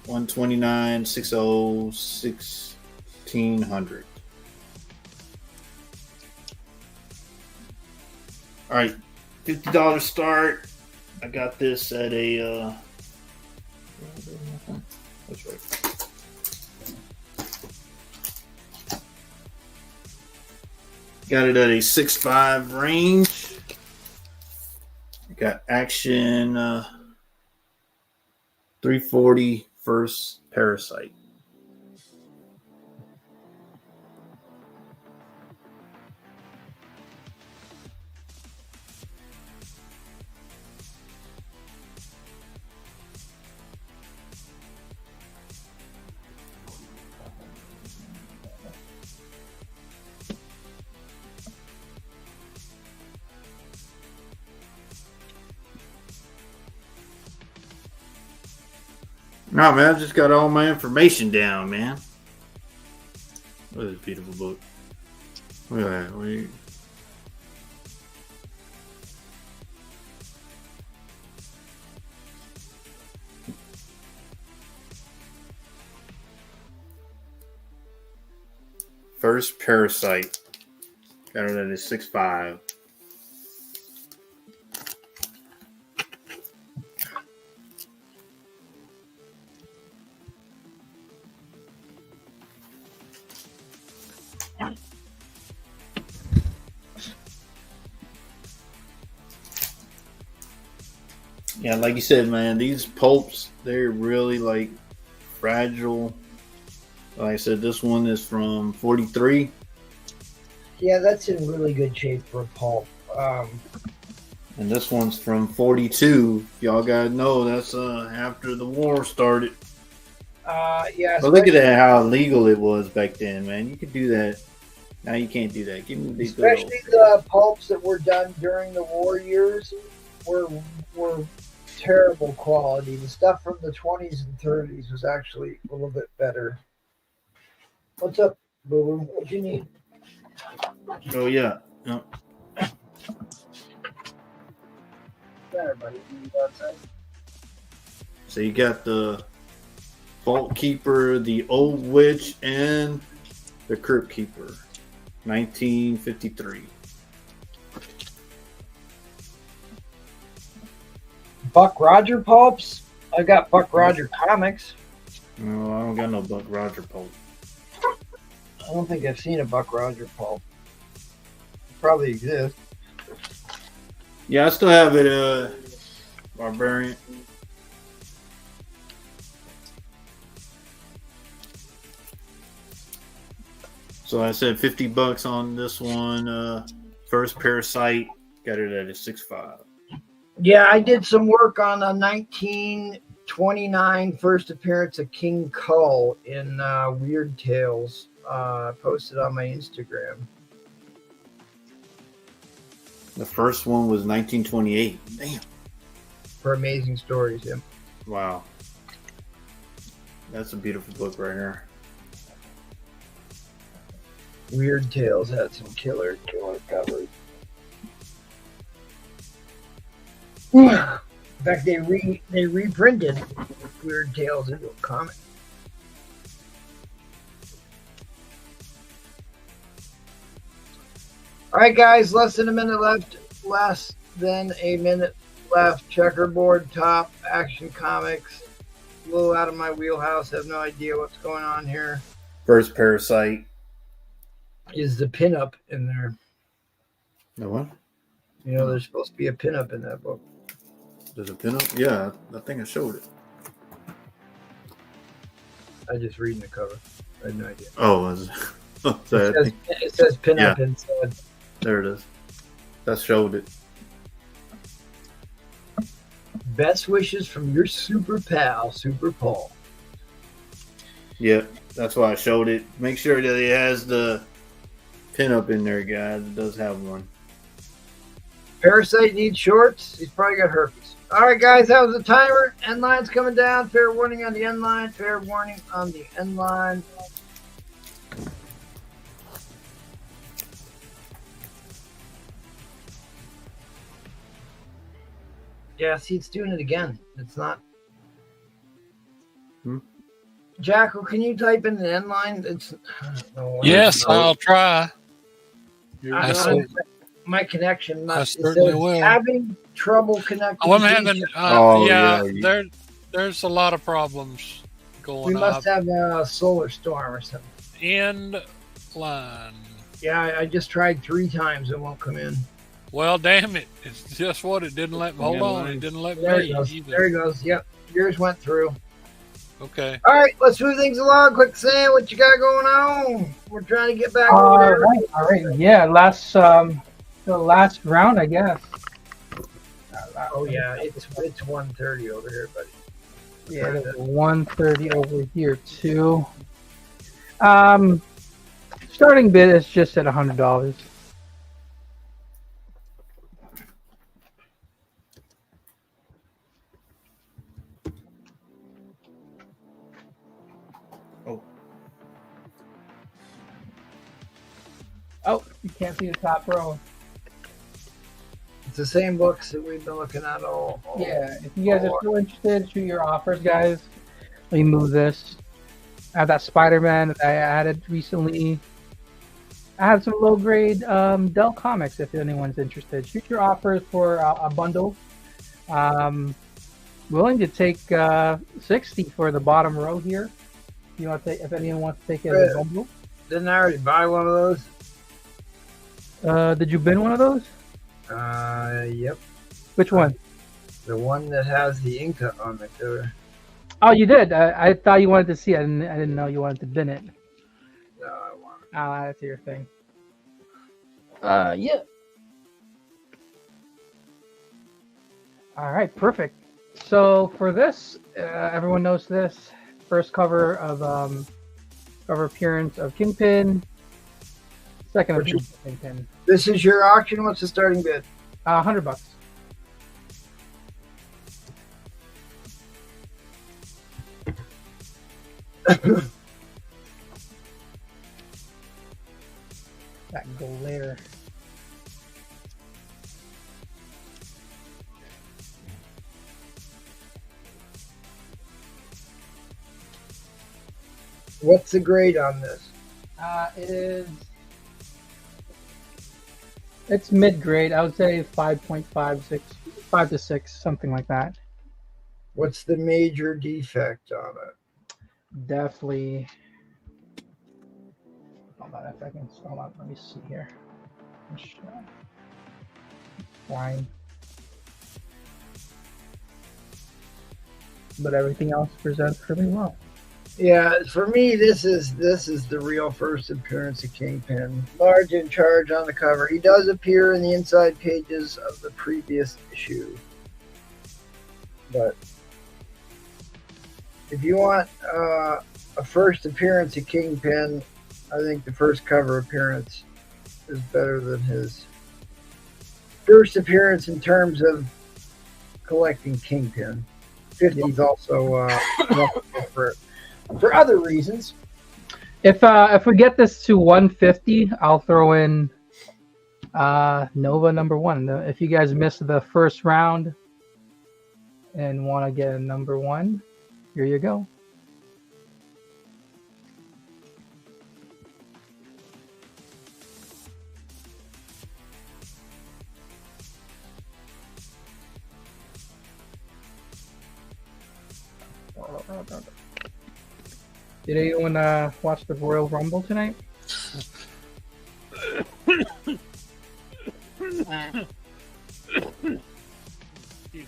129 60 1600. All right, $50 start. I got this at a. That's right. Got it at a 6.5 range. Got Action 340 first Parasite. No, man, I've just got all my information down, man. Look at this beautiful book. Look at that. Wait. First Parasite. Got it at a 6.5. Yeah, like you said, man, these pulps, they're really like fragile. Like I said, this one is from 43. Yeah, that's in really good shape for a pulp. And this one's from 42. Y'all gotta know that's after the war started. Yeah. But look at that, how illegal it was back then, man. You could do that. Now you can't do that. Give me these Especially the pulps that were done during the war years were terrible quality. The stuff from the 20s and 30s was actually a little bit better. What's up, Boo Boo? What do you need? Oh yeah. No. There, buddy. So you got the Vault Keeper, the Old Witch, and the Crypt Keeper. 1953. Buck Roger pulps? I got Buck Roger comics. No, I don't got no Buck Roger pulp. I don't think I've seen a Buck Roger pulp. It probably exists. Yeah, I still have it, Barbarian. So I said $50 on this one. First Parasite, got it at a 6.5. Yeah, I did some work on a 1929 first appearance of King Kull in Weird Tales. I posted on my Instagram. The first one was 1928. Damn. For Amazing Stories, yeah. Wow. That's a beautiful book right here. Weird Tales had some killer covers. In fact, they reprinted Weird Tales into a comic. All right, guys, less than a minute left. Less than a minute left. Checkerboard top, Action Comics. A little out of my wheelhouse. Have no idea what's going on here. First Parasite. Is the pinup in there? No what? You know, there's supposed to be a pinup in that book. There's a pinup? Yeah, I think I showed it. I just reading the cover. I had no idea. Oh, It says pinup inside. There it is. That showed it. Best wishes from your super pal, Super Paul. Yep, that's why I showed it. Make sure that he has the pinup in there, guys. It does have one. Parasite needs shorts. He's probably got herpes. All right, guys, that was the timer. End line's coming down. Fair warning on the end line. Fair warning on the end line. Yeah, see, it's doing it again. It's not. Jackal, can you type in the end line? It's. Yes, I'll try. My connection. I certainly will. Having trouble connecting. Oh, I'm having. yeah. There's a lot of problems going on. We must have a solar storm or something. End line. Yeah, I just tried 3 times. It won't come in. Well, damn it. It's just what it didn't let me. Hold on. It didn't let There me it goes. either. There it goes. Yep. Yours went through. Okay. All right, let's move things along. Quick, Sam, what you got going on? We're trying to get back over there. All right. Yeah, the last round, I guess. Oh, yeah, it's 1:30 over here, buddy. Yeah, there's 130 over here, too. Starting bid is just at $100. Oh, you can't see the top row. It's the same books that we've been looking at all. Yeah, if you guys are still interested, shoot your offers, guys. Let me move this. I have that Spider-Man that I added recently. I have some low-grade Dell comics if anyone's interested. Shoot your offers for a bundle. Willing to take 60 for the bottom row here. You want to take, if anyone wants to take it as a bundle. Didn't I already buy one of those? Did you bin one of those? Yep. Which one? The one that has the Inca on the cover. Oh, you did. I thought you wanted to see it. I didn't know you wanted to bin it. No, I want it. I'll add it to your thing. Yeah. All right, perfect. So for this, everyone knows this. First cover of cover appearance of Kingpin. Second appearance of Kingpin. This is your auction. What's the starting bid? $100. That glare. What's the grade on this? It's mid-grade. I would say 5.56, 5 to 6, something like that. What's the major defect on it? Definitely. Hold on a second. Hold on. Let me see here. Fine. But everything else presents pretty well. Yeah, for me, this is the real first appearance of Kingpin. Large in charge on the cover. He does appear in the inside pages of the previous issue. But if you want a first appearance of Kingpin, I think the first cover appearance is better than his first appearance in terms of collecting Kingpin. 50's also for other reasons. If we get this to 150, I'll throw in Nova #1. If you guys missed the first round, and want to get a number 1, here you go. Did anyone watch the Royal Rumble tonight? Excuse me.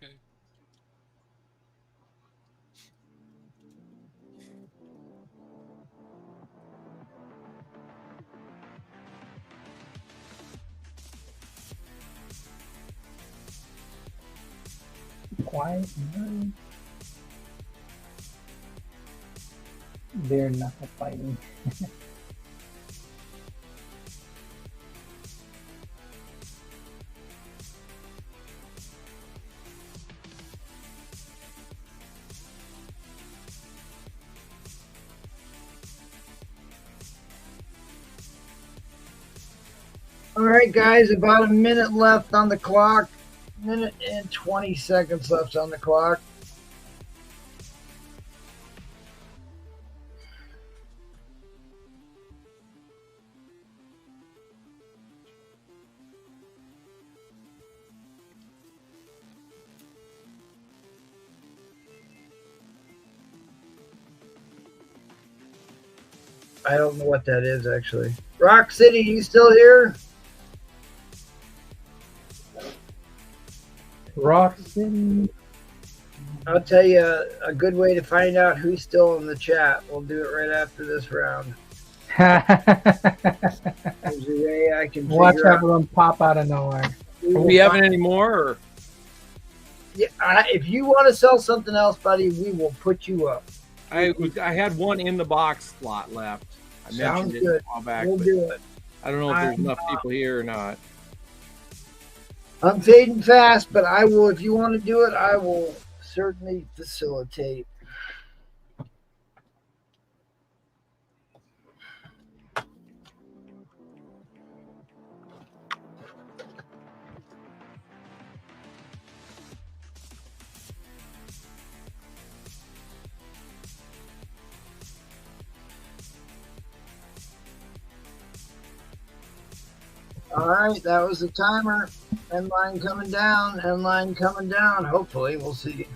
Okay. Quiet. They're not fighting. All right, guys, about a minute left on the clock. Minute and 20 seconds left on the clock. I don't know what that is, actually. Rock City, you still here? Rock City. I'll tell you a good way to find out who's still in the chat. We'll do it right after this round. There's a way I can Watch figure out. everyone pop out of nowhere. Are we having any more? Or? Yeah, if you want to sell something else, buddy, we will put you up. I had one in the box slot left. I Sounds mentioned it good. a while back. We'll but do it. I don't know if there's enough people here or not. I'm fading fast, but I will. If you want to do it, I will certainly facilitate. All right, that was the timer. End line coming down. End line coming down. Hopefully, we'll see.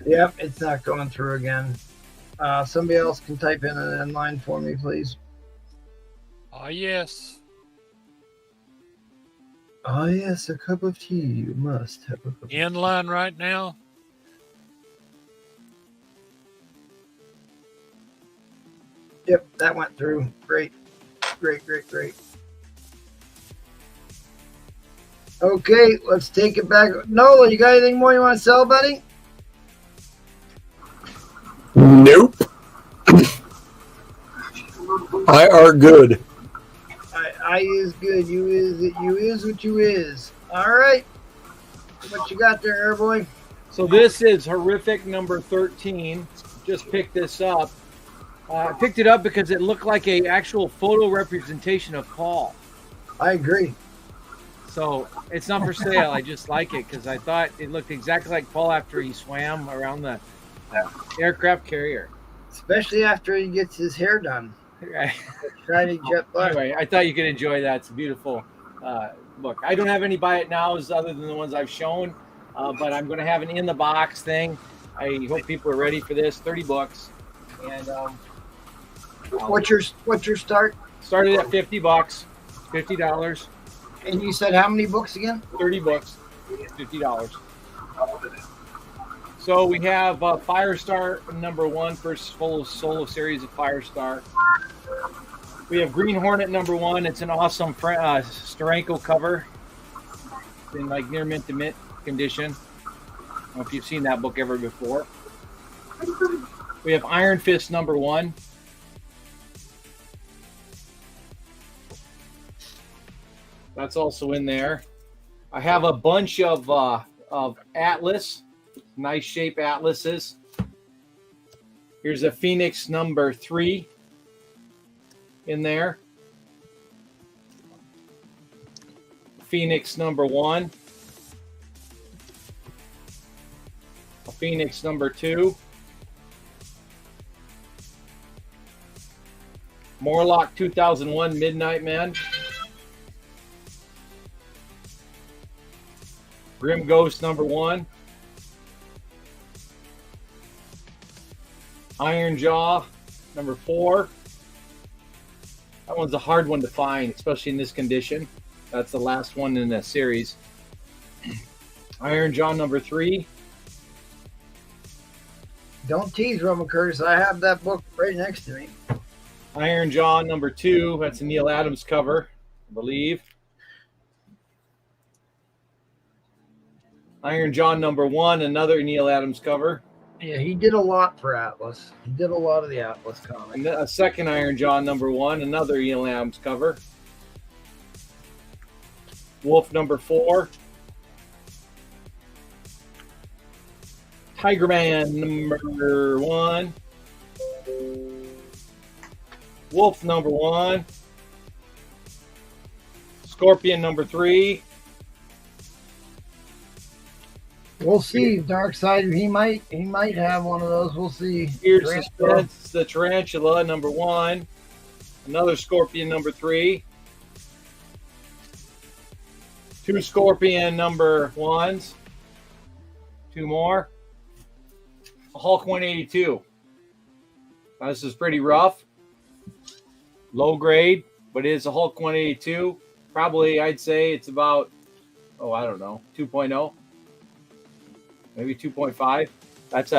Yep, it's not going through again. Somebody else can type in an end line for me, please. Ah, yes. Oh, yes, a cup of tea. You must have a cup of tea. In line right now. Yep, that went through. Great. Great, great, great. Okay, let's take it back. Nola, you got anything more you want to sell, buddy? Nope. I are good. I is good. You is what you is. All right. What you got there, Airboy? So this is horrific number 13. Just picked this up. I picked it up because it looked like a actual photo representation of Paul. I agree. So it's not for sale. I just like it because I thought it looked exactly like Paul after he swam around the aircraft carrier. Especially after he gets his hair done. Shiny jet black. Anyway, I thought you could enjoy that. It's a beautiful book. I don't have any buy it nows other than the ones I've shown, but I'm going to have an in the box thing. I hope people are ready for this. 30 bucks, and What's your start? started at $50, $50, And you said how many books again? 30 books, $50. So we have Firestar #1, first full solo series of Firestar. We have Green Hornet number 1. It's an awesome Steranko cover. It's in like near mint to mint condition. I don't know if you've seen that book ever before. We have Iron Fist number 1. That's also in there. I have a bunch of Atlas, nice shape Atlases. Here's a Phoenix number 3 in there. Phoenix number 1. A Phoenix number 2. Morlock 2001 Midnight Man. Grim Ghost number 1. Iron Jaw number 4. That one's a hard one to find, especially in this condition. That's the last one in the series. Iron Jaw number 3. Don't tease, Roman Curtis. I have that book right next to me. Iron Jaw number 2. That's a Neil Adams cover, I believe. Iron Jaw number 1, another Neil Adams cover. Yeah, he did a lot for Atlas. He did a lot of the Atlas comics. And a second Iron Jaw number 1, another Neil Adams cover. Wolf number 4. Tiger Man number 1. Wolf number 1. Scorpion number 3. We'll see. Darkseid, he might have one of those. We'll see. Here's Suspense, the Tarantula number 1. Another Scorpion number 3. 2 Scorpion number 1s. 2 more. A Hulk 182. Now, this is pretty rough. Low grade, but it is a Hulk 182. Probably, I'd say it's about, I don't know, 2.0. Maybe 2.5. That's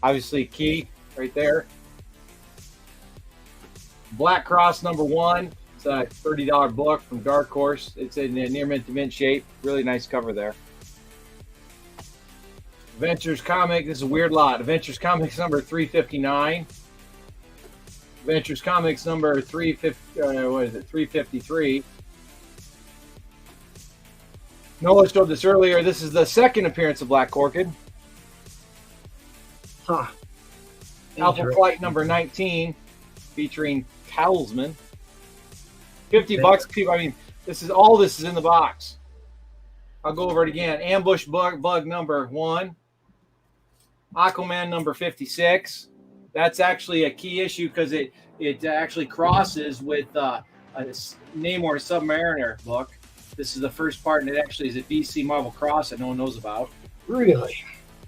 obviously key right there. Black Cross number 1. It's a $30 book from Dark Horse. It's in a near mint to mint shape. Really nice cover there. Adventures Comic. This is a weird lot. Adventures Comics number 359. Adventures Comics number 353. Noah showed this earlier. This is the second appearance of Black Orchid. Alpha Flight number 19, featuring Talisman. $50, people. I mean, this is in the box. I'll go over it again. Ambush Bug number 1. Aquaman number 56. That's actually a key issue because it actually crosses with a Namor Submariner book. This is the first part, and it actually is a DC Marvel cross that no one knows about. Really?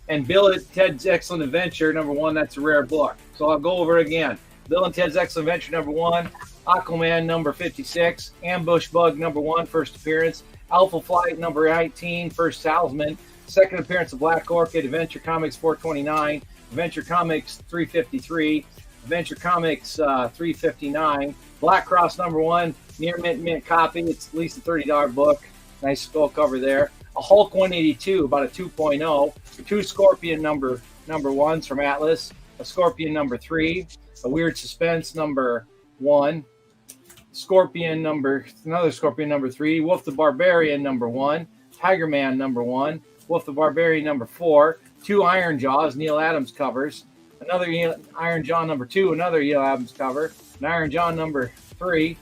And Bill and Ted's Excellent Adventure, number 1, that's a rare book. So I'll go over it again. Bill and Ted's Excellent Adventure, number 1. Aquaman, number 56. Ambush Bug, number 1, first appearance. Alpha Flight, number 19, first Talisman. Second appearance of Black Orchid. Adventure Comics 429. Adventure Comics 353. Adventure Comics 359. Black Cross, number 1. Near mint copy. It's at least a $30 book. Nice skull cover there. A Hulk 182, about a 2.0. 2 Scorpion number 1s from Atlas. A Scorpion number 3. A Weird Suspense number 1. Another Scorpion number 3. Wolf the Barbarian number 1. Tiger Man number 1. Wolf the Barbarian number 4. 2 Iron Jaws, Neil Adams covers. Another Iron Jaw number 2, another Neil Adams cover. An Iron Jaw number 3.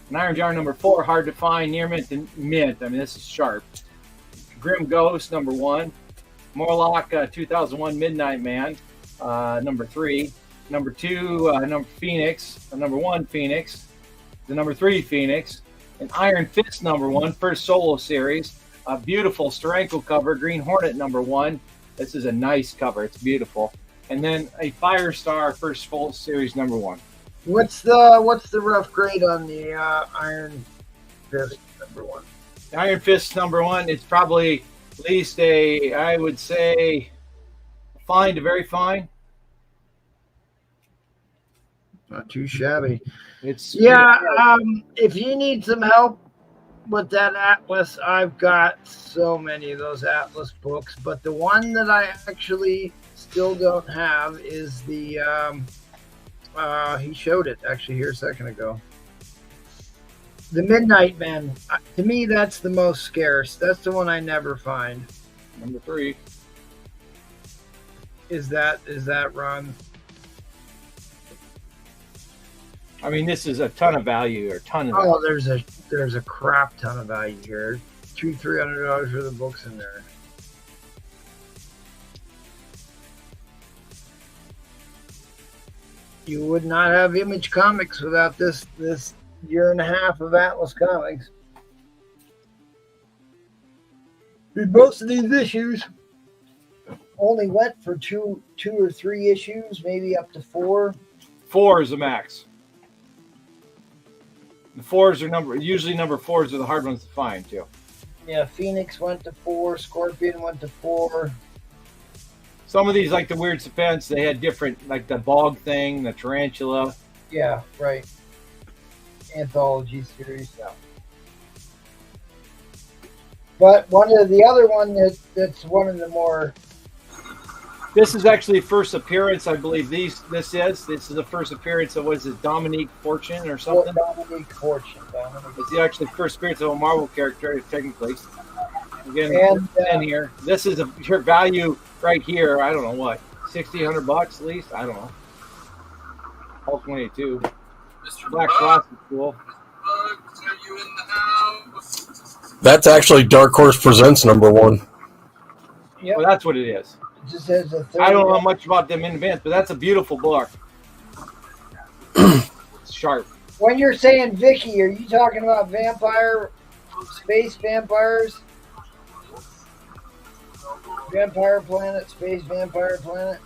An Iron Jar number 4, hard to find, near mint to mint. I mean, this is sharp. Grim Ghost number 1. Morlock 2001 Midnight Man number 3. Number 2, number Phoenix. Number 1 Phoenix. The number 3 Phoenix. An Iron Fist number 1, first solo series. A beautiful Steranko cover, Green Hornet number 1. This is a nice cover. It's beautiful. And then a Firestar first full series number 1. What's the rough grade on the Iron Fist number 1? The Iron Fist number 1, it's probably at least I would say, fine to very fine. Not too shabby. It's If you need some help with that Atlas, I've got so many of those Atlas books, but the one that I actually still don't have is the he showed it actually here a second ago. The Midnight Men. To me, that's the most scarce. That's the one I never find. number 3. Is that Ron? I mean, this is a ton of value, Oh, there's a crap ton of value here. $200-$300 for the books in there. You would not have Image Comics without this year and a half of Atlas Comics. Most of these issues only went for two or three issues, maybe up to 4. 4 is the max. The 4s are usually number 4s are the hard ones to find too. Yeah, Phoenix went to 4, Scorpion went to 4. Some of these, like the Weird Suspense, they had different, like the Bog thing, the Tarantula. Yeah, right. Anthology series. Yeah. But the other one that's one of the more. This is actually first appearance, I believe. This is the first appearance of, what is it, Dominique Fortune or something? Dominique Fortune. It's the actually first appearance of a Marvel character, technically. Again, and here, this is your value right here. I don't know what, $1,600 at least. I don't know. All 22. Black Cross is cool. That's actually Dark Horse Presents #1. Yep. Well, that's what it is. It just says a 30. I don't know much about them in advance, but that's a beautiful book. It's sharp. When you're saying Vicky, are you talking about space vampires? Vampire Planet, Space Vampire Planet?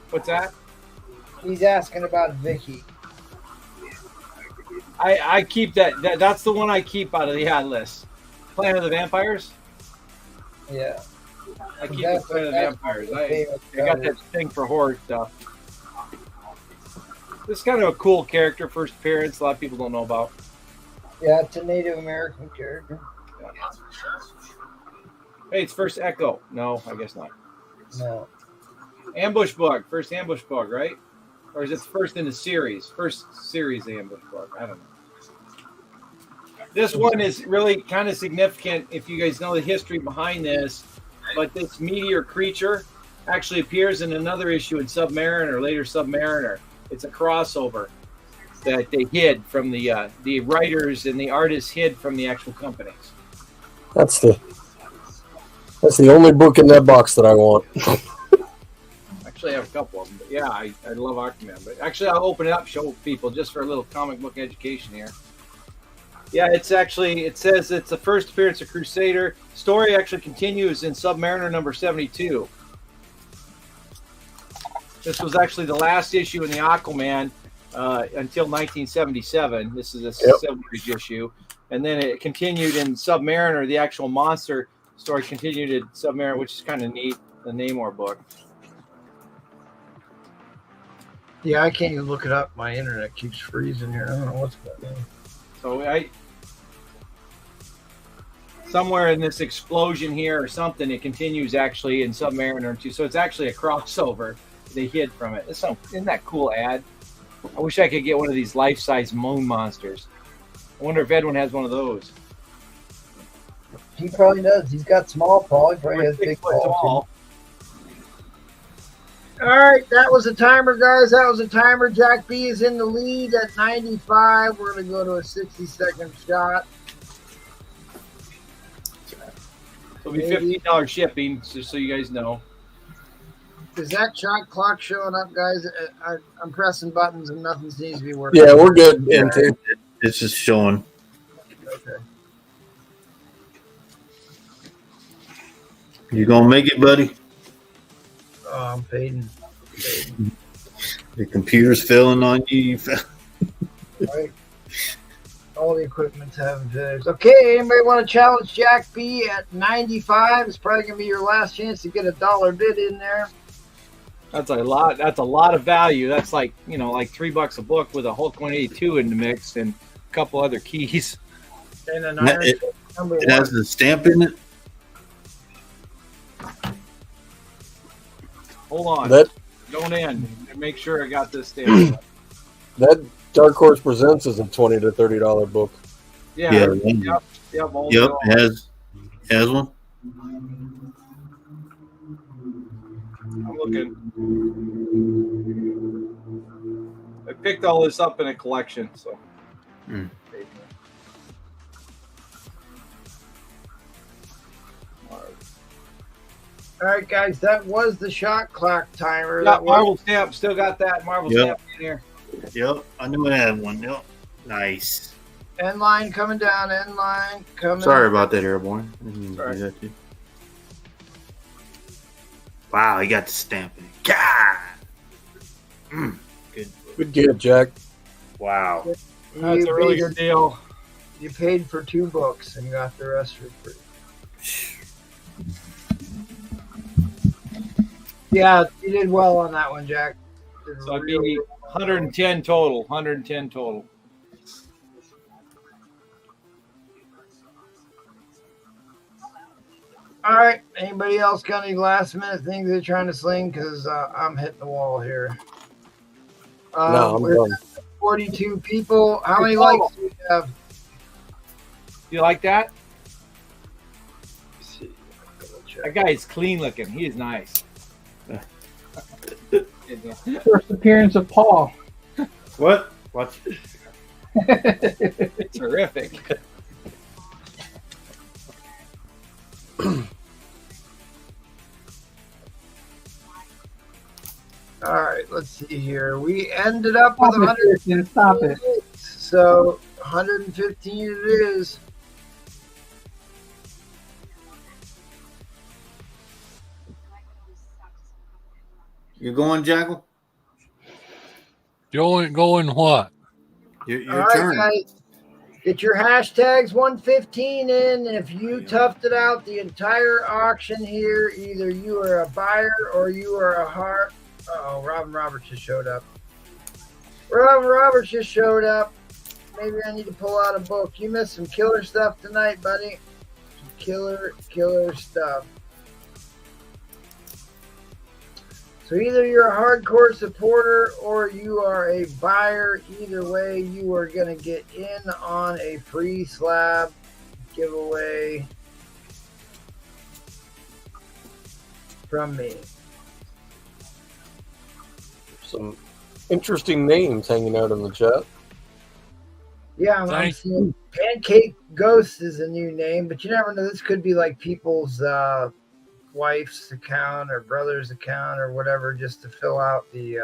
What's that? He's asking about Vicky. I keep that's the one I keep out of the Atlas. Planet of the Vampires? Yeah. I keep the Planet of the Vampires. I got that thing for horror stuff. This is kind of a cool character, first appearance. A lot of people don't know about. Yeah, it's a Native American character. Yeah. Hey, it's first Echo. No, I guess not. No. Ambush Bug. First Ambush Bug, right? Or is it first in the series? First series Ambush Bug. I don't know. This one is really kind of significant if you guys know the history behind this. But this meteor creature actually appears in another issue in Submariner, later Submariner. It's a crossover that they hid from the writers and the artists hid from the actual companies. That's the only book in that box that I want. Actually, I have a couple of them, but yeah, I love Aquaman. But actually, I'll open it up, show people just for a little comic book education here. Yeah, it says it's the first appearance of Crusader. Story actually continues in Submariner number 72. This was actually the last issue in the Aquaman until 1977. This is a 7-page issue. And then it continued in Submariner, the actual monster story continued in Submariner, which is kind of neat, the Namor book. Yeah, I can't even look it up. My internet keeps freezing here. I don't know what's going on. So somewhere in this explosion here or something, it continues actually in Submariner too. So it's actually a crossover. They hid from it. Isn't that cool ad? I wish I could get one of these life-size moon monsters. I wonder if Edwin has one of those. He probably does. He's got small paw. He probably has big paw. All right, that was a timer, guys. That was a timer. Jack B is in the lead at 95. We're going to go to a 60-second shot. It'll be $15 shipping, just so you guys know. Is that shot clock showing up, guys? I'm pressing buttons and nothing seems to be working. Yeah, we're good. It's just showing. Okay. You gonna make it, buddy? Oh, I'm fading. The computer's failing on you. Right. All the equipment's having failures. Okay, anybody want to challenge Jack B at 95? It's probably going to be your last chance to get a dollar bid in there. That's a lot. That's a lot of value. That's like like $3 a book with a Hulk 182 in the mix and a couple other keys. And an It, Iron it, Fist number it one. has the stamp in it. Hold on. That Don't end. Make sure I got this stamp. that Dark Horse Presents is a $20 to $30 book. Yeah. Yeah. Yep. all Yep. go. It has one. I'm looking. I picked all this up in a collection, so. Mm. All right, guys, that was the shot clock timer. Yeah, That was, Marvel stamp. Still got that Marvel Yep. stamp in here. Yep. I knew I had one. Yep. Nice. end line coming down, end line coming. Sorry about that, Airborne. I didn't mean to do that to you. Wow, he got the stamp in it. God. Good. Good get, Jack. Wow. That's a really good deal. You paid for 2 books and got the rest for free. Yeah, you did well on that one, Jack. So it'd be 110 total. 110 total. All right. Anybody else got any last minute things they're trying to sling? Because I'm hitting the wall here. No, I'm we're done. at 42 people. How many likes do we have? You like that? Let's see. That guy is clean looking. He is nice. First appearance of Paul. What? What? Terrific. All right, let's see here. We ended up with Stop it, 100. Christian, stop it. So 115 it is. You going, Jackal? Going what? Your All right, turn. guys. Get your hashtags 115 in. If you toughed it out the entire auction here, either you are a buyer or you are a heart. Oh, Robin Roberts just showed up. Robin Roberts just showed up. Maybe I need to pull out a book. You missed some killer stuff tonight, buddy. Some killer stuff. So either you're a hardcore supporter or you are a buyer. Either way, you are going to get in on a free slab giveaway from me. Some interesting names hanging out in the chat. Yeah, I'm seeing Pancake Ghost is a new name, but you never know. This could be like people's wife's account or brother's account or whatever, just to fill out the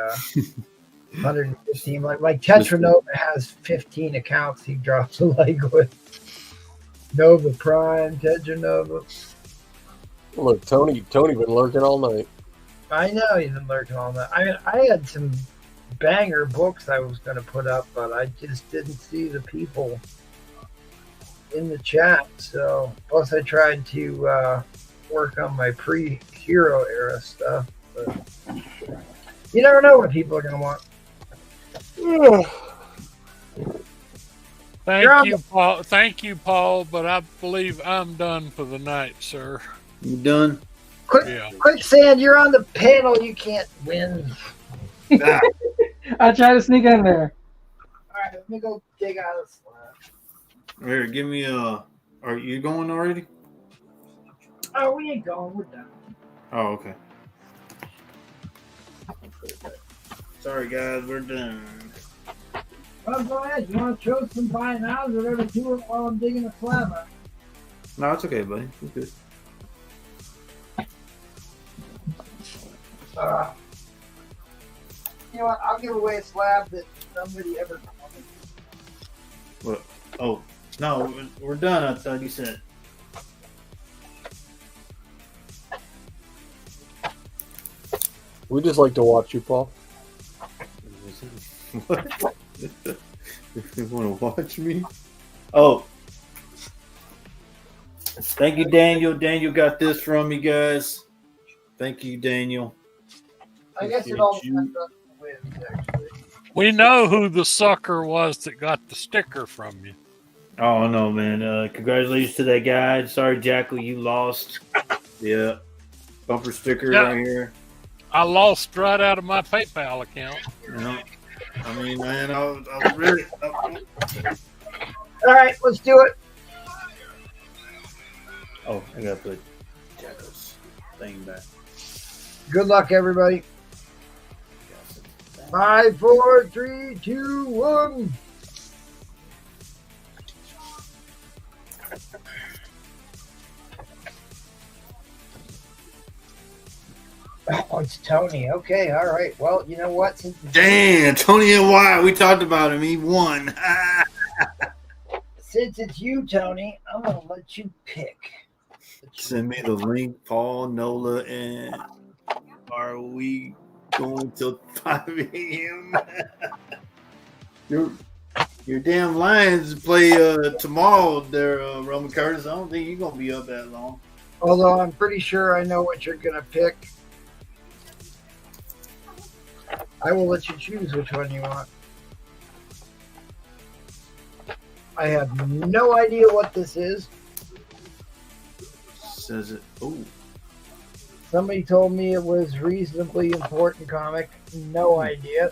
115. Like Tetra Nova has 15 accounts he drops a like with. Nova Prime, Tetra Nova. Look, Tony been lurking all night. I know he's been lurking all that. I mean, I had some banger books I was going to put up, but I just didn't see the people in the chat. So, plus I tried to work on my pre-hero era stuff, but you never know what people are going to want. Thank you, Paul. But I believe I'm done for the night, sir. You done? Quicksand, you're on the panel. You can't win. Ah. I tried to sneak in there. All right, let me go dig out a slab. Here, give me a. Are you going already? Oh, we ain't going. We're done. Oh, okay. Sorry, guys, we're done. Well, go ahead. You want to show some buying houses or whatever to it while I'm digging a slab out? No, it's okay, buddy. It's good. You know what? I'll give away a slab that somebody ever wanted. What? Oh, no, we're done. I thought you said. We just like to watch you, Paul. What? You want to watch me? Oh. Thank you, Daniel. Daniel got this from you guys. Thank you, Daniel. I guess it all depends on the wins, actually. We know who the sucker was that got the sticker from you. Oh no, man! Congratulations to that guy. Sorry, Jackal, you lost. Yeah, bumper sticker right here. I lost right out of my PayPal account. You know, I mean, man, I was really. All right, let's do it. Oh, I gotta put Jackal's thing back. Good luck, everybody. 5, 4, 3, 2, 1. Oh, it's Tony. Okay, all right. Well, you know what? Damn, Tony and Wyatt, we talked about him. He won. Since it's you, Tony, I'm going to let you pick. Send me the link, Paul, Nola, and are we going till 5 a.m.? Your damn Lions play tomorrow there, Roman Curtis. I don't think you're going to be up that long. Although I'm pretty sure I know what you're going to pick. I will let you choose which one you want. I have no idea what this is. Says it. Oh. Somebody told me it was reasonably important comic. No idea.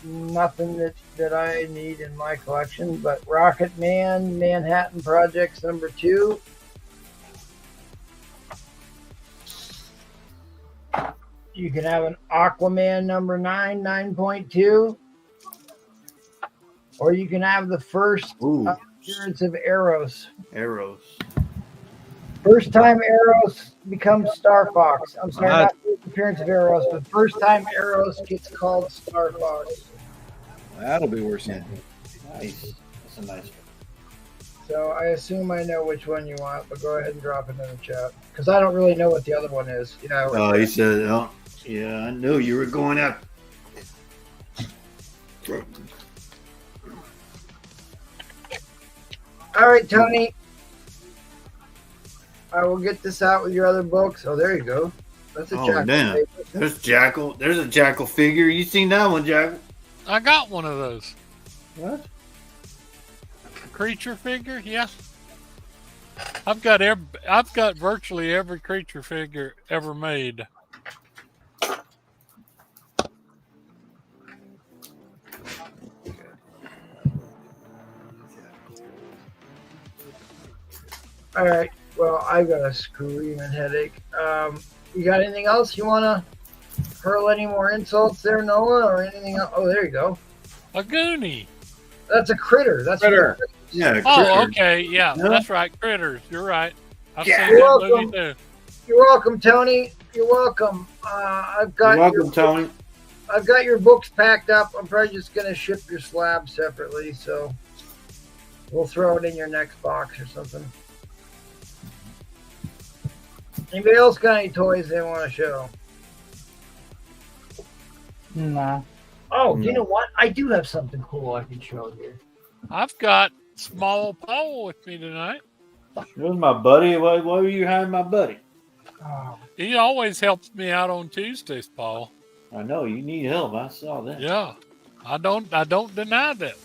Nothing that I need in my collection, but Rocket Man, Manhattan Projects #2. You can have an Aquaman #9, 9.2. Or you can have the first appearance of Eros. Eros. First time Eros becomes Star Fox. I'm sorry, not first appearance of Eros, but first time Eros gets called Star Fox. That'll be worse. Yeah. Nice. That's a nice one. So I assume I know which one you want, but go ahead and drop it in the chat. Because I don't really know what the other one is. Yeah. Oh, he said, oh, yeah, I knew you were going out. All right, Tony. I will get this out with your other books. Oh, there you go. That's a Jackal. Damn. There's Jackal. There's a Jackal figure. You seen that one, Jackal? I got one of those. What? Creature figure? Yeah. I've got virtually every creature figure ever made. All right. Well, I've got a screaming headache. You got anything else you want to hurl any more insults there, Noah, or anything else? Oh, there you go. A Goonie. That's a critter. That's Critter. Yeah. Oh, okay. Yeah, that's right. Critters. You're right. I've seen You're that welcome. movie too. You're welcome, Tony. You're welcome. I've got You're welcome, Tony. I've got your books packed up. I'm probably just going to ship your slab separately, so we'll throw it in your next box or something. Anybody else got any toys they want to show? Nah. Oh, you know what? I do have something cool I can show here. I've got Small Paul with me tonight. It was my buddy. Why were you hiding my buddy? Oh. He always helps me out on Tuesdays, Paul. I know you need help. I saw that. Yeah, I don't deny that.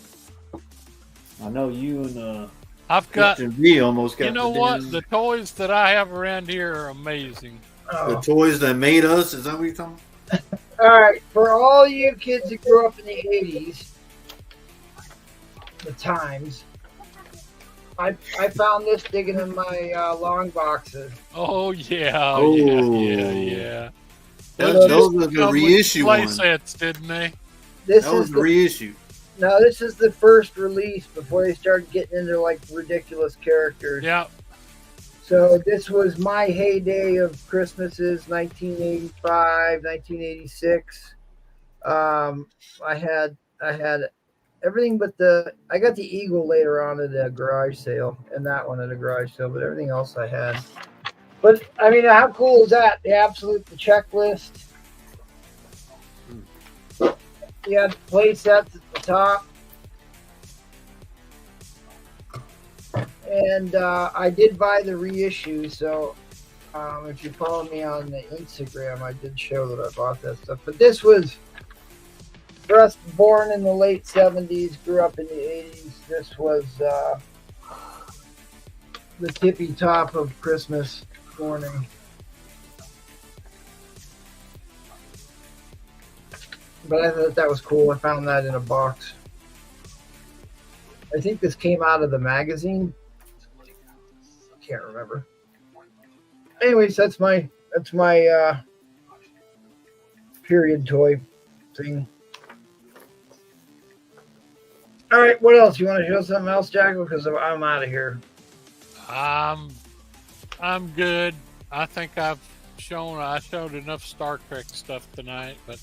I know you and I've got. V almost got. You know what? The toys that I have around here are amazing. The toys that made us. Is that what you're talking about? All right, for all you kids who grew up in the 80s, the times, I found this digging in my long boxes. Oh yeah, Oh. yeah. Those are the reissue play ones. sets, didn't they? This That was is the reissue. No, this is the first release before they started getting into like ridiculous characters. Yeah. So this was my heyday of Christmases, 1985, 1986. I had everything but I got the Eagle later on at a garage sale, and that one at a garage sale, but everything else I had. But I mean, how cool is that? The checklist. You had play sets at the top. And I did buy the reissue, so If you follow me on the Instagram, I did show that I bought that stuff. But this was for us born in the late 70s, grew up in the 80s. This was the tippy top of Christmas morning. But I thought that was cool. I found that in a box. I think this came out of the magazine. Can't remember. Anyways, that's my period toy thing. All right, what else? You want to show something else, Jacko? Because I'm out of here. I'm good. I think I showed enough Star Trek stuff tonight, but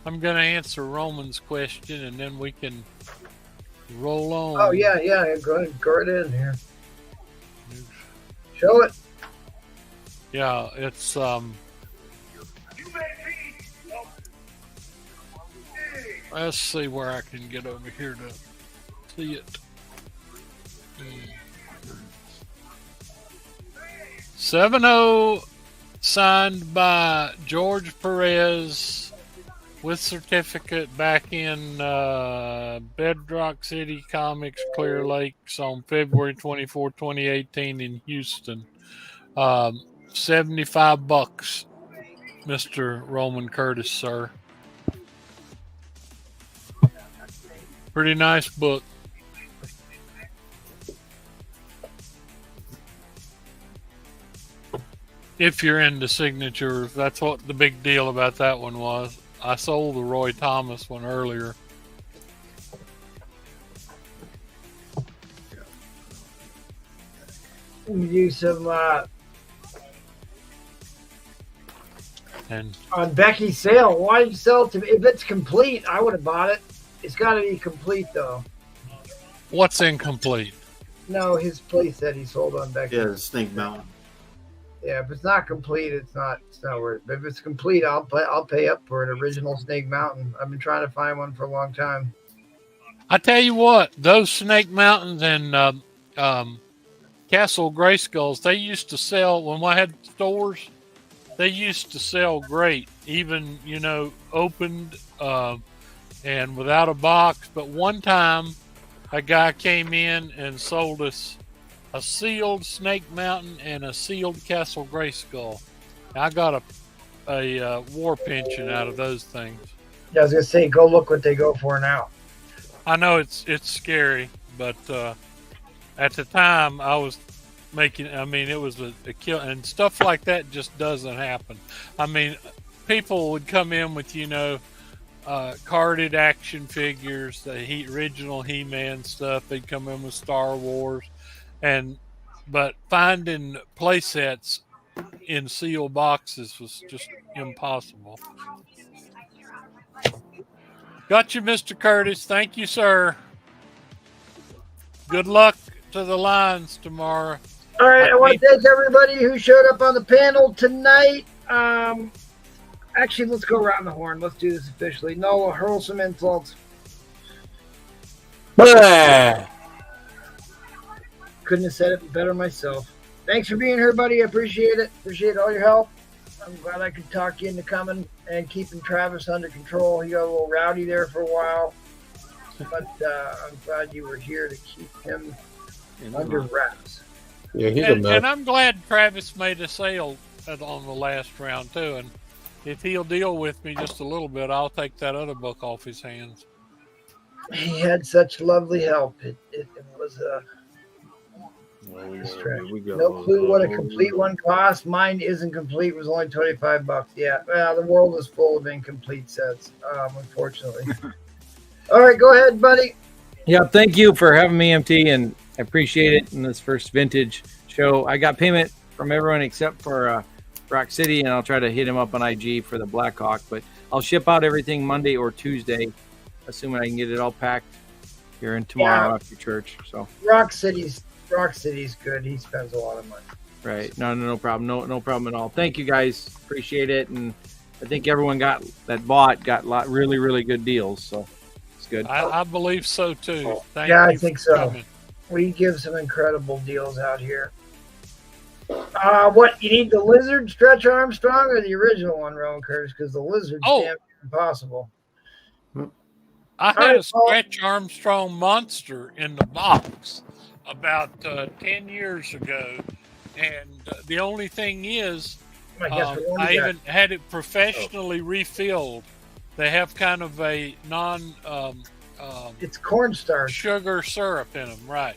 I'm gonna answer Roman's question and then we can roll on. Oh yeah. Go ahead, go right in here. Show it. Yeah, it's let's see where I can get over here to see it. 7-0 signed by George Perez with certificate back in Bedrock City Comics, Clear Lakes on February 24, 2018 in Houston. $75, Mr. Roman Curtis, sir. Pretty nice book. If you're into signatures, that's what the big deal about that one was. I sold the Roy Thomas one earlier. We do some And on Becky's sale. Why did you sell it to me? If it's complete, I would have bought it. It's got to be complete though. what's incomplete? No, his place that he sold on Becky. Yeah, Snake Mountain. Yeah, if it's not complete, it's not worth it. But if it's complete, I'll pay up for an original Snake Mountain. I've been trying to find one for a long time. I tell you what, those Snake Mountains and Castle Grayskulls, they used to sell when I had stores. They used to sell great, even opened and without a box. But one time, a guy came in and sold us a sealed Snake Mountain and a sealed Castle Grayskull. I got a war pension out of those things. Yeah, I was gonna say, go look what they go for now. I know it's scary, but at the time I was making. I mean, it was a kill, and stuff like that just doesn't happen. I mean, people would come in with carded action figures, the original He-Man stuff. They'd come in with Star Wars, but finding play sets in sealed boxes was just impossible. Got you, Mr. Curtis. Thank you, sir. Good luck to the Lions tomorrow. All right, I want to thank everybody who showed up on the panel tonight. Actually, let's go around the horn. Let's do this officially. Noah, hurl some insults. Blah. Couldn't have said it better myself. Thanks for being here, buddy. I appreciate it. Appreciate all your help. I'm glad I could talk you into coming and keeping Travis under control. He got a little rowdy there for a while, but I'm glad you were here to keep him under wraps. Yeah, he's a mess. And I'm glad Travis made a sale on the last round too. And if he'll deal with me just a little bit, I'll take that other book off his hands. He had such lovely help. It was a no clue what a complete one cost. Mine isn't complete. It was only $25. Yeah, well, the world is full of incomplete sets, unfortunately. All right, go ahead, buddy. Yeah, thank you for having me, MT, and I appreciate it in this first vintage show. I got payment from everyone except for Rock City, and I'll try to hit him up on IG for the Blackhawk, but I'll ship out everything Monday or Tuesday, assuming I can get it all packed here and tomorrow after church. So Rock City's good. He spends a lot of money. Right. No problem. No problem at all. Thank you guys. Appreciate it. And I think everyone got really, really good deals. So it's good. I believe so too. Thank yeah, you I think for so. coming. We give some incredible deals out here. What you need, the lizard Stretch Armstrong or the original one, Rowan Curtis? Because the lizard's damn impossible. I had a Stretch Armstrong monster in the box about 10 years ago, and the only thing is, I even had it professionally refilled. They have kind of a it's cornstarch sugar syrup in them, right?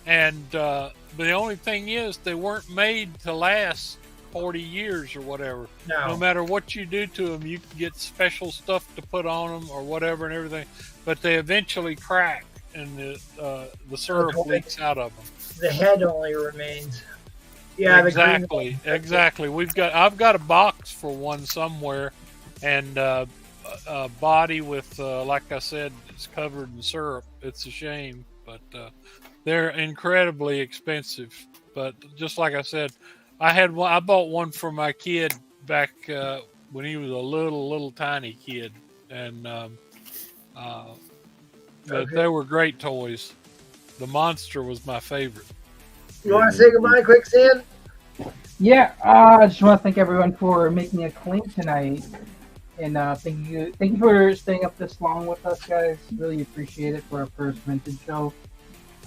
And the only thing is, they weren't made to last 40 years or whatever. No matter what you do to them, you can get special stuff to put on them or whatever and everything. But they eventually crack, and the syrup leaks out of them. The head only remains. Yeah, exactly. I've got a box for one somewhere, and a body with, like I said, it's covered in syrup. It's a shame, but they're incredibly expensive. But just like I said, I bought one for my kid back when he was a little tiny kid, and but they were great toys. The monster was my favorite. You want to say goodbye, Quicksand? Yeah, I just want to thank everyone for making a clean tonight, and thank you for staying up this long with us, guys. Really appreciate it for our first vintage show.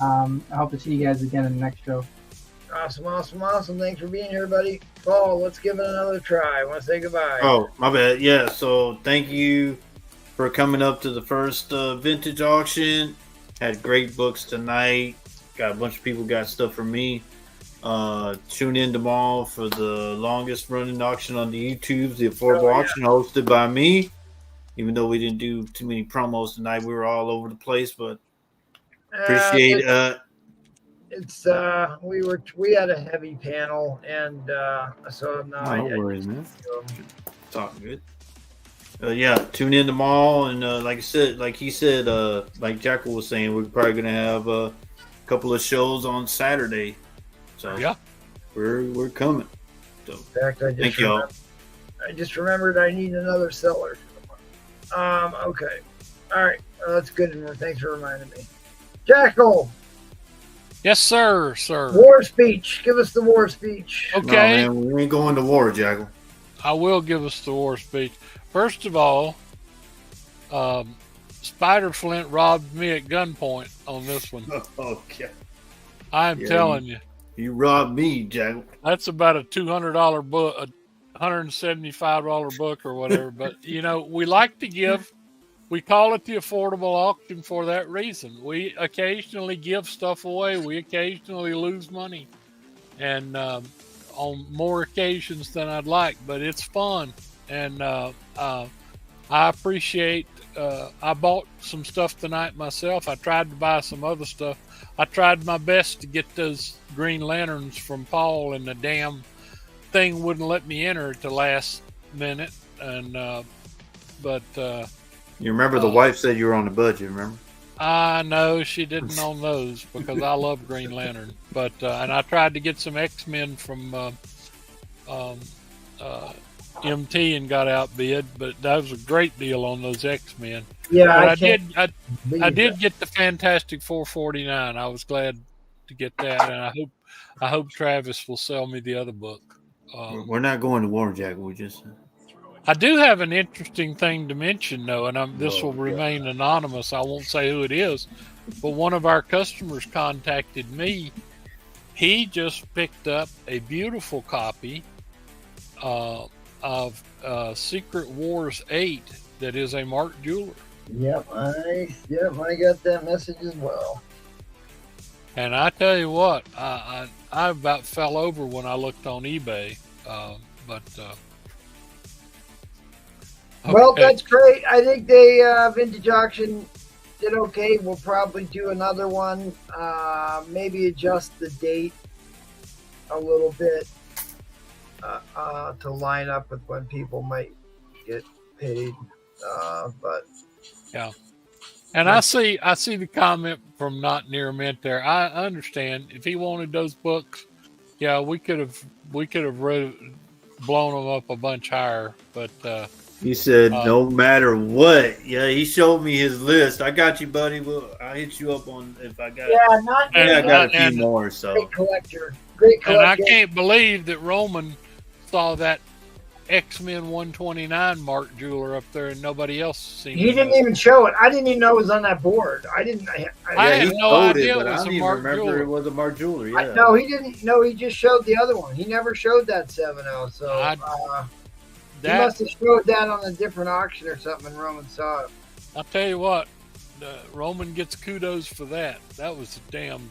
I hope to see you guys again in the next show. Awesome. Thanks for being here, buddy. Paul, let's give it another try. I want to say goodbye. Oh, my bad. Yeah, so thank you for coming up to the first vintage auction. Had great books tonight. Got a bunch of people got stuff for me. Tune in tomorrow for the longest running auction on the YouTube, the affordable auction hosted by me. Even though we didn't do too many promos tonight, we were all over the place, but appreciate we had a heavy panel, and so now no worries, man. Talk good. Yeah, tune in tomorrow, and like he said, like Jackal was saying, we're probably gonna have a couple of shows on Saturday. So yeah, we're coming. So in fact, thank y'all. I just remembered I need another seller. Okay, all right, that's good. Thanks for reminding me. Jackal. Yes, sir. War speech. Give us the war speech. Okay. No, man, we ain't going to war, Jackal. I will give us the war speech. First of all, Spider Flint robbed me at gunpoint on this one. Okay. I'm telling you. You robbed me, Jackal. That's about a $200 book, a $175 book or whatever. But, we like to give. We call it the affordable auction for that reason. We occasionally give stuff away. We occasionally lose money. And on more occasions than I'd like. But it's fun. And I appreciate I bought some stuff tonight myself. I tried to buy some other stuff. I tried my best to get those Green Lanterns from Paul, and the damn thing wouldn't let me enter at the last minute. And but you remember the wife said you were on the budget, remember? I know she didn't on those because I love Green Lantern. But and I tried to get some X-Men from MT and got outbid, but that was a great deal on those X-Men. Yeah, but I did get the Fantastic 449. I was glad to get that, and I hope Travis will sell me the other book. We're not going to war, Jack. We just. I do have an interesting thing to mention, though, and this will remain anonymous. I won't say who it is, but one of our customers contacted me. He just picked up a beautiful copy of Secret Wars 8 that is a Mark Jeweler. Yep, I got that message as well. And I tell you what, I about fell over when I looked on eBay. Well, that's great. I think they vintage auction did okay. We'll probably do another one. Maybe adjust the date a little bit to line up with when people might get paid. But yeah. And I see the comment from Not Near Mint there. I understand if he wanted those books, yeah, we could have blown them up a bunch higher, but He said, Uh, no matter what. Yeah, he showed me his list. I got you, buddy. I'll hit you up on if I got Yeah, not I And- got a few and- more. So great collector. Great And I collector. can't believe that Roman saw that X-Men 129 Mark Jeweler up there and nobody else seemed He to didn't know. even show it. I didn't even know it was on that board. I didn't. I yeah, had he no showed idea it, it but I was don't a even Mark remember Jeweler. it was a Mark Jeweler. Yeah. No, he didn't. No, he just showed the other one. He never showed that 7.0. So he That must have showed that on a different auction or something, and Roman saw it. I'll tell you what, Roman gets kudos for that. That was a damn.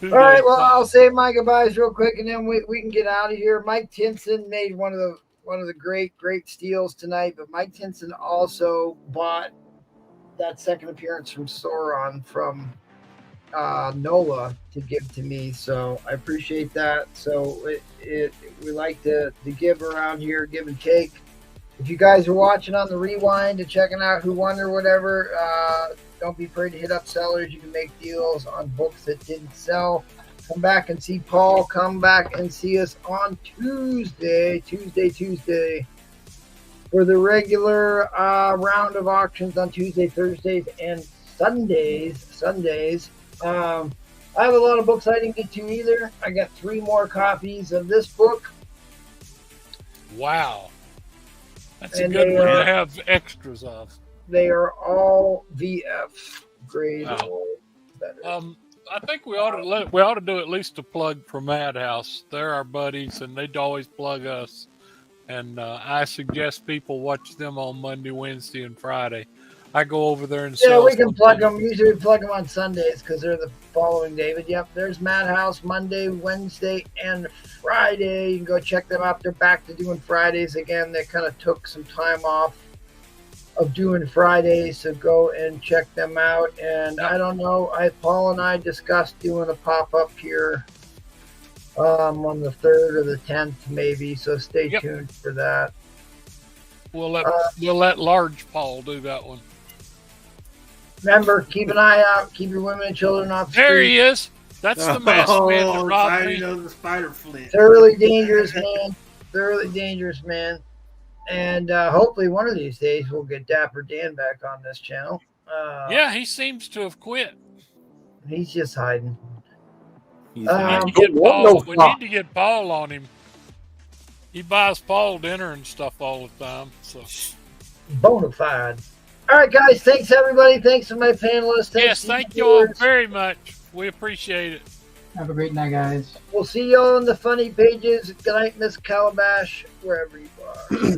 All right, well, I'll say my goodbyes real quick, and then we can get out of here. Mike Tinson made one of the great steals tonight, but Mike Tinson also bought that second appearance from Sauron from NOLA to give to me, so I appreciate that. So we like to give around here, give and take. If you guys are watching on the rewind and checking out who won or whatever, don't be afraid to hit up sellers. You can make deals on books that didn't sell. Come back and see Paul. Come back and see us on Tuesday for the regular round of auctions on Tuesday, Thursdays, and Sundays. I have a lot of books I didn't get to either. I got 3 more copies of this book. Wow. That's And a good they one are- to have extras of. They are all VF grade Wow. or better. I think we ought to do at least a plug for Madhouse. They're our buddies, and they'd always plug us. And I suggest people watch them on Monday, Wednesday, and Friday. I go over there and Yeah, sell we can plug something. them. Usually we plug them on Sundays because they're the following day. But yep, there's Madhouse Monday, Wednesday, and Friday. You can go check them out. They're back to doing Fridays again. They kind of took some time off of doing Fridays, so go and check them out. And I don't know, Paul and I discussed doing a pop-up here on the 3rd or the 10th maybe, so stay Yep. tuned for that. We'll let Large Paul do that one. Remember, keep an eye out, keep your women and children off the There street. he is. That's the masked man that robbed I me. know the spider flint. Thoroughly dangerous man. Thoroughly dangerous man. And hopefully one of these days we'll get Dapper Dan back on this channel. Yeah, he seems to have quit. He's just hiding. He's Um, We need to get what Paul. the We fuck? need to get Paul on him. He buys Paul dinner and stuff all the time. So Bona fide. All right, guys. Thanks, everybody. Thanks to my panelists. Thanks yes, to thank you you all viewers. very much. We appreciate it. Have a great night, guys. We'll see you all in the funny pages. Good night, Miss Calabash, wherever you are.